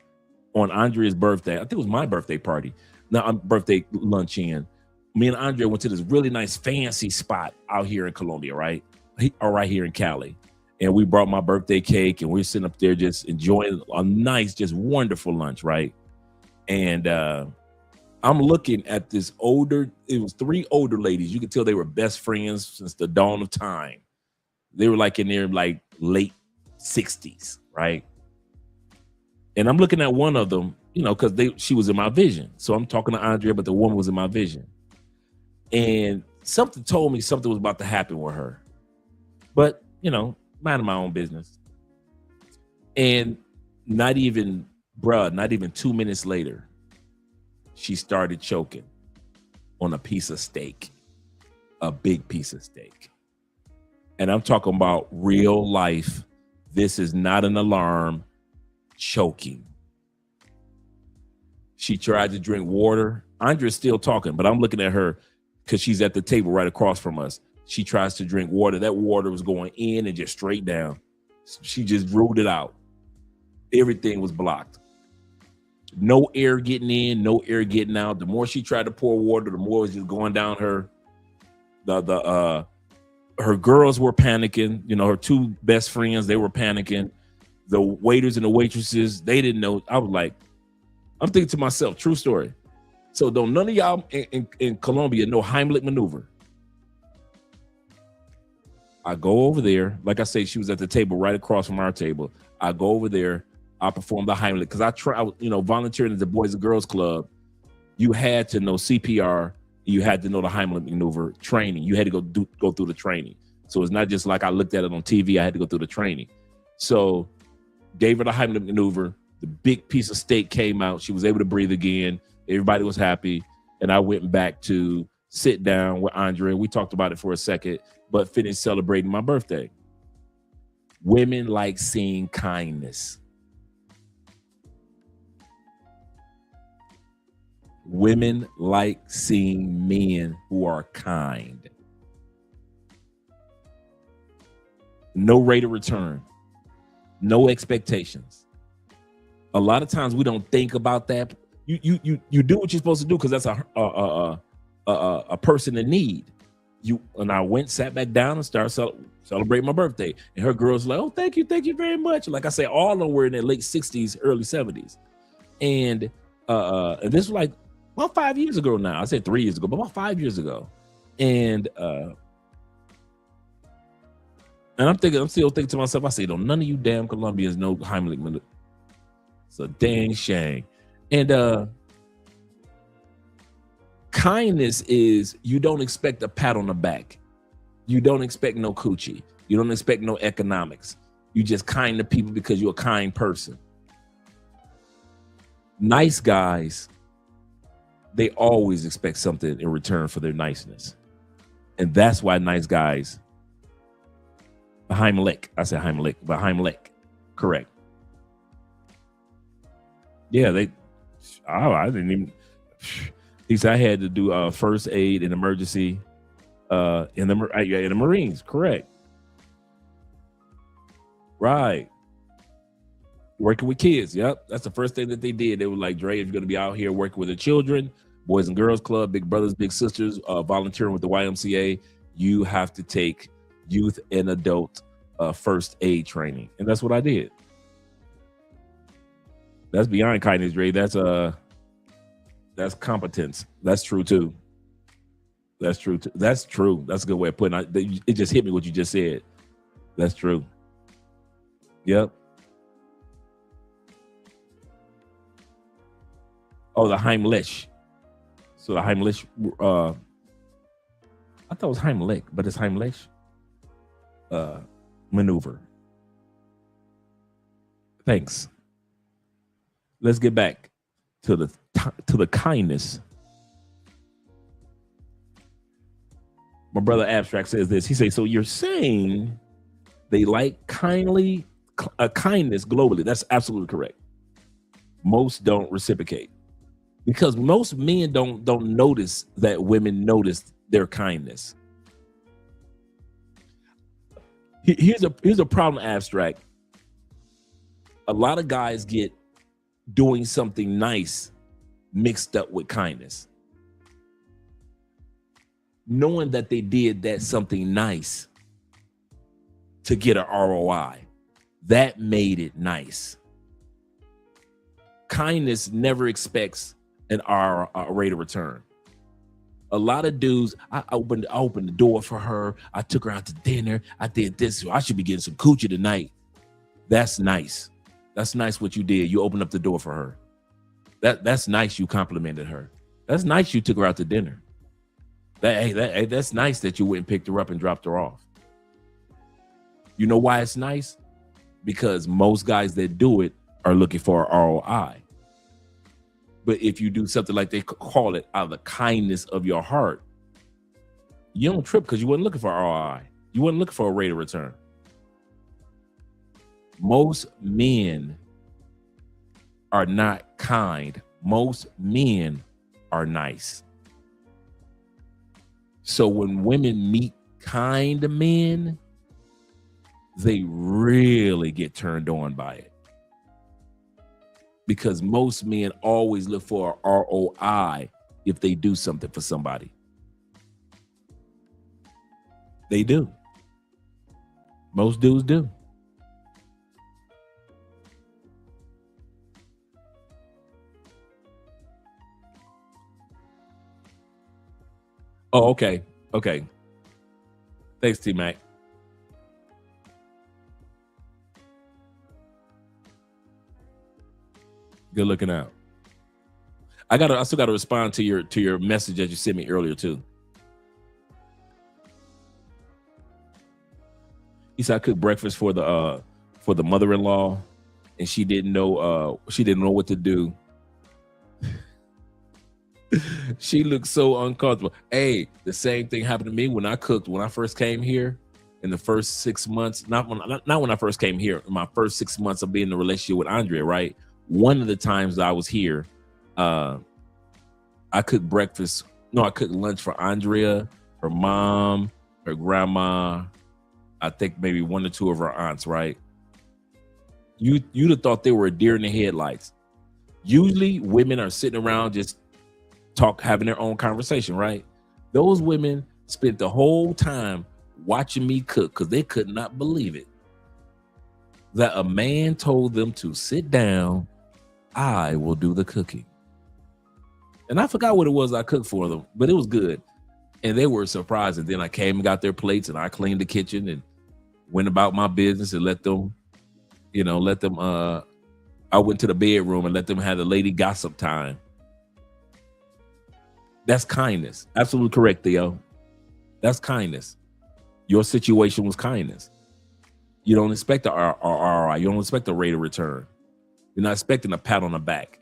on Andrea's birthday. I think it was my birthday party. Birthday luncheon. Me and Andrea went to this really nice fancy spot out here in Colombia, right? Or right here in Cali. And we brought my birthday cake and we were sitting up there just enjoying a nice, just wonderful lunch, right? And I'm looking at it was 3 older ladies. You could tell they were best friends since the dawn of time. They were like in their like late 60s, right? And I'm looking at one of them, you know, because she was in my vision. So I'm talking to Andrea, but the woman was in my vision. And something told me something was about to happen with her. But, you know, minding my own business. And not even 2 minutes later, she started choking on a piece of steak, a big piece of steak. And I'm talking about real life. This is not an alarm. Choking. She tried to drink water. Andrea's still talking, but I'm looking at her because she's at the table right across from us. She tries to drink water. That water was going in and just straight down. She just ruled it out. Everything was blocked. No air getting in, no air getting out. The more she tried to pour water, the more it was just going down her. Her girls were panicking. You know, her two best friends, they were panicking. The waiters and the waitresses, they didn't know. I was like, I'm thinking to myself, true story. So don't none of y'all in Colombia know Heimlich maneuver. I go over there. Like I say, she was at the table right across from our table. I go over there. I perform the Heimlich because I volunteering at the Boys and Girls Club. You had to know CPR. You had to know the Heimlich maneuver training. You had to go through the training. So it's not just like I looked at it on TV. I had to go through the training. So gave her the Heimlich maneuver. The big piece of steak came out. She was able to breathe again. Everybody was happy. And I went back to sit down with Andrea. We talked about it for a second, but finished celebrating my birthday. Women like seeing kindness. Women like seeing men who are kind. No rate of return. No expectations. A lot of times we don't think about that. You do what you're supposed to do because that's a person in need. And I sat back down and started celebrating my birthday. And her girls were like, oh, thank you very much. Like I say, all of them were in their late 60s, early 70s. And this was like about 5 years ago now. I said 3 years ago, but about 5 years ago. And I'm still thinking to myself, I say, none of you damn Colombians know Heimlich maneuver. It's a dang shame. And kindness is you don't expect a pat on the back. You don't expect no coochie. You don't expect no economics. You just kind to people because you're a kind person. Nice guys, they always expect something in return for their niceness. And that's why nice guys, Heimlich, I said Heimlich, but Heimlich, correct. Yeah, I didn't even, he said I had to do first aid and emergency in the Marines, correct. Right. Working with kids, yep. That's the first thing that they did. They were like, Dre, if you're going to be out here working with the children, Boys and Girls Club, Big Brothers, Big Sisters, volunteering with the YMCA, you have to take youth and adult first aid training. And that's what I did. That's beyond kindness, Dre. That's competence. That's true too. That's true too. That's true. That's a good way of putting it. It just hit me what you just said. That's true. Yep. Oh, the Heimlich. So the Heimlich, I thought it was Heimlich, but it's Heimlich maneuver. Thanks. Let's get back to the kindness. My brother Abstract says this. He says, so you're saying they like kindness globally. That's absolutely correct. Most don't reciprocate because most men don't notice that women notice their kindness. Here's a problem, Abstract. A lot of guys get doing something nice mixed up with kindness. Knowing that they did that something nice to get an ROI, that made it nice. Kindness never expects an rate of return. A lot of dudes, I opened the door for her. I took her out to dinner. I did this. So I should be getting some coochie tonight. That's nice. That's nice what you did. You opened up the door for her. That's nice. You complimented her. That's nice. You took her out to dinner. That's nice that you went and picked her up and dropped her off. You know why it's nice? Because most guys that do it are looking for an ROI. But if you do something like they call it out of the kindness of your heart, you don't trip because you weren't looking for ROI. You weren't looking for a rate of return. Most men are not kind. Most men are nice. So when women meet kind men, they really get turned on by it. Because most men always look for a ROI if they do something for somebody. They do. Most dudes do. Oh, okay. Okay. Thanks, T-Mac. Good looking out. I still gotta respond to your message that you sent me earlier too. He said I cooked breakfast for the mother-in-law, and she didn't know what to do. She looked so uncomfortable. Hey, the same thing happened to me when I cooked when I first came here. In the first 6 months, not when I first came here, in my first 6 months of being in a relationship with Andrea, right? One of the times that I was here, I cooked breakfast. No, I cooked lunch for Andrea, her mom, her grandma, I think maybe one or two of her aunts, right? You'd have thought they were a deer in the headlights. Usually women are sitting around just having their own conversation, right? Those women spent the whole time watching me cook because they could not believe it. That a man told them to sit down, I will do the cooking. And I forgot what it was I cooked for them, but it was good. And they were surprised. And then I came and got their plates and I cleaned the kitchen and went about my business and let them, I went to the bedroom and let them have the lady gossip time. That's kindness. Absolutely correct, Theo. That's kindness. Your situation was kindness. You don't expect the ROI. You don't expect the rate of return. You're not expecting a pat on the back.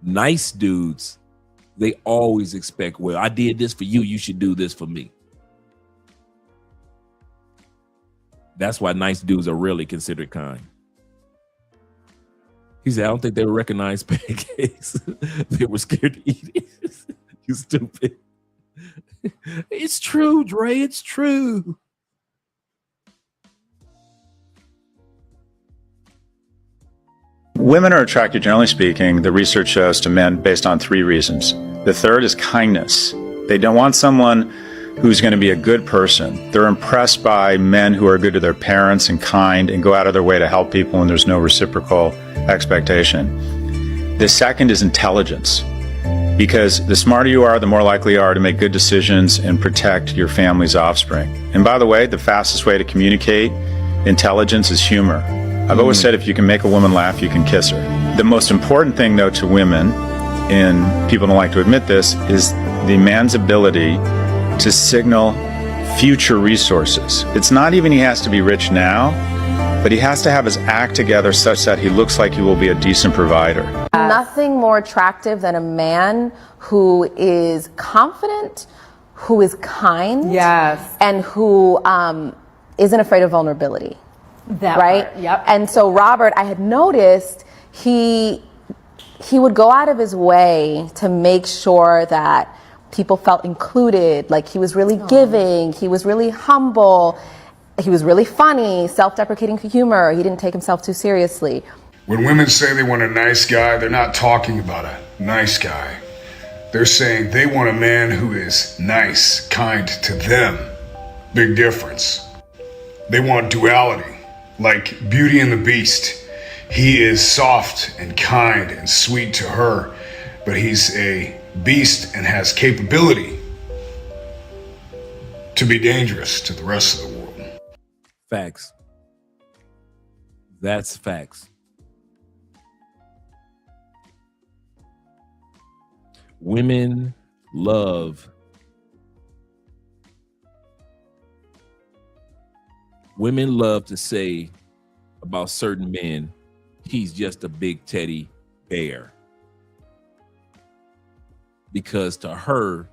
Nice dudes, they always expect, well, I did this for you. You should do this for me. That's why nice dudes are really considered kind. He said, I don't think they would recognize pancakes. They were scared to eat it. You stupid. It's true, Dre. It's true. Women are attracted, generally speaking, the research shows, to men based on 3 reasons. The third is kindness. They don't want someone who's going to be a good person. They're impressed by men who are good to their parents and kind and go out of their way to help people, and there's no reciprocal expectation. The second is intelligence. Because the smarter you are, the more likely you are to make good decisions and protect your family's offspring. And by the way, the fastest way to communicate intelligence is humor. I've always said if you can make a woman laugh, you can kiss her. The most important thing, though, to women, and people don't like to admit this, is the man's ability to signal future resources. It's not even he has to be rich now, but he has to have his act together such that he looks like he will be a decent provider. Nothing more attractive than a man who is confident, who is kind, yes, and who isn't afraid of vulnerability. That right? Part, yep. And so Robert, I had noticed he would go out of his way to make sure that people felt included, like he was really giving, he was really humble, he was really funny, self-deprecating humor, he didn't take himself too seriously. When women say they want a nice guy, they're not talking about a nice guy. They're saying they want a man who is nice, kind to them. Big difference. They want duality, like Beauty and the Beast. He is soft and kind and sweet to her, but he's a beast and has capability to be dangerous to the rest of the world. Facts. That's facts. Women love to say about certain men, he's just a big teddy bear. Because to her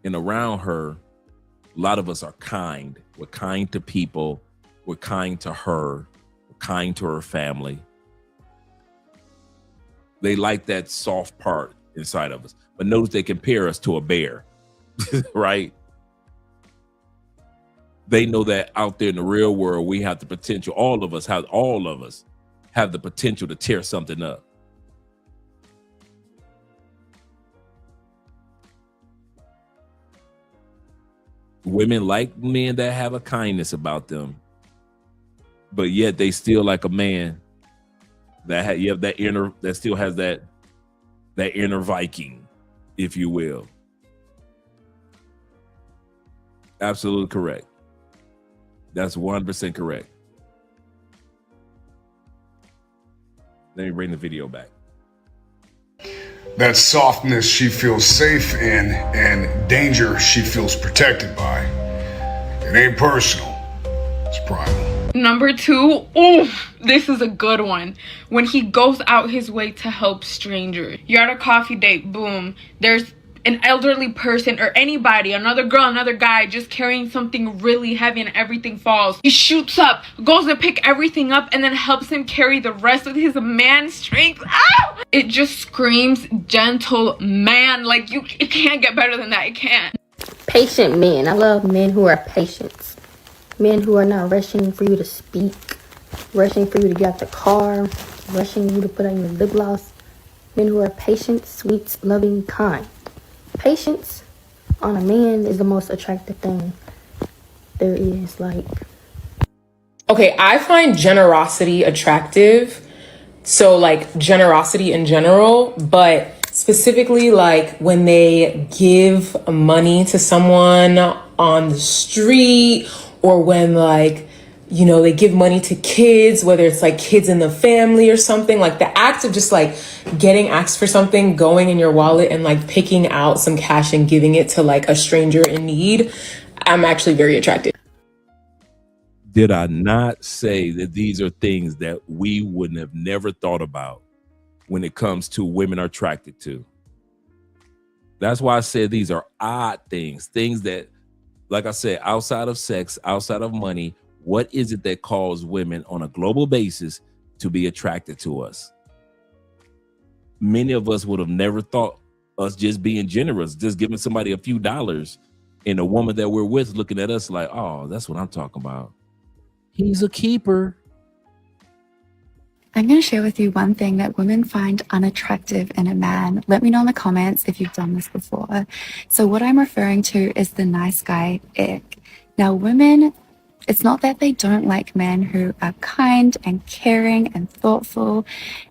and around her, a lot of us are kind. We're kind to people. We're kind to her. We're kind to her family. They like that soft part inside of us. But notice they compare us to a bear, right? They know that out there in the real world, we have the potential. All of us have the potential to tear something up. Women like men that have a kindness about them, but yet they still like a man that still has that inner Viking, if you will. Absolutely correct. That's 100% correct. Let me bring the video back. That softness she feels safe in and danger she feels protected by. It ain't personal. It's primal. Number 2, this is a good one. When he goes out his way to help strangers. You're at a coffee date, boom. There's an elderly person or anybody, another girl, another guy, just carrying something really heavy and everything falls. He shoots up, goes to pick everything up, and then helps him carry the rest of his man strength. Ow! It just screams gentle man. Like, it can't get better than that. It can't. Patient men. I love men who are patient. Men who are not rushing for you to speak, rushing for you to get out the car, rushing you to put on your lip gloss. Men who are patient, sweet, loving, kind. Patience on a man is the most attractive thing there is. Like, okay, I find generosity attractive. So like generosity in general, but specifically like when they give money to someone on the street, or when like, you know, they give money to kids, whether it's like kids in the family or something. Like the act of just like getting asked for something, going in your wallet and like picking out some cash and giving it to like a stranger in need, I'm actually very attracted. Did I not say that these are things that we wouldn't have never thought about when it comes to women are attracted to? That's why I said these are odd things that, like I said, outside of sex, outside of money, what is it that calls women on a global basis to be attracted to us? Many of us would have never thought us just being generous, just giving somebody a few dollars, and a woman that we're with looking at us like, oh, that's what I'm talking about. He's a keeper. I'm going to share with you one thing that women find unattractive in a man. Let me know in the comments if you've done this before. So what I'm referring to is the nice guy ick. Now, women, it's not that they don't like men who are kind and caring and thoughtful.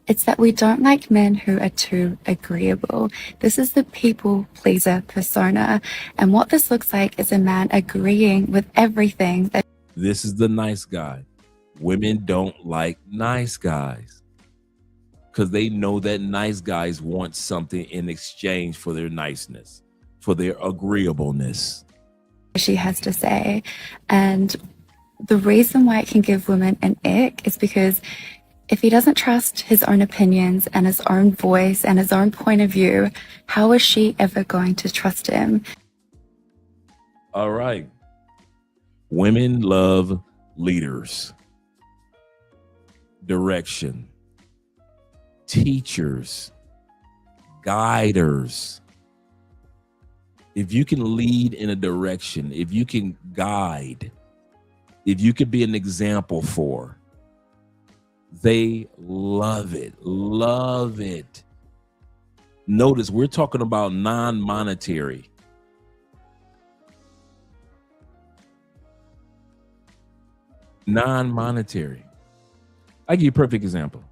It's that we don't like men who are too agreeable. This is the people pleaser persona. And what this looks like is a man agreeing with everything that. This is the nice guy. Women don't like nice guys because they know that nice guys want something in exchange for their niceness, for their agreeableness. She has to say. And the reason why it can give women an ick is because if he doesn't trust his own opinions and his own voice and his own point of view, how is she ever going to trust him? All right. Women love leaders, direction, teachers, guiders. If you can lead in a direction, if you can guide, if you could be an example for, they love it, love it. Notice we're talking about non-monetary. Non-monetary. I give you a perfect example.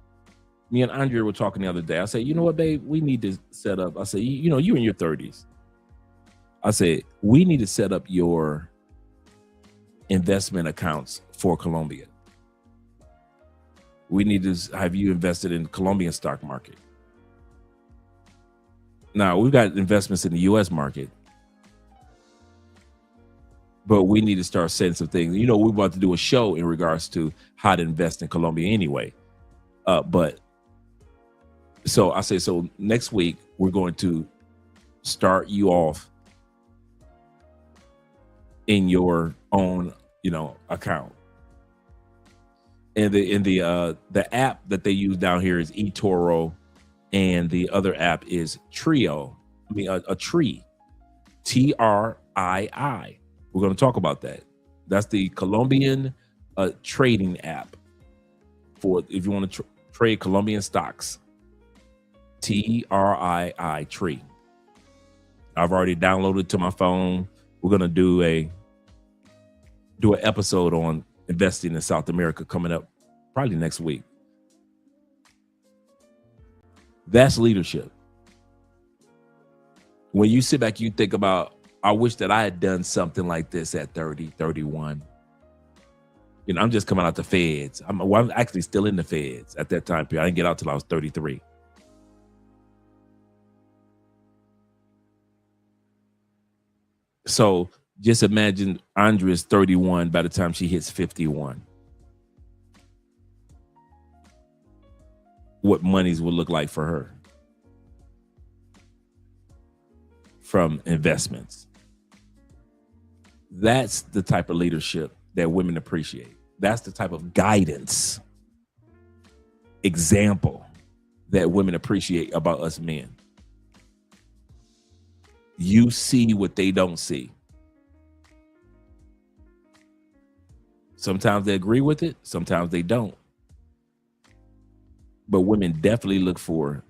Me and Andrea were talking the other day. I said, you know what, babe, we need to set up. I said, you know, you in your 30s. I said, we need to set up your investment accounts for Colombia. We need to have you invested in Colombian stock market. Now, we've got investments in the U.S. market, but we need to start setting some things. You know, we're about to do a show in regards to how to invest in Colombia anyway. But so I say, so next week, we're going to start you off in your own, account. And the app that they use down here is eToro, and the other app is Trio. A tree, TRII. We're going to talk about that. That's the Colombian trading app for if you want to trade Colombian stocks. TRII, tree. I've already downloaded it to my phone. We're going to do an episode on investing in South America coming up probably next week. That's leadership. When you sit back, you think about, I wish that I had done something like this at 30, 31. I'm just coming out the feds. I'm actually still in the feds at that time period. I didn't get out till I was 33. So just imagine Andrea's 31 by the time she hits 51. What monies will look like for her from investments. That's the type of leadership that women appreciate. That's the type of guidance, example that women appreciate about us men. You see what they don't see. Sometimes they agree with it, sometimes they don't. But women definitely look for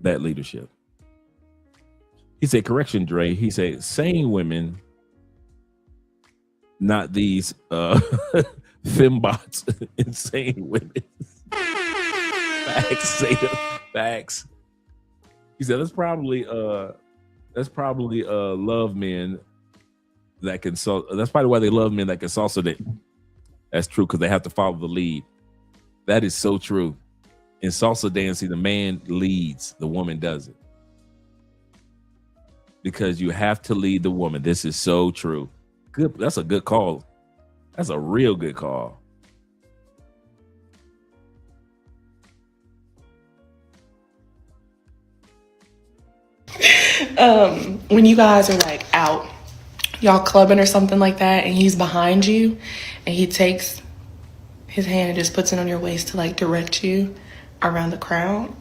that leadership. He said, correction, Dre. He said, sane women, not these fembots, insane women. Facts, say them. Facts. He said, that's probably love men that can that's probably why they love men that can salsa dance. That's true, because they have to follow the lead. That is so true. In salsa dancing, the man leads, the woman doesn't. Because you have to lead the woman. This is so true. Good. That's a good call. That's a real good call. When you guys are like out, y'all clubbing or something like that, and he's behind you, and he takes his hand and just puts it on your waist to like direct you around the crowd.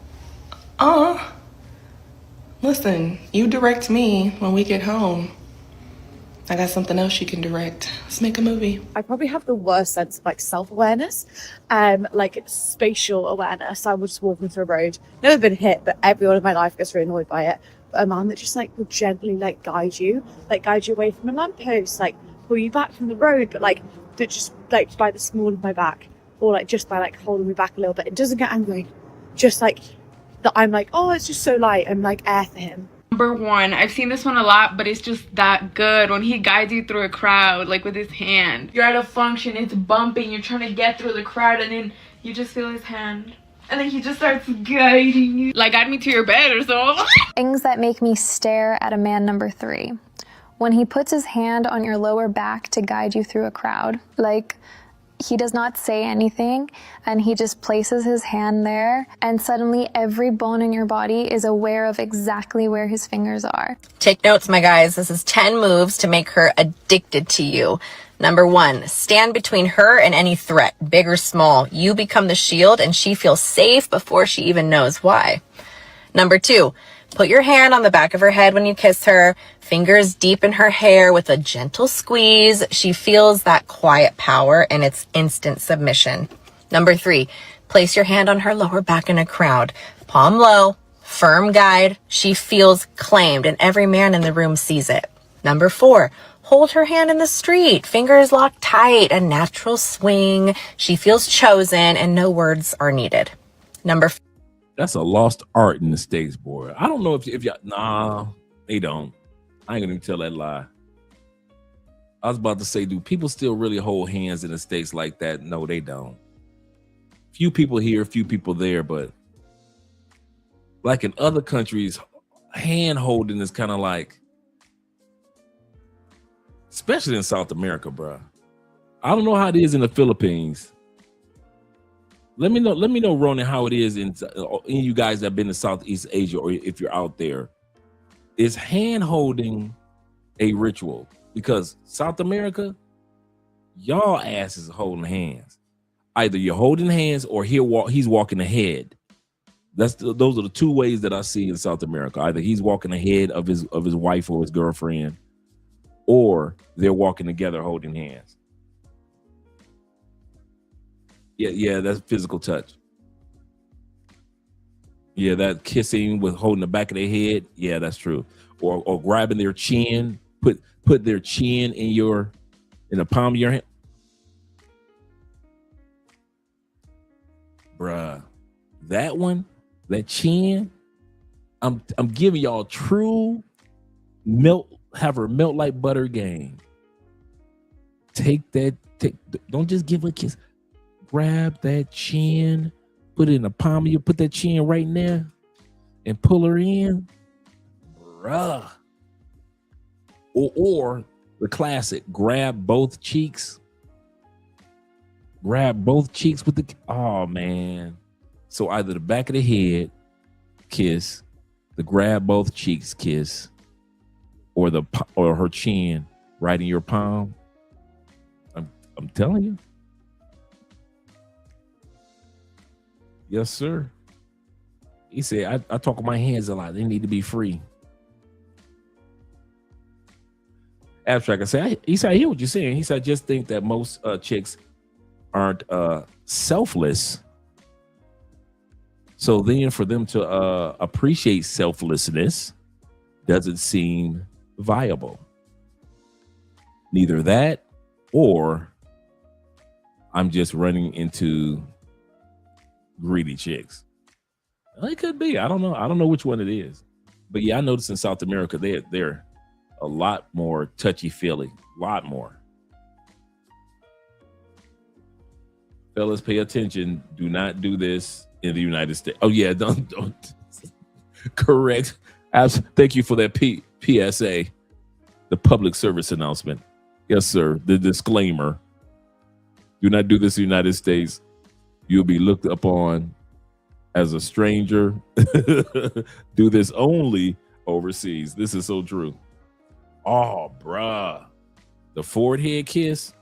Listen, you direct me when we get home. I got something else you can direct. Let's make a movie. I probably have the worst sense of like self-awareness, like spatial awareness. I was just walking through a road, never been hit, but everyone in my life gets really annoyed by it. But a man that just like will gently like guide you away from a lamppost, like pull you back from the road, but like that just like by the small of my back, or like just by like holding me back a little bit. It doesn't get angry, just like that. I'm like, oh, it's just so light. I'm like air for him. Number one, I've seen this one a lot, but it's just that good when he guides you through a crowd, like with his hand. You're at a function, it's bumping, you're trying to get through the crowd, and then you just feel his hand. And then he just starts guiding you. Like, guide me to your bed or so. Things that make me stare at a man number 3. When he puts his hand on your lower back to guide you through a crowd. Like, he does not say anything, and he just places his hand there, and suddenly every bone in your body is aware of exactly where his fingers are. Take notes, my guys. This is 10 moves to make her addicted to you. Number 1, stand between her and any threat, big or small. You become the shield, and she feels safe before she even knows why. Number 2, put your hand on the back of her head when you kiss her, fingers deep in her hair with a gentle squeeze. She feels that quiet power, and it's instant submission. Number 3, place your hand on her lower back in a crowd, palm low, firm guide. She feels claimed, and every man in the room sees it. Number 4, hold her hand in the street, fingers locked tight, a natural swing. She feels chosen, and no words are needed. That's a lost art in the States, boy. I don't know if y'all, nah, they don't. I ain't gonna even tell that lie. I was about to say, do people still really hold hands in the States like that? No, they don't. few people here, few people there, but like in other countries, hand holding is kind of like, especially in South America, bro. I don't know how it is in the Philippines. Let me know, Ronan, how it is in you guys that have been to Southeast Asia, or if you're out there. Is hand holding a ritual? Because South America, y'all asses holding hands. Either you're holding hands or he's walking ahead. Those are the two ways that I see in South America. Either he's walking ahead of his wife or his girlfriend, or they're walking together holding hands. Yeah, that's physical touch. Yeah, that kissing with holding the back of their head. Yeah, that's true. Or grabbing their chin, put their chin in the palm of your hand. Bruh, that chin, I'm giving y'all true have her melt like butter game. Don't just give her a kiss. Grab that chin, put it in the palm of put that chin right in there and pull her in. Bruh. Or the classic, grab both cheeks. Grab both cheeks with oh man. So either the back of the head kiss, the grab both cheeks kiss, or her chin right in your palm. I'm telling you. Yes, sir. He said, I talk with my hands a lot. They need to be free. Abstract, he said, I hear what you're saying. He said, I just think that most chicks aren't selfless. So then for them to appreciate selflessness doesn't seem viable. Neither that, or I'm just running into greedy chicks. It could be. I don't know. I don't know which one it is. But yeah, I noticed in South America, they're a lot more touchy-feely. A lot more. Fellas, pay attention. Do not do this in the United States. Oh yeah, don't. Correct. Thank you for that PSA, the public service announcement. Yes, sir. The disclaimer. Do not do this in the United States. You'll be looked upon as a stranger. Do this only overseas. This is so true. Oh, bruh. The forehead kiss,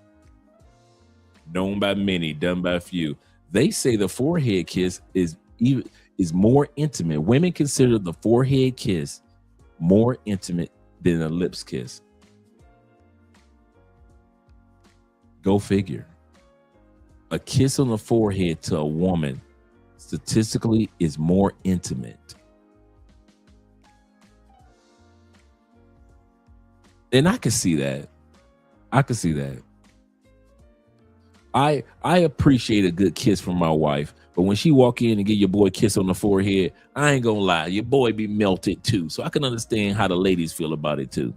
known by many, done by few. They say the forehead kiss is more intimate. Women consider the forehead kiss more intimate than a lips kiss. Go figure. A kiss on the forehead to a woman statistically is more intimate. And I can see that. I appreciate a good kiss from my wife, but when she walk in and give your boy a kiss on the forehead, I ain't gonna lie, your boy be melted too. So I can understand how the ladies feel about it too.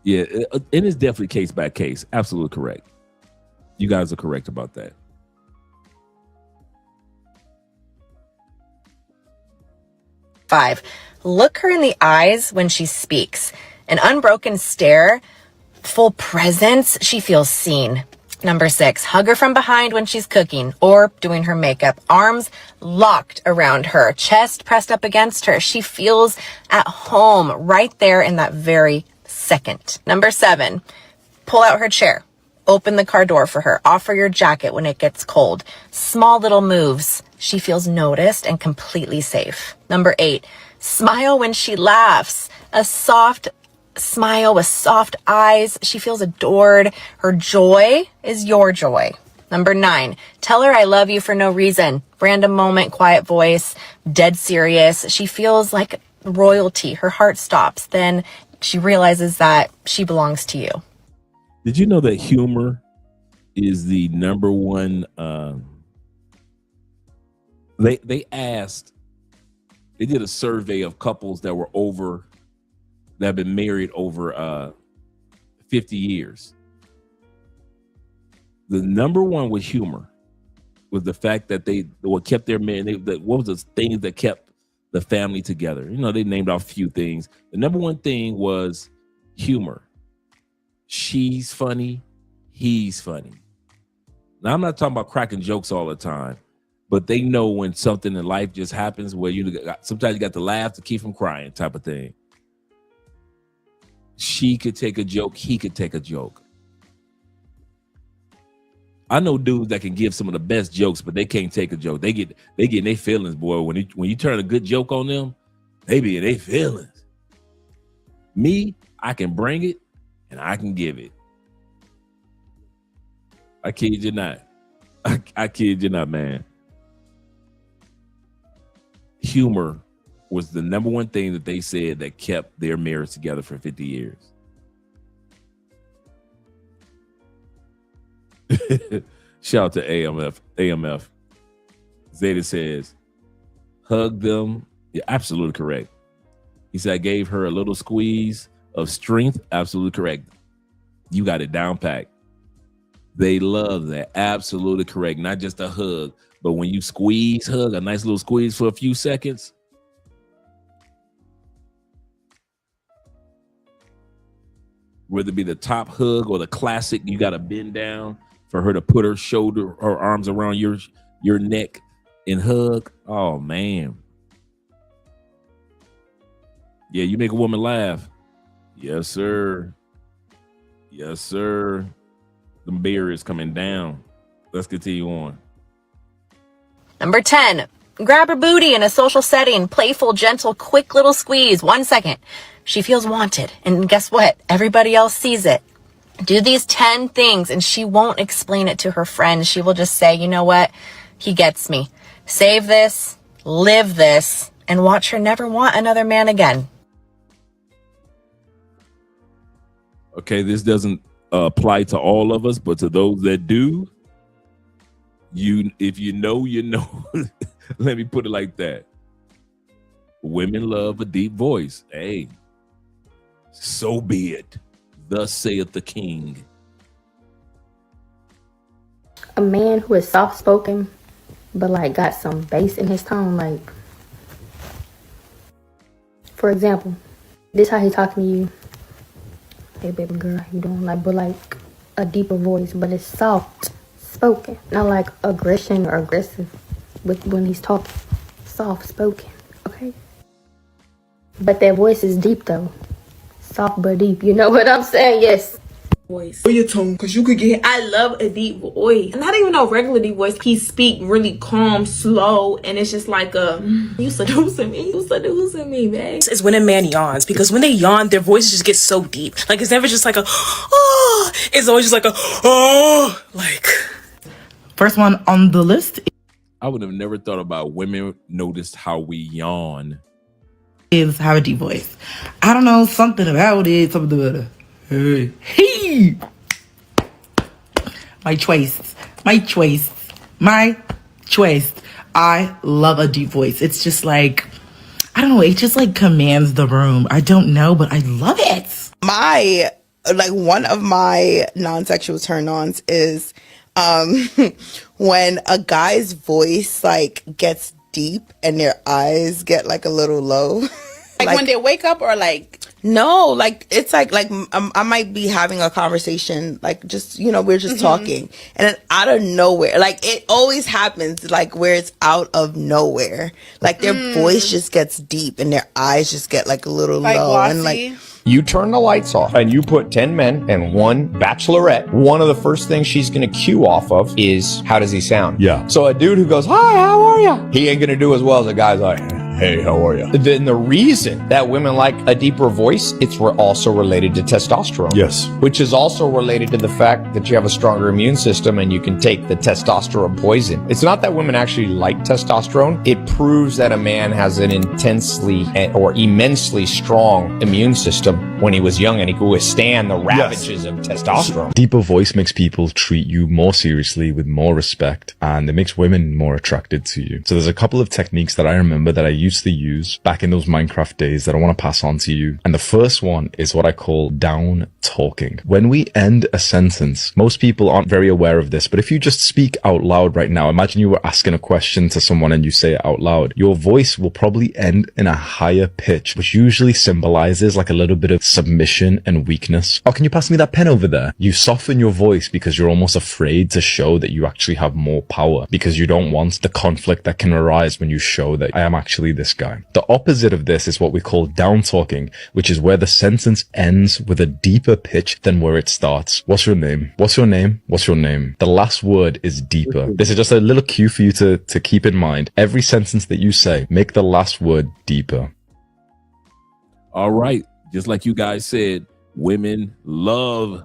Yeah, it is definitely case by case. Absolutely correct. You guys are correct about that. Five, look her in the eyes when she speaks. An unbroken stare, full presence, she feels seen. Number 6, hug her from behind when she's cooking or doing her makeup. Arms locked around her, chest pressed up against her. She feels at home right there in that very second. Number 7, pull out her chair. Open the car door for her. Offer your jacket when it gets cold. Small little moves. She feels noticed and completely safe. Number 8, smile when she laughs. A soft smile with soft eyes. She feels adored. Her joy is your joy. Number 9, tell her I love you for no reason. Random moment, quiet voice, dead serious. She feels like royalty. Her heart stops. Then she realizes that she belongs to you. Did you know that humor is the number one? They did a survey of couples that have been married over 50 years. The number one was humor. Was the fact that what kept their man. What was the things that kept the family together? You know, they named off a few things. The number one thing was humor. She's funny. He's funny. Now, I'm not talking about cracking jokes all the time, but they know when something in life just happens where sometimes you got to laugh to keep from crying type of thing. She could take a joke. He could take a joke. I know dudes that can give some of the best jokes, but they can't take a joke. They get in their feelings, boy. When you turn a good joke on them, they be in their feelings. Me, I can bring it and I can give it. I kid you not. I kid you not, man. Humor was the number one thing that they said that kept their marriage together for 50 years. Shout out to AMF. Zeta says, hug them. Yeah, absolutely correct. He said, I gave her a little squeeze of strength. Absolutely correct. You got it down packed. They love that. Absolutely correct. Not just a hug, but when you hug, a nice little squeeze for a few seconds. Whether it be the top hug or the classic, you got to bend down for her to put her arms around your neck and hug. Oh, man. Yeah, you make a woman laugh. Yes, sir. Yes, sir. The barriers coming down. Let's continue on. Number 10, grab her booty in a social setting. Playful, gentle, quick little squeeze. 1 second. She feels wanted. And guess what? Everybody else sees it. Do these 10 things and she won't explain it to her friends. She will just say, you know what? He gets me. Save this, live this, and watch her never want another man again. Okay, this doesn't apply to all of us, but to those that do, if you know, you know. Let me put it like that. Women love a deep voice. Hey, so be it. Thus saith the king. A man who is soft-spoken, but like got some bass in his tone, like, for example, this how he talking to you. Hey, baby girl, how you doing? Like, but like a deeper voice, but it's soft-spoken, not like aggression or aggressive. When he's talking, soft-spoken, okay? But that voice is deep though. Soft but deep, you know what I'm saying? Yes. Voice. Your tone, because you could get. I love a deep voice. Not even no regular deep voice. He speak really calm, slow, and it's just like you seducing me, man. Is when a man yawns, because when they yawn, their voice just gets so deep. Like it's never just like a oh, it's always just like a oh, like. First one on the list. I would have never thought about women noticed how we yawn. Is have a deep voice. I don't know, something about it. Something about it. Hey. My choice. I love a deep voice. It's just like, I don't know, it just like commands the room. I don't know, but I love it. One of my non-sexual turn-ons is when a guy's voice like gets deep and their eyes get like a little low. Like when they wake up, or like no, like it's like I might be having a conversation, like just we're just talking, and then out of nowhere, like it always happens, like where it's out of nowhere, like their voice just gets deep and their eyes just get like a little low, and like. You turn the lights off and you put 10 men and one bachelorette. One of the first things she's going to cue off of is, how does he sound? Yeah. So a dude who goes, hi, how are you? He ain't going to do as well as a guy's like, hey, how are you? Then the reason that women like a deeper voice, it's also related to testosterone. Yes. Which is also related to the fact that you have a stronger immune system and you can take the testosterone poison. It's not that women actually like testosterone. It proves that a man has an intensely or immensely strong immune system when he was young and he could withstand the ravages of testosterone. Deeper voice makes people treat you more seriously, with more respect, and it makes women more attracted to you. So there's a couple of techniques that I remember that I used used to use back in those Minecraft days that I want to pass on to you. And the first one is what I call down talking. When we end a sentence, most people aren't very aware of this, but if you just speak out loud right now, imagine you were asking a question to someone and you say it out loud, your voice will probably end in a higher pitch, which usually symbolizes like a little bit of submission and weakness. Oh, can you pass me that pen over there? You soften your voice because you're almost afraid to show that you actually have more power, because you don't want the conflict that can arise when you show that I am actually this guy. The opposite of this is what we call down talking, which is where the sentence ends with a deeper pitch than where it starts. What's your name? What's your name? What's your name? The last word is deeper. This is just a little cue for you to keep in mind. Every sentence that you say, make the last word deeper. All right. Just like you guys said, women love.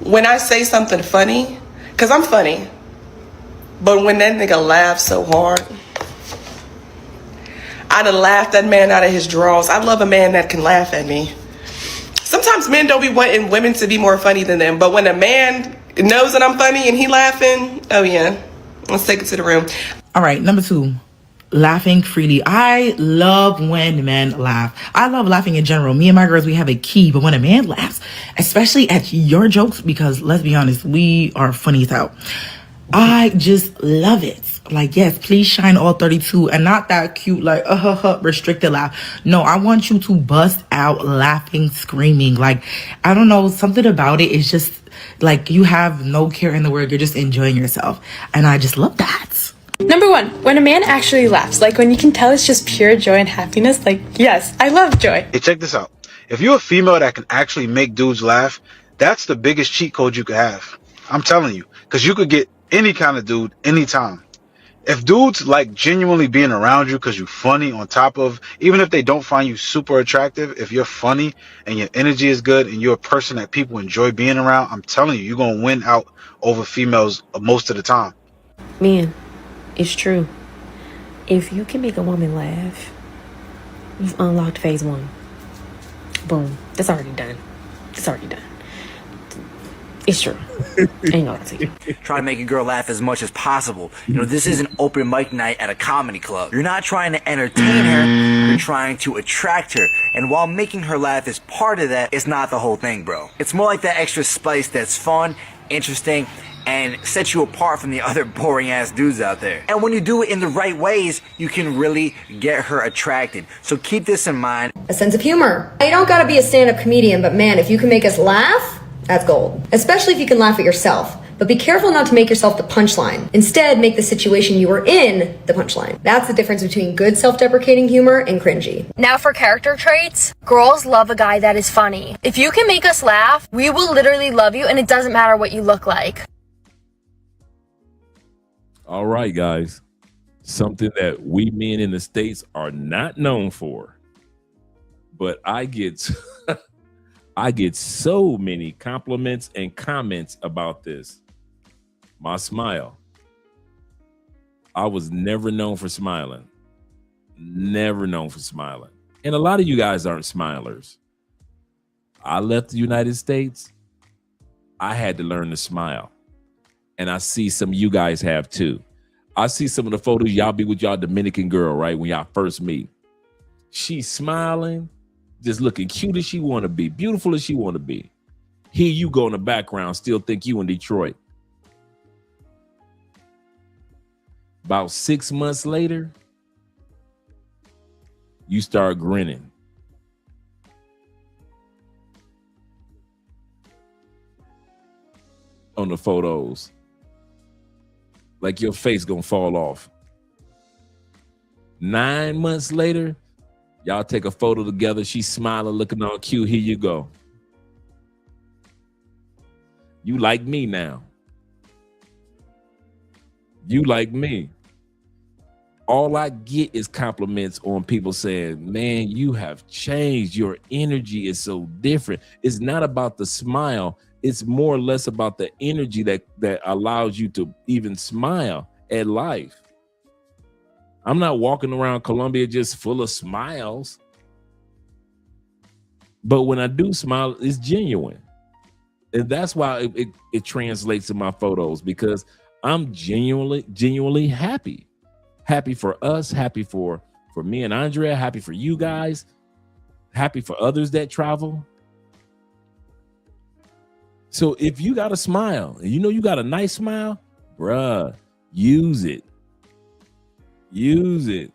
When I say something funny, because I'm funny, but when that nigga laughs so hard, I done laughed that man out of his drawers. I love a man that can laugh at me. Sometimes men don't be wanting women to be more funny than them, but when a man knows that I'm funny and he laughing, oh yeah, let's take it to the room. All right, number 2. Laughing freely. I love when men laugh. I love laughing in general. Me and my girls, we have a key, but when a man laughs, especially at your jokes, because let's be honest, we are funny as hell, I just love it. Like, yes, please shine all 32, and not that cute, like, restricted laugh. No, I want you to bust out laughing, screaming. Like, I don't know, something about it is just like you have no care in the world. You're just enjoying yourself. And I just love that. Number 1, when a man actually laughs, like when you can tell it's just pure joy and happiness, like, yes, I love joy. Hey, check this out. If you're a female that can actually make dudes laugh, that's the biggest cheat code you could have. I'm telling you, because you could get any kind of dude anytime. If dudes like genuinely being around you because you're funny, on top of, even if they don't find you super attractive, if you're funny and your energy is good and you're a person that people enjoy being around, I'm telling you, you're going to win out over females most of the time. Man, it's true. If you can make a woman laugh, you've unlocked phase 1. Boom. That's already done. It's already done. It's true. Ain't no to you. Try to make a girl laugh as much as possible. You know, this isn't open mic night at a comedy club. You're not trying to entertain her, you're trying to attract her. And while making her laugh is part of that, it's not the whole thing, bro. It's more like that extra spice that's fun, interesting, and sets you apart from the other boring ass dudes out there. And when you do it in the right ways, you can really get her attracted. So keep this in mind. A sense of humor. You don't gotta be a stand-up comedian, but man, if you can make us laugh, that's gold. Especially if you can laugh at yourself. But be careful not to make yourself the punchline. Instead, make the situation you were in the punchline. That's the difference between good self-deprecating humor and cringy. Now for character traits, girls love a guy that is funny. If you can make us laugh, we will literally love you, and it doesn't matter what you look like. All right, guys. Something that we men in the States are not known for. But I get I get so many compliments and comments about this. My smile. I was never known for smiling. Never known for smiling. And a lot of you guys aren't smilers. I left the United States. I had to learn to smile. And I see some of you guys have too. I see some of the photos y'all be with y'all Dominican girl, right? When y'all first meet. She's smiling, just looking cute as she want to be, beautiful as she want to be. Here you go in the background, still think you in Detroit. About 6 months later, you start grinning. On the photos. Like your face gonna fall off. 9 months later, y'all take a photo together. She's smiling, looking all cute. Here you go. You like me now. You like me. All I get is compliments on people saying, man, you have changed. Your energy is so different. It's not about the smile. It's more or less about the energy that allows you to even smile at life. I'm not walking around Colombia just full of smiles. But when I do smile, it's genuine. And that's why it translates in my photos, because I'm genuinely happy. Happy for us, happy for me and Andrea, happy for you guys, happy for others that travel. So if you got a smile, and you know you got a nice smile, bruh, use it. Use it.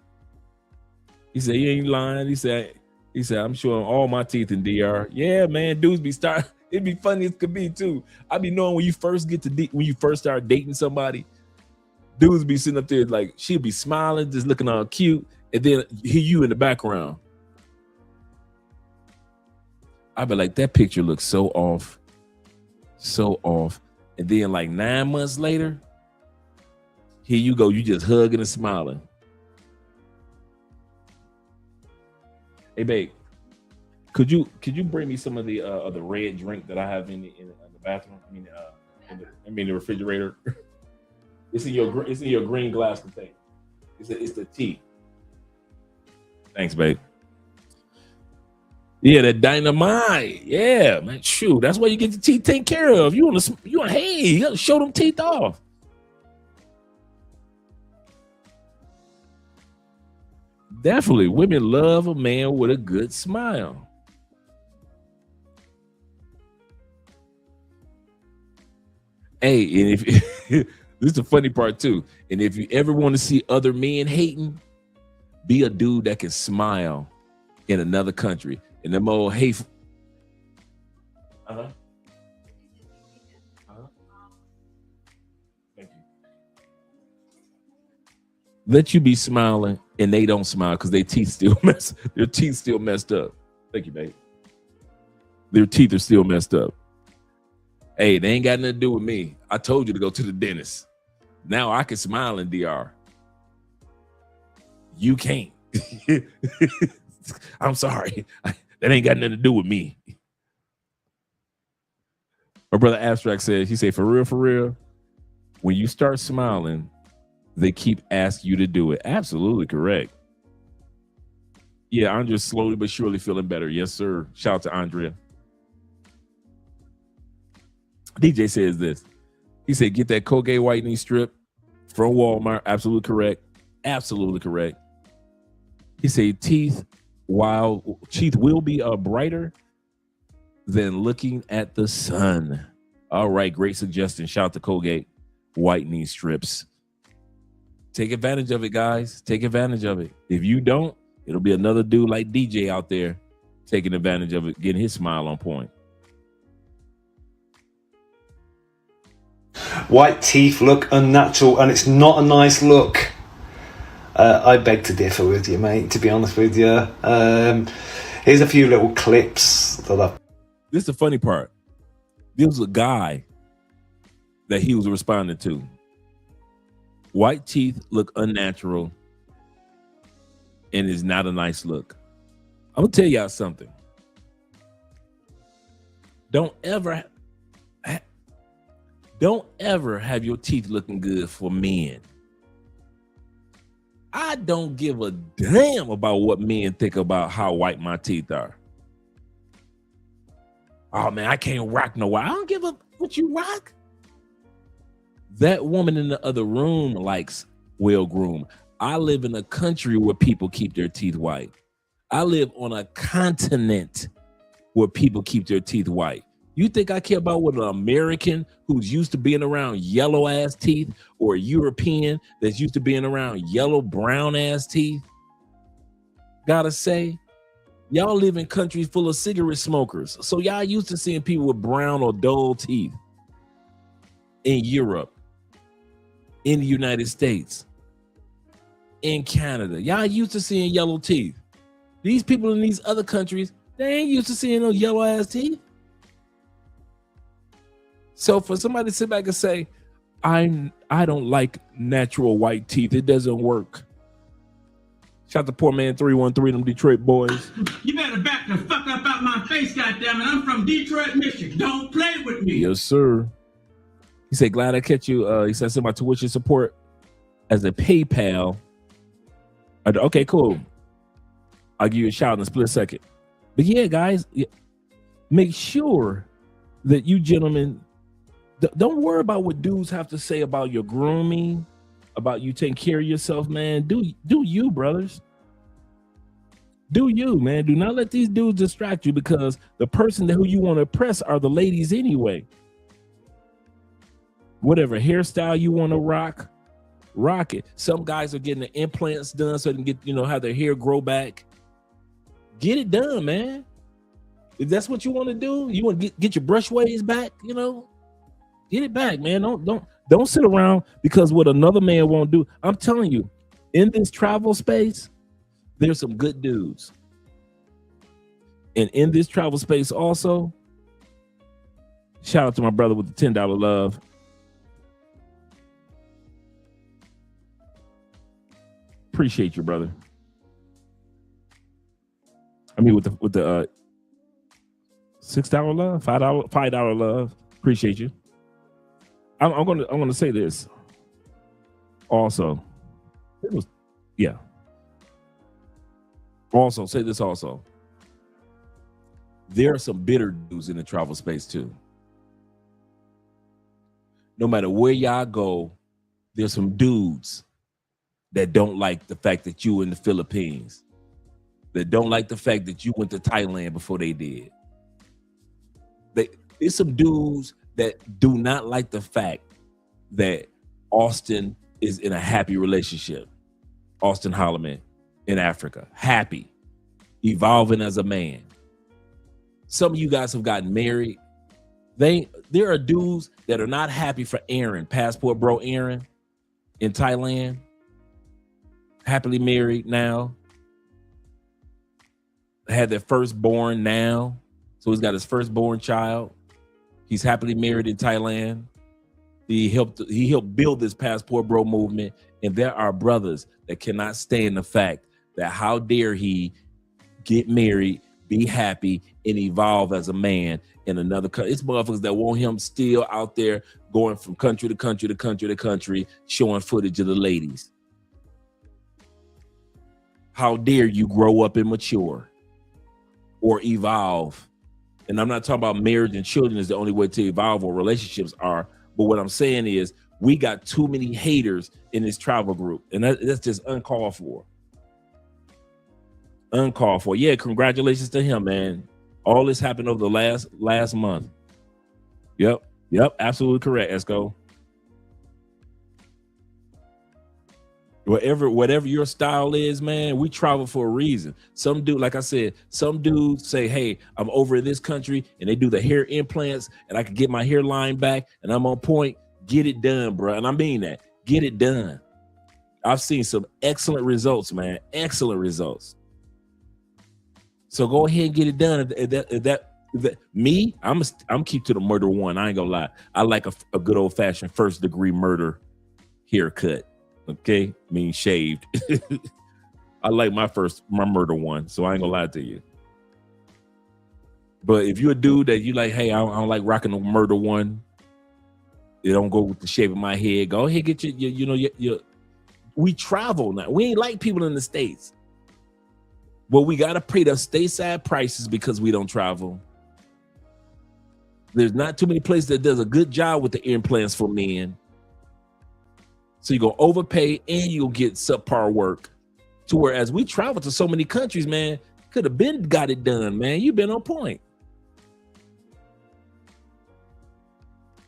He said, you ain't lying. He said, I'm showing all my teeth in DR. Yeah, man, dudes be starting. It'd be funny as could be too. I be knowing when you first start dating somebody, dudes be sitting up there like she'll be smiling, just looking all cute, and then hear you in the background. I be like, that picture looks so off. And then like 9 months later, here you go, you just hugging and smiling. Hey babe, could you bring me some of the red drink that I have in the bathroom? I mean the refrigerator. It's in your green glass container. It's the tea. Thanks, babe. Yeah, that dynamite. Yeah, man. Shoot, that's why you get the teeth taken care of. You want to show them teeth off. Definitely, women love a man with a good smile. Hey, and if this is the funny part too, and if you ever want to see other men hating, be a dude that can smile in another country. And them old hateful. Thank you. Let you be smiling and they don't smile because their teeth still messed up. Thank you, babe. Their teeth are still messed up. Hey, they ain't got nothing to do with me. I told you to go to the dentist. Now I can smile in DR. You can't. I'm sorry. That ain't got nothing to do with me. My brother Abstract said, he said, for real, when you start smiling, they keep asking you to do it. Absolutely correct. Yeah, Andrea's slowly but surely feeling better. Yes, sir. Shout out to Andrea. DJ says this. He said, get that Colgate whitening strip from Walmart. Absolutely correct. Absolutely correct. He said, teeth will be brighter than looking at the sun. All right, great suggestion. Shout out to Colgate whitening strips. Take advantage of it, guys. Take advantage of it. If you don't, it'll be another dude like DJ out there taking advantage of it, getting his smile on point. White teeth look unnatural and it's not a nice look. I beg to differ with you, mate, to be honest with you. Here's a few little clips that This is the funny part. This was a guy that he was responding to. White teeth look unnatural and is not a nice look. I'm gonna tell y'all something. Don't ever have your teeth looking good for men. I don't give a damn about what men think about how white my teeth are. Oh man, I can't rock no white. I don't give a what you rock. That woman in the other room likes well groomed. I live in a country where people keep their teeth white. I live on a continent where people keep their teeth white. You think I care about what an American who's used to being around yellow ass teeth or a European that's used to being around yellow brown ass teeth gotta say? Y'all live in countries full of cigarette smokers. So y'all used to seeing people with brown or dull teeth in Europe, in the United States, in Canada. Y'all used to seeing yellow teeth. These people in these other countries, they ain't used to seeing no yellow ass teeth. So for somebody to sit back and say, I don't like natural white teeth, it doesn't work. Shout out to poor man 313, them Detroit boys. You better back the fuck up out my face, goddammit. I'm from Detroit, Michigan. Don't play with me. Yes, sir. He said, glad I catch you. He said, send my tuition support as a PayPal. Okay, cool. I'll give you a shout in a split second. But yeah, guys, make sure that you gentlemen, don't worry about what dudes have to say about your grooming about you taking care of yourself, man, do you, brothers. Do you, man. Do not let these dudes distract you, because the person who you want to impress are the ladies anyway. Whatever hairstyle you want to rock it. Some guys are getting the implants done so they can get, have their hair grow back. Get it done, man. If that's what you want to do, you want to get your brush waves back, get it back, man. Don't sit around because what another man won't do. I'm telling you, in this travel space, there's some good dudes. And in this travel space also, shout out to my brother with the $10 love. Appreciate you, brother. I mean, with the $6 love, $5 love. Appreciate you. I'm gonna say this. Also, Also, say this also. There are some bitter dudes in the travel space too. No matter where y'all go, there's some dudes that don't like the fact that you in the Philippines, that don't like the fact that you went to Thailand before they did. There's some dudes that do not like the fact that Austin is in a happy relationship. Austin Holloman in Africa, happy, evolving as a man. Some of you guys have gotten married. There are dudes that are not happy for Aaron, passport bro Aaron in Thailand, happily married now, had their firstborn now, so he's got his firstborn child. He's happily married in Thailand. He helped build this passport bro movement, and there are brothers that cannot stand the fact that how dare he get married, be happy, and evolve as a man in another country. It's motherfuckers that want him still out there going from country to country to country to country, showing footage of the ladies. How dare you grow up and mature or evolve? And I'm not talking about marriage and children is the only way to evolve, or relationships are. But what I'm saying is we got too many haters in this travel group, and that's just uncalled for. Uncalled for. Yeah, congratulations to him, man. All this happened over the last month. Yep, absolutely correct, Esco. Whatever your style is, man, we travel for a reason. Some dude, like I said, some dudes say, hey, I'm over in this country, and they do the hair implants, and I can get my hairline back, and I'm on point. Get it done, bro. And I mean that. Get it done. I've seen some excellent results, man. Excellent results. So go ahead and get it done. Me, I'm keep to the murder one. I ain't gonna lie. I like a good old fashioned first degree murder haircut. Okay, mean shaved. I like my murder one, so I ain't gonna lie to you. But if you're a dude that you like, hey, I don't like rocking the murder one, it don't go with the shape of my head. Go ahead, get your. We travel now. We ain't like people in the States. Well, we gotta pay the stateside prices because we don't travel. There's not too many places that does a good job with the implants for men. So you're gonna overpay and you'll get subpar work. To whereas we travel to so many countries, man, could have been got it done, man. You've been on point.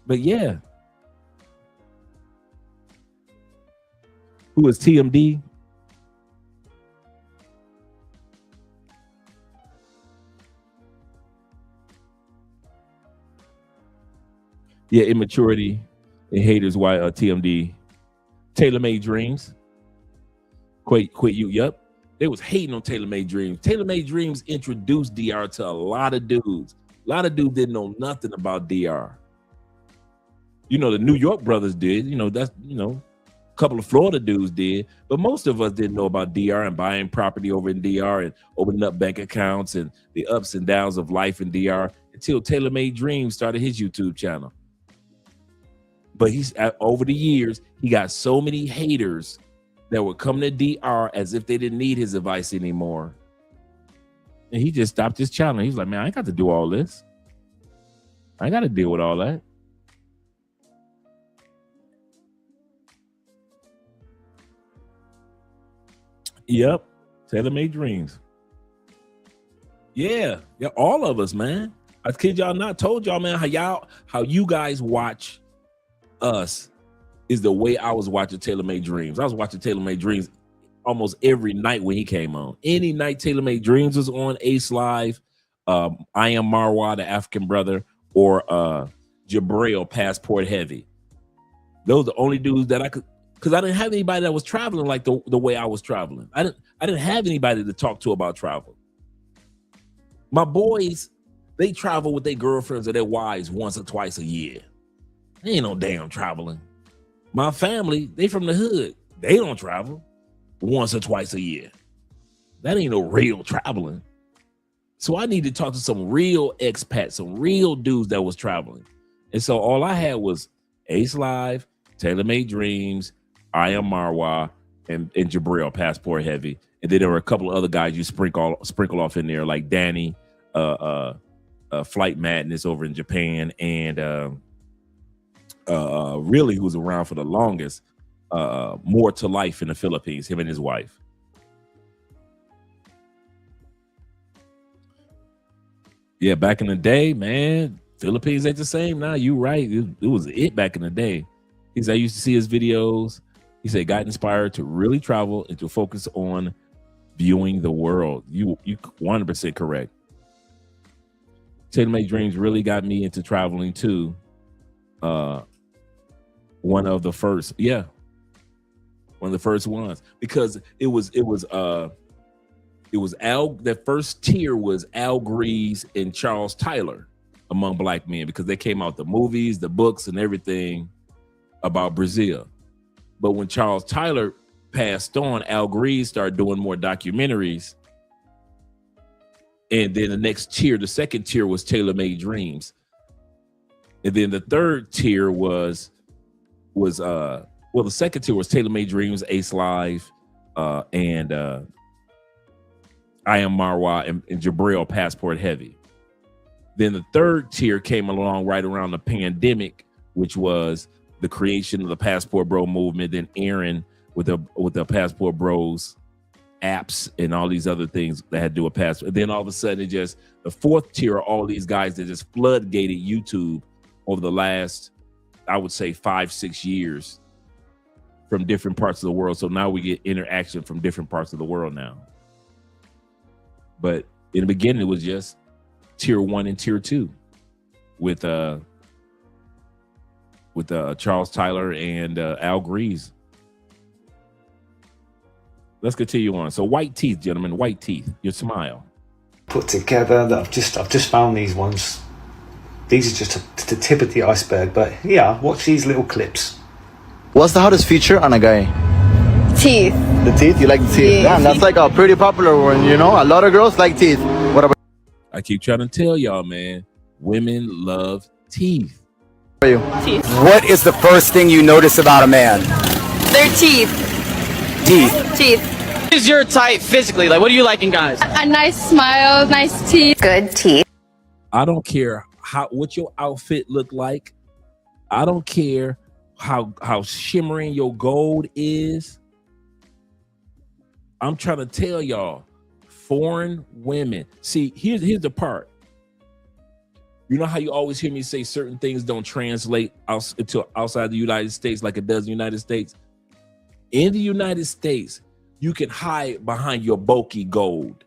But yeah. Who is TMD? Yeah, immaturity and haters. Why TMD? Tailor-Made Dreams. Quit you. Yep. They was hating on Tailor-Made Dreams. Tailor-Made Dreams introduced DR to a lot of dudes. A lot of dudes didn't know nothing about DR. The New York brothers did. A couple of Florida dudes did. But most of us didn't know about DR and buying property over in DR and opening up bank accounts and the ups and downs of life in DR until Tailor-Made Dreams started his YouTube channel. But he's over the years, he got so many haters that would come to DR as if they didn't need his advice anymore. And he just stopped his channel. He's like, man, I ain't got to do all this. I ain't got to deal with all that. Yep. Tailor-made dreams. Yeah, all of us, man. I kid y'all not. Told y'all, man, how you guys watch us is the way I was watching Tailor-Made Dreams. I was watching Tailor-Made Dreams almost every night when he came on. Any night Tailor-Made Dreams was on, Ace Live, I Am Marwa, the African brother, or Jabril, Passport Heavy. Those are the only dudes that I could, because I didn't have anybody that was traveling like the way I was traveling. I didn't have anybody to talk to about travel. My boys, they travel with their girlfriends or their wives once or twice a year. They ain't no damn traveling. My family, they from the hood. They don't travel once or twice a year. That ain't no real traveling. So I need to talk to some real expats, some real dudes that was traveling. And so all I had was Ace Live, Tailor-Made Dreams, I Am Marwa, and Jabril, Passport Heavy. And then there were a couple of other guys you sprinkle off in there, like Danny, Flight Madness over in Japan, and really who's around for the longest, More to Life in the Philippines, him and his wife. Yeah, back in the day, man, Philippines ain't the same now. You right. It was it back in the day. He said I used to see his videos. He said got inspired to really travel and to focus on viewing the world. You 100% correct. Tailor-Made Dreams really got me into traveling too. One of the first ones, because it was Al. That first tier was Al Grease and Charles Tyler among black men, because they came out the movies, the books, and everything about Brazil. But when Charles Tyler passed on, Al Grease started doing more documentaries. And then the next tier, the second tier, was Tailor-Made Dreams. And then the third tier was the second tier was Tailor-Made Dreams, Ace Live, and I Am Marwa, and Jabril, Passport Heavy. Then the third tier came along right around the pandemic, which was the creation of the Passport Bro movement. Then Aaron with the Passport Bros apps and all these other things that had to do with passport. And then all of a sudden, just the fourth tier are all these guys that just floodgated YouTube over the last, I would say, 5-6 years from different parts of the world. So now we get interaction from different parts of the world now. But in the beginning, it was just tier 1 and tier 2 with Charles Tyler and Al Grease. Let's continue on. So white teeth, gentlemen, white teeth. Your smile. Put together that I've just found these ones. These are just the tip of the iceberg, but yeah, watch these little clips. What's the hottest feature on a guy? Teeth. The teeth? You like the teeth? Yeah, that's like a pretty popular one, you know? A lot of girls like teeth. What about I keep trying to tell y'all, man, women love teeth. you? Teeth. What is the first thing you notice about a man? Their teeth. Teeth. Teeth. What is your type physically? Like, what do you like in guys? A nice smile, nice teeth. Good teeth. I don't care what your outfit look like. I don't care how shimmering your gold is. I'm trying to tell y'all, foreign women. See, here's the part. You know how you always hear me say certain things don't translate to outside the United States like it does in the United States? In the United States, you can hide behind your bulky gold.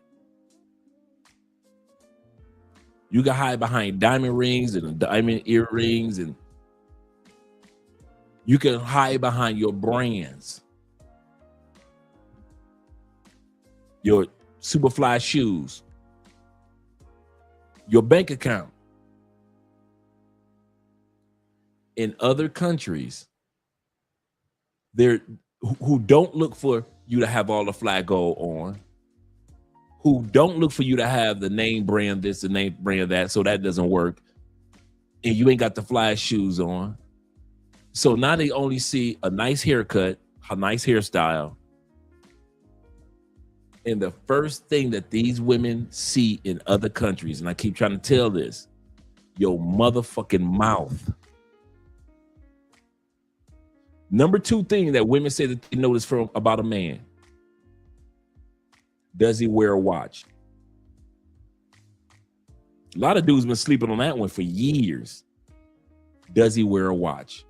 You can hide behind diamond rings and diamond earrings, and you can hide behind your brands, your Superfly shoes, your bank account. In other countries, who don't look for you to have all the fly gold on, who don't look for you to have the name brand this, the name brand that, so that doesn't work, and you ain't got the fly shoes on. So now they only see a nice haircut, a nice hairstyle, and the first thing that these women see in other countries, and I keep trying to tell this, your motherfucking mouth. Number 2 thing that women say that they notice about a man, Does he wear a watch? A lot of dudes been sleeping on that one for years. Does he wear a watch?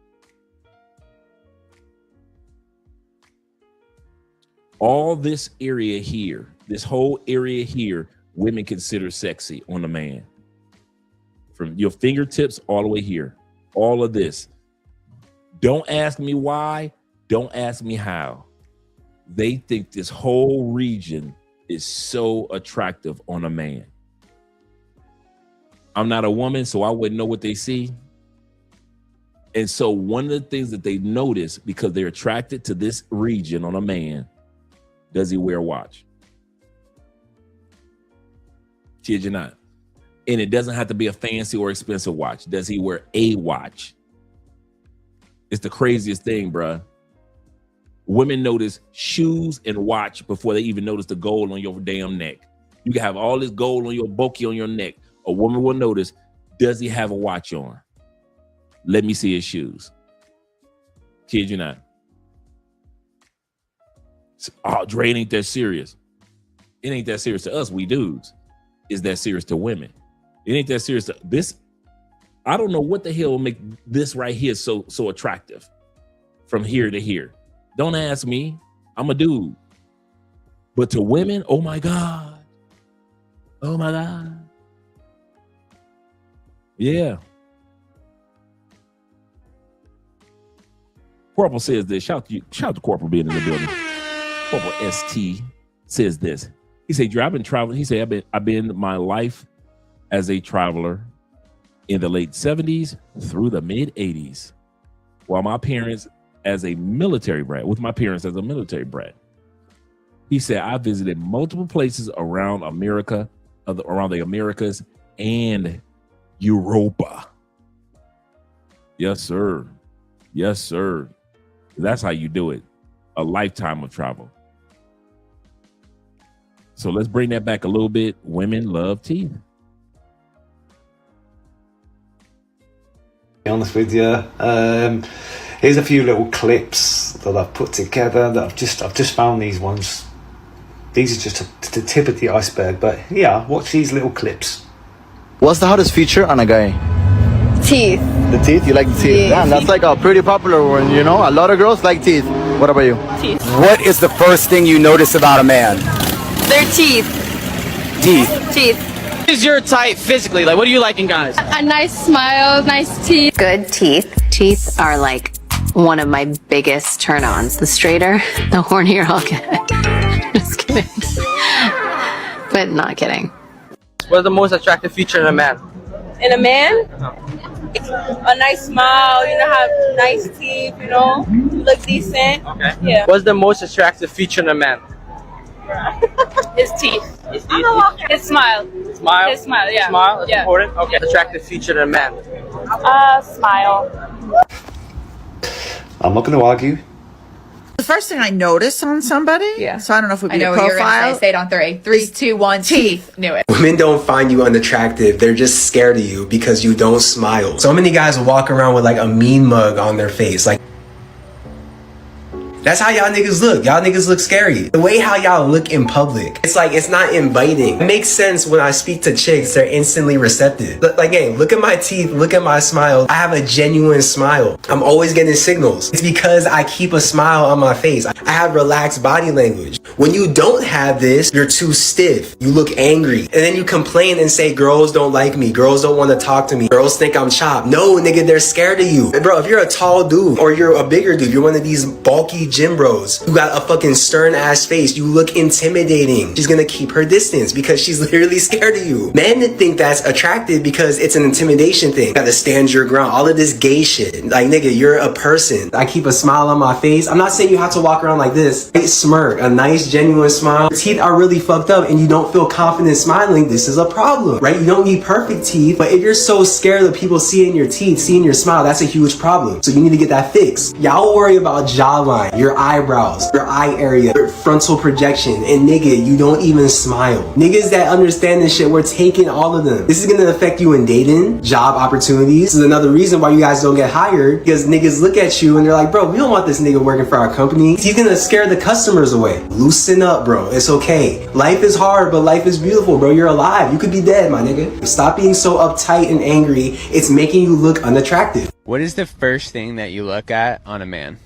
All this area here, this whole area here, women consider sexy on a man. From your fingertips all the way here. All of this. Don't ask me why. Don't ask me how. They think this whole region is so attractive on a man. I'm not a woman, so I wouldn't know what they see. And so one of the things that they notice, because they're attracted to this region on a man, does he wear a watch? Kid you not. And it doesn't have to be a fancy or expensive watch. Does he wear a watch? It's the craziest thing, bruh. Women notice shoes and watch before they even notice the gold on your damn neck. You can have all this gold on your bokeh on your neck. A woman will notice, does he have a watch on? Let me see his shoes. Kid you not. Oh, Dre, it ain't that serious. It ain't that serious to us, we dudes. It's that serious to women. It ain't that serious to this. I don't know what the hell will make this right here so attractive from here to here. Don't ask me. I'm a dude. But to women, oh my God. Oh my God. Yeah. Corporal says this. Shout to Corporal being in the building. Corporal ST says this. He said, I've been traveling. He said, I've been my life as a traveler in the late 70s through the mid 80s. While my parents as a military brat, with my parents as a military brat. He said, I visited multiple places around America, around the Americas and Europa. Yes, sir. Yes, sir. That's how you do it. A lifetime of travel. So let's bring that back a little bit. Women love teeth. Be honest with you. Here's a few little clips that I've put together that I've just found these ones. These are just the tip of the iceberg, but yeah, watch these little clips. What's the hottest feature on a guy? Teeth. The teeth? You like the teeth? Yeah. Damn, that's like a pretty popular one, you know? A lot of girls like teeth. What about you? Teeth. What is the first thing you notice about a man? Their teeth. Teeth. Teeth. What is your type physically? Like, what do you like in guys? A nice smile, nice teeth. Good teeth. Teeth are like one of my biggest turn-ons. The straighter, the hornier I'll get. Just kidding. But not kidding. What's the most attractive feature in a man? In a man? A nice smile, have nice teeth, look decent. Okay. Yeah. What's the most attractive feature in a man? His teeth. His smile. Smile? His smile, yeah. Smile? That's Yeah. important? Okay. Attractive feature in a man? Smile. I'm not going to argue. The first thing I notice on somebody, so I don't know if it would be I know a what you're profile. gonna say. Say it on three. 3, 2, 1. Teeth. Knew it. Women don't find you unattractive. They're just scared of you because you don't smile. So many guys will walk around with like a mean mug on their face. Like, that's how y'all niggas look. Y'all niggas look scary. The way how y'all look in public, it's like, it's not inviting. It makes sense when I speak to chicks, they're instantly receptive. Like, hey, look at my teeth, look at my smile. I have a genuine smile. I'm always getting signals. It's because I keep a smile on my face. I have relaxed body language. When you don't have this, you're too stiff. You look angry. And then you complain and say, girls don't like me. Girls don't want to talk to me. Girls think I'm chopped. No, nigga, they're scared of you. And bro, if you're a tall dude or you're a bigger dude, you're one of these bulky gym bros. You got a fucking stern ass face. You look intimidating. She's gonna keep her distance because she's literally scared of you. Men think that's attractive because it's an intimidation thing. You gotta stand your ground. All of this gay shit. Like, nigga, you're a person. I keep a smile on my face. I'm not saying you have to walk around like this. A smirk, a nice, genuine smile. Your teeth are really fucked up and you don't feel confident smiling. This is a problem, right? You don't need perfect teeth, but if you're so scared of people seeing your teeth, seeing your smile, that's a huge problem. So you need to get that fixed. Y'all worry about jawline, your eyebrows, your eye area, your frontal projection, and nigga, you don't even smile. Niggas that understand this shit, we're taking all of them. This is gonna affect you in dating, job opportunities. This is another reason why you guys don't get hired, because niggas look at you and they're like, bro, we don't want this nigga working for our company. He's gonna scare the customers away. Loose Loosen up, bro. It's okay. Life is hard, but life is beautiful, bro. You're alive. You could be dead, my nigga. Stop being so uptight and angry. It's making you look unattractive. What is the first thing that you look at on a man?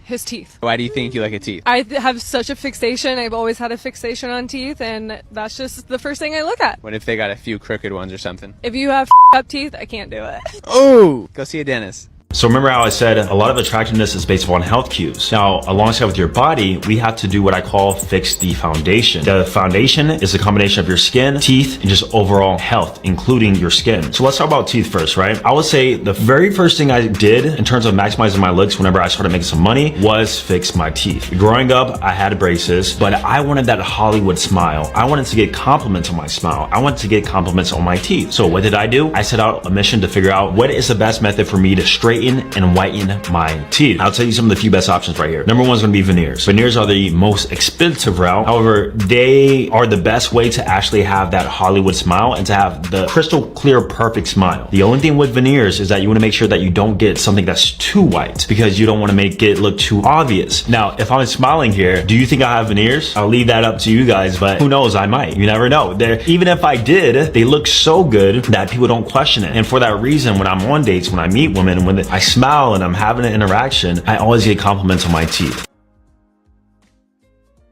His teeth. Why do you think you look at teeth? I have such a fixation. I've always had a fixation on teeth, and that's just the first thing I look at. What if they got a few crooked ones or something? If you have up teeth, I can't do it. Oh, go see a dentist. So remember how I said a lot of attractiveness is based upon health cues. Now, alongside with your body, we have to do what I call fix the foundation. The foundation is a combination of your skin, teeth, and just overall health, including your skin. So let's talk about teeth first, right? I would say the very first thing I did in terms of maximizing my looks whenever I started making some money was fix my teeth. Growing up, I had braces, but I wanted that Hollywood smile. I wanted to get compliments on my smile. I wanted to get compliments on my teeth. So what did I do? I set out a mission to figure out what is the best method for me to straighten and whiten my teeth. I'll tell you some of the few best options right here. Number one is going to be veneers. Veneers are the most expensive route. However, they are the best way to actually have that Hollywood smile and to have the crystal clear, perfect smile. The only thing with veneers is that you want to make sure that you don't get something that's too white because you don't want to make it look too obvious. Now, if I'm smiling here, do you think I have veneers? I'll leave that up to you guys, but who knows? I might. You never know. Even if I did, they look so good that people don't question it. And for that reason, when I'm on dates, when I meet women, when I smile and I'm having an interaction, I always get compliments on my teeth.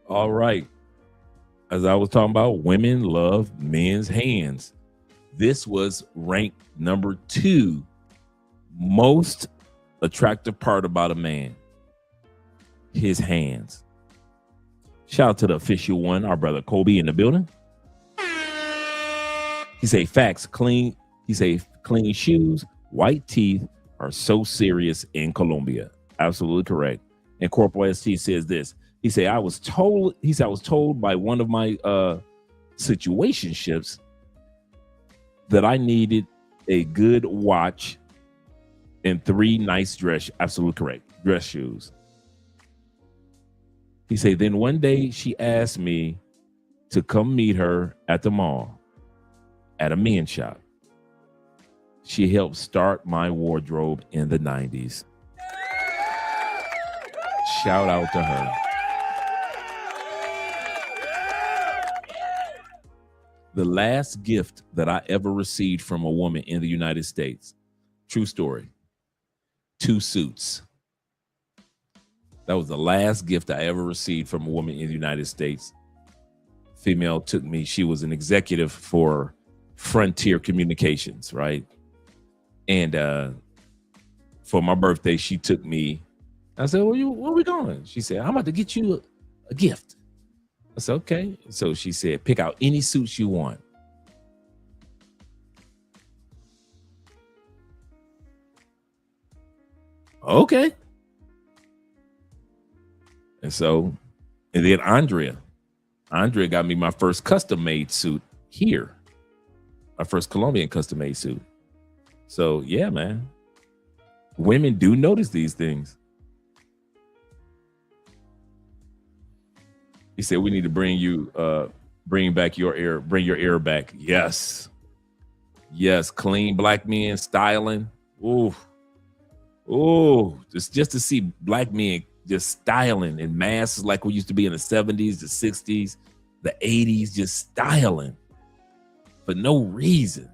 All right. As I was talking about, women love men's hands. This was ranked number 2 most attractive part about a man. His hands. Shout out to the official one, our brother Kobe in the building. He say facts, clean. He say clean shoes, white teeth are so serious in Colombia. Absolutely correct. And Corporal ST says this. He said, I was told by one of my situationships that I needed a good watch and 3 nice dress. Absolutely correct. Dress shoes. He said, then one day she asked me to come meet her at the mall at a men's shop. She helped start my wardrobe in the 90s. Shout out to her. The last gift that I ever received from a woman in the United States, true story, 2 suits. That was the last gift I ever received from a woman in the United States. Female took me, she was an executive for Frontier Communications, right? And for my birthday, she took me. I said, where are we going? She said, I'm about to get you a gift. I said, okay. So she said, pick out any suits you want. Okay. And then Andrea got me my first custom made suit here. My first Colombian custom made suit. So yeah, man, women do notice these things. He said, we need to bring your ear back. Yes. Yes. Clean black men styling. Ooh. Ooh. Just to see black men just styling in masses like we used to be in the 70s, the 60s, the 80s, just styling for no reason.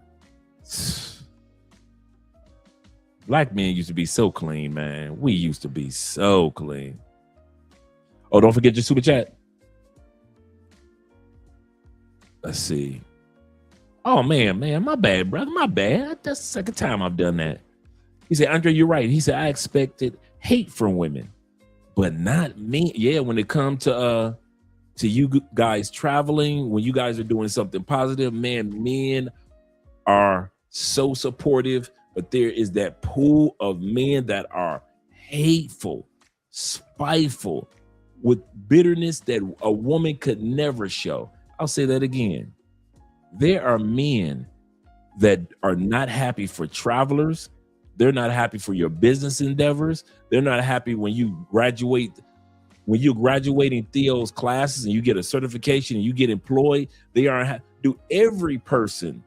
Black men used to be so clean, man. We used to be so clean. Oh, don't forget your super chat. Let's see. Oh, man, my bad, brother. My bad. That's the second time I've done that. He said, Andre, you're right. He said, I expected hate from women, but not me. Yeah, when it comes to you guys traveling, when you guys are doing something positive, man, men are so supportive, but there is that pool of men that are hateful, spiteful, with bitterness that a woman could never show. I'll say that again. There are men that are not happy for travelers. They're not happy for your business endeavors. They're not happy when you graduate. When you're graduating Theo's classes and you get a certification and you get employed, they aren't every person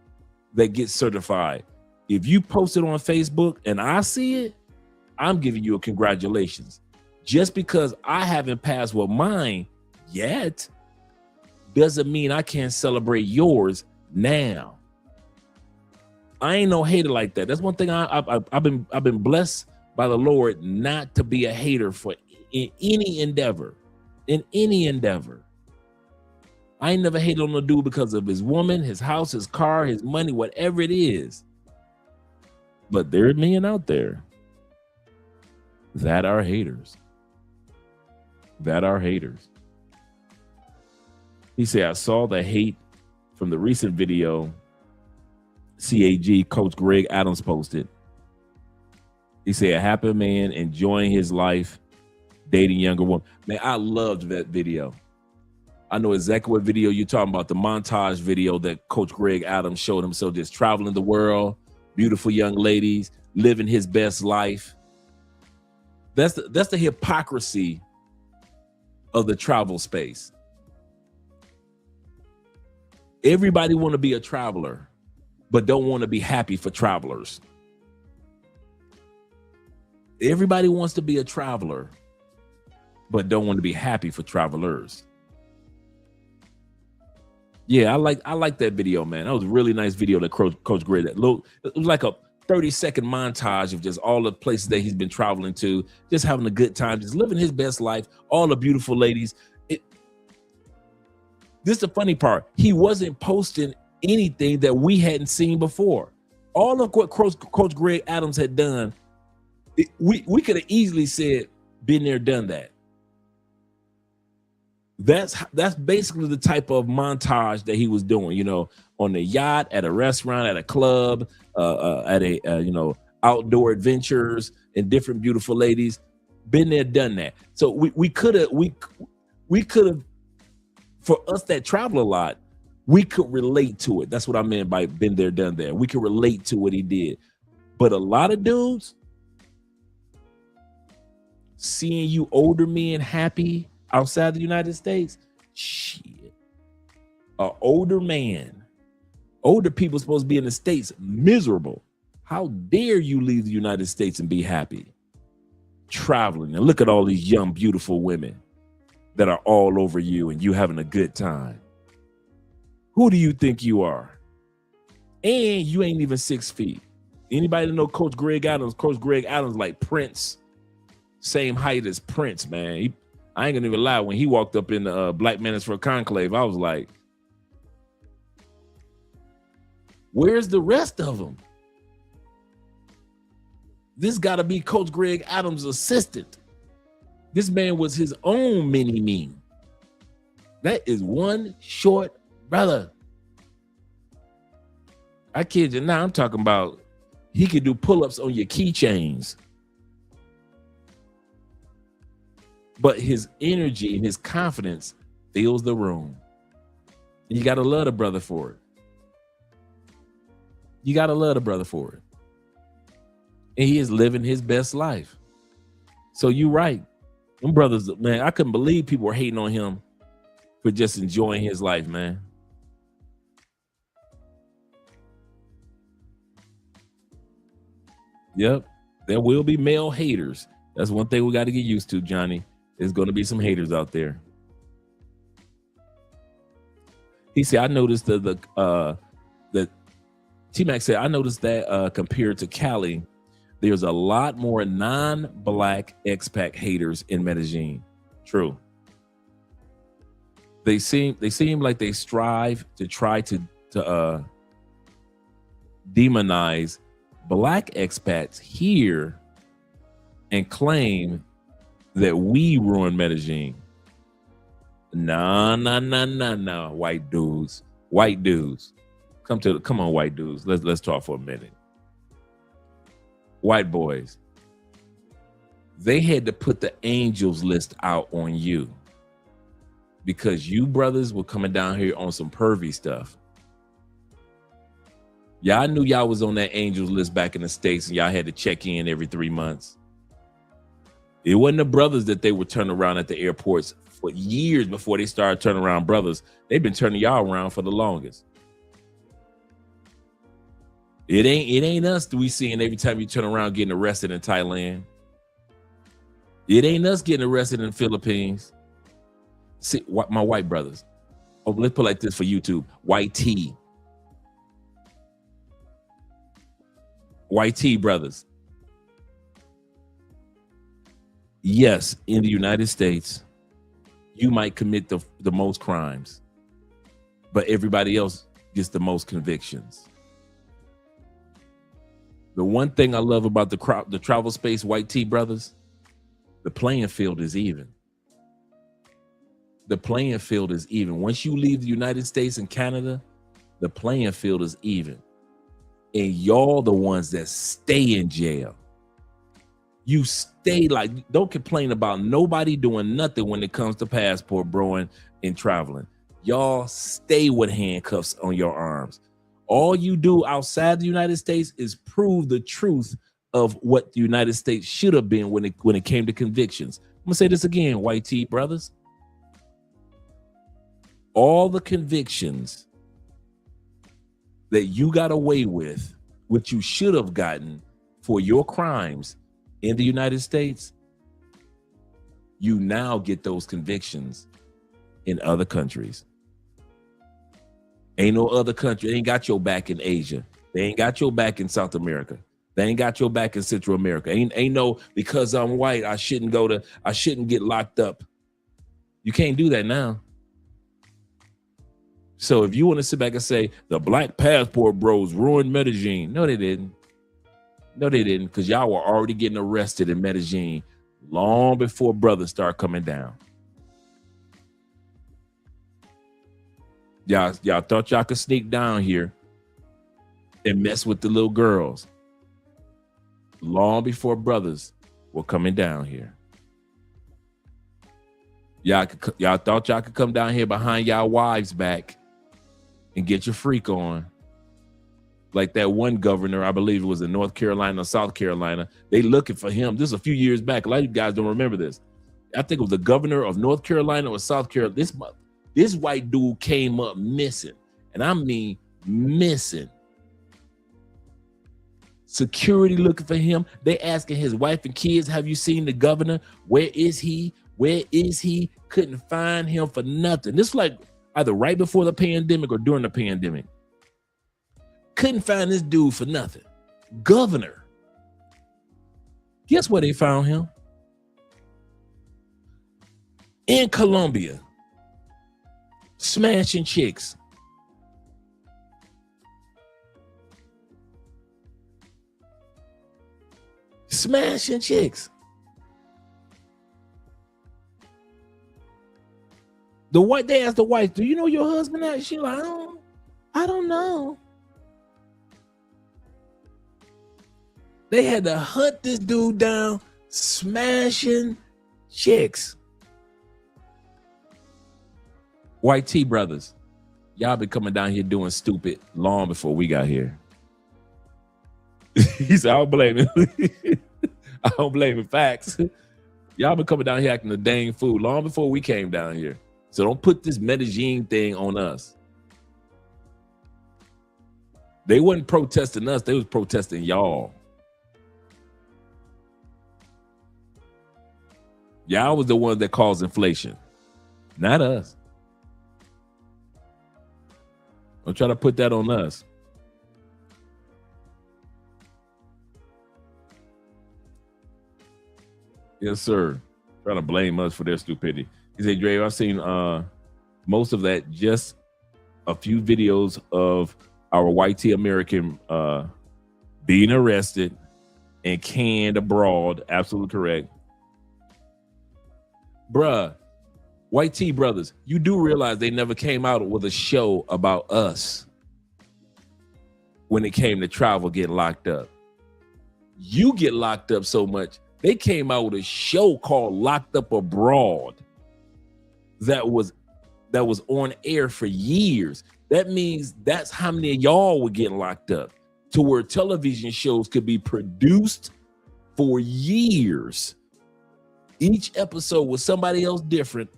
that gets certified. If you post it on Facebook and I see it, I'm giving you a congratulations. Just because I haven't passed with mine yet doesn't mean I can't celebrate yours now. I ain't no hater like that. That's one thing I've been blessed by the Lord not to be a hater in any endeavor. In any endeavor. I ain't never hated on a dude because of his woman, his house, his car, his money, whatever it is. But there are men out there that are haters. That are haters. He said, I saw the hate from the recent video CAG Coach Greg Adams posted. He said, a happy man enjoying his life, dating younger woman. Man, I loved that video. I know exactly what video you're talking about, the montage video that Coach Greg Adams showed himself just traveling the world, beautiful young ladies, living his best life. That's the hypocrisy of the travel space. Everybody want to be a traveler, but don't want to be happy for travelers. Everybody wants to be a traveler, but don't want to be happy for travelers. Yeah, I like that video, man. That was a really nice video that Coach Greg. It was like a 30-second montage of just all the places that he's been traveling to, just having a good time, just living his best life, all the beautiful ladies. This is the funny part. He wasn't posting anything that we hadn't seen before. All of what Coach Greg Adams had done, we could have easily said, been there, done that. That's basically the type of montage that he was doing, you know, on the yacht, at a restaurant, at a club, at a outdoor adventures and different beautiful ladies. Been there, done that. So we could have, for us that travel a lot, we could relate to it. That's what I meant by been there, done that. We could relate to what he did. But a lot of dudes, seeing you older men happy outside the United States, shit. An older man, older people supposed to be in the States miserable. How dare you leave the United States and be happy? Traveling, and look at all these young, beautiful women that are all over you and you having a good time. Who do you think you are? And you ain't even 6 feet. Anybody know Coach Greg Adams? Coach Greg Adams like Prince, same height as Prince, man. I ain't gonna even lie. When he walked up in the Black Menace for Conclave, I was like, where's the rest of them? This gotta be Coach Greg Adams' assistant. This man was his own mini-me. That is one short brother. I kid you not, I'm talking about he could do pull-ups on your keychains. But his energy and his confidence fills the room. And you gotta love the brother for it. You gotta love the brother for it. And he is living his best life. So you're right. Them brothers, man, I couldn't believe people were hating on him for just enjoying his life, man. Yep, there will be male haters. That's one thing we got to get used to, Johnny. There's going to be some haters out there. He said, I noticed that T-Mac said, I noticed that compared to Cali, there's a lot more non-black expat haters in Medellin. True. They seem like they strive to try to demonize black expats here and claim that we ruin Medellin. Nah, white dudes. Come on, white dudes. Let's talk for a minute. White boys, they had to put the angels list out on you because you brothers were coming down here on some pervy stuff. Y'all knew y'all was on that angels list back in the States and y'all had to check in every 3 months. It wasn't the brothers that they would turn around at the airports for years before they started turning around brothers. They've been turning y'all around for the longest. It ain't us that we seeing every time you turn around getting arrested in Thailand. It ain't us getting arrested in the Philippines. See, my white brothers. Oh, let's put it like this for YouTube. White T brothers. Yes, in the United States, you might commit the most crimes, but everybody else gets the most convictions. The one thing I love about the travel space, White T brothers, the playing field is even. The playing field is even. Once you leave the United States and Canada, the playing field is even. And y'all the ones that stay in jail. You stay don't complain about nobody doing nothing when it comes to passport broing and traveling. Y'all stay with handcuffs on your arms. All you do outside the United States is prove the truth of what the United States should have been when it came to convictions. I'm gonna say this again, White T brothers. All the convictions that you got away with, what you should have gotten for your crimes in the United States, you now get those convictions in other countries. Ain't no other country. They ain't got your back in Asia. They ain't got your back in South America. They ain't got your back in Central America. Ain't no, because I'm white, I shouldn't get locked up. You can't do that now. So if you want to sit back and say the black passport bros ruined Medellin, no, they didn't. No, they didn't, because y'all were already getting arrested in Medellin long before brothers start coming down. Y'all thought y'all could sneak down here and mess with the little girls long before brothers were coming down here. Y'all thought y'all could come down here behind y'all wives' back and get your freak on. Like that one governor, I believe it was in North Carolina or South Carolina. They looking for him. This is a few years back. A lot of you guys don't remember this. I think it was the governor of North Carolina or South Carolina. This white dude came up missing. And I mean missing. Security looking for him. They asking his wife and kids, have you seen the governor? Where is he? Where is he? Couldn't find him for nothing. This is like either right before the pandemic or during the pandemic. Couldn't find this dude for nothing. Governor. Guess where they found him? In Colombia. Smashing chicks. Smashing chicks. They asked the wife, do you know your husband at? She like, I don't know. They had to hunt this dude down, smashing chicks. White T brothers, y'all been coming down here doing stupid long before we got here. He said, I don't blame him. I don't blame him. Facts. Y'all been coming down here acting a dang fool long before we came down here. So don't put this Medellin thing on us. They wasn't protesting us. They was protesting y'all. Y'all was the ones that caused inflation, not us. Don't try to put that on us. Yes, sir. Trying to blame us for their stupidity. He said, Dre, I've seen most of that, just a few videos of our white T American being arrested and canned abroad. Absolutely correct. Bruh, White T brothers, you do realize they never came out with a show about us when it came to travel getting locked up. You get locked up so much, they came out with a show called Locked Up Abroad that was on air for years. That means that's how many of y'all were getting locked up, to where television shows could be produced for years. Each episode was somebody else different,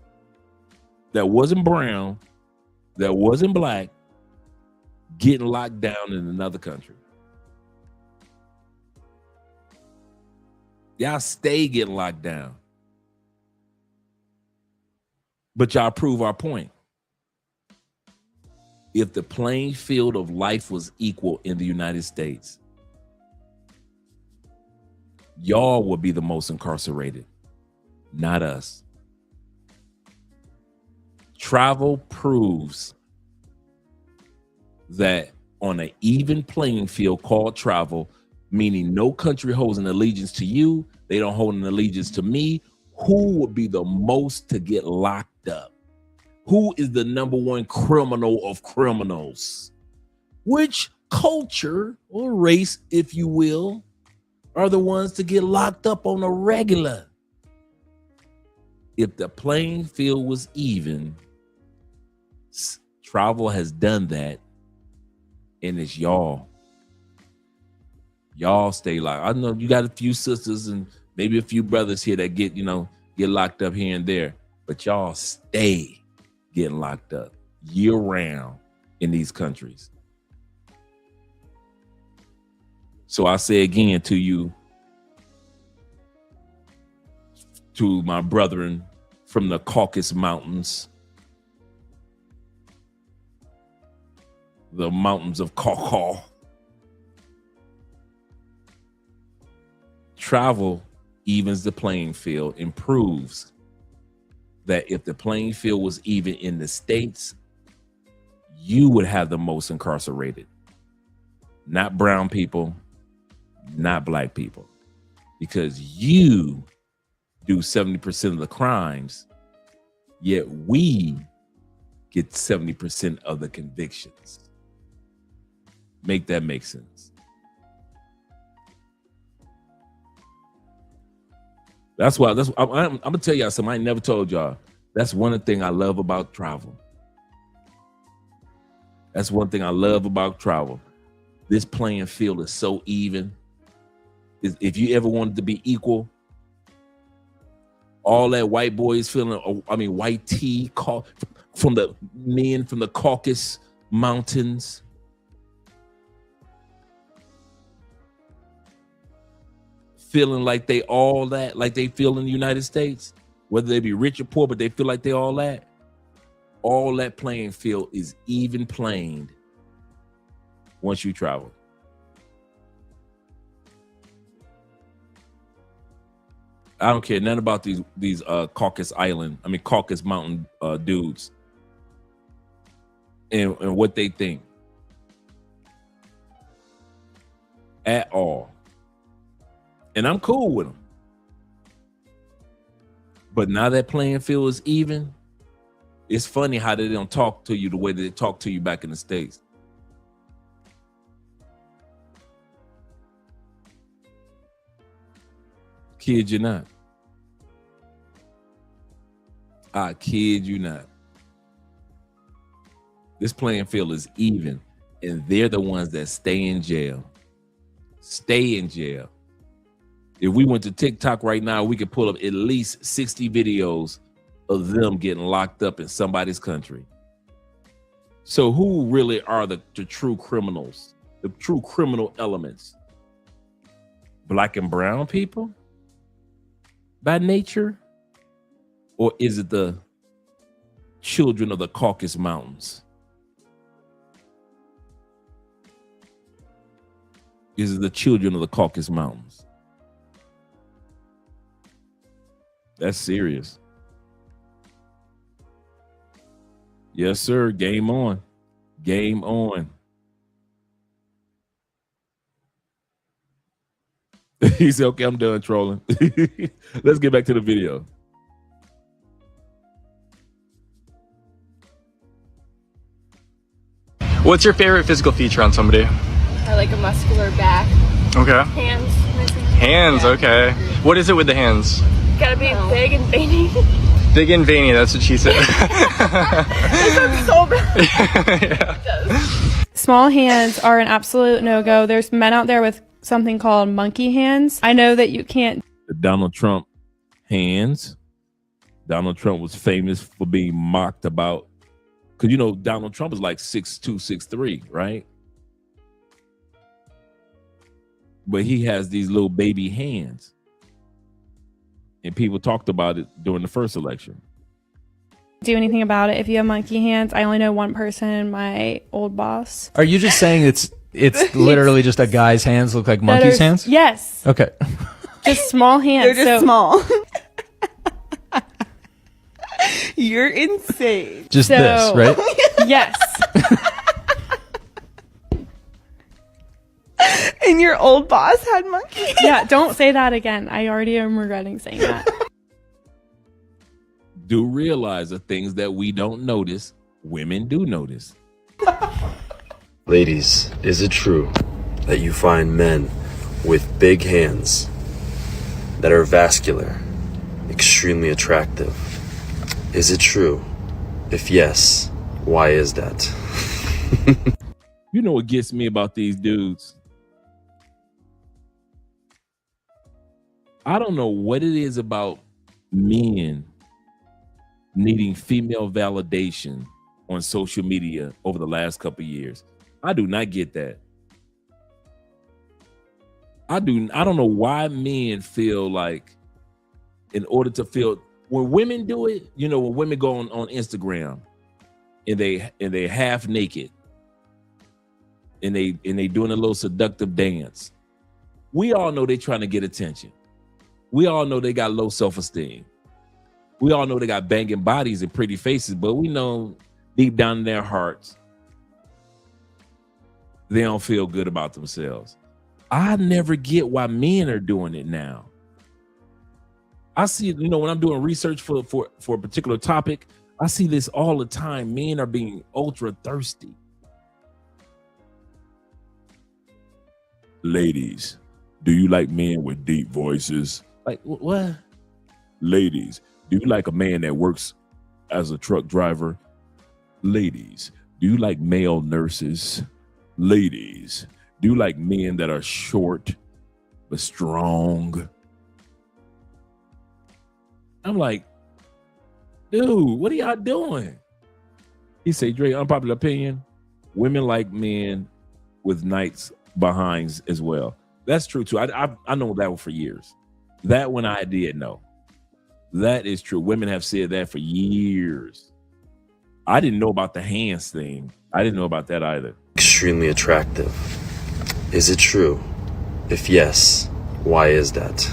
that wasn't brown, that wasn't black, getting locked down in another country. Y'all stay getting locked down. But y'all prove our point. If the playing field of life was equal in the United States, y'all would be the most incarcerated, not us. Travel proves that on an even playing field called travel, meaning no country holds an allegiance to you, they don't hold an allegiance to me, who would be the most to get locked up? Who is the number one criminal of criminals? Which culture or race, if you will, are the ones to get locked up on a regular? If the playing field was even, travel has done that, and it's y'all. Y'all stay locked. I know you got a few sisters and maybe a few brothers here that get locked up here and there, but y'all stay getting locked up year round in these countries. So I say again to you, to my brethren from the Caucasus Mountains, the mountains of Caucasus, travel evens the playing field, improves that if the playing field was even in the States, you would have the most incarcerated. Not brown people, not black people. Because you do 70% of the crimes, yet we get 70% of the convictions. Make that make sense. That's why I'm gonna tell y'all something I never told y'all. That's one thing I love about travel. That's one thing I love about travel. This playing field is so even. If you ever wanted to be equal, all that white boys feeling, white tea from the men from the Caucasus Mountains, feeling like they all that, like they feel in the United States, whether they be rich or poor, but they feel like they all that. All that playing field is even played once you travel. I don't care nothing about these Caucasus Mountain dudes and what they think at all. And I'm cool with them. But now that playing field is even, it's funny how they don't talk to you the way that they talk to you back in the States. Kid you not. I kid you not. This playing field is even, and they're the ones that stay in jail. Stay in jail. If we went to TikTok right now, we could pull up at least 60 videos of them getting locked up in somebody's country. So who really are the true criminals, the true criminal elements? Black and brown people by nature? Or is it the children of the Caucasus Mountains? Is it the children of the Caucasus Mountains? That's serious. Yes, sir. Game on. Game on. He said, okay, I'm done trolling. Let's get back to the video. What's your favorite physical feature on somebody? I like a muscular back. Okay. Hands. Hands, yeah. Okay. What is it with the hands? Gotta be big and veiny. Big and veiny, that's what she said. That sounds so bad. Yeah. Small hands are an absolute no-go. There's men out there with something called monkey hands. I know that you can't. The Donald Trump hands. Donald Trump was famous for being mocked about, because you know Donald Trump is like 6'2", 6'3", right? But he has these little baby hands. And people talked about it during the first election. do anything about it if you have monkey hands. I only know one person, my old boss. Are you just saying it's literally just a guy's hands look like monkey's hands? Yes. Okay. Just small hands. They're just so- small. You're insane. Just this, right? Yes. And your old boss had monkey. Yeah, don't say that again. I already am regretting saying that. Do realize the things that we don't notice, women do notice. Ladies, is it true that you find men with big hands that are vascular extremely attractive? Is it true? If yes, why is that? You know what gets me about these dudes? I don't know what it is about men needing female validation on social media over the last couple of years. I do not get that. I don't know why men feel like in order to feel, when women do it, you know, when women go on Instagram and they half naked and they doing a little seductive dance. We all know they trying to get attention. We all know they got low self-esteem. We all know they got banging bodies and pretty faces, but we know deep down in their hearts, they don't feel good about themselves. I never get why men are doing it now. I see, you know, when I'm doing research for a particular topic, I see this all the time. Men are being ultra thirsty. Ladies, do you like men with deep voices? Like, what? Ladies, do you like a man that works as a truck driver? Ladies, do you like male nurses? Ladies, do you like men that are short but strong? I'm like, dude, what are y'all doing? He said, Dre, unpopular opinion, women like men with nice behinds as well. That's true too. I know that one for years. That one I did know. That is true. Women have said that for years. I didn't know about the hands thing. I didn't know about that either. Extremely attractive. Is it true? If yes, why is that?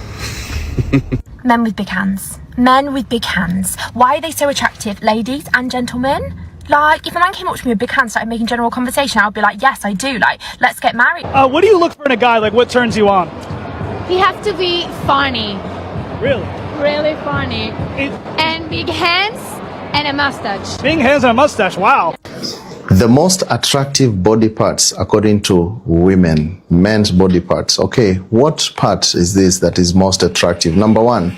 Men with big hands. Men with big hands. Why are they so attractive, ladies and gentlemen? Like, if a man came up to me with big hands, started making general conversation, I would be like, yes, I do. Like, let's get married. What do you look for in a guy? Like, what turns you on? He has to be funny. Really? Really funny. And big hands and a mustache. Big hands and a mustache, wow. The most attractive body parts, according to women, men's body parts. Okay, what part is this that is most attractive? Number one,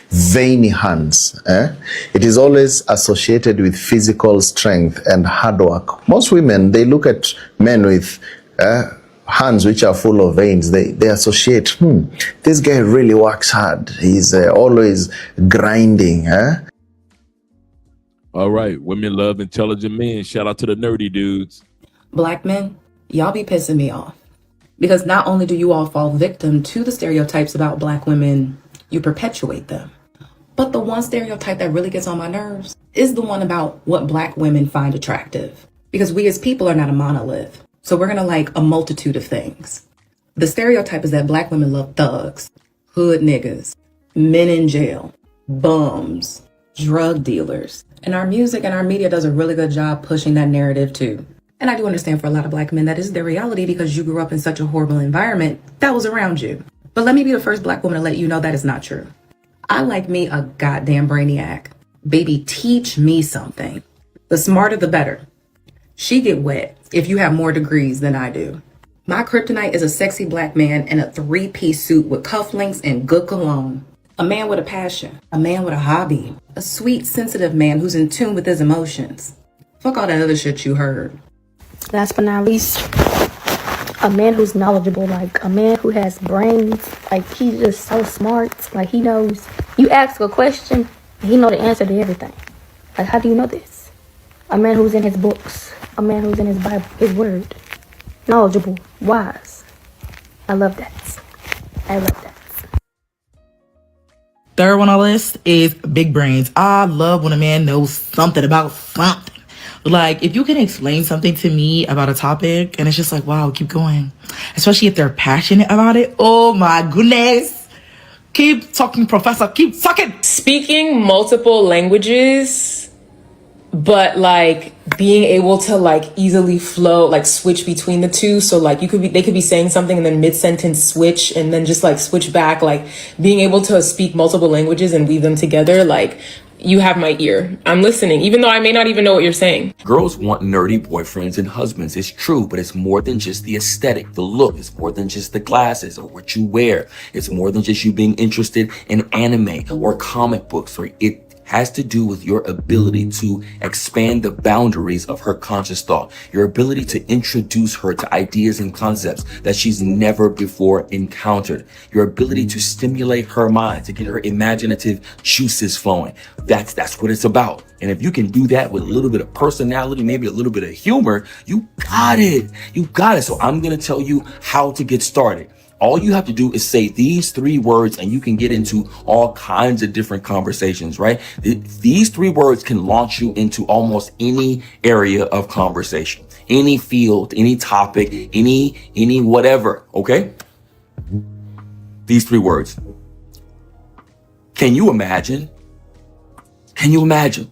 veiny hands. It is always associated with physical strength and hard work. Most women, they look at men with hands which are full of veins. They associate, this guy really works hard. He's always grinding. All right, women love intelligent men. Shout out to the nerdy dudes. Black men, y'all be pissing me off. Because not only do you all fall victim to the stereotypes about black women, you perpetuate them. But the one stereotype that really gets on my nerves is the one about what black women find attractive. Because we as people are not a monolith. So we're gonna like a multitude of things. The stereotype is that black women love thugs, hood niggas, men in jail, bums, drug dealers. And our music and our media does a really good job pushing that narrative too. And I do understand for a lot of black men that is their reality because you grew up in such a horrible environment that was around you. But let me be the first black woman to let you know that is not true. I like me a goddamn brainiac. Baby, teach me something. The smarter the better. She get wet if you have more degrees than I do. My kryptonite is a sexy black man in a 3-piece suit with cufflinks and good cologne. A man with a passion, a man with a hobby, a sweet, sensitive man who's in tune with his emotions. Fuck all that other shit you heard. Last but not least, a man who's knowledgeable, like a man who has brains, like he's just so smart, like he knows. You ask a question, he know the answer to everything. Like, how do you know this? A man who's in his books, a man who's in his Bible, his word, knowledgeable, wise. I love that. I love that. Third one on the list is big brains. I love when a man knows something about something. Like, if you can explain something to me about a topic and it's just like, wow, keep going. Especially if they're passionate about it. Oh my goodness. Keep talking, professor. Keep talking. Speaking multiple languages, but like being able to like easily flow, like switch between the two. So like they could be saying something and then mid-sentence switch and then just like switch back. Like being able to speak multiple languages and weave them together. Like, you have my ear. I'm listening, even though I may not even know what you're saying. Girls want nerdy boyfriends and husbands. It's true, but it's more than just the aesthetic, the look. It's more than just the glasses or what you wear. It's more than just you being interested in anime or comic books, or it has to do with your ability to expand the boundaries of her conscious thought, your ability to introduce her to ideas and concepts that she's never before encountered, your ability to stimulate her mind, to get her imaginative juices flowing. That's what it's about. And if you can do that with a little bit of personality, maybe a little bit of humor, you got it. You got it. So I'm going to tell you how to get started. All you have to do is say these 3 words and you can get into all kinds of different conversations, right? These 3 words can launch you into almost any area of conversation, any field, any topic, any whatever, okay? These 3 words. Can you imagine? Can you imagine?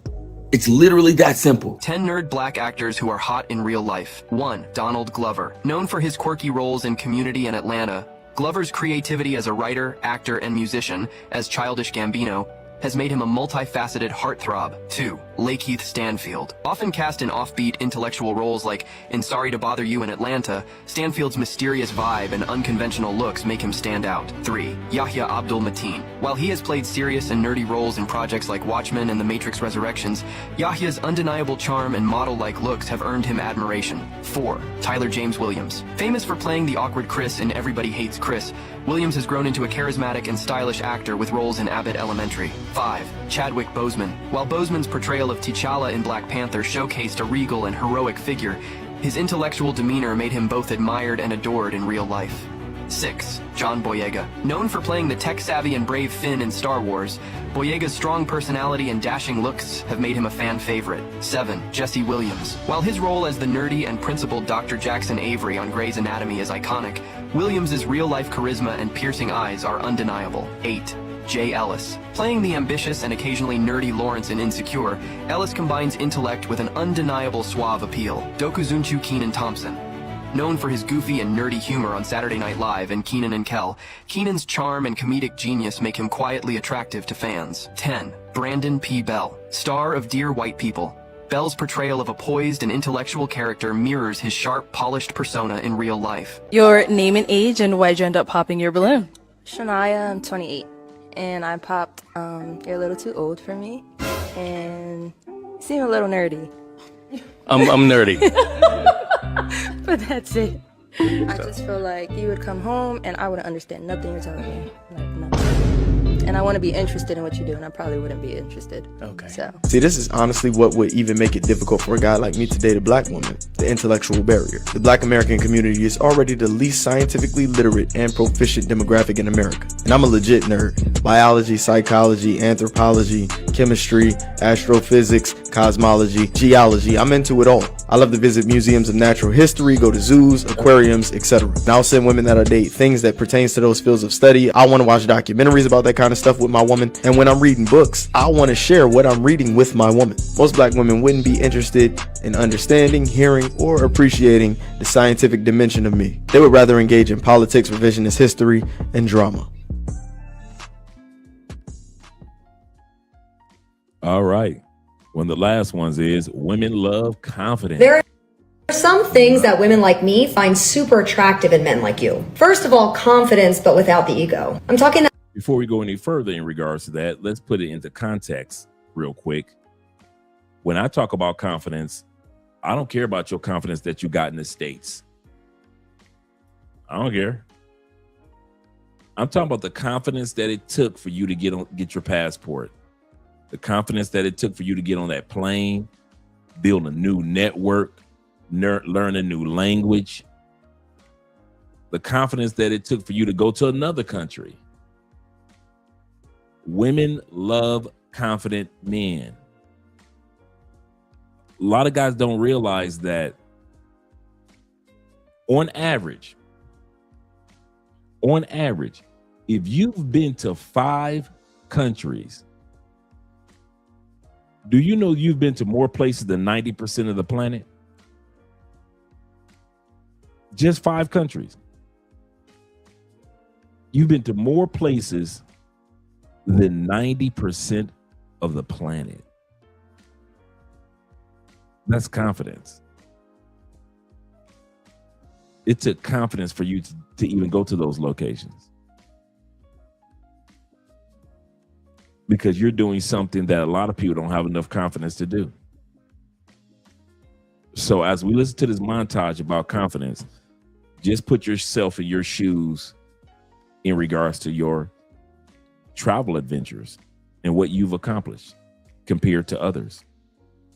It's literally that simple. 10 nerd black actors who are hot in real life. 1. Donald Glover. Known for his quirky roles in Community and Atlanta, Glover's creativity as a writer, actor, and musician, as Childish Gambino, has made him a multifaceted heartthrob. 2. Lakeith Stanfield. Often cast in offbeat intellectual roles like in Sorry to Bother You in Atlanta, Stanfield's mysterious vibe and unconventional looks make him stand out. 3. Yahya Abdul-Mateen. While he has played serious and nerdy roles in projects like Watchmen and The Matrix Resurrections, Yahya's undeniable charm and model-like looks have earned him admiration. 4. Tyler James Williams. Famous for playing the awkward Chris in Everybody Hates Chris, Williams has grown into a charismatic and stylish actor with roles in Abbott Elementary. 5. Chadwick Boseman. While Boseman's portrayal of T'Challa in Black Panther showcased a regal and heroic figure, his intellectual demeanor made him both admired and adored in real life. 6. John Boyega. Known for playing the tech-savvy and brave Finn in Star Wars, Boyega's strong personality and dashing looks have made him a fan favorite. 7. Jesse Williams. While his role as the nerdy and principled Dr. Jackson Avery on Grey's Anatomy is iconic, Williams' real-life charisma and piercing eyes are undeniable. 8. Jay Ellis. Playing the ambitious and occasionally nerdy Lawrence in Insecure, Ellis combines intellect with an undeniable suave appeal. Dokuzunchu Kenan Thompson. Known for his goofy and nerdy humor on Saturday Night Live and Kenan and Kel, Kenan's charm and comedic genius make him quietly attractive to fans. 10. Brandon P. Bell. Star of Dear White People. Bell's portrayal of a poised and intellectual character mirrors his sharp, polished persona in real life. Your name and age, and why'd you end up popping your balloon? Shania, I'm 28, and I popped, you're a little too old for me, and you seem a little nerdy. I'm nerdy. But that's it. I just feel like you would come home and I wouldn't understand nothing you're telling me. Like, nothing. And I want to be interested in what you do, and I probably wouldn't be interested. Okay. So. See, this is honestly what would even make it difficult for a guy like me to date a black woman, the intellectual barrier. The black American community is already the least scientifically literate and proficient demographic in America. And I'm a legit nerd. Biology, psychology, anthropology, chemistry, astrophysics, cosmology, geology, I'm into it all. I love to visit museums of natural history, go to zoos, aquariums, etc. And I'll send women that I date things that pertains to those fields of study. I want to watch documentaries about that kind of stuff with my woman. And when I'm reading books, I want to share what I'm reading with my woman. Most black women wouldn't be interested in understanding, hearing, or appreciating the scientific dimension of me. They would rather engage in politics, revisionist history, and drama. All right. One of the last ones is women love confidence. There are some things that women like me find super attractive in men like you. First of all, confidence, but without the ego. I'm talking that. Before we go any further in regards to that, let's put it into context real quick. When I talk about confidence, I don't care about your confidence that you got in the States. I don't care. I'm talking about the confidence that it took for you to get your passport. The confidence that it took for you to get on that plane, build a new network, learn a new language. The confidence that it took for you to go to another country. Women love confident men. A lot of guys don't realize that on average, if you've been to 5 countries, do you know you've been to more places than 90% of the planet? Just 5 countries. You've been to more places than 90% of the planet. That's confidence. It took confidence for you to even go to those locations. Because you're doing something that a lot of people don't have enough confidence to do. So as we listen to this montage about confidence, just put yourself in your shoes in regards to your travel adventures and what you've accomplished compared to others.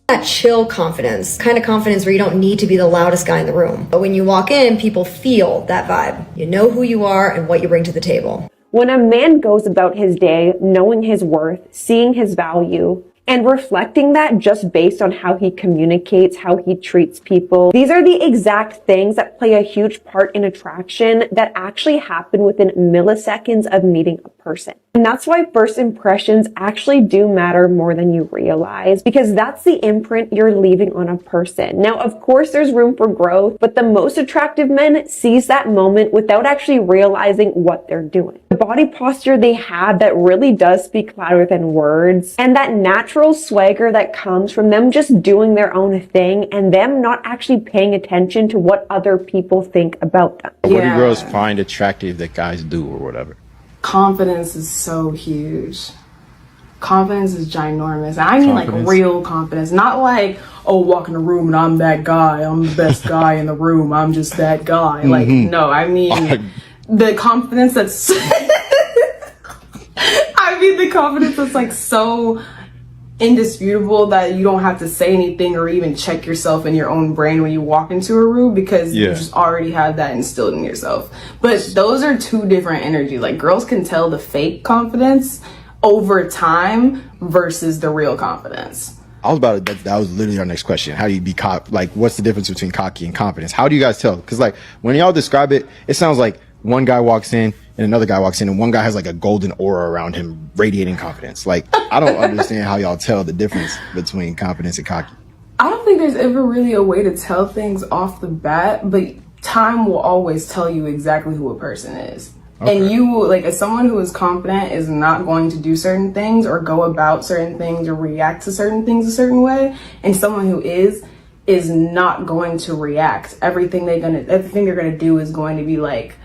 That chill confidence, kind of confidence where you don't need to be the loudest guy in the room. But when you walk in, people feel that vibe. You know who you are and what you bring to the table. When a man goes about his day knowing his worth, seeing his value, and reflecting that just based on how he communicates, how he treats people. These are the exact things that play a huge part in attraction that actually happen within milliseconds of meeting a person. And that's why first impressions actually do matter more than you realize, because that's the imprint you're leaving on a person. Now, of course, there's room for growth, but the most attractive men seize that moment without actually realizing what they're doing. The body posture they have that really does speak louder than words, and that natural swagger that comes from them just doing their own thing and them not actually paying attention to what other people think about them. What do girls find attractive that guys do or whatever? Confidence is so huge. Confidence is ginormous. I mean like real confidence, not like, oh, walk in the room and I'm that guy. I'm the best guy in the room. I'm just that guy. Like, no, I mean the confidence that's I mean the confidence that's like so indisputable that you don't have to say anything or even check yourself in your own brain when you walk into a room, because you just already have that instilled in yourself. But those are two different energies. Like, girls can tell the fake confidence over time versus the real confidence. I was about to, that was literally our next question. How do you be like, what's the difference between cocky and confidence? How do you guys tell? Because like when y'all describe it, it sounds like one guy walks in and another guy walks in and one guy has like a golden aura around him radiating confidence. Like, I don't understand how y'all tell the difference between confidence and cocky. I don't think there's ever really a way to tell things off the bat, but time will always tell you exactly who a person is. Okay. And you, like, as someone who is confident is not going to do certain things or go about certain things or react to certain things a certain way, and someone who is not going to react. Everything they're gonna do is going to be like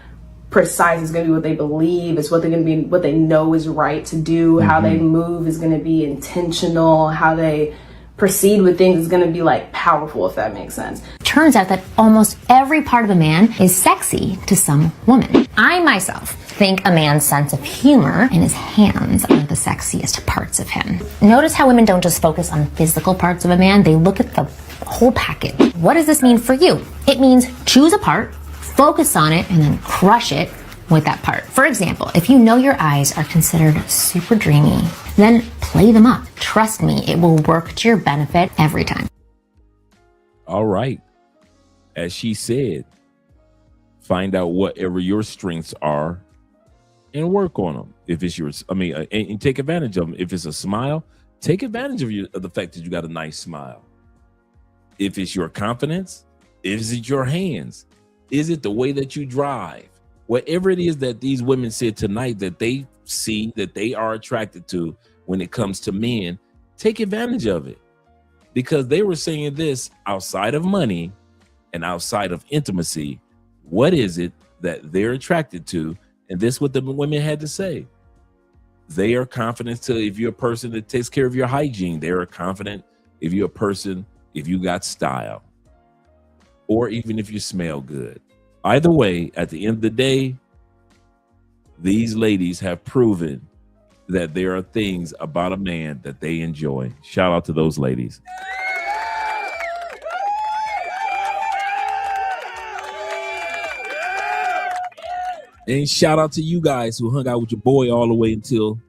precise. It's going to be what they believe. It's what they're going to be, what they know is right to do. How they move is going to be intentional. How they proceed with things is going to be like powerful, if that makes sense. Turns out that almost every part of a man is sexy to some woman. I myself think a man's sense of humor and his hands are the sexiest parts of him. Notice how women don't just focus on physical parts of a man, they look at the whole package. What does this mean for you? It means choose a part, focus on it, and then crush it with that part. For example, if you know your eyes are considered super dreamy, then play them up. Trust me, it will work to your benefit every time. All right. As she said, find out whatever your strengths are and work on them. If it's yours, and take advantage of them. If it's a smile, take advantage of the fact that you got a nice smile. If it's your confidence, is it your hands? Is it the way that you drive? Whatever it is that these women said tonight that they see, that they are attracted to when it comes to men, take advantage of it. Because they were saying this outside of money and outside of intimacy. What is it that they're attracted to? And this is what the women had to say. They are confident to, if you're a person that takes care of your hygiene, they are confident if you're a person, if you got style, or even if you smell good. Either way, at the end of the day, these ladies have proven that there are things about a man that they enjoy. Shout out to those ladies. And shout out to you guys who hung out with your boy all the way until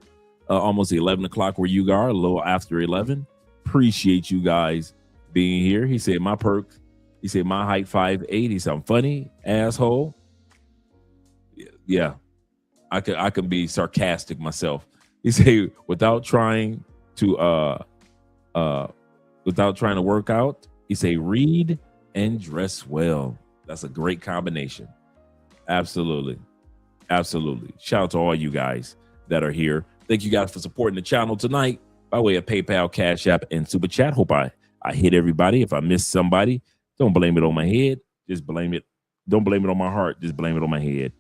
almost 11 o'clock where you are, a little after 11. Appreciate you guys being here. He said my perks. He said my height 5'8". He said I'm funny, asshole. Yeah, I can be sarcastic myself. He said without trying to work out. He say read and dress well. That's a great combination. Absolutely. Shout out to all you guys that are here. Thank you guys for supporting the channel tonight by way of PayPal, Cash App, and Super Chat. Hope I hit everybody. If I missed somebody, don't blame it on my head. Just blame it. Don't blame it on my heart. Just blame it on my head.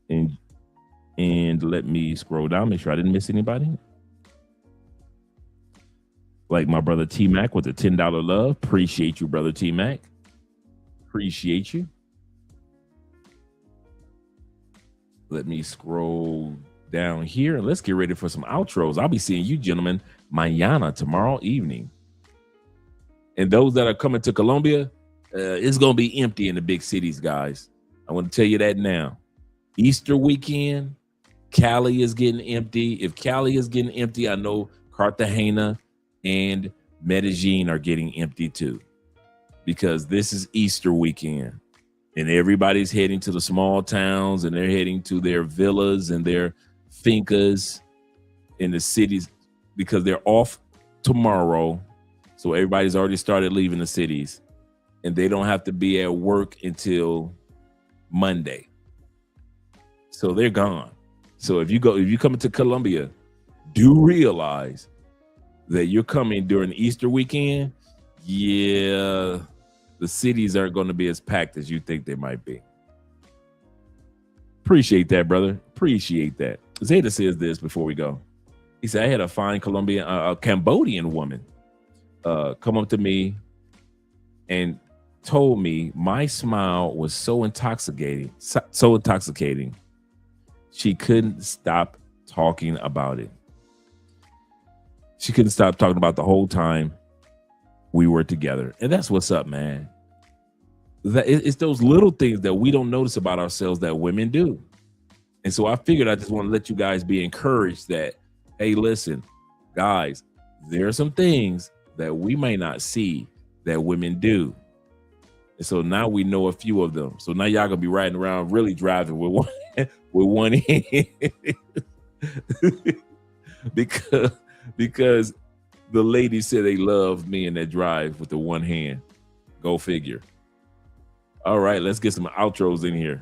And let me scroll down, make sure I didn't miss anybody. Like my brother T-Mac with the $10 love. Appreciate you, brother T-Mac. Appreciate you. Let me scroll down here and let's get ready for some outros. I'll be seeing you gentlemen mañana, tomorrow evening. And those that are coming to Colombia, it's going to be empty in the big cities, guys. I want to tell you that now. Easter weekend, Cali is getting empty. If Cali is getting empty, I know Cartagena and Medellin are getting empty too, because this is Easter weekend and everybody's heading to the small towns and they're heading to their villas and their fincas in the cities because they're off tomorrow. So everybody's already started leaving the cities and they don't have to be at work until Monday. So they're gone. So if you come into Colombia, do realize that you're coming during Easter weekend. Yeah, the cities aren't going to be as packed as you think they might be. Appreciate that, brother. Appreciate that. Zeta says this before we go. He said, I had a fine Cambodian woman come up to me and told me my smile was so intoxicating. She couldn't stop talking about it. She couldn't stop talking about the whole time we were together. And that's what's up, man. It's those little things that we don't notice about ourselves that women do. And so I figured I just want to let you guys be encouraged that, hey, listen, guys, there are some things that we may not see that women do. And so now we know a few of them. So now y'all gonna be riding around really driving with one hand. because the ladies said they love me in that drive with the one hand. Go figure. All right, let's get some outros in here.